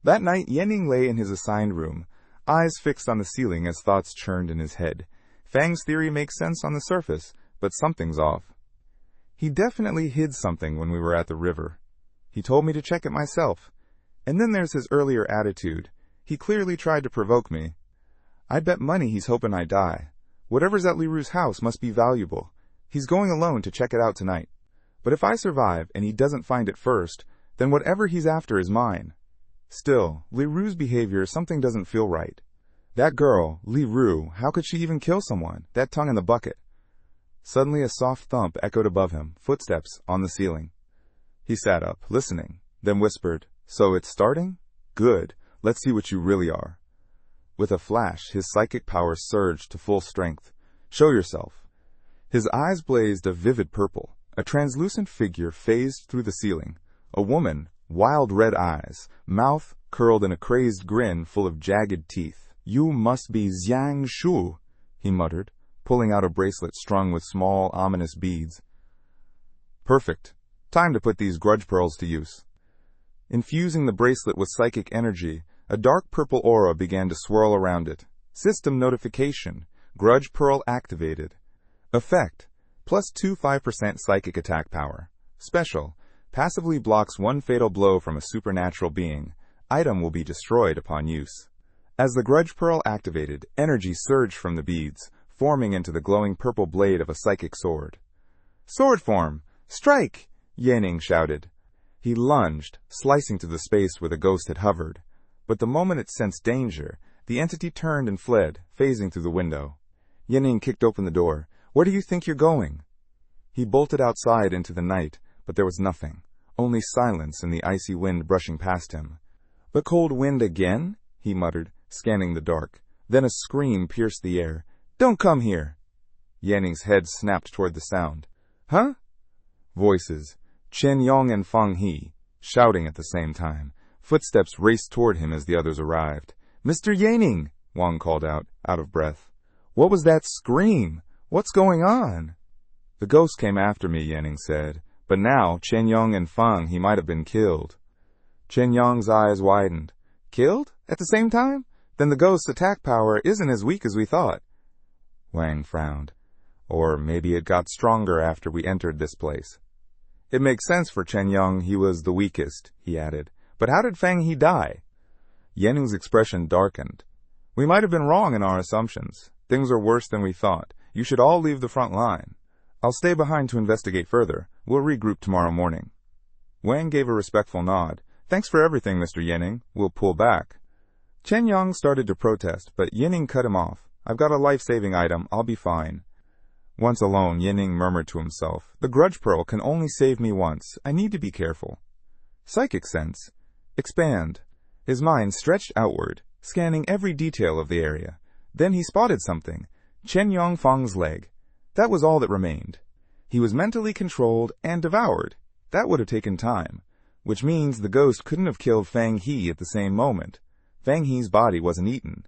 That night, Yanning lay in his assigned room, eyes fixed on the ceiling as thoughts churned in his head. Fang's theory makes sense on the surface, but something's off. He definitely hid something when we were at the river. He told me to check it myself. And then there's his earlier attitude. He clearly tried to provoke me. I'd bet money he's hoping I die. Whatever's at Li Ru's house must be valuable. He's going alone to check it out tonight. But if I survive and he doesn't find it first, then whatever he's after is mine. Still, Li Ru's behavior, something doesn't feel right. That girl, Li Ru, how could she even kill someone? That tongue in the bucket. Suddenly a soft thump echoed above him, footsteps on the ceiling. He sat up, listening, then whispered, "So it's starting? Good. Let's see what you really are." With a flash, his psychic power surged to full strength. "Show yourself." His eyes blazed a vivid purple. A translucent figure phased through the ceiling. A woman, wild red eyes, mouth curled in a crazed grin full of jagged teeth. "You must be Zhang Shu," he muttered. pulling out a bracelet strung with small, ominous beads. Perfect. Time to put these grudge pearls to use. Infusing the bracelet with psychic energy, a dark purple aura began to swirl around it. System notification. Grudge pearl activated. Effect. Plus 25% psychic attack power. Special. Passively blocks one fatal blow from a supernatural being. Item will be destroyed upon use. As the grudge pearl activated, energy surged from the beads, forming into the glowing purple blade of a psychic sword. Sword form! Strike! Yanning shouted. He lunged, slicing through the space where the ghost had hovered. But the moment it sensed danger, the entity turned and fled, phasing through the window. Yanning kicked open the door. Where do you think you're going? He bolted outside into the night, but there was nothing. Only silence and the icy wind brushing past him. The cold wind again? He muttered, scanning the dark. Then a scream pierced the air. Don't come here! Yanning's head snapped toward the sound. Huh? Voices. Chen Yong and Feng He, shouting at the same time. Footsteps raced toward him as the others arrived. Mr. Yanning! Wang called out of breath. What was that scream? What's going on? The ghost came after me, Yanning said. But now, Chen Yong and Feng He might have been killed. Chen Yong's eyes widened. Killed? At the same time? Then the ghost's attack power isn't as weak as we thought. Wang frowned. Or maybe it got stronger after we entered this place. It makes sense for Chen Yong he was the weakest, he added. But how did Feng He die? Yanning's expression darkened. We might have been wrong in our assumptions. Things are worse than we thought. You should all leave the front line. I'll stay behind to investigate further. We'll regroup tomorrow morning. Wang gave a respectful nod. Thanks for everything, Mr. Yanning. We'll pull back. Chen Yong started to protest, but Yanning cut him off. I've got a life-saving item. I'll be fine. Once alone, Yanning murmured to himself. The grudge pearl can only save me once. I need to be careful. Psychic sense. Expand. His mind stretched outward, scanning every detail of the area. Then he spotted something. Chen Yongfang's leg. That was all that remained. He was mentally controlled and devoured. That would have taken time, which means the ghost couldn't have killed Feng He at the same moment. Feng He's body wasn't eaten.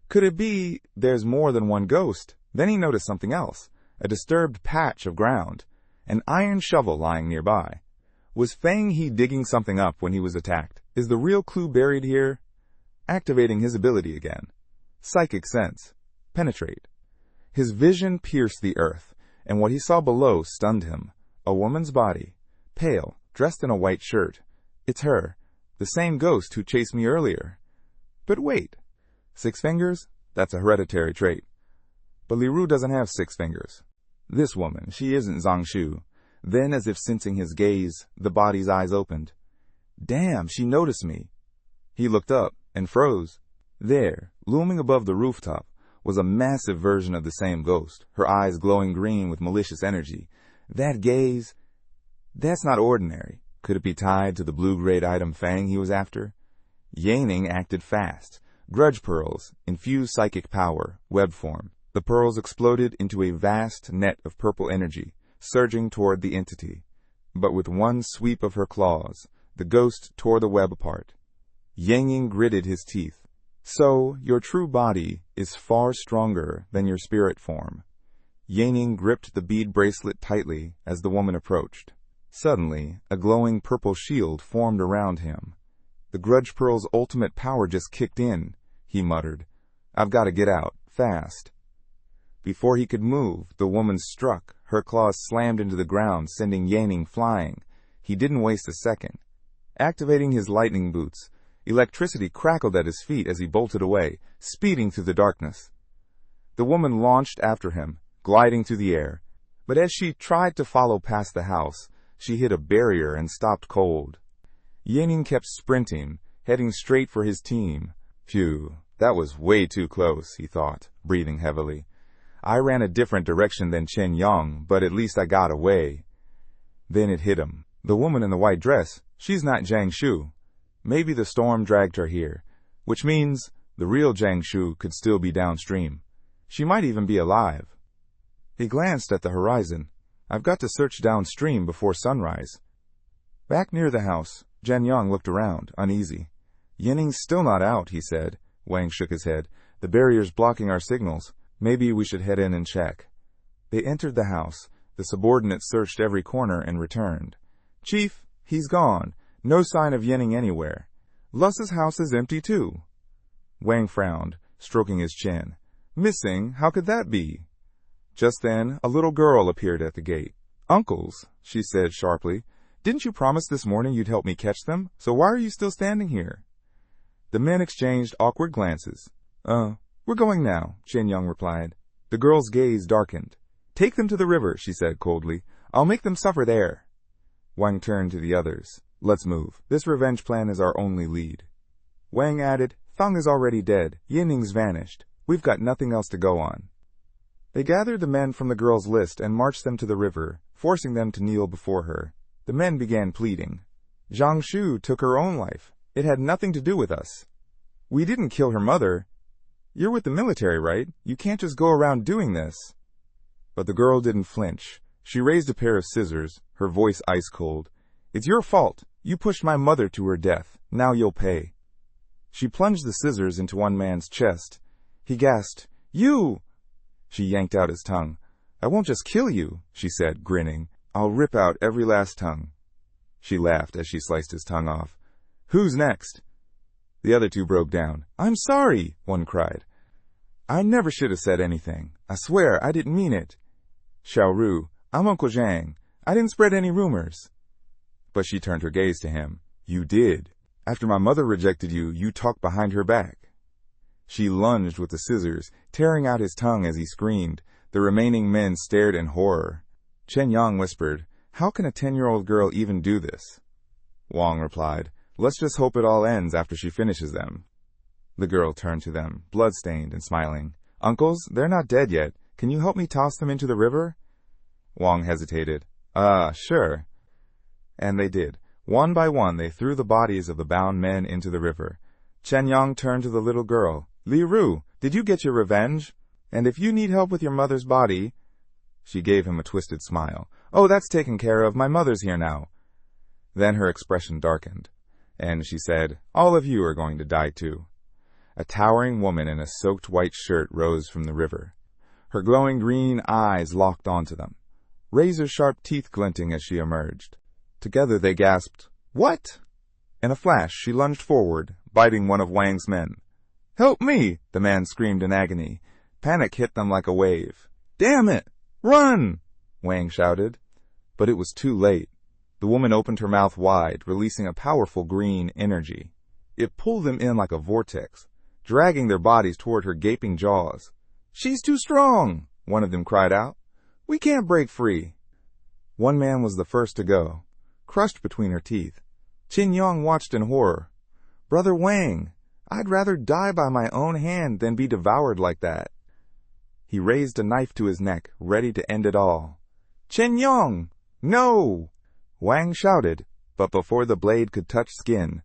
Could it be there's more than one ghost? Then he noticed something else, a disturbed patch of ground, an iron shovel lying nearby. Was Feng He digging something up when he was attacked? Is the real clue buried here? Activating his ability again. Psychic sense. Penetrate. His vision pierced the earth, and what he saw below stunned him. A woman's body, pale, dressed in a white shirt. It's her, the same ghost who chased me earlier. But wait. 6 fingers? That's a hereditary trait. But Li Ru doesn't have 6 fingers. This woman, she isn't Zhang Shu. Then, as if sensing his gaze, the body's eyes opened. Damn, she noticed me. He looked up and froze. There, looming above the rooftop, was a massive version of the same ghost, her eyes glowing green with malicious energy. That gaze, that's not ordinary. Could it be tied to the blue-grade item Fang he was after? Yanning acted fast. Grudge pearls, infused psychic power, web form. The pearls exploded into a vast net of purple energy, surging toward the entity. But with one sweep of her claws, the ghost tore the web apart. Yanning gritted his teeth. So, your true body is far stronger than your spirit form. Yanning gripped the bead bracelet tightly as the woman approached. Suddenly, a glowing purple shield formed around him. The grudge pearl's ultimate power just kicked in, he muttered. I've got to get out, fast. Before he could move, the woman struck. Her claws slammed into the ground, sending Yanning flying. He didn't waste a second. Activating his lightning boots, electricity crackled at his feet as he bolted away, speeding through the darkness. The woman launched after him, gliding through the air. But as she tried to follow past the house, she hit a barrier and stopped cold. Yanning kept sprinting, heading straight for his team. Phew, that was way too close, he thought, breathing heavily. I ran a different direction than Chen Yong, but at least I got away. Then it hit him. The woman in the white dress, she's not Jiang Shu. Maybe the storm dragged her here, which means the real Jiang Shu could still be downstream. She might even be alive. He glanced at the horizon. I've got to search downstream before sunrise. Back near the house, Jian Yang looked around, uneasy. Yanning's still not out, he said. Wang shook his head. The barrier's blocking our signals. Maybe we should head in and check. They entered the house. The subordinate searched every corner and returned. Chief, he's gone. No sign of Yenning anywhere. Luss's house is empty too. Wang frowned, stroking his chin. Missing? How could that be? Just then, a little girl appeared at the gate. Uncles, she said sharply, didn't you promise this morning you'd help me catch them? So why are you still standing here? The men exchanged awkward glances. We're going now, Chen Yang replied. The girl's gaze darkened. Take them to the river, she said coldly. I'll make them suffer there. Wang turned to the others. Let's move. This revenge plan is our only lead. Wang added, Thong is already dead. Yinning's vanished. We've got nothing else to go on. They gathered the men from the girl's list and marched them to the river, forcing them to kneel before her. The men began pleading. Zhang Shu took her own life. It had nothing to do with us. We didn't kill her mother. You're with the military, right? You can't just go around doing this. But the girl didn't flinch. She raised a pair of scissors, her voice ice cold. It's your fault. You pushed my mother to her death. Now you'll pay. She plunged the scissors into one man's chest. He gasped, You! She yanked out his tongue. I won't just kill you, she said, grinning. I'll rip out every last tongue. She laughed as she sliced his tongue off. Who's next? The other two broke down. I'm sorry, one cried. I never should have said anything. I swear, I didn't mean it. Xiaoru, I'm Uncle Zhang. I didn't spread any rumors. But she turned her gaze to him. You did. After my mother rejected you, you talked behind her back. She lunged with the scissors, tearing out his tongue as he screamed. The remaining men stared in horror. Chen Yang whispered, How can a 10-year-old girl even do this? Wang replied, Let's just hope it all ends after she finishes them. The girl turned to them, blood-stained and smiling. Uncles, they're not dead yet. Can you help me toss them into the river? Wang hesitated. Sure. And they did. One by one, they threw the bodies of the bound men into the river. Chen Yang turned to the little girl. Li Ru, did you get your revenge? And if you need help with your mother's body... She gave him a twisted smile. Oh, that's taken care of. My mother's here now. Then her expression darkened, and she said, All of you are going to die too. A towering woman in a soaked white shirt rose from the river. Her glowing green eyes locked onto them, razor-sharp teeth glinting as she emerged. Together they gasped, What? In a flash, she lunged forward, biting one of Wang's men. Help me! The man screamed in agony. Panic hit them like a wave. Damn it! Run! Wang shouted. But it was too late. The woman opened her mouth wide, releasing a powerful green energy. It pulled them in like a vortex, dragging their bodies toward her gaping jaws. She's too strong! One of them cried out. We can't break free. One man was the first to go, crushed between her teeth. Qin Yang watched in horror. Brother Wang, I'd rather die by my own hand than be devoured like that. He raised a knife to his neck, ready to end it all. Chen Yang! No! Wang shouted, but before the blade could touch skin,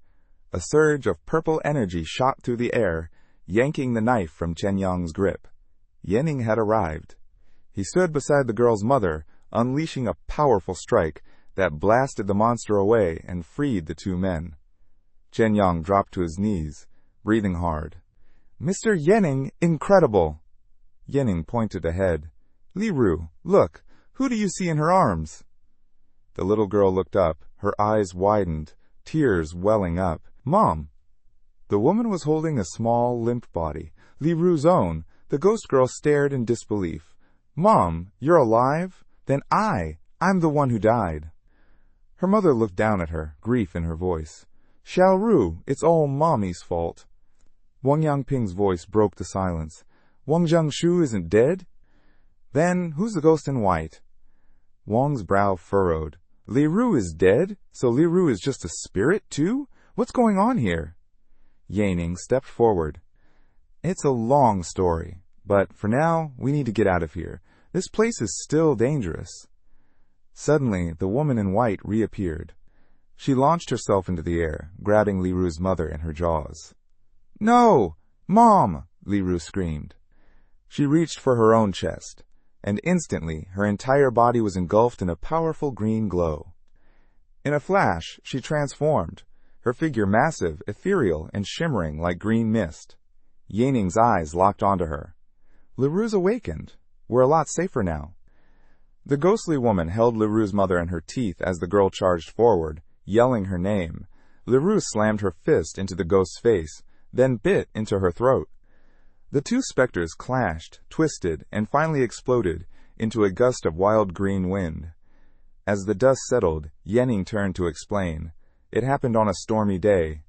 a surge of purple energy shot through the air, yanking the knife from Chen Yang's grip. Yenning had arrived. He stood beside the girl's mother, unleashing a powerful strike that blasted the monster away and freed the two men. Chen Yang dropped to his knees, breathing hard. Mr. Yenning, incredible! Yenning pointed ahead. Li Ru, look, who do you see in her arms? The little girl looked up, her eyes widened, tears welling up. Mom! The woman was holding a small, limp body, Li Ru's own. The ghost girl stared in disbelief. Mom, you're alive? Then I'm the one who died. Her mother looked down at her, grief in her voice. Xiaoru, it's all Mommy's fault. Wang Yangping's voice broke the silence. Wang Jiangshu isn't dead? Then who's the ghost in white? Wang's brow furrowed. Li Ru is dead? So Li Ru is just a spirit, too? What's going on here? Yanning stepped forward. It's a long story, but for now, we need to get out of here. This place is still dangerous. Suddenly, the woman in white reappeared. She launched herself into the air, grabbing Li Ru's mother in her jaws. No! Mom! Li Ru screamed. She reached for her own chest, and instantly her entire body was engulfed in a powerful green glow. In a flash, she transformed, her figure massive, ethereal, and shimmering like green mist. Yanning's eyes locked onto her. Leroux's awakened. We're a lot safer now. The ghostly woman held Leroux's mother in her teeth as the girl charged forward, yelling her name. Leroux slammed her fist into the ghost's face, then bit into her throat. The two specters clashed, twisted, and finally exploded into a gust of wild green wind. As the dust settled, Yanning turned to explain. It happened on a stormy day.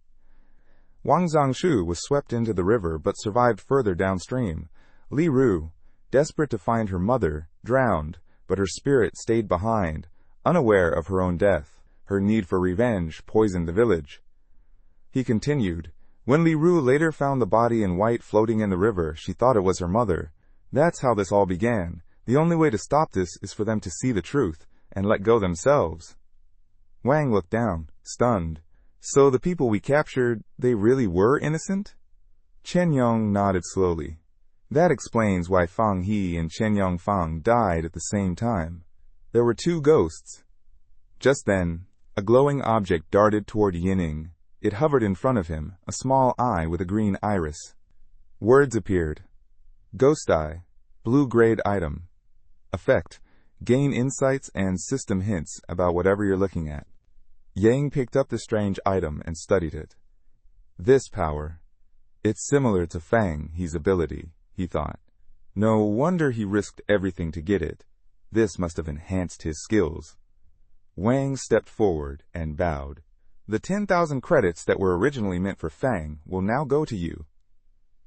Wang Zhangshu was swept into the river but survived further downstream. Leroux, desperate to find her mother, drowned, but her spirit stayed behind, unaware of her own death. Her need for revenge poisoned the village. He continued. When Leroux later found the body in white floating in the river, she thought it was her mother. That's how this all began. The only way to stop this is for them to see the truth and let go themselves. Wang looked down, stunned. So the people we captured, they really were innocent? Chen Yong nodded slowly. That explains why Fang He and Chen Yong Fang died at the same time. There were two ghosts. Just then, a glowing object darted toward Yinning. It hovered in front of him, a small eye with a green iris. Words appeared. Ghost Eye, blue-grade item. Effect, gain insights and system hints about whatever you're looking at. Yang picked up the strange item and studied it. This power. It's similar to Fang He's ability, he thought. No wonder he risked everything to get it. This must have enhanced his skills. Wang stepped forward and bowed. The 10,000 credits that were originally meant for Fang will now go to you.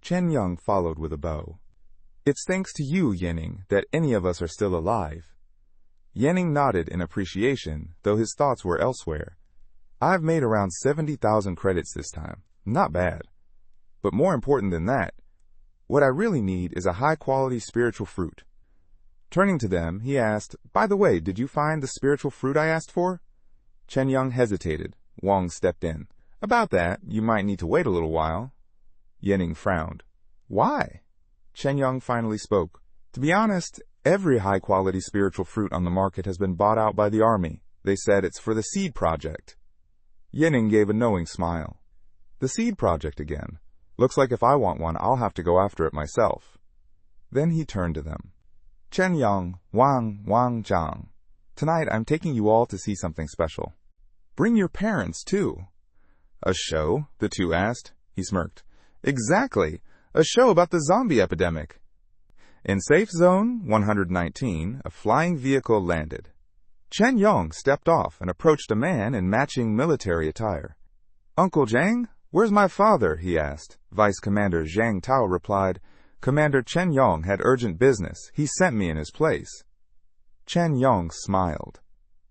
Chen Yong followed with a bow. It's thanks to you, Yanning, that any of us are still alive. Yanning nodded in appreciation, though his thoughts were elsewhere. I've made around 70,000 credits this time. Not bad. But more important than that, what I really need is a high-quality spiritual fruit. Turning to them, he asked, By the way, did you find the spiritual fruit I asked for? Chen Yong hesitated. Wang stepped in. About that, you might need to wait a little while. Yanning frowned. Why? Chen Yong finally spoke. To be honest, every high-quality spiritual fruit on the market has been bought out by the army. They said it's for the seed project. Yanning gave a knowing smile. The seed project again. Looks like if I want one, I'll have to go after it myself. Then he turned to them. Chen Yong, Wang Zhang. Tonight I'm taking you all to see something special. Bring your parents, too. A show? The two asked. He smirked. Exactly. A show about the zombie epidemic. In Safe Zone 119, a flying vehicle landed. Chen Yong stepped off and approached a man in matching military attire. Uncle Zhang, where's my father? He asked. Vice Commander Zhang Tao replied, Commander Chen Yong had urgent business. He sent me in his place. Chen Yong smiled.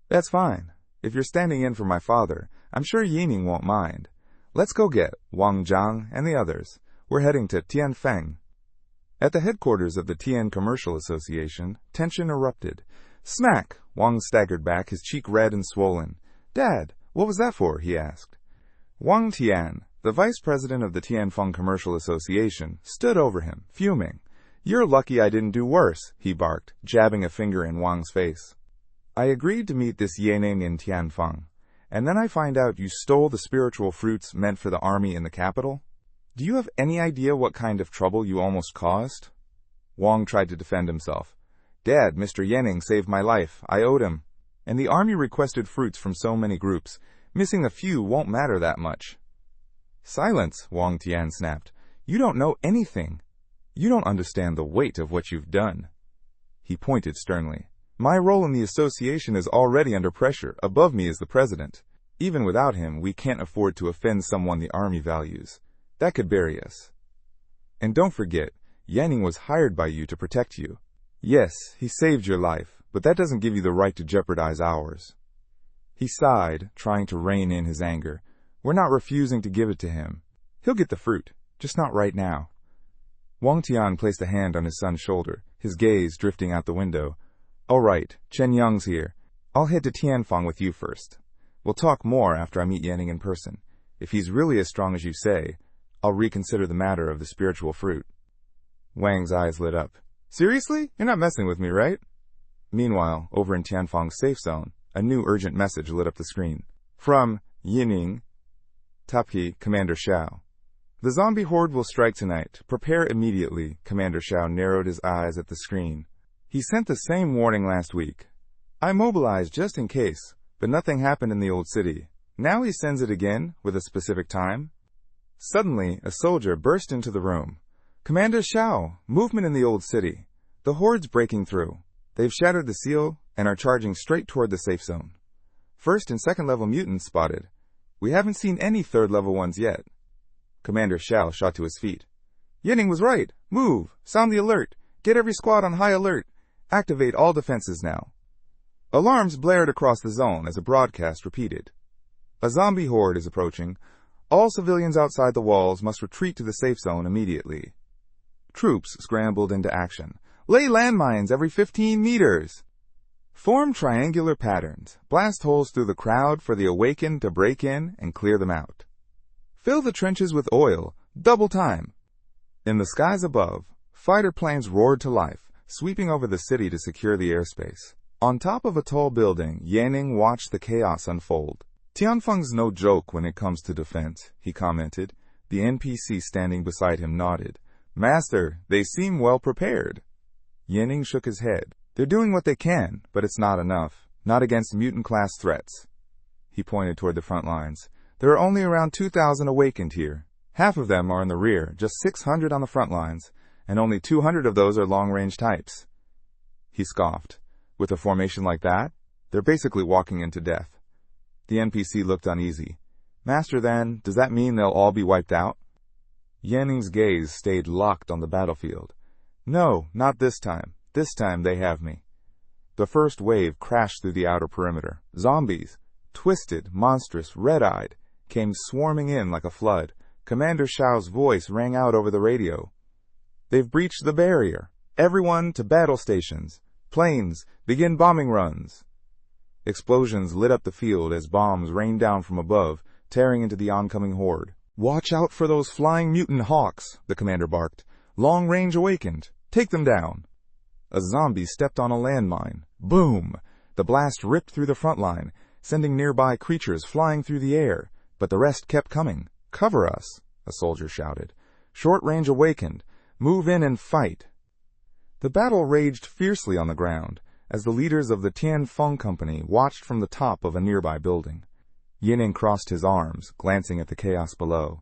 That's fine. If you're standing in for my father, I'm sure Yining won't mind. Let's go get Wang Zhang and the others. We're heading to Tianfeng. At the headquarters of the Tian Commercial Association, tension erupted. Smack! Wang staggered back, his cheek red and swollen. Dad, what was that for? He asked. Wang Tian, the vice president of the Tianfeng Commercial Association, stood over him, fuming. You're lucky I didn't do worse, he barked, jabbing a finger in Wang's face. I agreed to meet this Yanning in Tianfeng, and then I find out you stole the spiritual fruits meant for the army in the capital? Do you have any idea what kind of trouble you almost caused? Wang tried to defend himself. Dad, Mr. Yanning saved my life. I owed him. And the army requested fruits from so many groups. Missing a few won't matter that much. Silence, Wang Tian snapped. You don't know anything. You don't understand the weight of what you've done. He pointed sternly. My role in the association is already under pressure. Above me is the president. Even without him, we can't afford to offend someone the army values. That could bury us. And don't forget, Yanning was hired by you to protect you. Yes, he saved your life, but that doesn't give you the right to jeopardize ours. He sighed, trying to rein in his anger. We're not refusing to give it to him. He'll get the fruit, just not right now. Wang Tian placed a hand on his son's shoulder, his gaze drifting out the window. All right, Chen Yong's here. I'll head to Tianfeng with you first. We'll talk more after I meet Yanning in person. If he's really as strong as you say, I'll reconsider the matter of the spiritual fruit. Wang's eyes lit up. Seriously? You're not messing with me, right? Meanwhile, over in Tianfeng's safe zone, a new urgent message lit up the screen. From Yining, Tapki, Commander Xiao. The zombie horde will strike tonight. Prepare immediately. Commander Shao narrowed his eyes at the screen. He sent the same warning last week. I mobilized just in case, but nothing happened in the old city. Now he sends it again, with a specific time. Suddenly, a soldier burst into the room. Commander Shao, movement in the old city. The horde's breaking through. They've shattered the seal and are charging straight toward the safe zone. First and second level mutants spotted. We haven't seen any third level ones yet. Commander Shao shot to his feet. Yanning was right. Move. Sound the alert. Get every squad on high alert. Activate all defenses now. Alarms blared across the zone as a broadcast repeated. A zombie horde is approaching. All civilians outside the walls must retreat to the safe zone immediately. Troops scrambled into action. Lay landmines every 15 meters. Form triangular patterns. Blast holes through the crowd for the awakened to break in and clear them out. Fill the trenches with oil. Double time. In the skies above, fighter planes roared to life, sweeping over the city to secure the airspace. On top of a tall building, Yanning watched the chaos unfold. Tianfeng's no joke when it comes to defense, he commented. The NPC standing beside him nodded. Master, they seem well prepared. Yanning shook his head. They're doing what they can, but it's not enough. Not against mutant-class threats. He pointed toward the front lines. There are only around 2,000 awakened here. Half of them are in the rear, just 600 on the front lines, and only 200 of those are long-range types. He scoffed. With a formation like that, they're basically walking into death. The NPC looked uneasy. Master, then, does that mean they'll all be wiped out? Yanning's gaze stayed locked on the battlefield. No, not this time. This time they have me. The first wave crashed through the outer perimeter. Zombies, twisted, monstrous, red-eyed, came swarming in like a flood. Commander Shao's voice rang out over the radio. They've breached the barrier. Everyone to battle stations. Planes, begin bombing runs. Explosions lit up the field as bombs rained down from above, tearing into the oncoming horde. Watch out for those flying mutant hawks, the commander barked. Long range awakened. Take them down. A zombie stepped on a landmine. Boom! The blast ripped through the front line, sending nearby creatures flying through the air, but the rest kept coming. Cover us, a soldier shouted. Short range awakened. Move in and fight. The battle raged fiercely on the ground, as the leaders of the Tianfeng Company watched from the top of a nearby building. Yanning crossed his arms, glancing at the chaos below.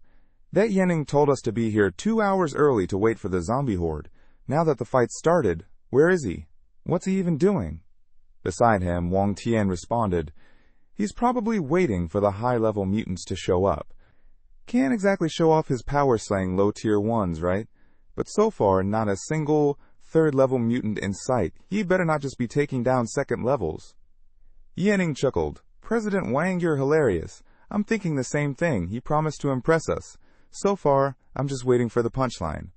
That Yanning told us to be here 2 hours early to wait for the zombie horde. Now that the fight started, where is he? What's he even doing? Beside him, Wang Tian responded, He's probably waiting for the high-level mutants to show up. Can't exactly show off his power-slaying low-tier ones, right? But so far, not a single third-level mutant in sight. He better not just be taking down second levels. Yanning chuckled. President Wang, you're hilarious. I'm thinking the same thing. He promised to impress us. So far, I'm just waiting for the punchline.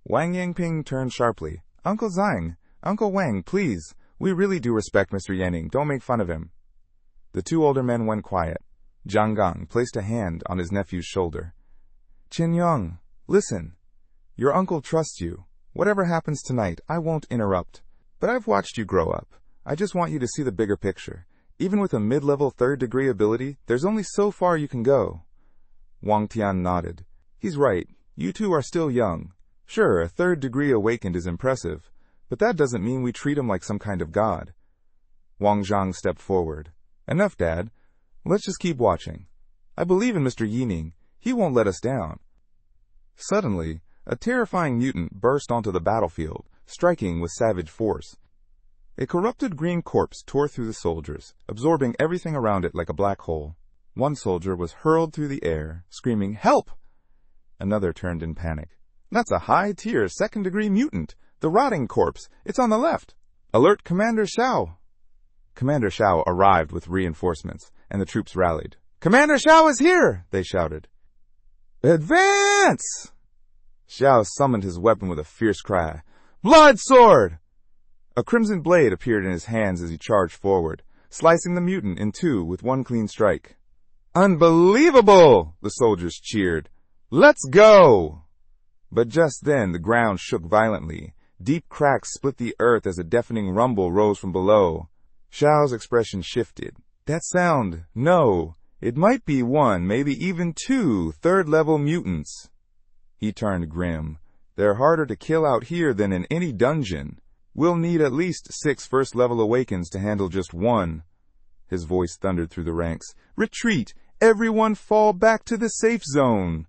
Wang Yangping turned sharply. Uncle Zhang, Uncle Wang, please. We really do respect Mr. Yanning. Don't make fun of him. The two older men went quiet. Zhang Gang placed a hand on his nephew's shoulder. Qin Yang, listen. Your uncle trusts you. Whatever happens tonight, I won't interrupt. But I've watched you grow up. I just want you to see the bigger picture. Even with a mid-level third-degree ability, there's only so far you can go. Wang Tian nodded. He's right. You two are still young. Sure, a third-degree awakened is impressive, but that doesn't mean we treat him like some kind of god. Wang Zhang stepped forward. Enough, Dad. Let's just keep watching. I believe in Mr. Yining. He won't let us down. Suddenly, a terrifying mutant burst onto the battlefield, striking with savage force. A corrupted green corpse tore through the soldiers, absorbing everything around it like a black hole. One soldier was hurled through the air, screaming, Help! Another turned in panic. That's a high-tier second-degree mutant. The rotting corpse. It's on the left. Alert Commander Shao. Commander Shao arrived with reinforcements, and the troops rallied. Commander Shao is here, they shouted. Advance! Shao summoned his weapon with a fierce cry. Blood sword! A crimson blade appeared in his hands as he charged forward, slicing the mutant in two with one clean strike. Unbelievable! The soldiers cheered. Let's go! But just then the ground shook violently. Deep cracks split the earth as a deafening rumble rose from below. Shao's expression shifted. That sound, no. It might be one, maybe even two third-level mutants. He turned grim. They're harder to kill out here than in any dungeon. We'll need at least 6 first-level awakens to handle just one. His voice thundered through the ranks. Retreat! Everyone fall back to the safe zone!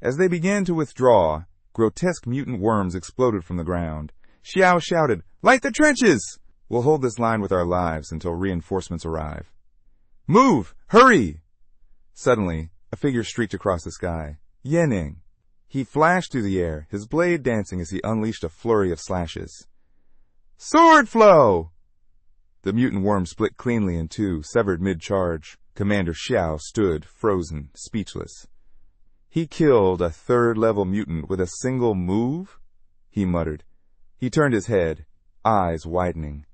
As they began to withdraw, grotesque mutant worms exploded from the ground. Xiao shouted, Light the trenches! We'll hold this line with our lives until reinforcements arrive. Move! Hurry! Suddenly, a figure streaked across the sky. Yening. He flashed through the air, his blade dancing as he unleashed a flurry of slashes. Sword flow! The mutant worm split cleanly in two, severed mid-charge. Commander Xiao stood, frozen, speechless. He killed a 3rd-level mutant with a single move? He muttered. He turned his head, eyes widening.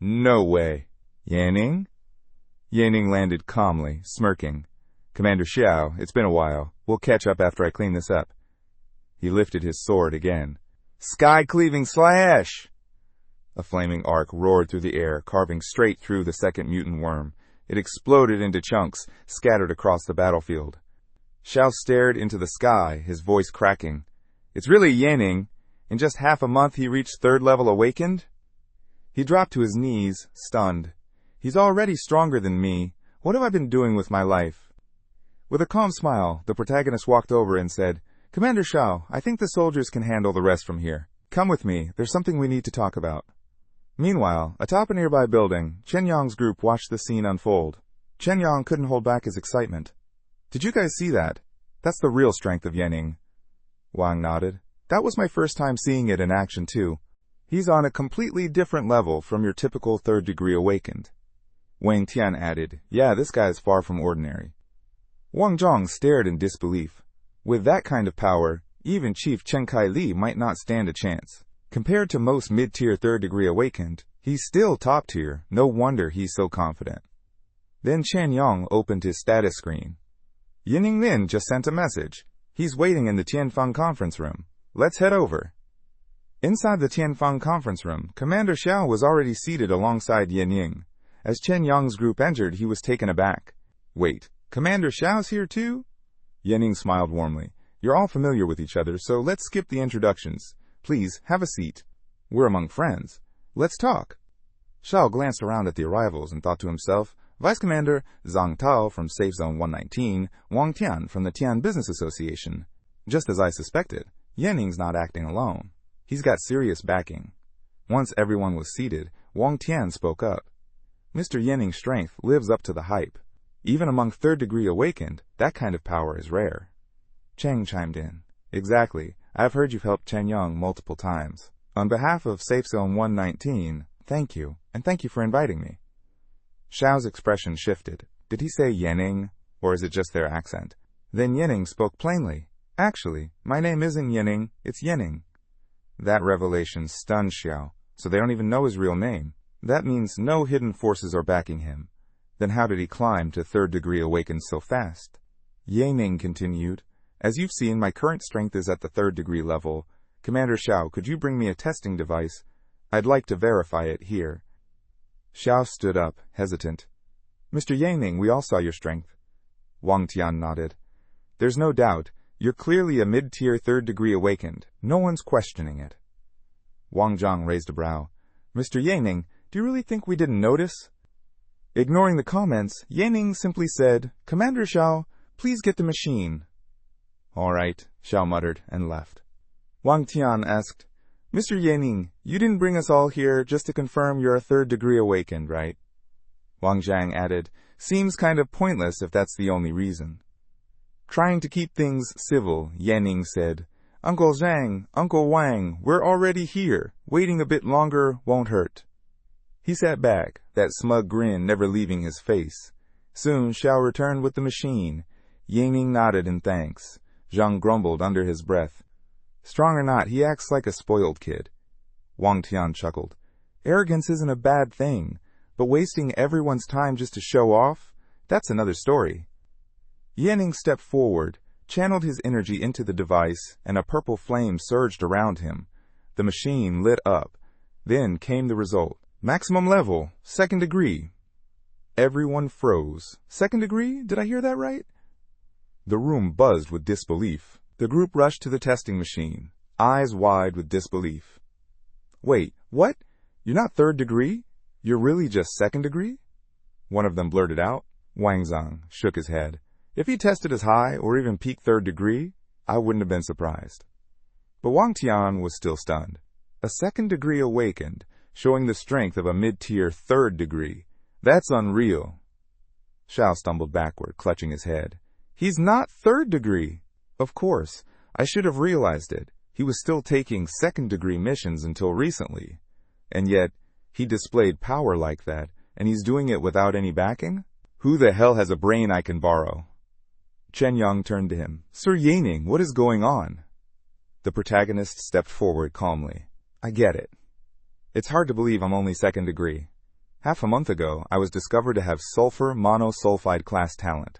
No way. Yanning? Yanning landed calmly, smirking. Commander Xiao, it's been a while. We'll catch up after I clean this up. He lifted his sword again. Sky-cleaving slash! A flaming arc roared through the air, carving straight through the second mutant worm. It exploded into chunks, scattered across the battlefield. Xiao stared into the sky, his voice cracking. It's really Yanning. In just half a month he reached 3rd level awakened? He dropped to his knees, stunned. He's already stronger than me. What have I been doing with my life? With a calm smile, the protagonist walked over and said, Commander Xiao, I think the soldiers can handle the rest from here. Come with me, there's something we need to talk about. Meanwhile, atop a nearby building, Chen Yang's group watched the scene unfold. Chen Yang couldn't hold back his excitement. Did you guys see that? That's the real strength of Yanning. Wang nodded. That was my first time seeing it in action too. He's on a completely different level from your typical 3rd degree awakened. Wang Tian added, Yeah, this guy is far from ordinary. Wang Zhong stared in disbelief. With that kind of power, even Chief Chen Kai Li might not stand a chance. Compared to most mid-tier 3rd degree awakened, he's still top tier. No wonder he's so confident. Then Chen Yang opened his status screen. Yining Lin just sent a message. He's waiting in the Tianfang conference room. Let's head over. Inside the Tianfang conference room, Commander Xiao was already seated alongside Yining. As Chen Yang's group entered, he was taken aback. Wait, Commander Xiao's here too? Yining smiled warmly. You're all familiar with each other, so let's skip the introductions. Please, have a seat. We're among friends. Let's talk. Xiao glanced around at the arrivals and thought to himself, Vice Commander Zhang Tao from Safe Zone 119, Wang Tian from the Tian Business Association. Just as I suspected, Yanning's not acting alone. He's got serious backing. Once everyone was seated, Wang Tian spoke up. Mr. Yanning's strength lives up to the hype. Even among 3rd degree awakened, that kind of power is rare. Cheng chimed in. Exactly. I've heard you've helped Chen Yang multiple times. On behalf of Safe Zone 119, thank you, and thank you for inviting me. Xiao's expression shifted. Did he say Yanning, or is it just their accent? Then Yanning spoke plainly. Actually, my name isn't Yanning, it's Yanning. That revelation stunned Xiao, so they don't even know his real name. That means no hidden forces are backing him. Then how did he climb to 3rd degree awakened so fast? Yanning continued. As you've seen, my current strength is at the 3rd degree level. Commander Xiao, could you bring me a testing device? I'd like to verify it here. Xiao stood up, hesitant. Mr. Yanning, we all saw your strength. Wang Tian nodded. There's no doubt. You're clearly a mid-tier 3rd degree awakened. No one's questioning it. Wang Zhang raised a brow. Mr. Yanning, do you really think we didn't notice? Ignoring the comments, Yanning simply said, Commander Xiao, please get the machine. All right, Xiao muttered and left. Wang Tian asked, Mr. Yanning, you didn't bring us all here just to confirm you're a 3rd degree awakened, right? Wang Zhang added, seems kind of pointless if that's the only reason. Trying to keep things civil, Yanning said, Uncle Zhang, Uncle Wang, we're already here. Waiting a bit longer won't hurt. He sat back, that smug grin never leaving his face. Soon Xiao returned with the machine. Yanning nodded in thanks. Zhang grumbled under his breath. Strong or not, he acts like a spoiled kid. Wang Tian chuckled. Arrogance isn't a bad thing, but wasting everyone's time just to show off, that's another story. Yanning stepped forward, channeled his energy into the device, and a purple flame surged around him. The machine lit up. Then came the result. Maximum level, 2nd degree. Everyone froze. 2nd degree? Did I hear that right? The room buzzed with disbelief. The group rushed to the testing machine, eyes wide with disbelief. Wait, what? You're not third degree? You're really just second degree? One of them blurted out. Wang Zhang shook his head. If he tested as high or even peak third degree, I wouldn't have been surprised. But Wang Tian was still stunned. A second degree awakened, showing the strength of a mid-tier third degree. That's unreal. Xiao stumbled backward, clutching his head. He's not third degree. Of course, I should have realized it. He was still taking second-degree missions until recently. And yet, he displayed power like that, and he's doing it without any backing? Who the hell has a brain I can borrow? Chen Yang turned to him. Sir Yaning, what is going on? The protagonist stepped forward calmly. I get it. It's hard to believe I'm only second degree. Half a month ago, I was discovered to have sulfur monosulfide class talent.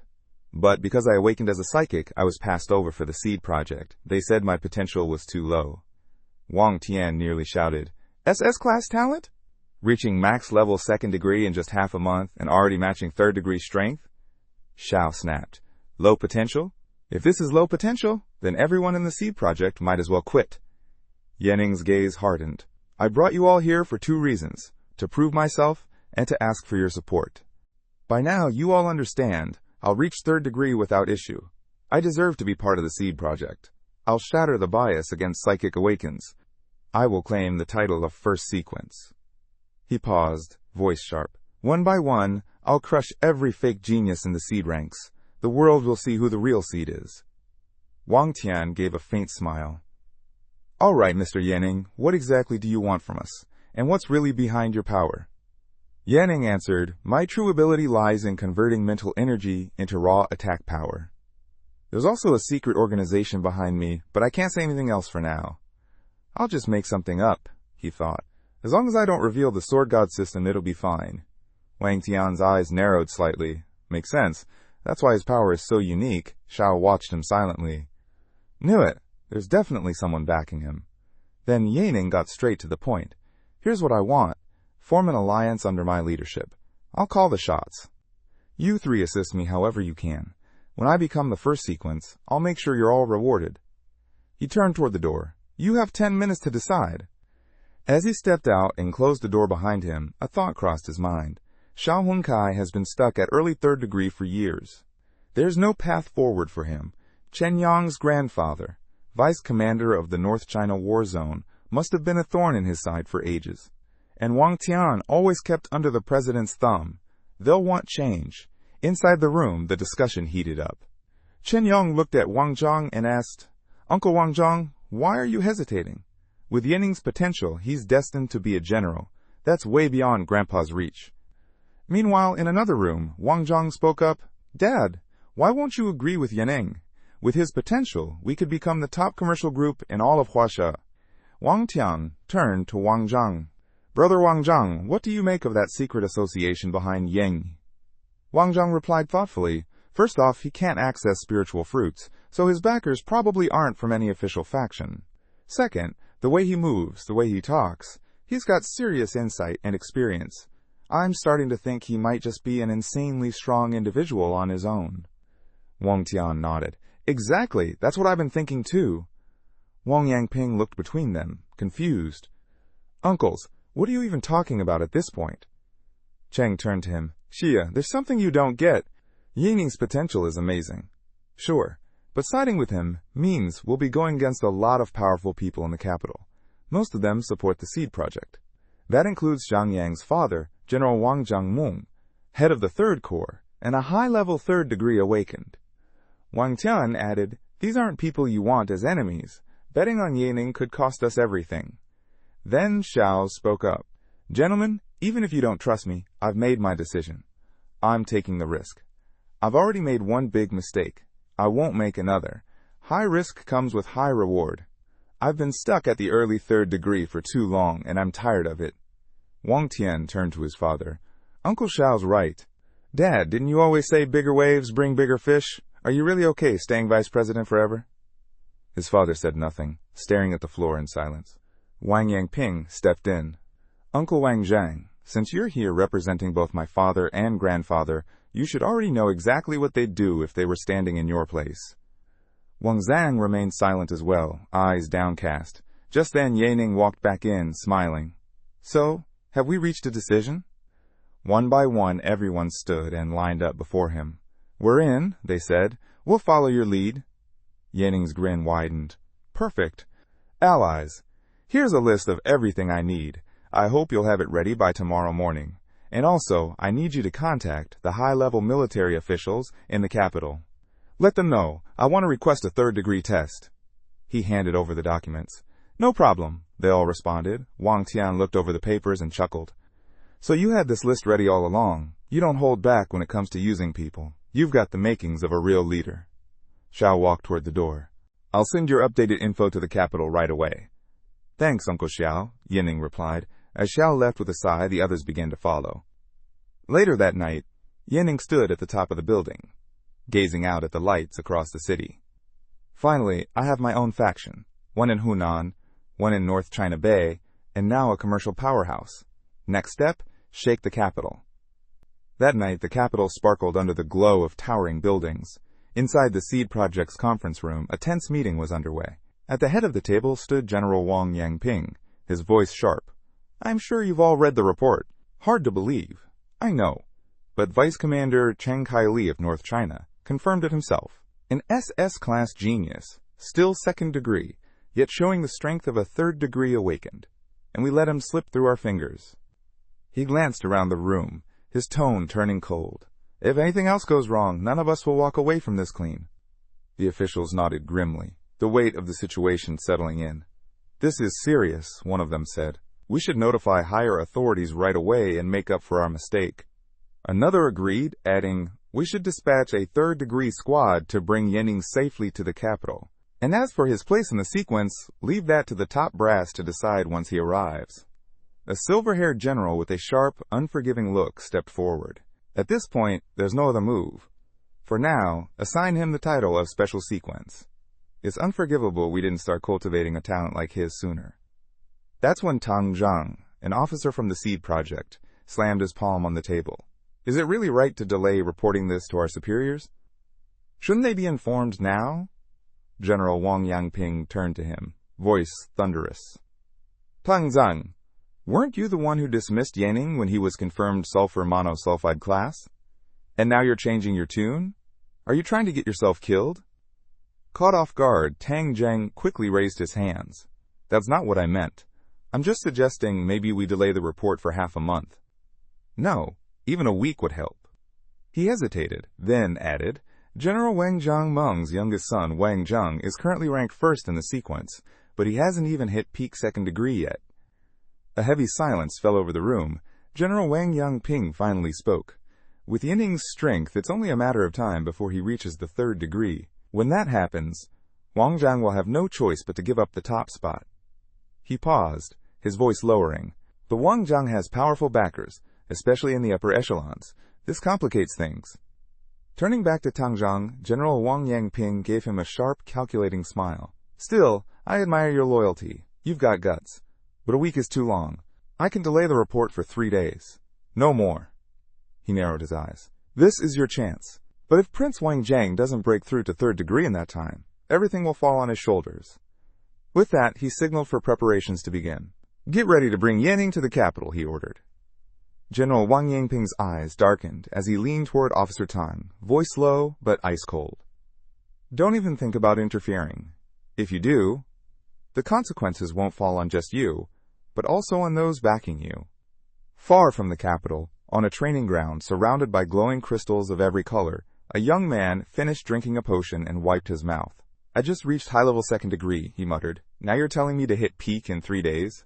But because I awakened as a psychic, I was passed over for the seed project. They said my potential was too low. Wang Tian nearly shouted, SS class talent? Reaching max level second degree in just half a month and already matching third degree strength? Xiao snapped. Low potential? If this is low potential, then everyone in the seed project might as well quit. Yaning's gaze hardened. I brought you all here for two reasons, to prove myself and to ask for your support. By now, you all understand, I'll reach third degree without issue. I deserve to be part of the seed project. I'll shatter the bias against psychic awakens. I will claim the title of first sequence. He paused, voice sharp. One by one, I'll crush every fake genius in the seed ranks. The world will see who the real seed is. Wang Tian gave a faint smile. All right, Mr. Yanning, what exactly do you want from us? And what's really behind your power? Yanning answered, my true ability lies in converting mental energy into raw attack power. There's also a secret organization behind me, but I can't say anything else for now. I'll just make something up, he thought. As long as I don't reveal the sword god system, it'll be fine. Wang Tian's eyes narrowed slightly. Makes sense. That's why his power is so unique. Xiao watched him silently. Knew it. There's definitely someone backing him. Then Yanning got straight to the point. Here's what I want. Form an alliance under my leadership. I'll call the shots. You three assist me however you can. When I become the first sequence, I'll make sure you're all rewarded. He turned toward the door. You have 10 minutes to decide. As he stepped out and closed the door behind him, a thought crossed his mind. Xiao Hunkai has been stuck at early third degree for years. There's no path forward for him. Chen Yang's grandfather, vice commander of the North China War Zone, must have been a thorn in his side for ages. And Wang Tian always kept under the president's thumb. They'll want change. Inside the room, the discussion heated up. Chen Yang looked at Wang Zhang and asked, Uncle Wang Zhang, why are you hesitating? With Yanning's potential, he's destined to be a general. That's way beyond Grandpa's reach. Meanwhile, in another room, Wang Zhang spoke up, Dad, why won't you agree with Yanning? With his potential, we could become the top commercial group in all of Huaxia. Wang Tian turned to Wang Zhang. Brother Wang Zhang, what do you make of that secret association behind Yang? Wang Zhang replied thoughtfully, first off, he can't access spiritual fruits, so his backers probably aren't from any official faction. Second, the way he moves, the way he talks, he's got serious insight and experience. I'm starting to think he might just be an insanely strong individual on his own. Wang Tian nodded. Exactly, that's what I've been thinking too. Wang Yangping looked between them, confused. Uncles, what are you even talking about at this point? Cheng turned to him. Xia, there's something you don't get. Yining's potential is amazing. Sure, but siding with him means we'll be going against a lot of powerful people in the capital. Most of them support the Seed Project. That includes Zhang Yang's father, General Wang Jiangmeng, head of the Third Corps, and a high-level third degree awakened. Wang Tian added, these aren't people you want as enemies. Betting on Yining could cost us everything. Then Xiao spoke up. Gentlemen, even if you don't trust me, I've made my decision. I'm taking the risk. I've already made one big mistake. I won't make another. High risk comes with high reward. I've been stuck at the early third degree for too long, and I'm tired of it. Wang Tian turned to his father. Uncle Xiao's right. Dad, didn't you always say bigger waves bring bigger fish? Are you really okay staying vice president forever? His father said nothing, staring at the floor in silence. Wang Yangping stepped in. Uncle Wang Zhang, since you're here representing both my father and grandfather, you should already know exactly what they'd do if they were standing in your place. Wang Zhang remained silent as well, eyes downcast. Just then Yaning walked back in, smiling. So, have we reached a decision? One by one everyone stood and lined up before him. We're in, they said. We'll follow your lead. Yaning's grin widened. Perfect. Allies. Here's a list of everything I need. I hope you'll have it ready by tomorrow morning. And also, I need you to contact the high-level military officials in the capital. Let them know. I want to request a third-degree test. He handed over the documents. No problem, they all responded. Wang Tian looked over the papers and chuckled. So you had this list ready all along. You don't hold back when it comes to using people. You've got the makings of a real leader. Xiao walked toward the door. I'll send your updated info to the capital right away. Thanks, Uncle Xiao, Yining replied. As Xiao left with a sigh, the others began to follow. Later that night, Yining stood at the top of the building, gazing out at the lights across the city. Finally, I have my own faction, one in Hunan, one in North China Bay, and now a commercial powerhouse. Next step, shake the capital. That night, the capital sparkled under the glow of towering buildings. Inside the Seed Project's conference room, a tense meeting was underway. At the head of the table stood General Wang Yangping, his voice sharp. I'm sure you've all read the report. Hard to believe. I know. But Vice Commander Cheng Kai-li of North China confirmed it himself. An SS-class genius, still second degree, yet showing the strength of a third degree awakened. And we let him slip through our fingers. He glanced around the room, his tone turning cold. If anything else goes wrong, none of us will walk away from this clean. The officials nodded grimly, the weight of the situation settling in. This is serious, one of them said. We should notify higher authorities right away and make up for our mistake. Another agreed, adding, we should dispatch a third-degree squad to bring Yining safely to the capital. And as for his place in the sequence, leave that to the top brass to decide once he arrives. A silver-haired general with a sharp, unforgiving look stepped forward. At this point, there's no other move. For now, assign him the title of Special Sequence. It's unforgivable we didn't start cultivating a talent like his sooner. That's when Tang Zhang, an officer from the Seed Project, slammed his palm on the table. Is it really right to delay reporting this to our superiors? Shouldn't they be informed now? General Wang Yangping turned to him, voice thunderous. Tang Zhang, weren't you the one who dismissed Yaning when he was confirmed sulfur monosulfide class? And now you're changing your tune? Are you trying to get yourself killed? Caught off guard, Tang Zhang quickly raised his hands. That's not what I meant. I'm just suggesting maybe we delay the report for half a month. No, even a week would help. He hesitated, then added, General Wang Zhangmeng's youngest son, Wang Zheng, is currently ranked first in the sequence, but he hasn't even hit peak second degree yet. A heavy silence fell over the room. General Wang Yangping finally spoke. With Yining's strength, it's only a matter of time before he reaches the third degree. When that happens, Wang Zhang will have no choice but to give up the top spot. He paused, his voice lowering. But Wang Zhang has powerful backers, especially in the upper echelons. This complicates things. Turning back to Tang Zhang, General Wang Yangping gave him a sharp, calculating smile. Still, I admire your loyalty. You've got guts. But a week is too long. I can delay the report for 3 days. No more. He narrowed his eyes. This is your chance. But if Prince Wang Zhang doesn't break through to third degree in that time, everything will fall on his shoulders. With that, he signaled for preparations to begin. Get ready to bring Yaning to the capital, he ordered. General Wang Yangping's eyes darkened as he leaned toward Officer Tang, voice low but ice cold. Don't even think about interfering. If you do, the consequences won't fall on just you, but also on those backing you. Far from the capital, on a training ground surrounded by glowing crystals of every color, a young man finished drinking a potion and wiped his mouth. I just reached high-level second degree, he muttered. Now you're telling me to hit peak in 3 days?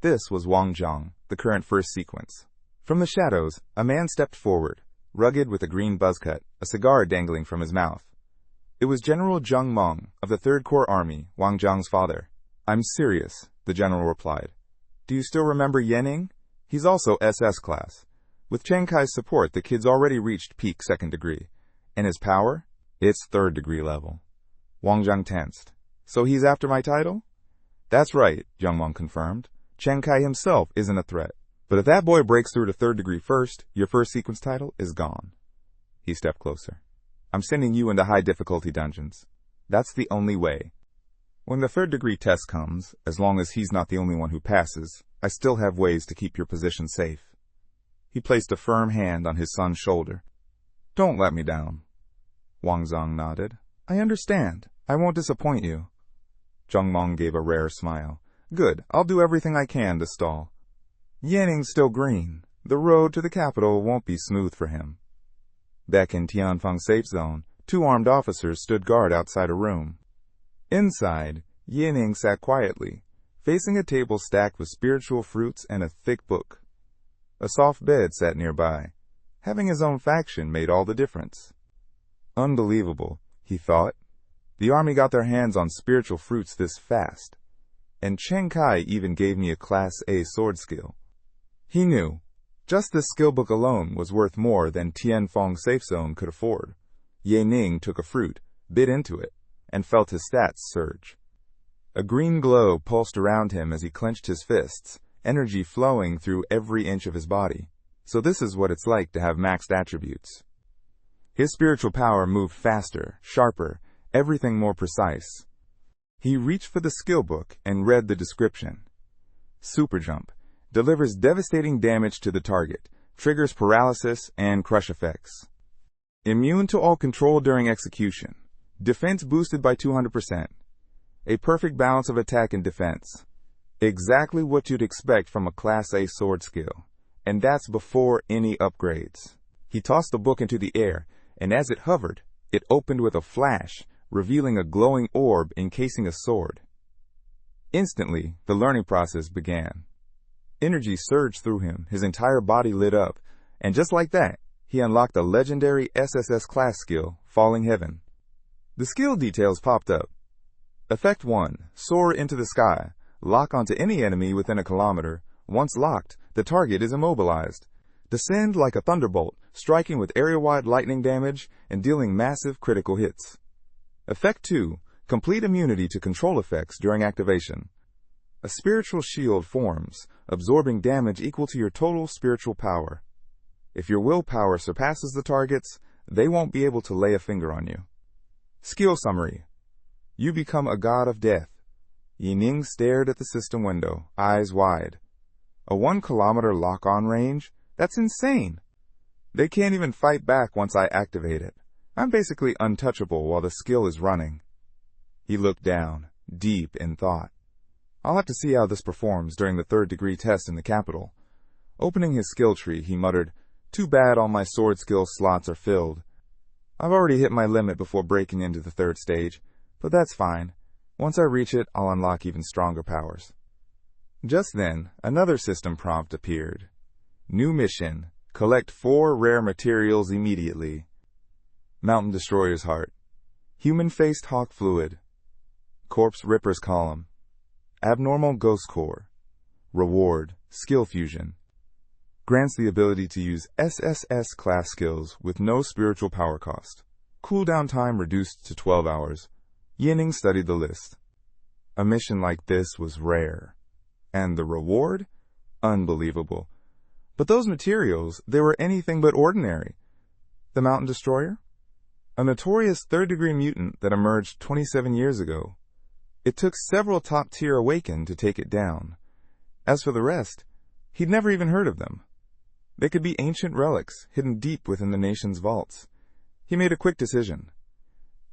This was Wang Zhang, the current first sequence. From the shadows, a man stepped forward, rugged with a green buzzcut, a cigar dangling from his mouth. It was General Zheng Meng of the 3rd Corps Army, Wang Zhang's father. I'm serious, the general replied. Do you still remember Yaning? He's also SS class. With Cheng Kai's support, the kid's already reached peak second degree. And his power? It's third degree level. Wang Zhang tensed. So he's after my title? That's right, Zheng Meng confirmed. Cheng Kai himself isn't a threat. But if that boy breaks through to third degree first, your first sequence title is gone. He stepped closer. I'm sending you into high difficulty dungeons. That's the only way. When the third-degree test comes, as long as he's not the only one who passes, I still have ways to keep your position safe. He placed a firm hand on his son's shoulder. Don't let me down. Wang Zong nodded. I understand. I won't disappoint you. Zheng Mong gave a rare smile. Good, I'll do everything I can to stall. Yanning's still green. The road to the capital won't be smooth for him. Back in Tianfeng Safe Zone, 2 armed officers stood guard outside a room. Inside, Yanning sat quietly, facing a table stacked with spiritual fruits and a thick book. A soft bed sat nearby. Having his own faction made all the difference. Unbelievable, he thought. The army got their hands on spiritual fruits this fast. And Chen Kai even gave me a Class A sword skill. He knew. Just this skill book alone was worth more than Tianfeng Safe Zone could afford. Ye Ning took a fruit, bit into it, and felt his stats surge. A green glow pulsed around him as he clenched his fists, energy flowing through every inch of his body. So this is what it's like to have maxed attributes. His spiritual power moved faster, sharper, everything more precise. He reached for the skill book and read the description. Super Jump. Delivers devastating damage to the target, triggers paralysis and crush effects. Immune to all control during execution. Defense boosted by 200%. A perfect balance of attack and defense. Exactly what you'd expect from a Class A sword skill. And that's before any upgrades. He tossed the book into the air, and as it hovered, it opened with a flash, revealing a glowing orb encasing a sword. Instantly, the learning process began. Energy surged through him, his entire body lit up, and just like that, he unlocked a legendary SSS class skill, Falling Heaven. The skill details popped up. Effect 1. Soar into the sky. Lock onto any enemy within a kilometer. Once locked, the target is immobilized. Descend like a thunderbolt, striking with area-wide lightning damage and dealing massive critical hits. Effect 2. Complete immunity to control effects during activation. A spiritual shield forms, absorbing damage equal to your total spiritual power. If your willpower surpasses the target's, they won't be able to lay a finger on you. Skill summary. You become a god of death. Yining stared at the system window, eyes wide. A 1-kilometer lock-on range? That's insane. They can't even fight back once I activate it. I'm basically untouchable while the skill is running. He looked down, deep in thought. I'll have to see how this performs during the third-degree test in the capital. Opening his skill tree, he muttered, Too bad all my sword skill slots are filled. I've already hit my limit before breaking into the 3rd stage, but that's fine. Once I reach it, I'll unlock even stronger powers. Just then, another system prompt appeared. New mission. Collect 4 rare materials immediately. Mountain Destroyer's Heart. Human-faced Hawk Fluid. Corpse Ripper's Column. Abnormal Ghost Core. Reward. Skill Fusion. Grants the ability to use SSS class skills with no spiritual power cost. Cooldown time reduced to 12 hours. Yinning studied the list. A mission like this was rare. And the reward? Unbelievable. But those materials, they were anything but ordinary. The Mountain Destroyer? A notorious 3rd-degree mutant that emerged 27 years ago. It took several top-tier Awakened to take it down. As for the rest, he'd never even heard of them. They could be ancient relics, hidden deep within the nation's vaults. He made a quick decision.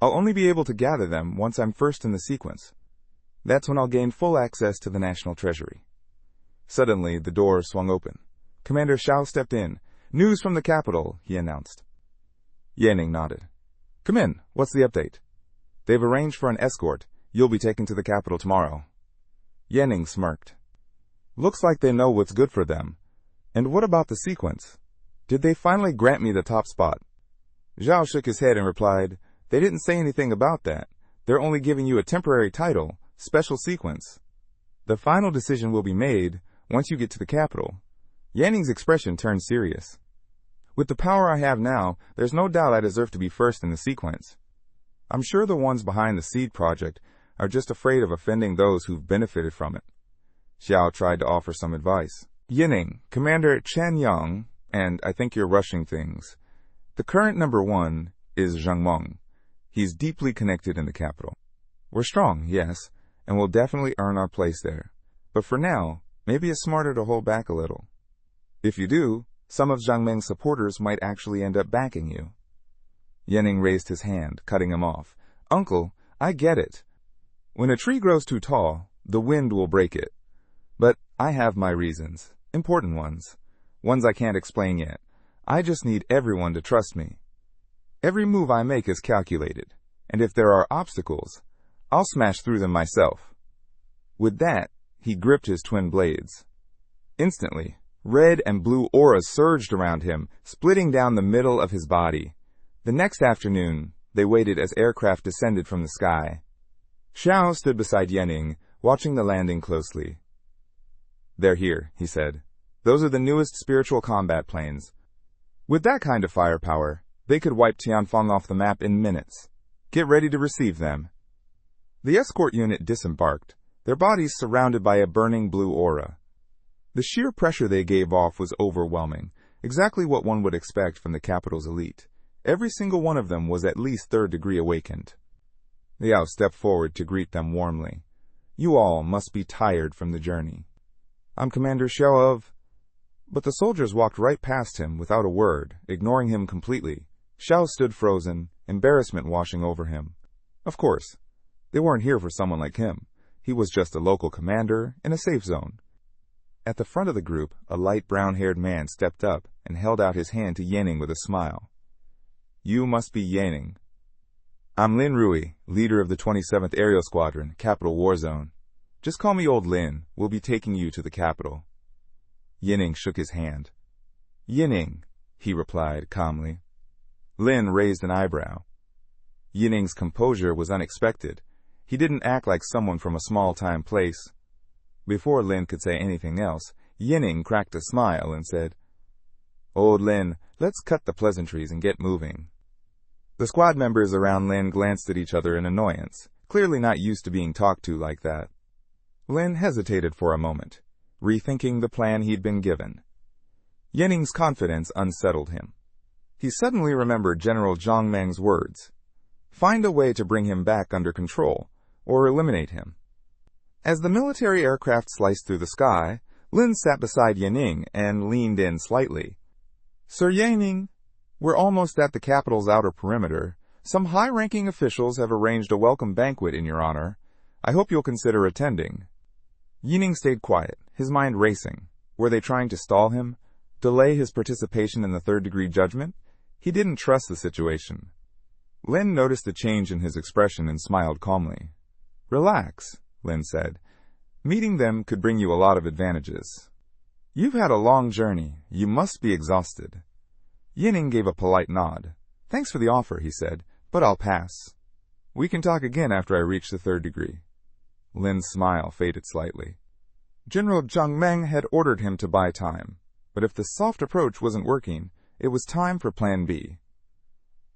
I'll only be able to gather them once I'm first in the sequence. That's when I'll gain full access to the national treasury. Suddenly, the door swung open. Commander Xiao stepped in. News from the capital, he announced. Yanning nodded. Come in. What's the update? They've arranged for an escort. You'll be taken to the capital tomorrow. Yanning smirked. Looks like they know what's good for them. And what about the sequence? Did they finally grant me the top spot? Zhao shook his head and replied, They didn't say anything about that. They're only giving you a temporary title, special sequence. The final decision will be made once you get to the capital. Yanning's expression turned serious. With the power I have now, there's no doubt I deserve to be first in the sequence. I'm sure the ones behind the Seed Project are just afraid of offending those who've benefited from it. Xiao tried to offer some advice. Yinning, Commander Chen Yang, and I think you're rushing things. The current number 1 is Zheng Mong. He's deeply connected in the capital. We're strong, yes, and we'll definitely earn our place there. But for now, maybe it's smarter to hold back a little. If you do, some of Zhang Meng's supporters might actually end up backing you. Yening raised his hand, cutting him off. Uncle, I get it. When a tree grows too tall, the wind will break it. But I have my reasons. Important ones. Ones I can't explain yet. I just need everyone to trust me. Every move I make is calculated, and if there are obstacles, I'll smash through them myself. With that, he gripped his twin blades. Instantly, red and blue auras surged around him, splitting down the middle of his body. The next afternoon, they waited as aircraft descended from the sky. Xiao stood beside Yening, watching the landing closely. They're here, he said. Those are the newest spiritual combat planes. With that kind of firepower, they could wipe Tianfeng off the map in minutes. Get ready to receive them. The escort unit disembarked, their bodies surrounded by a burning blue aura. The sheer pressure they gave off was overwhelming, exactly what one would expect from the capital's elite. Every single one of them was at least third-degree awakened. Liao stepped forward to greet them warmly. You all must be tired from the journey. I'm Commander Xiao of... But the soldiers walked right past him without a word, ignoring him completely. Xiao stood frozen, embarrassment washing over him. Of course, they weren't here for someone like him. He was just a local commander in a safe zone. At the front of the group, a light brown-haired man stepped up and held out his hand to Yening with a smile. You must be Yening. I'm Lin Rui, leader of the 27th Aerial Squadron, Capital War Zone. Just call me Old Lin. We'll be taking you to the capital. Yening shook his hand. Yening, he replied calmly. Lin raised an eyebrow. Yening's composure was unexpected. He didn't act like someone from a small-time place. Before Lin could say anything else, Yening cracked a smile and said, Old Lin, let's cut the pleasantries and get moving. The squad members around Lin glanced at each other in annoyance, clearly not used to being talked to like that. Lin hesitated for a moment, rethinking the plan he'd been given. Yening's confidence unsettled him. He suddenly remembered General Zhang Meng's words. Find a way to bring him back under control, or eliminate him. As the military aircraft sliced through the sky, Lin sat beside Yening and leaned in slightly. Sir Yening, we're almost at the capital's outer perimeter. Some high-ranking officials have arranged a welcome banquet in your honor. I hope you'll consider attending. Yening stayed quiet, his mind racing. Were they trying to stall him? Delay his participation in the third-degree judgment? He didn't trust the situation. Lin noticed a change in his expression and smiled calmly. Relax, Lin said. Meeting them could bring you a lot of advantages. You've had a long journey. You must be exhausted. Yening gave a polite nod. Thanks for the offer, he said, but I'll pass. We can talk again after I reach the third degree. Lin's smile faded slightly. General Zhang Meng had ordered him to buy time, but if the soft approach wasn't working, it was time for Plan B.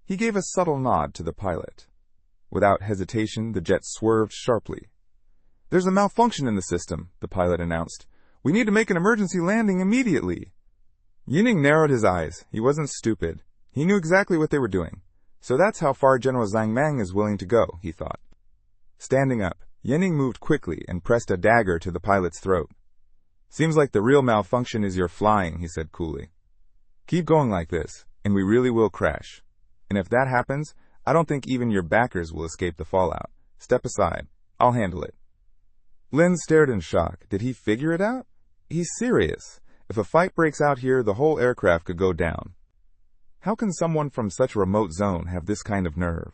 He gave a subtle nod to the pilot. Without hesitation, the jet swerved sharply. There's a malfunction in the system, the pilot announced. We need to make an emergency landing immediately. Yening narrowed his eyes. He wasn't stupid. He knew exactly what they were doing. So that's how far General Zhang Meng is willing to go, he thought. Standing up, Yening moved quickly and pressed a dagger to the pilot's throat. Seems like the real malfunction is your flying, he said coolly. Keep going like this, and we really will crash. And if that happens, I don't think even your backers will escape the fallout. Step aside. I'll handle it. Lin stared in shock. Did he figure it out? He's serious. If a fight breaks out here, the whole aircraft could go down. How can someone from such a remote zone have this kind of nerve?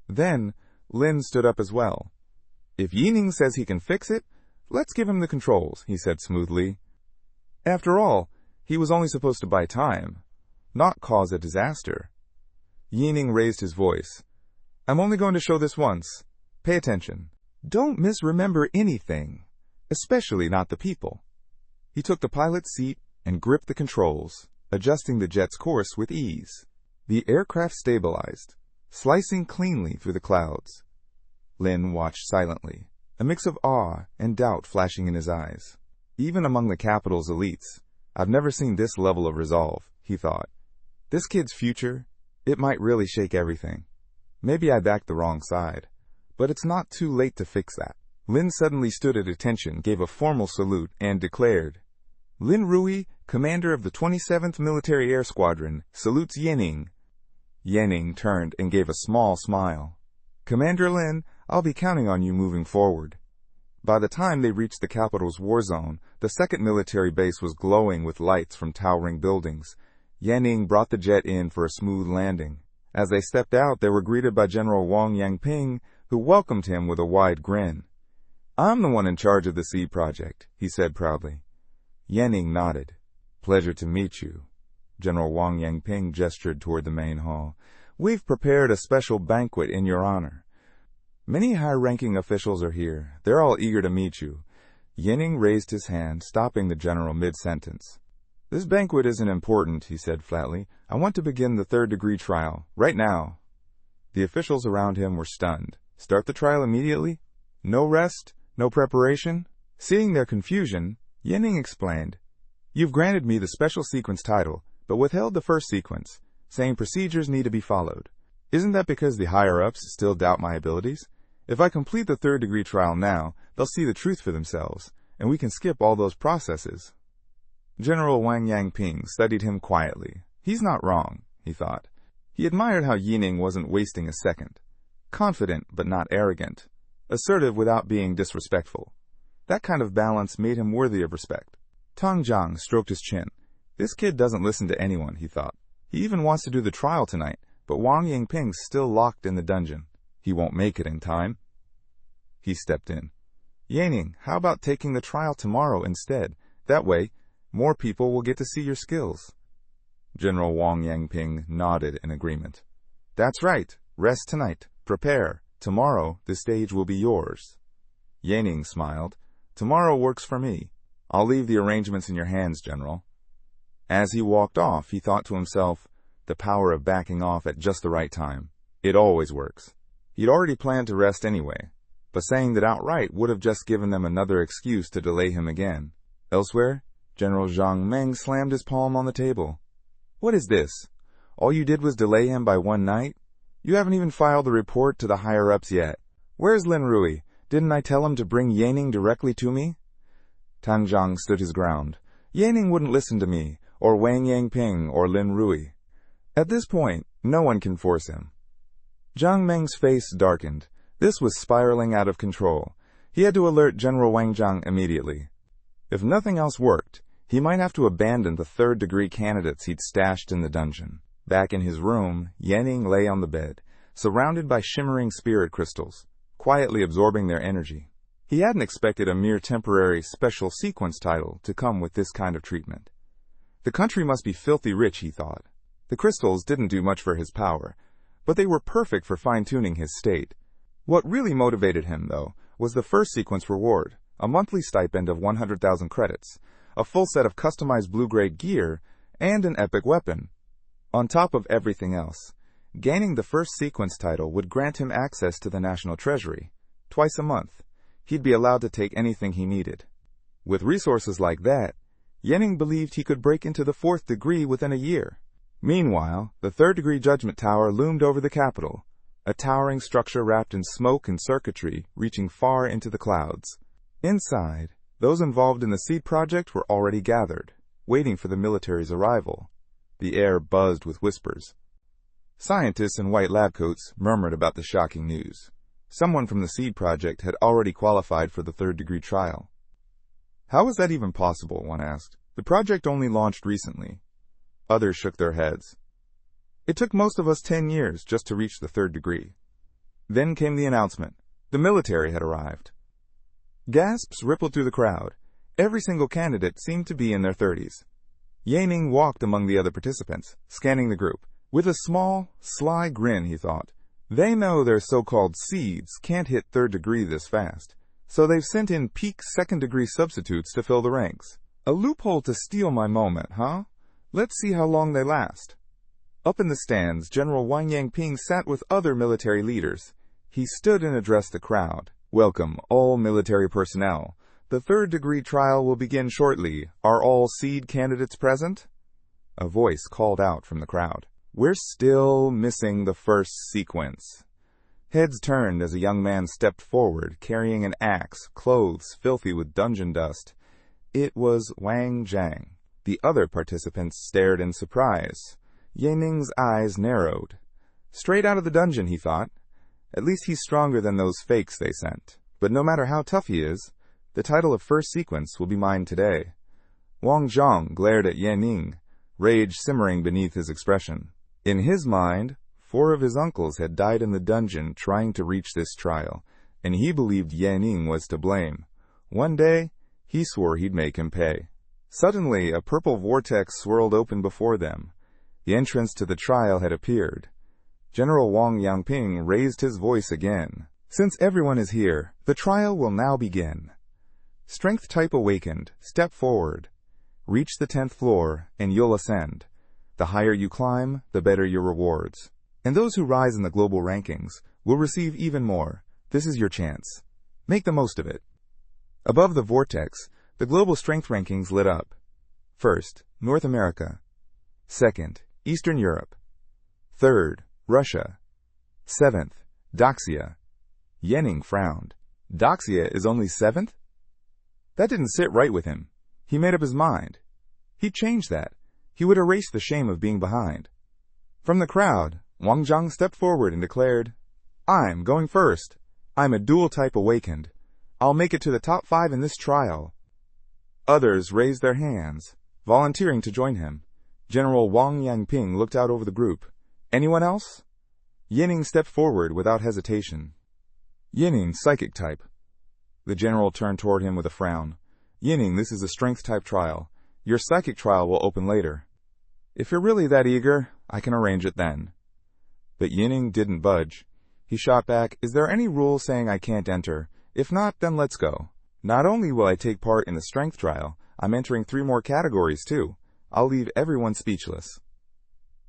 Then, Lin stood up as well. If Yening says he can fix it, let's give him the controls, he said smoothly. After all, he was only supposed to buy time, not cause a disaster. Yening raised his voice. I'm only going to show this once. Pay attention. Don't misremember anything, especially not the people. He took the pilot's seat and gripped the controls, adjusting the jet's course with ease. The aircraft stabilized, slicing cleanly through the clouds. Lin watched silently, a mix of awe and doubt flashing in his eyes. Even among the capital's elites, I've never seen this level of resolve, he thought. This kid's future, it might really shake everything. Maybe I backed the wrong side. But it's not too late to fix that. Lin suddenly stood at attention, gave a formal salute, and declared, Lin Rui, commander of the 27th Military Air Squadron, salutes Yening. Yening turned and gave a small smile. Commander Lin, I'll be counting on you moving forward. By the time they reached the capital's war zone, the second military base was glowing with lights from towering buildings. Yening brought the jet in for a smooth landing. As they stepped out, they were greeted by General Wang Yangping, who welcomed him with a wide grin. I'm the one in charge of the seed project, he said proudly. Yening nodded. Pleasure to meet you. General Wang Yangping gestured toward the main hall. We've prepared a special banquet in your honor. Many high-ranking officials are here. They're all eager to meet you. Yening raised his hand, stopping the general mid-sentence. This banquet isn't important, he said flatly. I want to begin the third-degree trial, right now. The officials around him were stunned. Start the trial immediately? No rest? No preparation? Seeing their confusion, Yening explained, You've granted me the special sequence title, but withheld the first sequence, saying procedures need to be followed. Isn't that because the higher-ups still doubt my abilities? If I complete the third-degree trial now, they'll see the truth for themselves, and we can skip all those processes. General Wang Yangping studied him quietly. He's not wrong, he thought. He admired how Yening wasn't wasting a second. Confident but not arrogant. Assertive without being disrespectful. That kind of balance made him worthy of respect. Tang Jiang stroked his chin. This kid doesn't listen to anyone, he thought. He even wants to do the trial tonight, but Wang Yangping's still locked in the dungeon. He won't make it in time. He stepped in. Yening, how about taking the trial tomorrow instead? That way, more people will get to see your skills. General Wang Yangping nodded in agreement. That's right. Rest tonight. Prepare. Tomorrow, the stage will be yours. Yening smiled. Tomorrow works for me. I'll leave the arrangements in your hands, General. As he walked off, he thought to himself, the power of backing off at just the right time. It always works. He'd already planned to rest anyway, but saying that outright would have just given them another excuse to delay him again. Elsewhere, General Zhang Meng slammed his palm on the table. What is this? All you did was delay him by one night? You haven't even filed the report to the higher-ups yet. Where's Lin Rui? Didn't I tell him to bring Yening directly to me? Tang Jiang stood his ground. Yening wouldn't listen to me, or Wang Yangping, or Lin Rui. At this point, no one can force him. Zhang Meng's face darkened. This was spiraling out of control. He had to alert General Wang Zhang immediately. If nothing else worked, he might have to abandon the third-degree candidates he'd stashed in the dungeon. Back in his room, Yening lay on the bed, surrounded by shimmering spirit crystals, quietly absorbing their energy. He hadn't expected a mere temporary special sequence title to come with this kind of treatment. The country must be filthy rich, he thought. The crystals didn't do much for his power, but they were perfect for fine-tuning his state. What really motivated him, though, was the first sequence reward, a monthly stipend of 100,000 credits, a full set of customized blue-grade gear, and an epic weapon. On top of everything else, gaining the first sequence title would grant him access to the National Treasury. Twice a month, he'd be allowed to take anything he needed. With resources like that, Yening believed he could break into the fourth degree within a year. Meanwhile, the third-degree judgment tower loomed over the capital, a towering structure wrapped in smoke and circuitry reaching far into the clouds. Inside, those involved in the seed project were already gathered, waiting for the military's arrival. The air buzzed with whispers. Scientists in white lab coats murmured about the shocking news. Someone from the seed project had already qualified for the third-degree trial. How was that even possible, one asked. The project only launched recently. Others shook their heads. It took most of us 10 years just to reach the third degree. Then came the announcement. The military had arrived. Gasps rippled through the crowd. Every single candidate seemed to be in their 30s. Yening walked among the other participants, scanning the group. With a small, sly grin, he thought, they know their so-called seeds can't hit third degree this fast, so they've sent in peak second-degree substitutes to fill the ranks. A loophole to steal my moment, huh? Let's see how long they last. Up in the stands, General Wang Yangping sat with other military leaders. He stood and addressed the crowd. Welcome, all military personnel. The third-degree trial will begin shortly. Are all seed candidates present? A voice called out from the crowd. We're still missing the first sequence. Heads turned as a young man stepped forward, carrying an axe, clothes filthy with dungeon dust. It was Wang Zhang. The other participants stared in surprise. Yaning's eyes narrowed. Straight out of the dungeon, he thought. At least he's stronger than those fakes they sent. But no matter how tough he is, the title of first sequence will be mine today. Wang Zhang glared at Yaning, rage simmering beneath his expression. In his mind, 4 of his uncles had died in the dungeon trying to reach this trial, and he believed Yaning was to blame. One day, he swore he'd make him pay. Suddenly, a purple vortex swirled open before them. The entrance to the trial had appeared. General Wang Yangping raised his voice again. Since everyone is here, the trial will now begin. Strength type awakened. Step forward. Reach the 10th floor, and you'll ascend. The higher you climb, the better your rewards. And those who rise in the global rankings will receive even more. This is your chance. Make the most of it. Above the vortex, the global strength rankings lit up. First, North America. Second, Eastern Europe. Third, Russia. 7th, Daxia. Yening frowned. Daxia is only 7th? That didn't sit right with him. He made up his mind. He'd change that. He would erase the shame of being behind. From the crowd, Wang Zhang stepped forward and declared, I'm going first. I'm a dual type awakened. I'll make it to the top 5 in this trial. Others raised their hands, volunteering to join him. General Wang Yangping looked out over the group. Anyone else? Yining stepped forward without hesitation. Yining, psychic type. The general turned toward him with a frown. Yining, this is a strength type trial. Your psychic trial will open later. If you're really that eager, I can arrange it then. But Yining didn't budge. He shot back, is there any rule saying I can't enter? If not, then let's go. Not only will I take part in the strength trial, I'm entering 3 more categories too. I'll leave everyone speechless.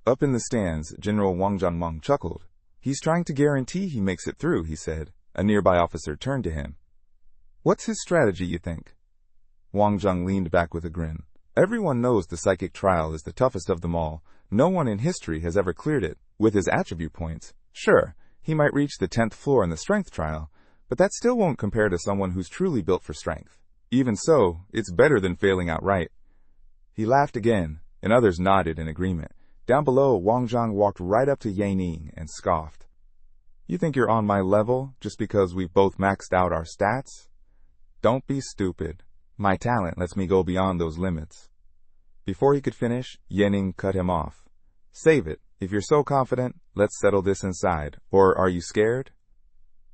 Up in the stands, General Wang Zhangmeng chuckled. He's trying to guarantee he makes it through, he said. A nearby officer turned to him. What's his strategy, you think? Wang Zhang leaned back with a grin. Everyone knows the psychic trial is the toughest of them all. No one in history has ever cleared it. With his attribute points, sure, he might reach the 10th floor in the strength trial, but that still won't compare to someone who's truly built for strength. Even so, it's better than failing outright. He laughed again, and others nodded in agreement. Down below, Wang Zhang walked right up to Yaning and scoffed. You think you're on my level just because we've both maxed out our stats? Don't be stupid. My talent lets me go beyond those limits. Before he could finish, Yaning cut him off. Save it. If you're so confident, let's settle this inside. Or are you scared?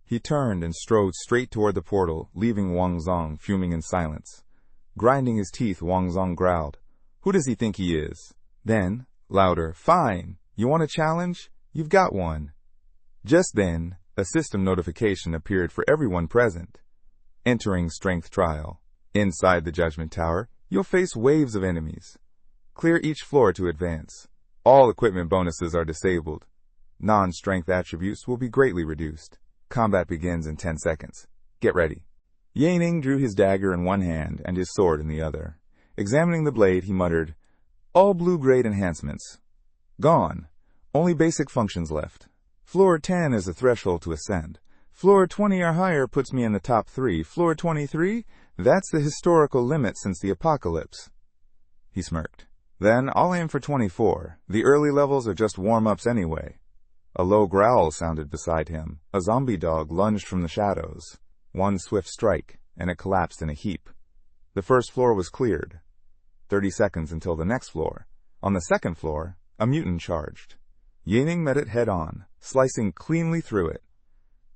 He turned and strode straight toward the portal, leaving Wang Zhang fuming in silence. Grinding his teeth, Wang Zhang growled. Who does he think he is? Then, louder, fine. You want a challenge? You've got one. Just then, a system notification appeared for everyone present. Entering strength trial. Inside the judgment tower, you'll face waves of enemies. Clear each floor to advance. All equipment bonuses are disabled. Non-strength attributes will be greatly reduced. Combat begins in 10 seconds. Get ready. Yaning drew his dagger in one hand and his sword in the other. Examining the blade, he muttered, all blue-grade enhancements. Gone. Only basic functions left. Floor 10 is the threshold to ascend. Floor 20 or higher puts me in the top 3. Floor 23? That's the historical limit since the apocalypse. He smirked. Then I'll aim for 24. The early levels are just warm-ups anyway. A low growl sounded beside him. A zombie dog lunged from the shadows. One swift strike, and it collapsed in a heap. The first floor was cleared. 30 seconds until the next floor. On the second floor, a mutant charged. Yaning met it head-on, slicing cleanly through it.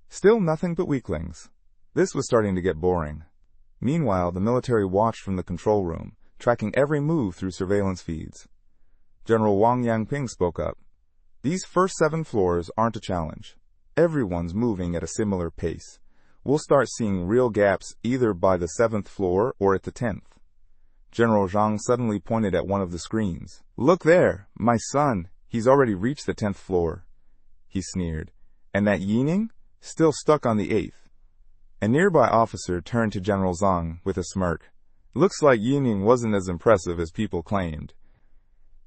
Still nothing but weaklings. This was starting to get boring. Meanwhile, the military watched from the control room, tracking every move through surveillance feeds. General Wang Yangping spoke up. These first 7 floors aren't a challenge. Everyone's moving at a similar pace. We'll start seeing real gaps either by the 7th floor or at the 10th. General Zhang suddenly pointed at one of the screens. Look there, my son. He's already reached the 10th floor. He sneered. And that Yining? Still stuck on the 8th. A nearby officer turned to General Zhang with a smirk. Looks like Yining wasn't as impressive as people claimed.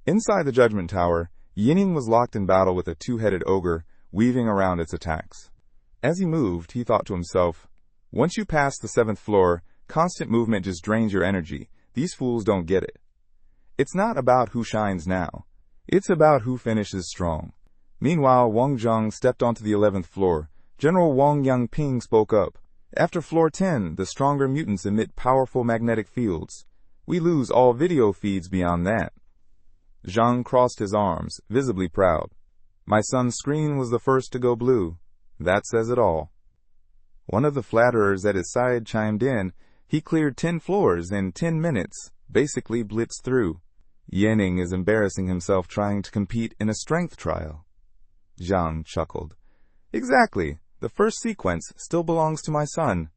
Inside the Judgment Tower, Yining was locked in battle with a 2-headed ogre, weaving around its attacks. As he moved, he thought to himself, once you pass the 7th floor, constant movement just drains your energy. These fools don't get it. It's not about who shines now. It's about who finishes strong. Meanwhile, Wang Zhang stepped onto the 11th floor. General Wang Yangping spoke up. After floor 10, the stronger mutants emit powerful magnetic fields. We lose all video feeds beyond that. Zhang crossed his arms, visibly proud. My son's screen was the first to go blue. That says it all. One of the flatterers at his side chimed in. He cleared 10 floors in 10 minutes, basically blitzed through. Yanning is embarrassing himself trying to compete in a strength trial. Zhang chuckled. Exactly. The first sequence still belongs to my son.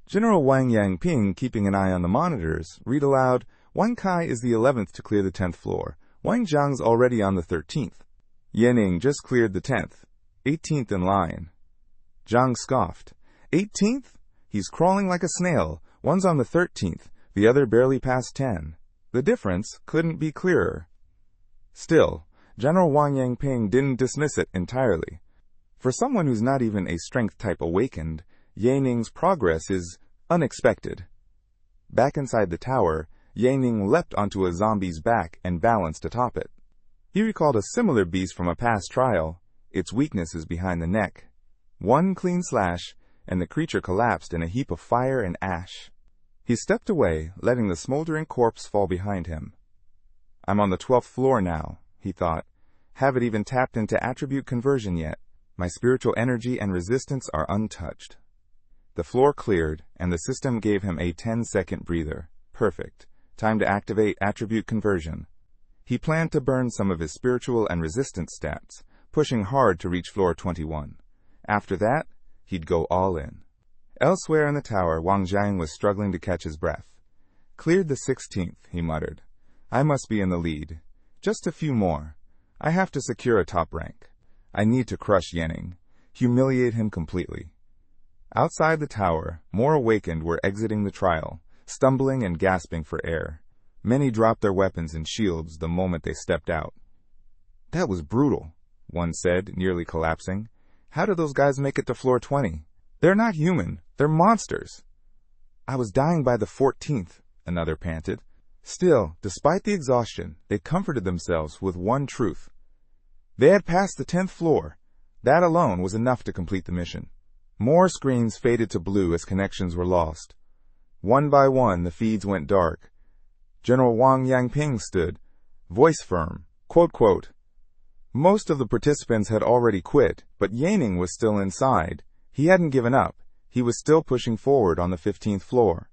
General Wang Yangping, keeping an eye on the monitors, read aloud, Wang Kai is the 11th to clear the 10th floor. Wang Zhang's already on the 13th. Yanning just cleared the 10th, 18th in line. Zhang scoffed. 18th? He's crawling like a snail. One's on the 13th, the other barely past 10. The difference couldn't be clearer. Still, General Wang Yangping didn't dismiss it entirely. For someone who's not even a strength type awakened, Yanning's progress is unexpected. Back inside the tower, Yanning leapt onto a zombie's back and balanced atop it. He recalled a similar beast from a past trial. Its weakness is behind the neck. One clean slash, and the creature collapsed in a heap of fire and ash. He stepped away, letting the smoldering corpse fall behind him. I'm on the 12th floor now, he thought. Haven't even tapped into attribute conversion yet. My spiritual energy and resistance are untouched. The floor cleared, and the system gave him a 10-second breather. Perfect. Time to activate attribute conversion. He planned to burn some of his spiritual and resistance stats, pushing hard to reach floor 21. After that, he'd go all in. Elsewhere in the tower, Wang Zhang was struggling to catch his breath. Cleared the 16th, he muttered. I must be in the lead. Just a few more. I have to secure a top rank. I need to crush Yanning, humiliate him completely. Outside the tower, more awakened were exiting the trial, stumbling and gasping for air. Many dropped their weapons and shields the moment they stepped out. That was brutal, one said, nearly collapsing. How did those guys make it to floor 20? They're not human. They're monsters. I was dying by the 14th, another panted. Still, despite the exhaustion, they comforted themselves with one truth. They had passed the 10th floor. That alone was enough to complete the mission. More screens faded to blue as connections were lost. One by one, the feeds went dark. General Wang Yangping stood, voice firm, quote, quote. Most of the participants had already quit, but Yanning was still inside. He hadn't given up. He was still pushing forward on the 15th floor.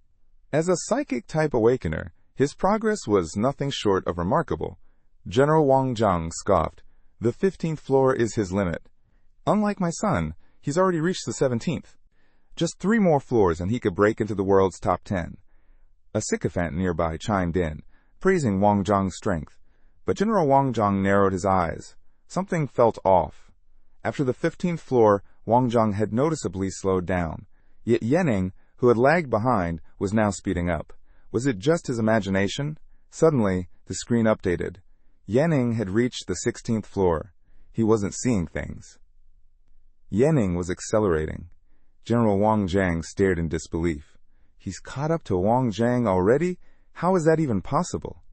As a psychic-type awakener, his progress was nothing short of remarkable. General Wang Zhang scoffed. The 15th floor is his limit. Unlike my son, he's already reached the 17th. Just 3 more floors and he could break into the world's top 10. A sycophant nearby chimed in, praising Wang Zhang's strength. But General Wang Zhang narrowed his eyes. Something felt off. After the 15th floor, Wang Zhang had noticeably slowed down. Yet Yanning, who had lagged behind, was now speeding up. Was it just his imagination? Suddenly, the screen updated. Yanning had reached the 16th floor. He wasn't seeing things. Yanning was accelerating. General Wang Zhang stared in disbelief. He's caught up to Wang Zhang already? How is that even possible?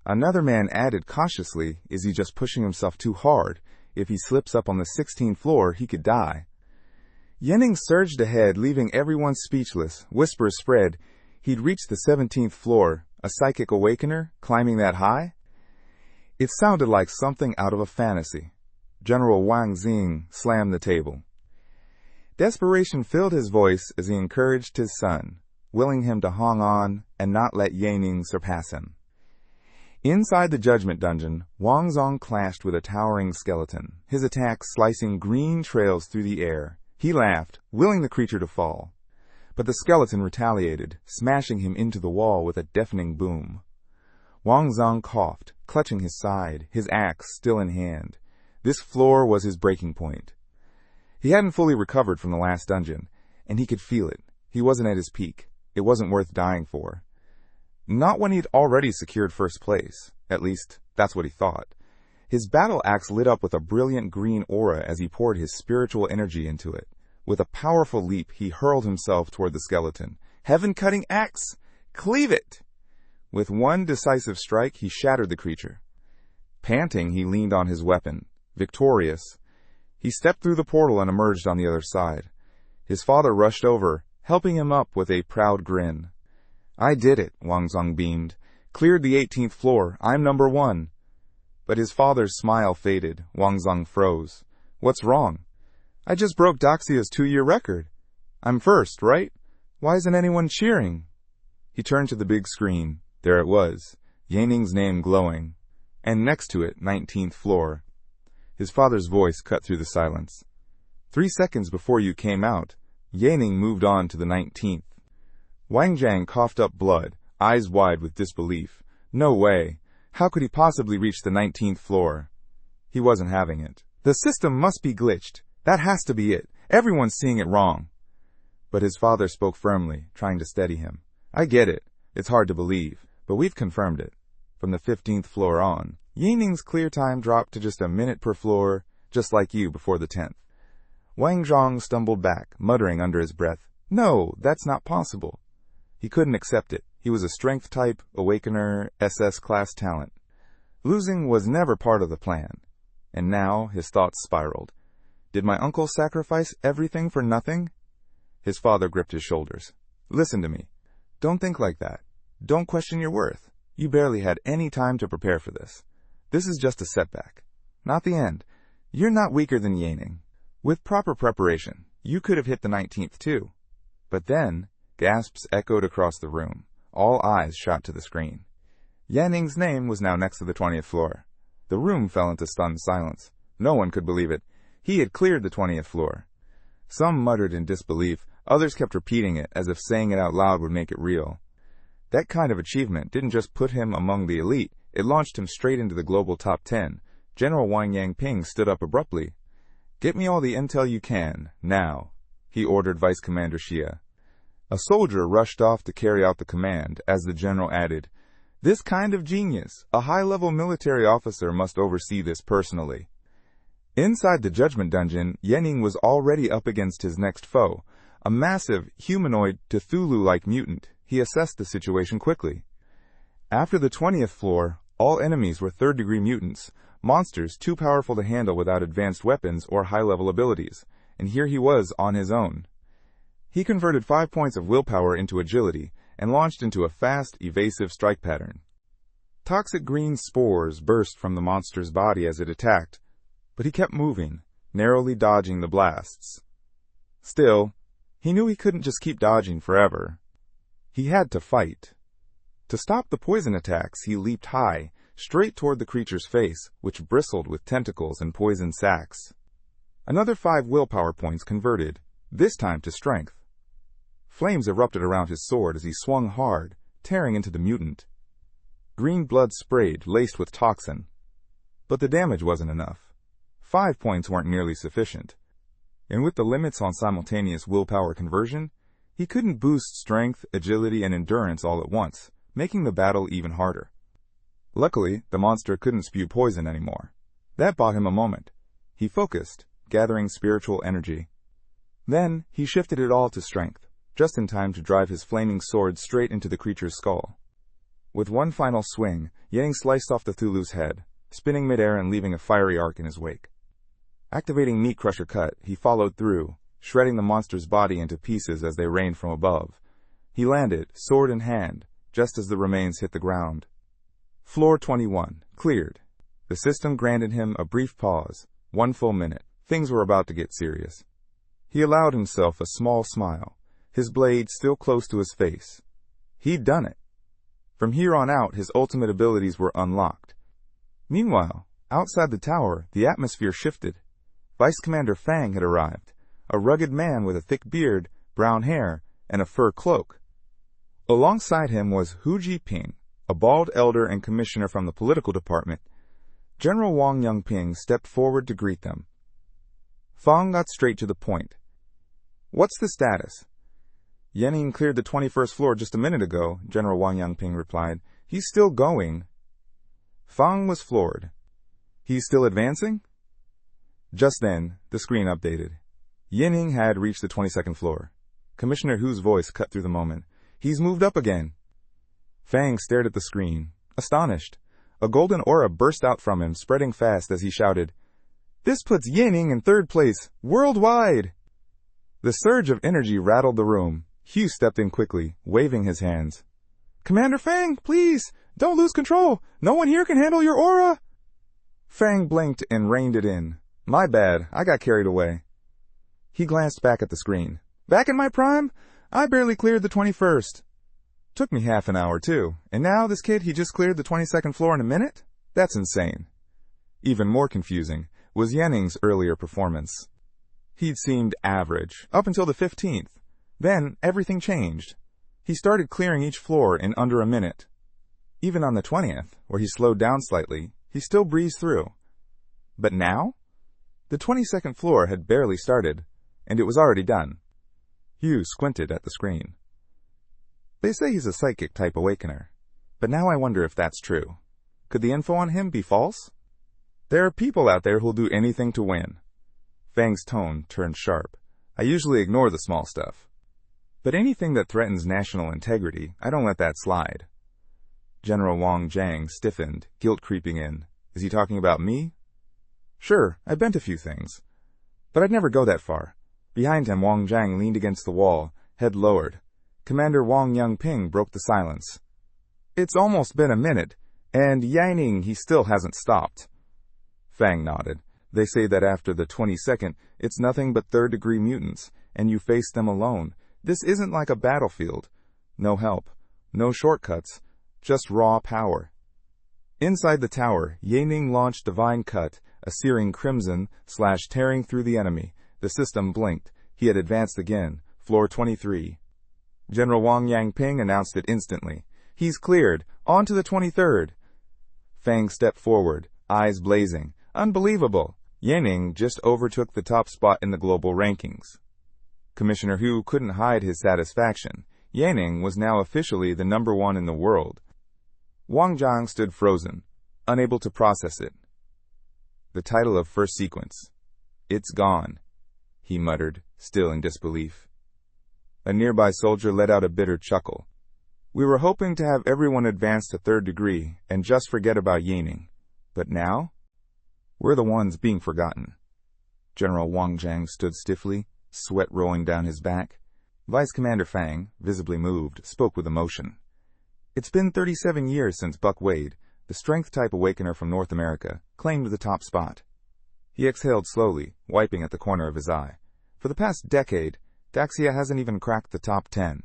Another man added cautiously, is he just pushing himself too hard? If he slips up on the 16th floor, he could die. Yanning surged ahead, leaving everyone speechless. Whispers spread. He'd reached the 17th floor. A psychic awakener, climbing that high? It sounded like something out of a fantasy. General Wang Xing slammed the table. Desperation filled his voice as he encouraged his son, willing him to hang on and not let Yanning surpass him. Inside the judgment dungeon, Wang Zong clashed with a towering skeleton, his attack slicing green trails through the air. He laughed, willing the creature to fall. But the skeleton retaliated, smashing him into the wall with a deafening boom. Wang Zong coughed, clutching his side, his axe still in hand. This floor was his breaking point. He hadn't fully recovered from the last dungeon, and he could feel it. He wasn't at his peak. It wasn't worth dying for. Not when he'd already secured first place. At least, that's what he thought. His battle axe lit up with a brilliant green aura as he poured his spiritual energy into it. With a powerful leap, he hurled himself toward the skeleton. Heaven-cutting axe! Cleave it! With one decisive strike, he shattered the creature. Panting, he leaned on his weapon. Victorious, he stepped through the portal and emerged on the other side. His father rushed over, helping him up with a proud grin. I did it, Wang Zong beamed. Cleared the 18th floor. I'm number 1. But his father's smile faded. Wang Zong froze. What's wrong? I just broke Doxia's 2-year record. I'm first, right? Why isn't anyone cheering? He turned to the big screen. There it was, Yaning's name glowing. And next to it, 19th floor. His father's voice cut through the silence. 3 seconds before you came out, Yaning moved on to the 19th. Wang Jiang coughed up blood, eyes wide with disbelief. No way. How could he possibly reach the 19th floor? He wasn't having it. The system must be glitched. That has to be it. Everyone's seeing it wrong. But his father spoke firmly, trying to steady him. I get it. It's hard to believe, but we've confirmed it. From the 15th floor on, Yaning's clear time dropped to just a minute per floor, just like you before the 10th. Wang Zhong stumbled back, muttering under his breath, No, that's not possible. He couldn't accept it. He was a strength type, awakener, SS class talent. Losing was never part of the plan. And now his thoughts spiraled. Did my uncle sacrifice everything for nothing? His father gripped his shoulders. Listen to me. Don't think like that. Don't question your worth. You barely had any time to prepare for this. This is just a setback. Not the end. You're not weaker than Yaning. With proper preparation, you could have hit the 19th too. But then, gasps echoed across the room. All eyes shot to the screen. Yaning's name was now next to the 20th floor. The room fell into stunned silence. No one could believe it. He had cleared the 20th floor. Some muttered in disbelief. Others kept repeating it as if saying it out loud would make it real. That kind of achievement didn't just put him among the elite, it launched him straight into the global top 10. General Wang Yangping stood up abruptly. Get me all the intel you can, now, he ordered Vice Commander Xia. A soldier rushed off to carry out the command, as the general added, This kind of genius, a high-level military officer must oversee this personally. Inside the Judgment Dungeon, Yaning was already up against his next foe, a massive, humanoid, Cthulhu-like mutant. He assessed the situation quickly. After the 20th floor, all enemies were third-degree mutants, monsters too powerful to handle without advanced weapons or high-level abilities, and here he was on his own. He converted 5 points of willpower into agility and launched into a fast, evasive strike pattern. Toxic green spores burst from the monster's body as it attacked, but he kept moving, narrowly dodging the blasts. Still, he knew he couldn't just keep dodging forever. He had to fight. To stop the poison attacks, he leaped high, straight toward the creature's face, which bristled with tentacles and poison sacs. Another 5 willpower points converted, this time to strength. Flames erupted around his sword as he swung hard, tearing into the mutant. Green blood sprayed, laced with toxin. But the damage wasn't enough. 5 points weren't nearly sufficient. And with the limits on simultaneous willpower conversion, he couldn't boost strength, agility, and endurance all at once, making the battle even harder. Luckily, the monster couldn't spew poison anymore. That bought him a moment. He focused, gathering spiritual energy. Then, he shifted it all to strength, just in time to drive his flaming sword straight into the creature's skull. With one final swing, Yang sliced off the Cthulhu's head, spinning midair and leaving a fiery arc in his wake. Activating Meat Crusher Cut, he followed through, shredding the monster's body into pieces as they rained from above. He landed, sword in hand, just as the remains hit the ground. Floor 21, cleared. The system granted him a brief pause, 1 full minute. Things were about to get serious. He allowed himself a small smile, his blade still close to his face. He'd done it. From here on out, his ultimate abilities were unlocked. Meanwhile, outside the tower, the atmosphere shifted. Vice Commander Fang had arrived, a rugged man with a thick beard, brown hair, and a fur cloak. Alongside him was Hu Jiping, a bald elder and commissioner from the political department. General Wang Yangping stepped forward to greet them. Fang got straight to the point. What's the status? Yaning cleared the 21st floor just a minute ago, General Wang Yangping replied. He's still going. Fang was floored. He's still advancing? Just then, the screen updated. Yining had reached the 22nd floor. Commissioner Hu's voice cut through the moment. He's moved up again. Fang stared at the screen, astonished. A golden aura burst out from him, spreading fast as he shouted, "This puts Yining in 3rd place, worldwide!" The surge of energy rattled the room. Hu stepped in quickly, waving his hands. "Commander Fang, please, don't lose control. No one here can handle your aura." Fang blinked and reined it in. "My bad, I got carried away." He glanced back at the screen. "Back in my prime, I barely cleared the 21st. Took me half an hour, too. And now this kid, he just cleared the 22nd floor in a minute? That's insane." Even more confusing was Yanning's earlier performance. He'd seemed average, up until the 15th. Then, everything changed. He started clearing each floor in under a minute. Even on the 20th, where he slowed down slightly, he still breezed through. But now? The 22nd floor had barely started, and it was already done. Hu squinted at the screen. They say he's a psychic-type awakener, but now I wonder if that's true. Could the info on him be false? There are people out there who'll do anything to win. Fang's tone turned sharp. I usually ignore the small stuff. But anything that threatens national integrity, I don't let that slide. General Wang Jiang stiffened, guilt creeping in. Is he talking about me? Sure, I bent a few things. But I'd never go that far. Behind him, Wang Jiang leaned against the wall, head lowered. Commander Wang Yangping broke the silence. It's almost been a minute, and Yining, he still hasn't stopped. Fang nodded. They say that after the 22nd, it's nothing but 3rd-degree mutants, and you face them alone. This isn't like a battlefield. No help, no shortcuts, just raw power. Inside the tower, Yining launched Divine Cut, a searing crimson, tearing through the enemy. The system blinked. He had advanced again, floor 23. General Wang Yangping announced it instantly. He's cleared. On to the 23rd. Fang stepped forward, eyes blazing. Unbelievable. Yining just overtook the top spot in the global rankings. Commissioner Hu couldn't hide his satisfaction. Yining was now officially the #1 in the world. Wang Jiang stood frozen, unable to process it. The title of first sequence. It's gone, he muttered, still in disbelief. A nearby soldier let out a bitter chuckle. We were hoping to have everyone advance to 3rd degree and just forget about Yining. But now? We're the ones being forgotten. General Wang Jiang stood stiffly, sweat rolling down his back. Vice Commander Fang, visibly moved, spoke with emotion. It's been 37 years since Buck Wade, the strength-type awakener from North America, claimed the top spot. He exhaled slowly, wiping at the corner of his eye. For the past decade, Daxia hasn't even cracked the top 10.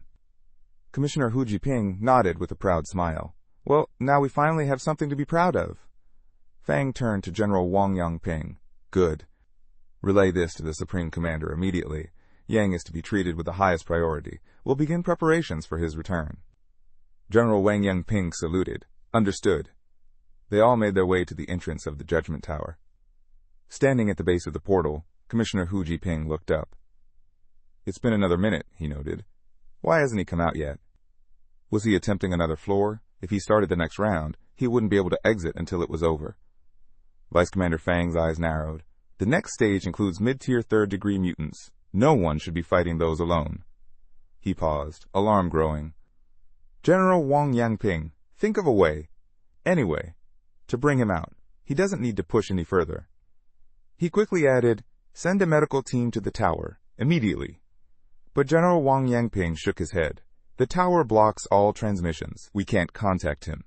Commissioner Hu Jiping nodded with a proud smile. Well, now we finally have something to be proud of. Fang turned to General Wang Yangping. Good. Relay this to the Supreme Commander immediately. Yang is to be treated with the highest priority. We'll begin preparations for his return. General Wang Yangping saluted. Understood. They all made their way to the entrance of the Judgment Tower. Standing at the base of the portal, Commissioner Hu Jiping looked up. It's been another minute, he noted. Why hasn't he come out yet? Was he attempting another floor? If he started the next round, he wouldn't be able to exit until it was over. Vice Commander Fang's eyes narrowed. The next stage includes mid-tier 3rd-degree mutants. No one should be fighting those alone. He paused, alarm growing. General Wang Yangping, think of a way. Anyway, to bring him out. He doesn't need to push any further. He quickly added, send a medical team to the tower, immediately. But General Wang Yangping shook his head. The tower blocks all transmissions. We can't contact him.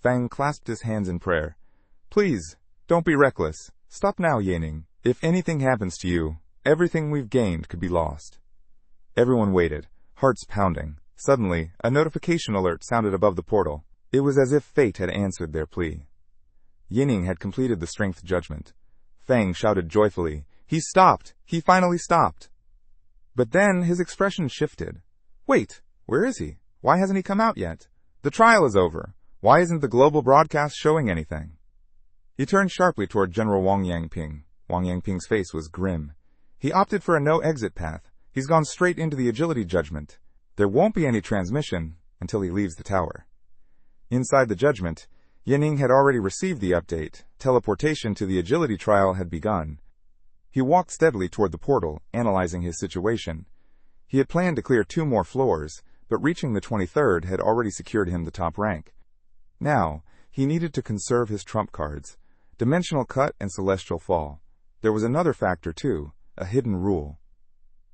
Fang clasped his hands in prayer. Please, don't be reckless. Stop now, Yining. If anything happens to you, everything we've gained could be lost. Everyone waited, hearts pounding. Suddenly, a notification alert sounded above the portal. It was as if fate had answered their plea. Yining had completed the strength judgment. Fang shouted joyfully, He stopped! He finally stopped! But then his expression shifted. Wait, where is he? Why hasn't he come out yet? The trial is over. Why isn't the global broadcast showing anything? He turned sharply toward General Wang Yangping. Wang Yangping's face was grim. He opted for a no-exit path. He's gone straight into the agility judgment. There won't be any transmission until he leaves the tower. Inside the judgment, Yanning had already received the update. Teleportation to the agility trial had begun. He walked steadily toward the portal, analyzing his situation. He had planned to clear 2 more floors, but reaching the 23rd had already secured him the top rank. Now, he needed to conserve his trump cards: Dimensional Cut and Celestial Fall. There was another factor too, a hidden rule.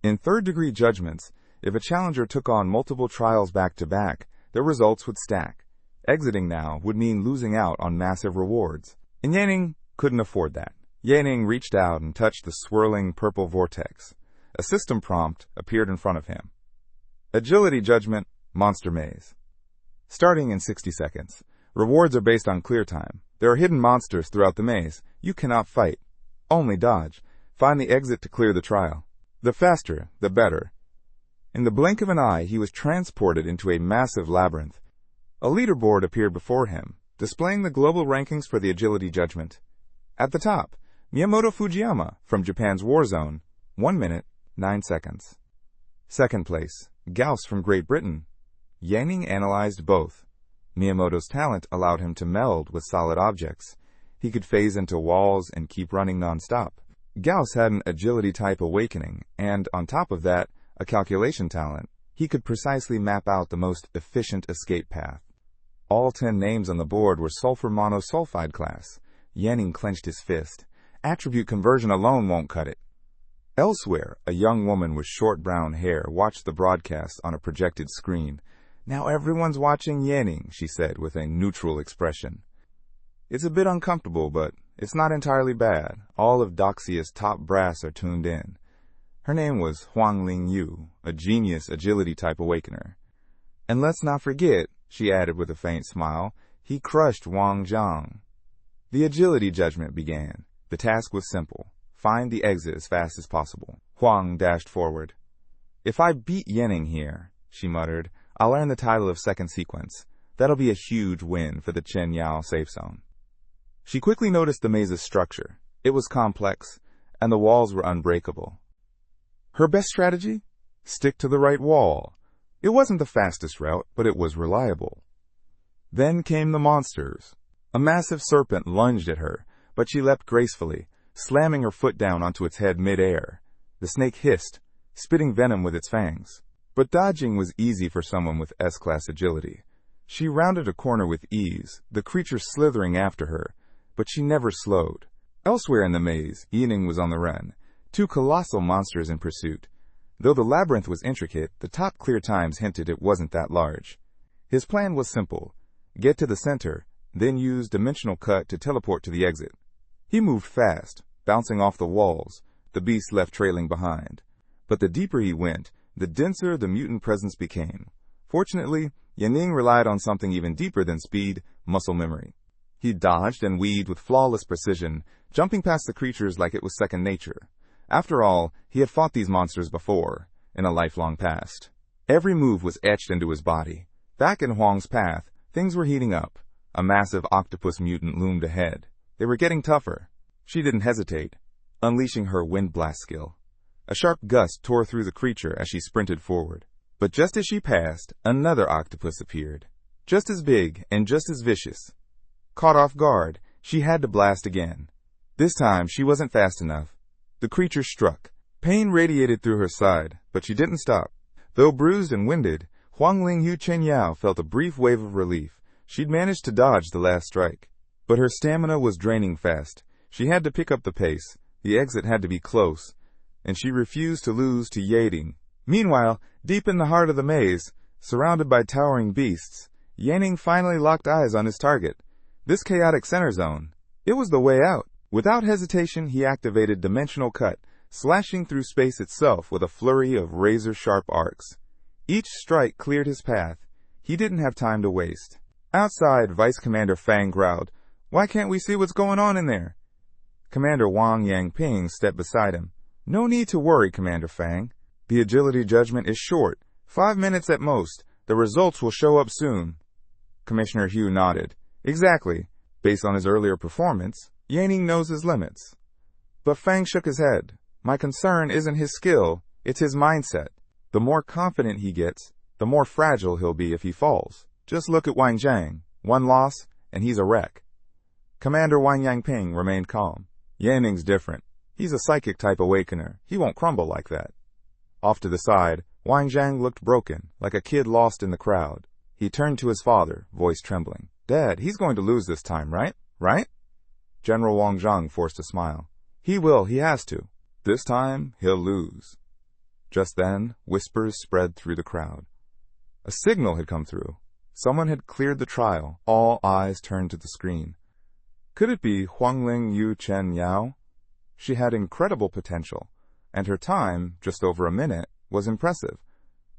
In third-degree judgments, if a challenger took on multiple trials back-to-back, their results would stack. Exiting now would mean losing out on massive rewards, and Yanning couldn't afford that. Yanning reached out and touched the swirling purple vortex. A system prompt appeared in front of him. Agility Judgment, Monster Maze. Starting in 60 seconds. Rewards are based on clear time. There are hidden monsters throughout the maze. You cannot fight. Only dodge. Find the exit to clear the trial. The faster, the better. In the blink of an eye, he was transported into a massive labyrinth. A leaderboard appeared before him, displaying the global rankings for the Agility Judgment. At the top, Miyamoto Fujiyama from Japan's Warzone, 1 minute, 9 seconds. Second place, Gauss from Great Britain. Yanning analyzed both. Miyamoto's talent allowed him to meld with solid objects. He could phase into walls and keep running non-stop. Gauss had an agility-type awakening, and on top of that, a calculation talent. He could precisely map out the most efficient escape path. All 10 names on the board were sulfur monosulfide class. Yanning clenched his fist. Attribute conversion alone won't cut it. Elsewhere, a young woman with short brown hair watched the broadcast on a projected screen. "Now everyone's watching Yanning," she said with a neutral expression. "It's a bit uncomfortable, but it's not entirely bad. All of Doxia's top brass are tuned in." Her name was Huangling Yu, a genius agility-type awakener. "And let's not forget," she added with a faint smile, "he crushed Wang Zhang." The agility judgment began. The task was simple. Find the exit as fast as possible. Huang dashed forward. "If I beat Yanning here," she muttered, "I'll earn the title of second sequence. That'll be a huge win for the Chen Yao safe zone." She quickly noticed the maze's structure. It was complex, and the walls were unbreakable. Her best strategy? Stick to the right wall. It wasn't the fastest route, but it was reliable. Then came the monsters. A massive serpent lunged at her, but she leapt gracefully, slamming her foot down onto its head mid-air. The snake hissed, spitting venom with its fangs. But dodging was easy for someone with S-class agility. She rounded a corner with ease, the creature slithering after her, but she never slowed. Elsewhere in the maze, Yanning was on the run, 2 colossal monsters in pursuit. Though the labyrinth was intricate, the top clear times hinted it wasn't that large. His plan was simple: get to the center, then use Dimensional Cut to teleport to the exit. He moved fast, bouncing off the walls, the beast left trailing behind. But the deeper he went, the denser the mutant presence became. Fortunately, Yanning relied on something even deeper than speed, muscle memory. He dodged and weaved with flawless precision, jumping past the creatures like it was second nature. After all, he had fought these monsters before, in a lifelong past. Every move was etched into his body. Back in Huang's path, things were heating up. A massive octopus mutant loomed ahead. They were getting tougher. She didn't hesitate, unleashing her wind blast skill. A sharp gust tore through the creature as she sprinted forward. But just as she passed, another octopus appeared. Just as big and just as vicious. Caught off guard, she had to blast again. This time, she wasn't fast enough. The creature struck. Pain radiated through her side, but she didn't stop. Though bruised and winded, Huangling Yu Chen Yao felt a brief wave of relief. She'd managed to dodge the last strike. But her stamina was draining fast. She had to pick up the pace. The exit had to be close, and she refused to lose to Yanning. Meanwhile, deep in the heart of the maze, surrounded by towering beasts, Yanning finally locked eyes on his target. This chaotic center zone. It was the way out. Without hesitation, he activated Dimensional Cut, slashing through space itself with a flurry of razor-sharp arcs. Each strike cleared his path. He didn't have time to waste. Outside, Vice Commander Fang growled, "Why can't we see what's going on in there?" Commander Wang Yangping stepped beside him. "No need to worry, Commander Fang. The agility judgment is short, 5 minutes at most. The results will show up soon." Commissioner Hugh nodded. "Exactly. Based on his earlier performance, Yanning knows his limits." But Fang shook his head. "My concern isn't his skill, it's his mindset. The more confident he gets, the more fragile he'll be if he falls. Just look at Wang Zhang. 1 loss, and he's a wreck. Commander Wang Yangping remained calm. Yanning's different. He's a psychic-type awakener. He won't crumble like that. Off to the side, Wang Zhang looked broken, like a kid lost in the crowd. He turned to his father, voice trembling. Dad, he's going to lose this time, right? Right? General Wang Zhang forced a smile. He will, he has to. This time, he'll lose. Just then, whispers spread through the crowd. A signal had come through. Someone had cleared the trial. All eyes turned to the screen. Could it be Huangling Yu Chen Yao? She had incredible potential, and her time, just over a minute, was impressive.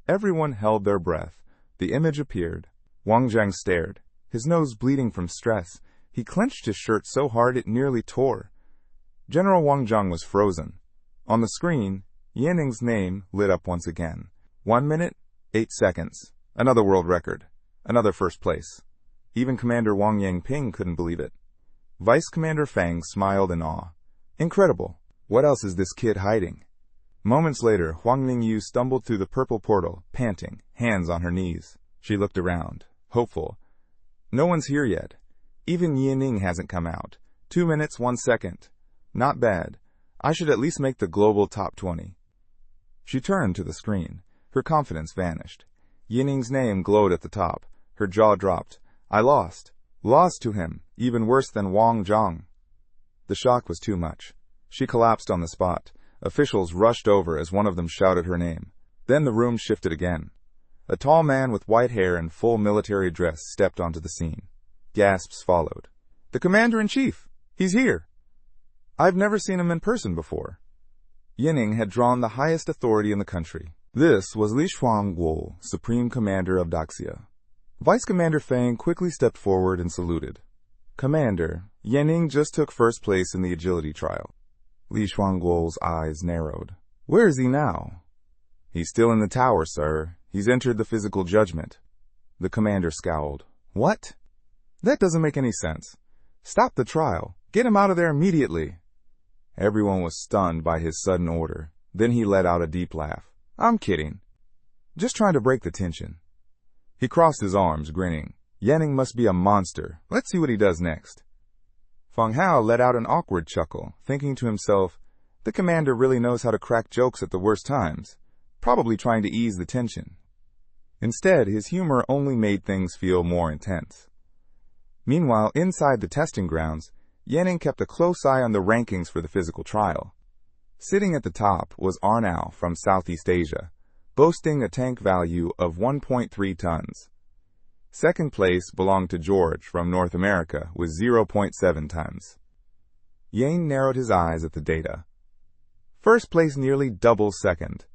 Everyone held their breath. The image appeared. Wang Zhang stared, his nose bleeding from stress. He clenched his shirt so hard it nearly tore. General Wang Zhang was frozen. On the screen, Yanning's name lit up once again. 1 minute, 8 seconds. Another world record. Another first place. Even Commander Wang Yangping couldn't believe it. Vice Commander Fang smiled in awe. Incredible. What else is this kid hiding? Moments later, Huang Ningyu stumbled through the purple portal, panting, hands on her knees. She looked around, hopeful. No one's here yet. Even Yanning hasn't come out. 2 minutes, 1 second. Not bad. I should at least make the global top 20. She turned to the screen. Her confidence vanished. Yanning's name glowed at the top. Her jaw dropped. I lost. Lost to him, even worse than Wang Zhang. The shock was too much. She collapsed on the spot. Officials rushed over as one of them shouted her name. Then the room shifted again. A tall man with white hair and full military dress stepped onto the scene. Gasps followed. The Commander-in-Chief! He's here! I've never seen him in person before. Yanning had drawn the highest authority in the country. This was Li Shuangguo, Supreme Commander of Daxia. Vice Commander Fang quickly stepped forward and saluted. Commander, Yanning just took first place in the agility trial. Li Shuangguo's eyes narrowed. Where is he now? He's still in the tower, sir. He's entered the physical judgment. The commander scowled. What? That doesn't make any sense. Stop the trial. Get him out of there immediately. Everyone was stunned by his sudden order. Then he let out a deep laugh. I'm kidding. Just trying to break the tension. He crossed his arms, grinning. Yanning must be a monster. Let's see what he does next. Feng Hao let out an awkward chuckle, thinking to himself, the commander really knows how to crack jokes at the worst times, probably trying to ease the tension. Instead, his humor only made things feel more intense. Meanwhile, inside the testing grounds, Yanning kept a close eye on the rankings for the physical trial. Sitting at the top was Arnau from Southeast Asia, boasting a tank value of 1.3 tons. Second place belonged to George from North America with 0.7 tons. Yang narrowed his eyes at the data. First place nearly double second.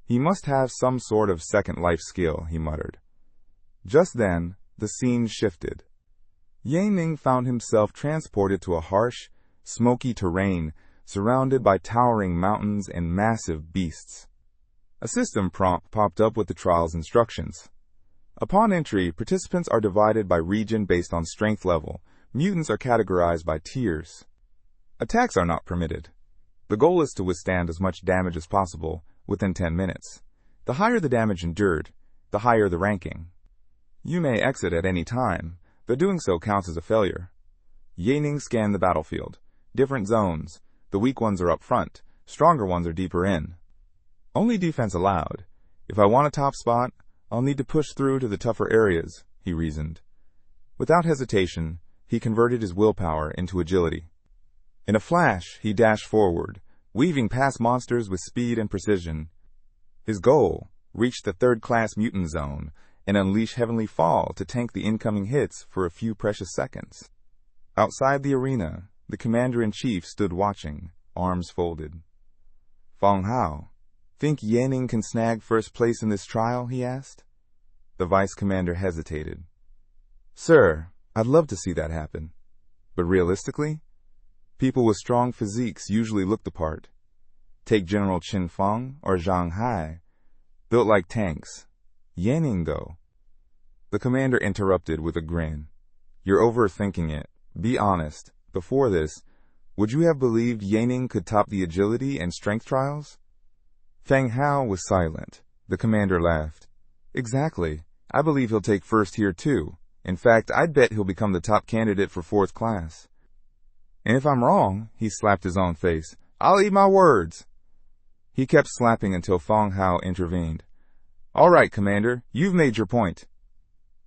He must have some sort of second life skill, he muttered. Just then, the scene shifted. Yanning found himself transported to a harsh, smoky terrain surrounded by towering mountains and massive beasts. A system prompt popped up with the trial's instructions. Upon entry, participants are divided by region based on strength level. Mutants are categorized by tiers. Attacks are not permitted. The goal is to withstand as much damage as possible within 10 minutes. The higher the damage endured, the higher the ranking. You may exit at any time, but doing so counts as a failure. Yanning scanned the battlefield. Different zones. The weak ones are up front. Stronger ones are deeper in. Only defense allowed. If I want a top spot, I'll need to push through to the tougher areas, he reasoned. Without hesitation, he converted his willpower into agility. In a flash, he dashed forward, weaving past monsters with speed and precision. His goal, reach the third-class mutant zone and unleash Heavenly Fall to tank the incoming hits for a few precious seconds. Outside the arena, the commander-in-chief stood watching, arms folded. Feng Hao, think Yanning can snag first place in this trial, he asked. The vice commander hesitated. Sir, I'd love to see that happen. But realistically, people with strong physiques usually look the part. Take General Qin Feng or Zhang Hai, built like tanks. Yanning, though. The commander interrupted with a grin. You're overthinking it. Be honest. Before this, would you have believed Yanning could top the agility and strength trials? Feng Hao was silent. The commander laughed. Exactly. I believe he'll take first here too. In fact, I'd bet he'll become the top candidate for 4th class. And if I'm wrong, he slapped his own face, I'll eat my words. He kept slapping until Fong Hao intervened. All right, Commander, you've made your point.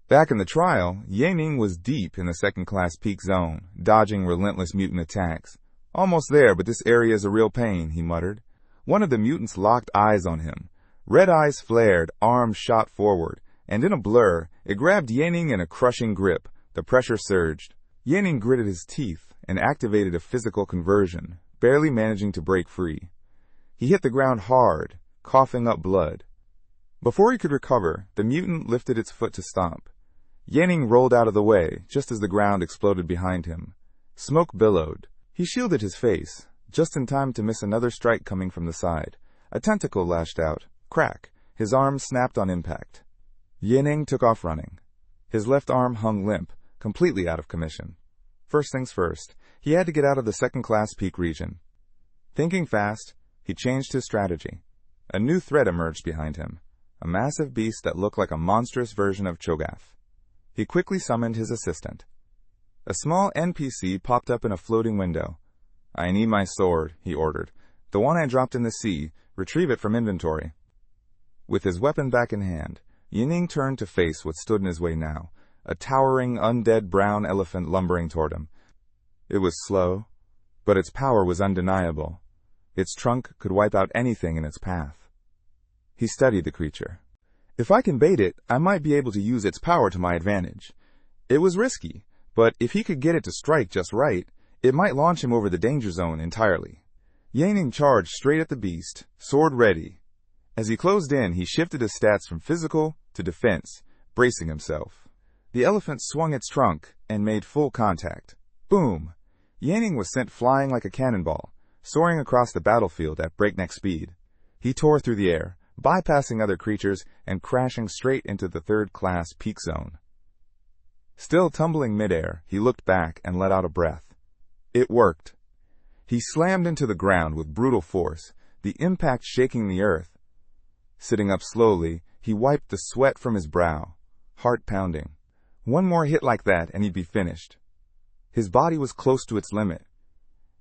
Back in the trial, Yaning was deep in the 2nd class peak zone, dodging relentless mutant attacks. Almost there, but this area is a real pain, he muttered. One of the mutants locked eyes on him. Red eyes flared, arms shot forward, and in a blur, it grabbed Yaning in a crushing grip. The pressure surged. Yaning gritted his teeth and activated a physical conversion, barely managing to break free. He hit the ground hard, coughing up blood. Before he could recover, the mutant lifted its foot to stomp. Yaning rolled out of the way, just as the ground exploded behind him. Smoke billowed. He shielded his face, just in time to miss another strike coming from the side. A tentacle lashed out. Crack. His arm snapped on impact. Yaning took off running. His left arm hung limp, completely out of commission. First things first, he had to get out of the 2nd class peak region. Thinking fast, he changed his strategy. A new threat emerged behind him. A massive beast that looked like a monstrous version of Cho'Gath. He quickly summoned his assistant. A small NPC popped up in a floating window. I need my sword, he ordered. The one I dropped in the sea. Retrieve it from inventory. With his weapon back in hand, Yaning turned to face what stood in his way now, a towering, undead brown elephant lumbering toward him. It was slow, but its power was undeniable. Its trunk could wipe out anything in its path. He studied the creature. If I can bait it, I might be able to use its power to my advantage. It was risky, but if he could get it to strike just right, it might launch him over the danger zone entirely. Yaning charged straight at the beast, sword ready. As he closed in, he shifted his stats from physical to defense, bracing himself. The elephant swung its trunk and made full contact. Boom! Yaning was sent flying like a cannonball, soaring across the battlefield at breakneck speed. He tore through the air, bypassing other creatures and crashing straight into the 3rd class peak zone. Still tumbling midair, he looked back and let out a breath. It worked. He slammed into the ground with brutal force, the impact shaking the earth. Sitting up slowly, he wiped the sweat from his brow, heart pounding. One more hit like that and he'd be finished. His body was close to its limit.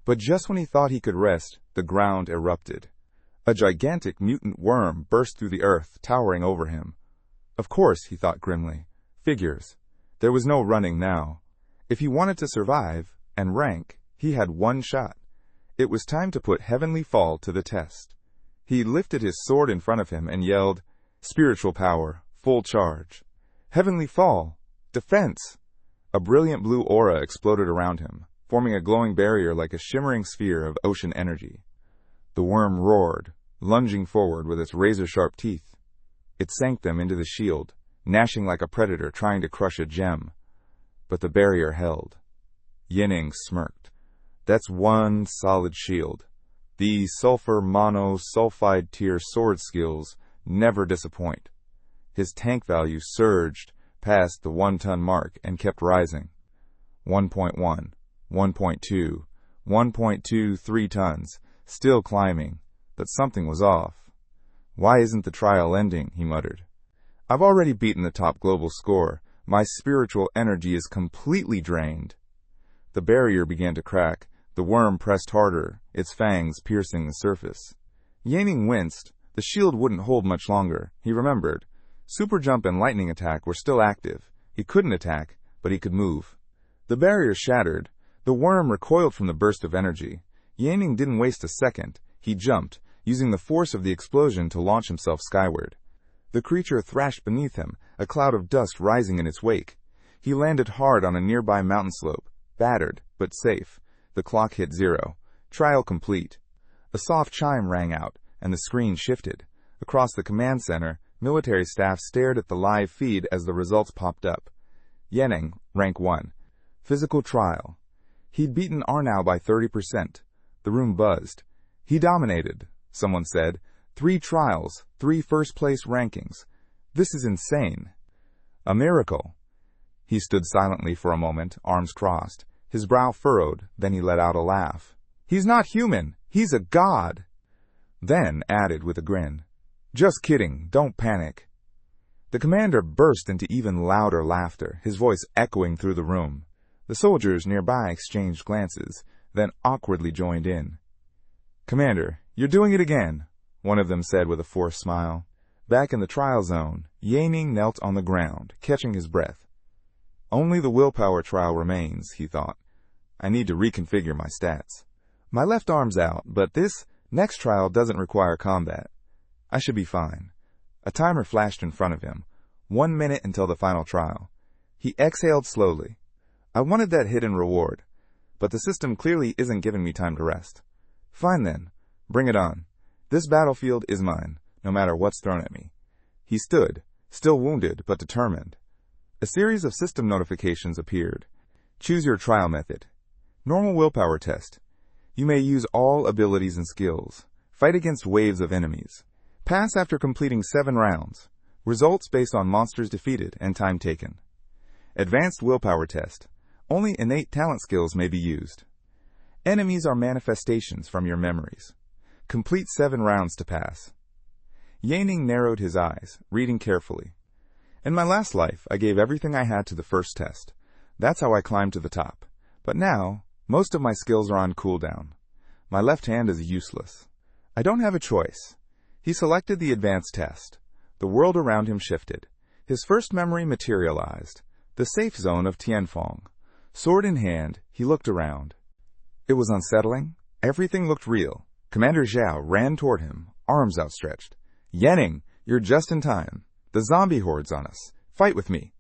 But just when he thought he could rest, the ground erupted. A gigantic mutant worm burst through the earth, towering over him. Of course, he thought grimly. Figures. There was no running now. If he wanted to survive and rank, he had one shot. It was time to put Heavenly Fall to the test. He lifted his sword in front of him and yelled, Spiritual power, full charge. Heavenly Fall! Defense! A brilliant blue aura exploded around him, forming a glowing barrier like a shimmering sphere of ocean energy. The worm roared, lunging forward with its razor-sharp teeth. It sank them into the shield, gnashing like a predator trying to crush a gem. But the barrier held. Yaning smirked. That's one solid shield. These sulfur mono sulfide tier sword skills never disappoint. His tank value surged past the 1-ton mark and kept rising. 1.1, 1.2, 1.23 tons. Still climbing, but something was off. Why isn't the trial ending, he muttered. I've already beaten the top global score. My spiritual energy is completely drained. The barrier began to crack. The worm pressed harder, its fangs piercing the surface. Yaning winced. The shield wouldn't hold much longer, he remembered. Super jump and lightning attack were still active. He couldn't attack, but he could move. The barrier shattered. The worm recoiled from the burst of energy. Yaning didn't waste a second. He jumped, using the force of the explosion to launch himself skyward. The creature thrashed beneath him, a cloud of dust rising in its wake. He landed hard on a nearby mountain slope, battered, but safe. The clock hit 0. Trial complete. A soft chime rang out, and the screen shifted. Across the command center, military staff stared at the live feed as the results popped up. Yaning, rank 1. Physical trial. He'd beaten Arnau by 30%. The room buzzed. He dominated, someone said. 3 trials, 3 first-place rankings. This is insane. A miracle. He stood silently for a moment, arms crossed. His brow furrowed, then he let out a laugh. He's not human. He's a god. Then added with a grin. Just kidding. Don't panic. The commander burst into even louder laughter, his voice echoing through the room. The soldiers nearby exchanged glances, then awkwardly joined in. "Commander, you're doing it again," one of them said with a forced smile. Back in the trial zone, Yaning knelt on the ground, catching his breath. Only the willpower trial remains, he thought. I need to reconfigure my stats. My left arm's out, but this next trial doesn't require combat. I should be fine. A timer flashed in front of him. 1 minute until the final trial. He exhaled slowly. I wanted that hidden reward, but the system clearly isn't giving me time to rest. Fine then. Bring it on. This battlefield is mine, no matter what's thrown at me. He stood, still wounded but determined. A series of system notifications appeared. Choose your trial method. Normal willpower test. You may use all abilities and skills. Fight against waves of enemies. Pass after completing 7 rounds. Results based on monsters defeated and time taken. Advanced willpower test. Only innate talent skills may be used. Enemies are manifestations from your memories. Complete 7 rounds to pass. Yaning narrowed his eyes, reading carefully. In my last life, I gave everything I had to the first test. That's how I climbed to the top. But now, most of my skills are on cooldown. My left hand is useless. I don't have a choice. He selected the advanced test. The world around him shifted. His first memory materialized. The safe zone of Tianfeng. Sword in hand, he looked around. It was unsettling. Everything looked real. Commander Zhao ran toward him, arms outstretched. "Yanning, you're just in time. The zombie horde's on us. Fight with me."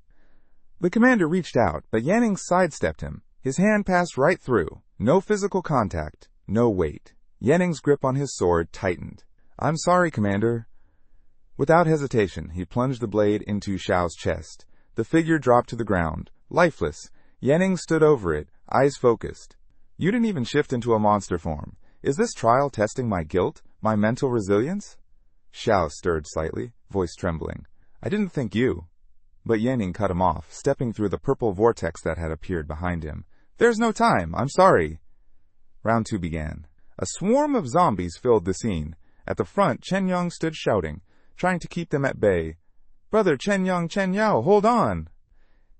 The commander reached out, but Yanning sidestepped him. His hand passed right through. No physical contact, no weight. Yanning's grip on his sword tightened. "I'm sorry, Commander." Without hesitation, he plunged the blade into Xiao's chest. The figure dropped to the ground, lifeless. Yanning stood over it, eyes focused. "You didn't even shift into a monster form. Is this trial testing my guilt, my mental resilience?" Xiao stirred slightly, voice trembling. "I didn't think you." But Yanning cut him off, stepping through the purple vortex that had appeared behind him. "There's no time. I'm sorry." Round 2 began. A swarm of zombies filled the scene. At the front, Chen Yong stood shouting, trying to keep them at bay. "Brother Chen Yao, hold on!"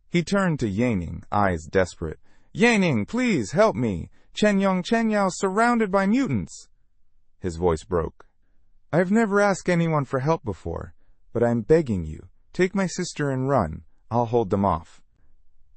He turned to Yanning, eyes desperate. "Yanning, please help me! Chen Yao surrounded by mutants!" His voice broke. "I've never asked anyone for help before, but I'm begging you, take my sister and run. I'll hold them off."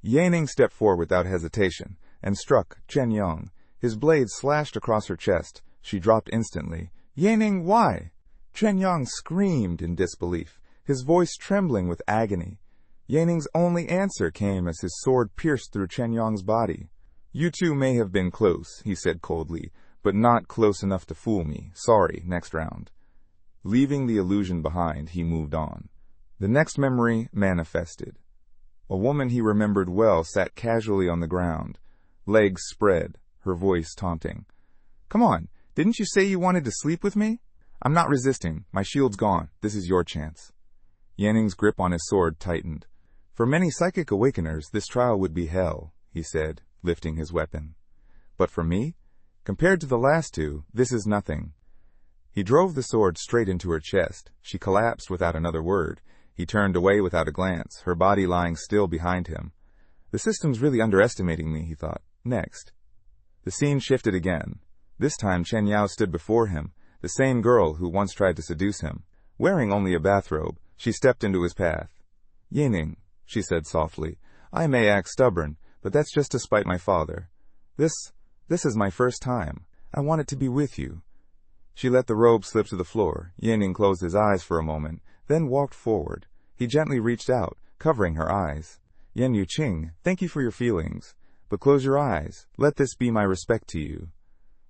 Yanning stepped forward without hesitation and struck Chen Yong. His blade slashed across her chest. She dropped instantly. "Yanning, why?" Chen Yong screamed in disbelief, his voice trembling with agony. Yanning's only answer came as his sword pierced through Chen Yong's body. "You two may have been close," he said coldly, "but not close enough to fool me. Sorry, next round." Leaving the illusion behind, he moved on. The next memory manifested. A woman he remembered well sat casually on the ground, legs spread, her voice taunting. "Come on, didn't you say you wanted to sleep with me? I'm not resisting. My shield's gone. This is your chance." Yanning's grip on his sword tightened. "For many psychic awakeners, this trial would be hell," he said, lifting his weapon. "But for me, compared to the last 2, this is nothing." He drove the sword straight into her chest. She collapsed without another word. He turned away without a glance, her body lying still behind him. The system's really underestimating me, he thought. Next. The scene shifted again. This time Chen Yao stood before him, the same girl who once tried to seduce him. Wearing only a bathrobe, she stepped into his path. "Yanning," she said softly, "I may act stubborn, but that's just to spite my father. This is my first time. I want it to be with you." She let the robe slip to the floor. Yanning closed his eyes for a moment, then walked forward. He gently reached out, covering her eyes. "Yan Yu Qing, thank you for your feelings. But close your eyes. Let this be my respect to you."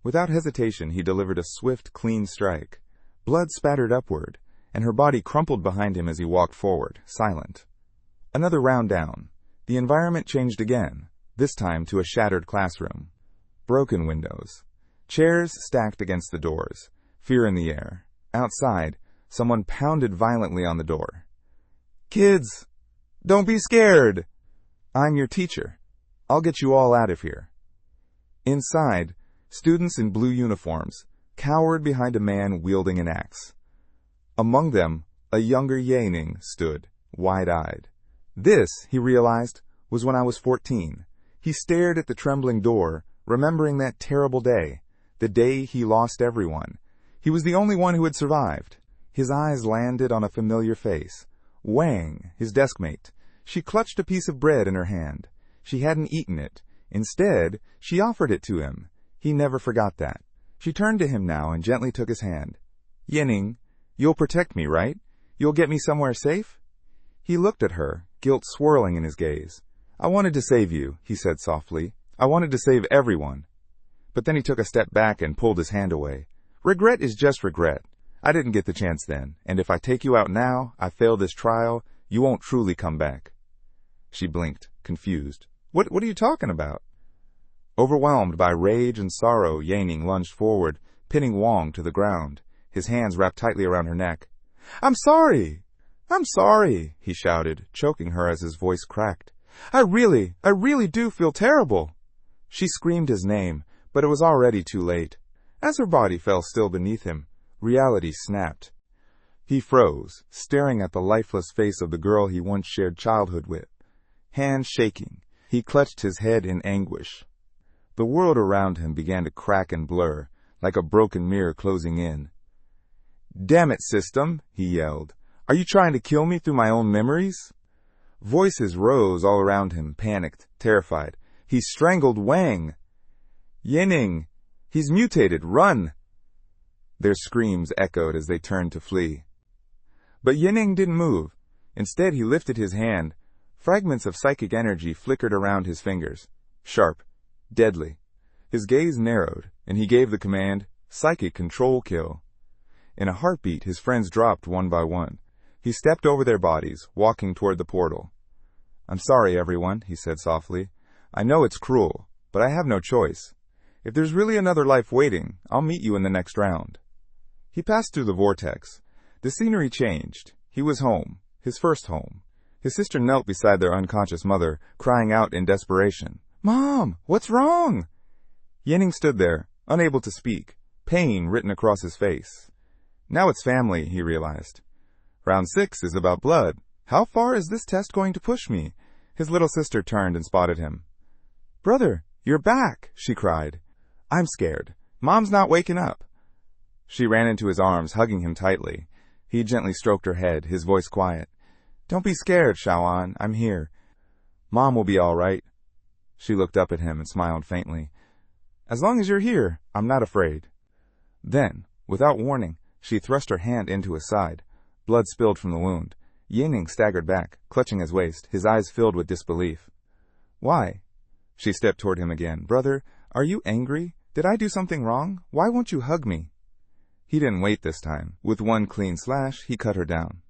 Without hesitation, he delivered a swift, clean strike. Blood spattered upward, and her body crumpled behind him as he walked forward, silent. Another round down. The environment changed again, this time to a shattered classroom. Broken windows. Chairs stacked against the doors. Fear in the air. Outside, someone pounded violently on the door. "Kids, don't be scared. I'm your teacher. I'll get you all out of here." Inside, students in blue uniforms cowered behind a man wielding an axe. Among them, a younger Yanning stood, wide-eyed. This, he realized, was when I was 14. He stared at the trembling door, remembering that terrible day, the day he lost everyone. He was the only one who had survived. His eyes landed on a familiar face. Wang, his deskmate. She clutched a piece of bread in her hand. She hadn't eaten it. Instead, she offered it to him. He never forgot that. She turned to him now and gently took his hand. "Yining, you'll protect me, right? You'll get me somewhere safe?" He looked at her, guilt swirling in his gaze. "I wanted to save you," he said softly. "I wanted to save everyone." But then he took a step back and pulled his hand away. "Regret is just regret. I didn't get the chance then, and if I take you out now, I fail this trial, you won't truly come back." She blinked, confused. What are you talking about?" Overwhelmed by rage and sorrow, Yaning lunged forward, pinning Wang to the ground, his hands wrapped tightly around her neck. "I'm sorry! I'm sorry!" he shouted, choking her as his voice cracked. I really do feel terrible." She screamed his name, but it was already too late. As her body fell still beneath him, reality snapped. He froze, staring at the lifeless face of the girl he once shared childhood with. Hands shaking, he clutched his head in anguish. The world around him began to crack and blur, like a broken mirror closing in. "Damn it, system," he yelled. "Are you trying to kill me through my own memories?" Voices rose all around him, panicked, terrified. "He strangled Wang!" "Yining! He's mutated! Run!" Their screams echoed as they turned to flee. But Yining didn't move. Instead, he lifted his hand. Fragments of psychic energy flickered around his fingers. Sharp. Deadly. His gaze narrowed, and he gave the command, "Psychic control kill." In a heartbeat, his friends dropped one by one. He stepped over their bodies, walking toward the portal. "I'm sorry, everyone," he said softly. "I know it's cruel, but I have no choice. If there's really another life waiting, I'll meet you in the next round." He passed through the vortex. The scenery changed. He was home, his first home. His sister knelt beside their unconscious mother, crying out in desperation. "Mom, what's wrong?" Yining stood there, unable to speak, pain written across his face. Now it's family, he realized. Round 6 is about blood. How far is this test going to push me? His little sister turned and spotted him. "Brother, you're back," she cried. "I'm scared. Mom's not waking up." She ran into his arms, hugging him tightly. He gently stroked her head, his voice quiet. "Don't be scared, Shaoan. I'm here. Mom will be all right." She looked up at him and smiled faintly. "As long as you're here, I'm not afraid." Then, without warning, she thrust her hand into his side. Blood spilled from the wound. Yining staggered back, clutching his waist, his eyes filled with disbelief. "Why?" She stepped toward him again. "Brother, are you angry? Did I do something wrong? Why won't you hug me?" He didn't wait this time. With one clean slash, he cut her down.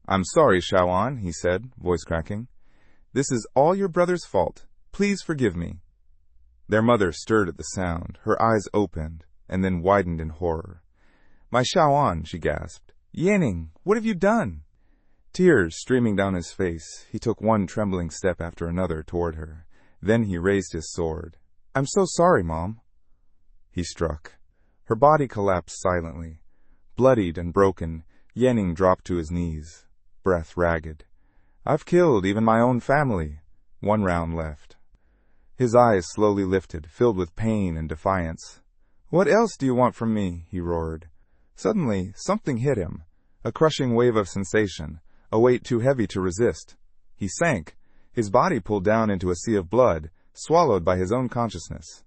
"I'm sorry, Shaoan," he said, voice cracking. "This is all your brother's fault. Please forgive me." Their mother stirred at the sound. Her eyes opened, and then widened in horror. "My Shaoan," she gasped. "Yining, what have you done?" Tears streaming down his face, he took one trembling step after another toward her. Then he raised his sword. "I'm so sorry, Mom." He struck. Her body collapsed silently. Bloodied and broken, Yining dropped to his knees, breath ragged. "I've killed even my own family." 1 round left. His eyes slowly lifted, filled with pain and defiance. "What else do you want from me?" he roared. Suddenly, something hit him. A crushing wave of sensation, a weight too heavy to resist. He sank, his body pulled down into a sea of blood, swallowed by his own consciousness.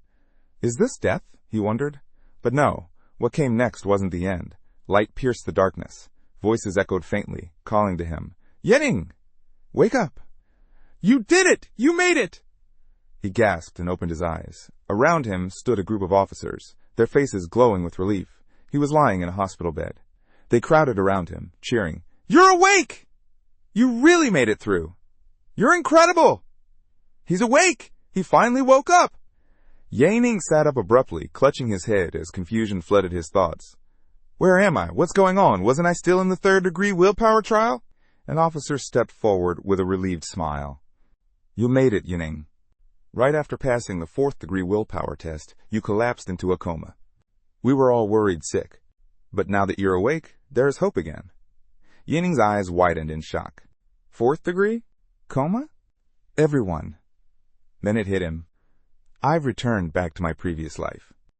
Is this death? He wondered. But no, what came next wasn't the end. Light pierced the darkness. Voices echoed faintly, calling to him. "Yining! Wake up!" "You did it! You made it!" He gasped and opened his eyes. Around him stood a group of officers, their faces glowing with relief. He was lying in a hospital bed. They crowded around him, cheering. "You're awake! You really made it through! You're incredible! He's awake! He finally woke up!" Yining sat up abruptly, clutching his head as confusion flooded his thoughts. "Where am I? What's going on? Wasn't I still in the 3rd-degree willpower trial?" An officer stepped forward with a relieved smile. "You made it, Yining. Right after passing the 4th-degree willpower test, you collapsed into a coma. We were all worried sick. But now that you're awake, there is hope again." Yining's eyes widened in shock. 4th degree? Coma? Everyone. Then it hit him. I've returned back to my previous life.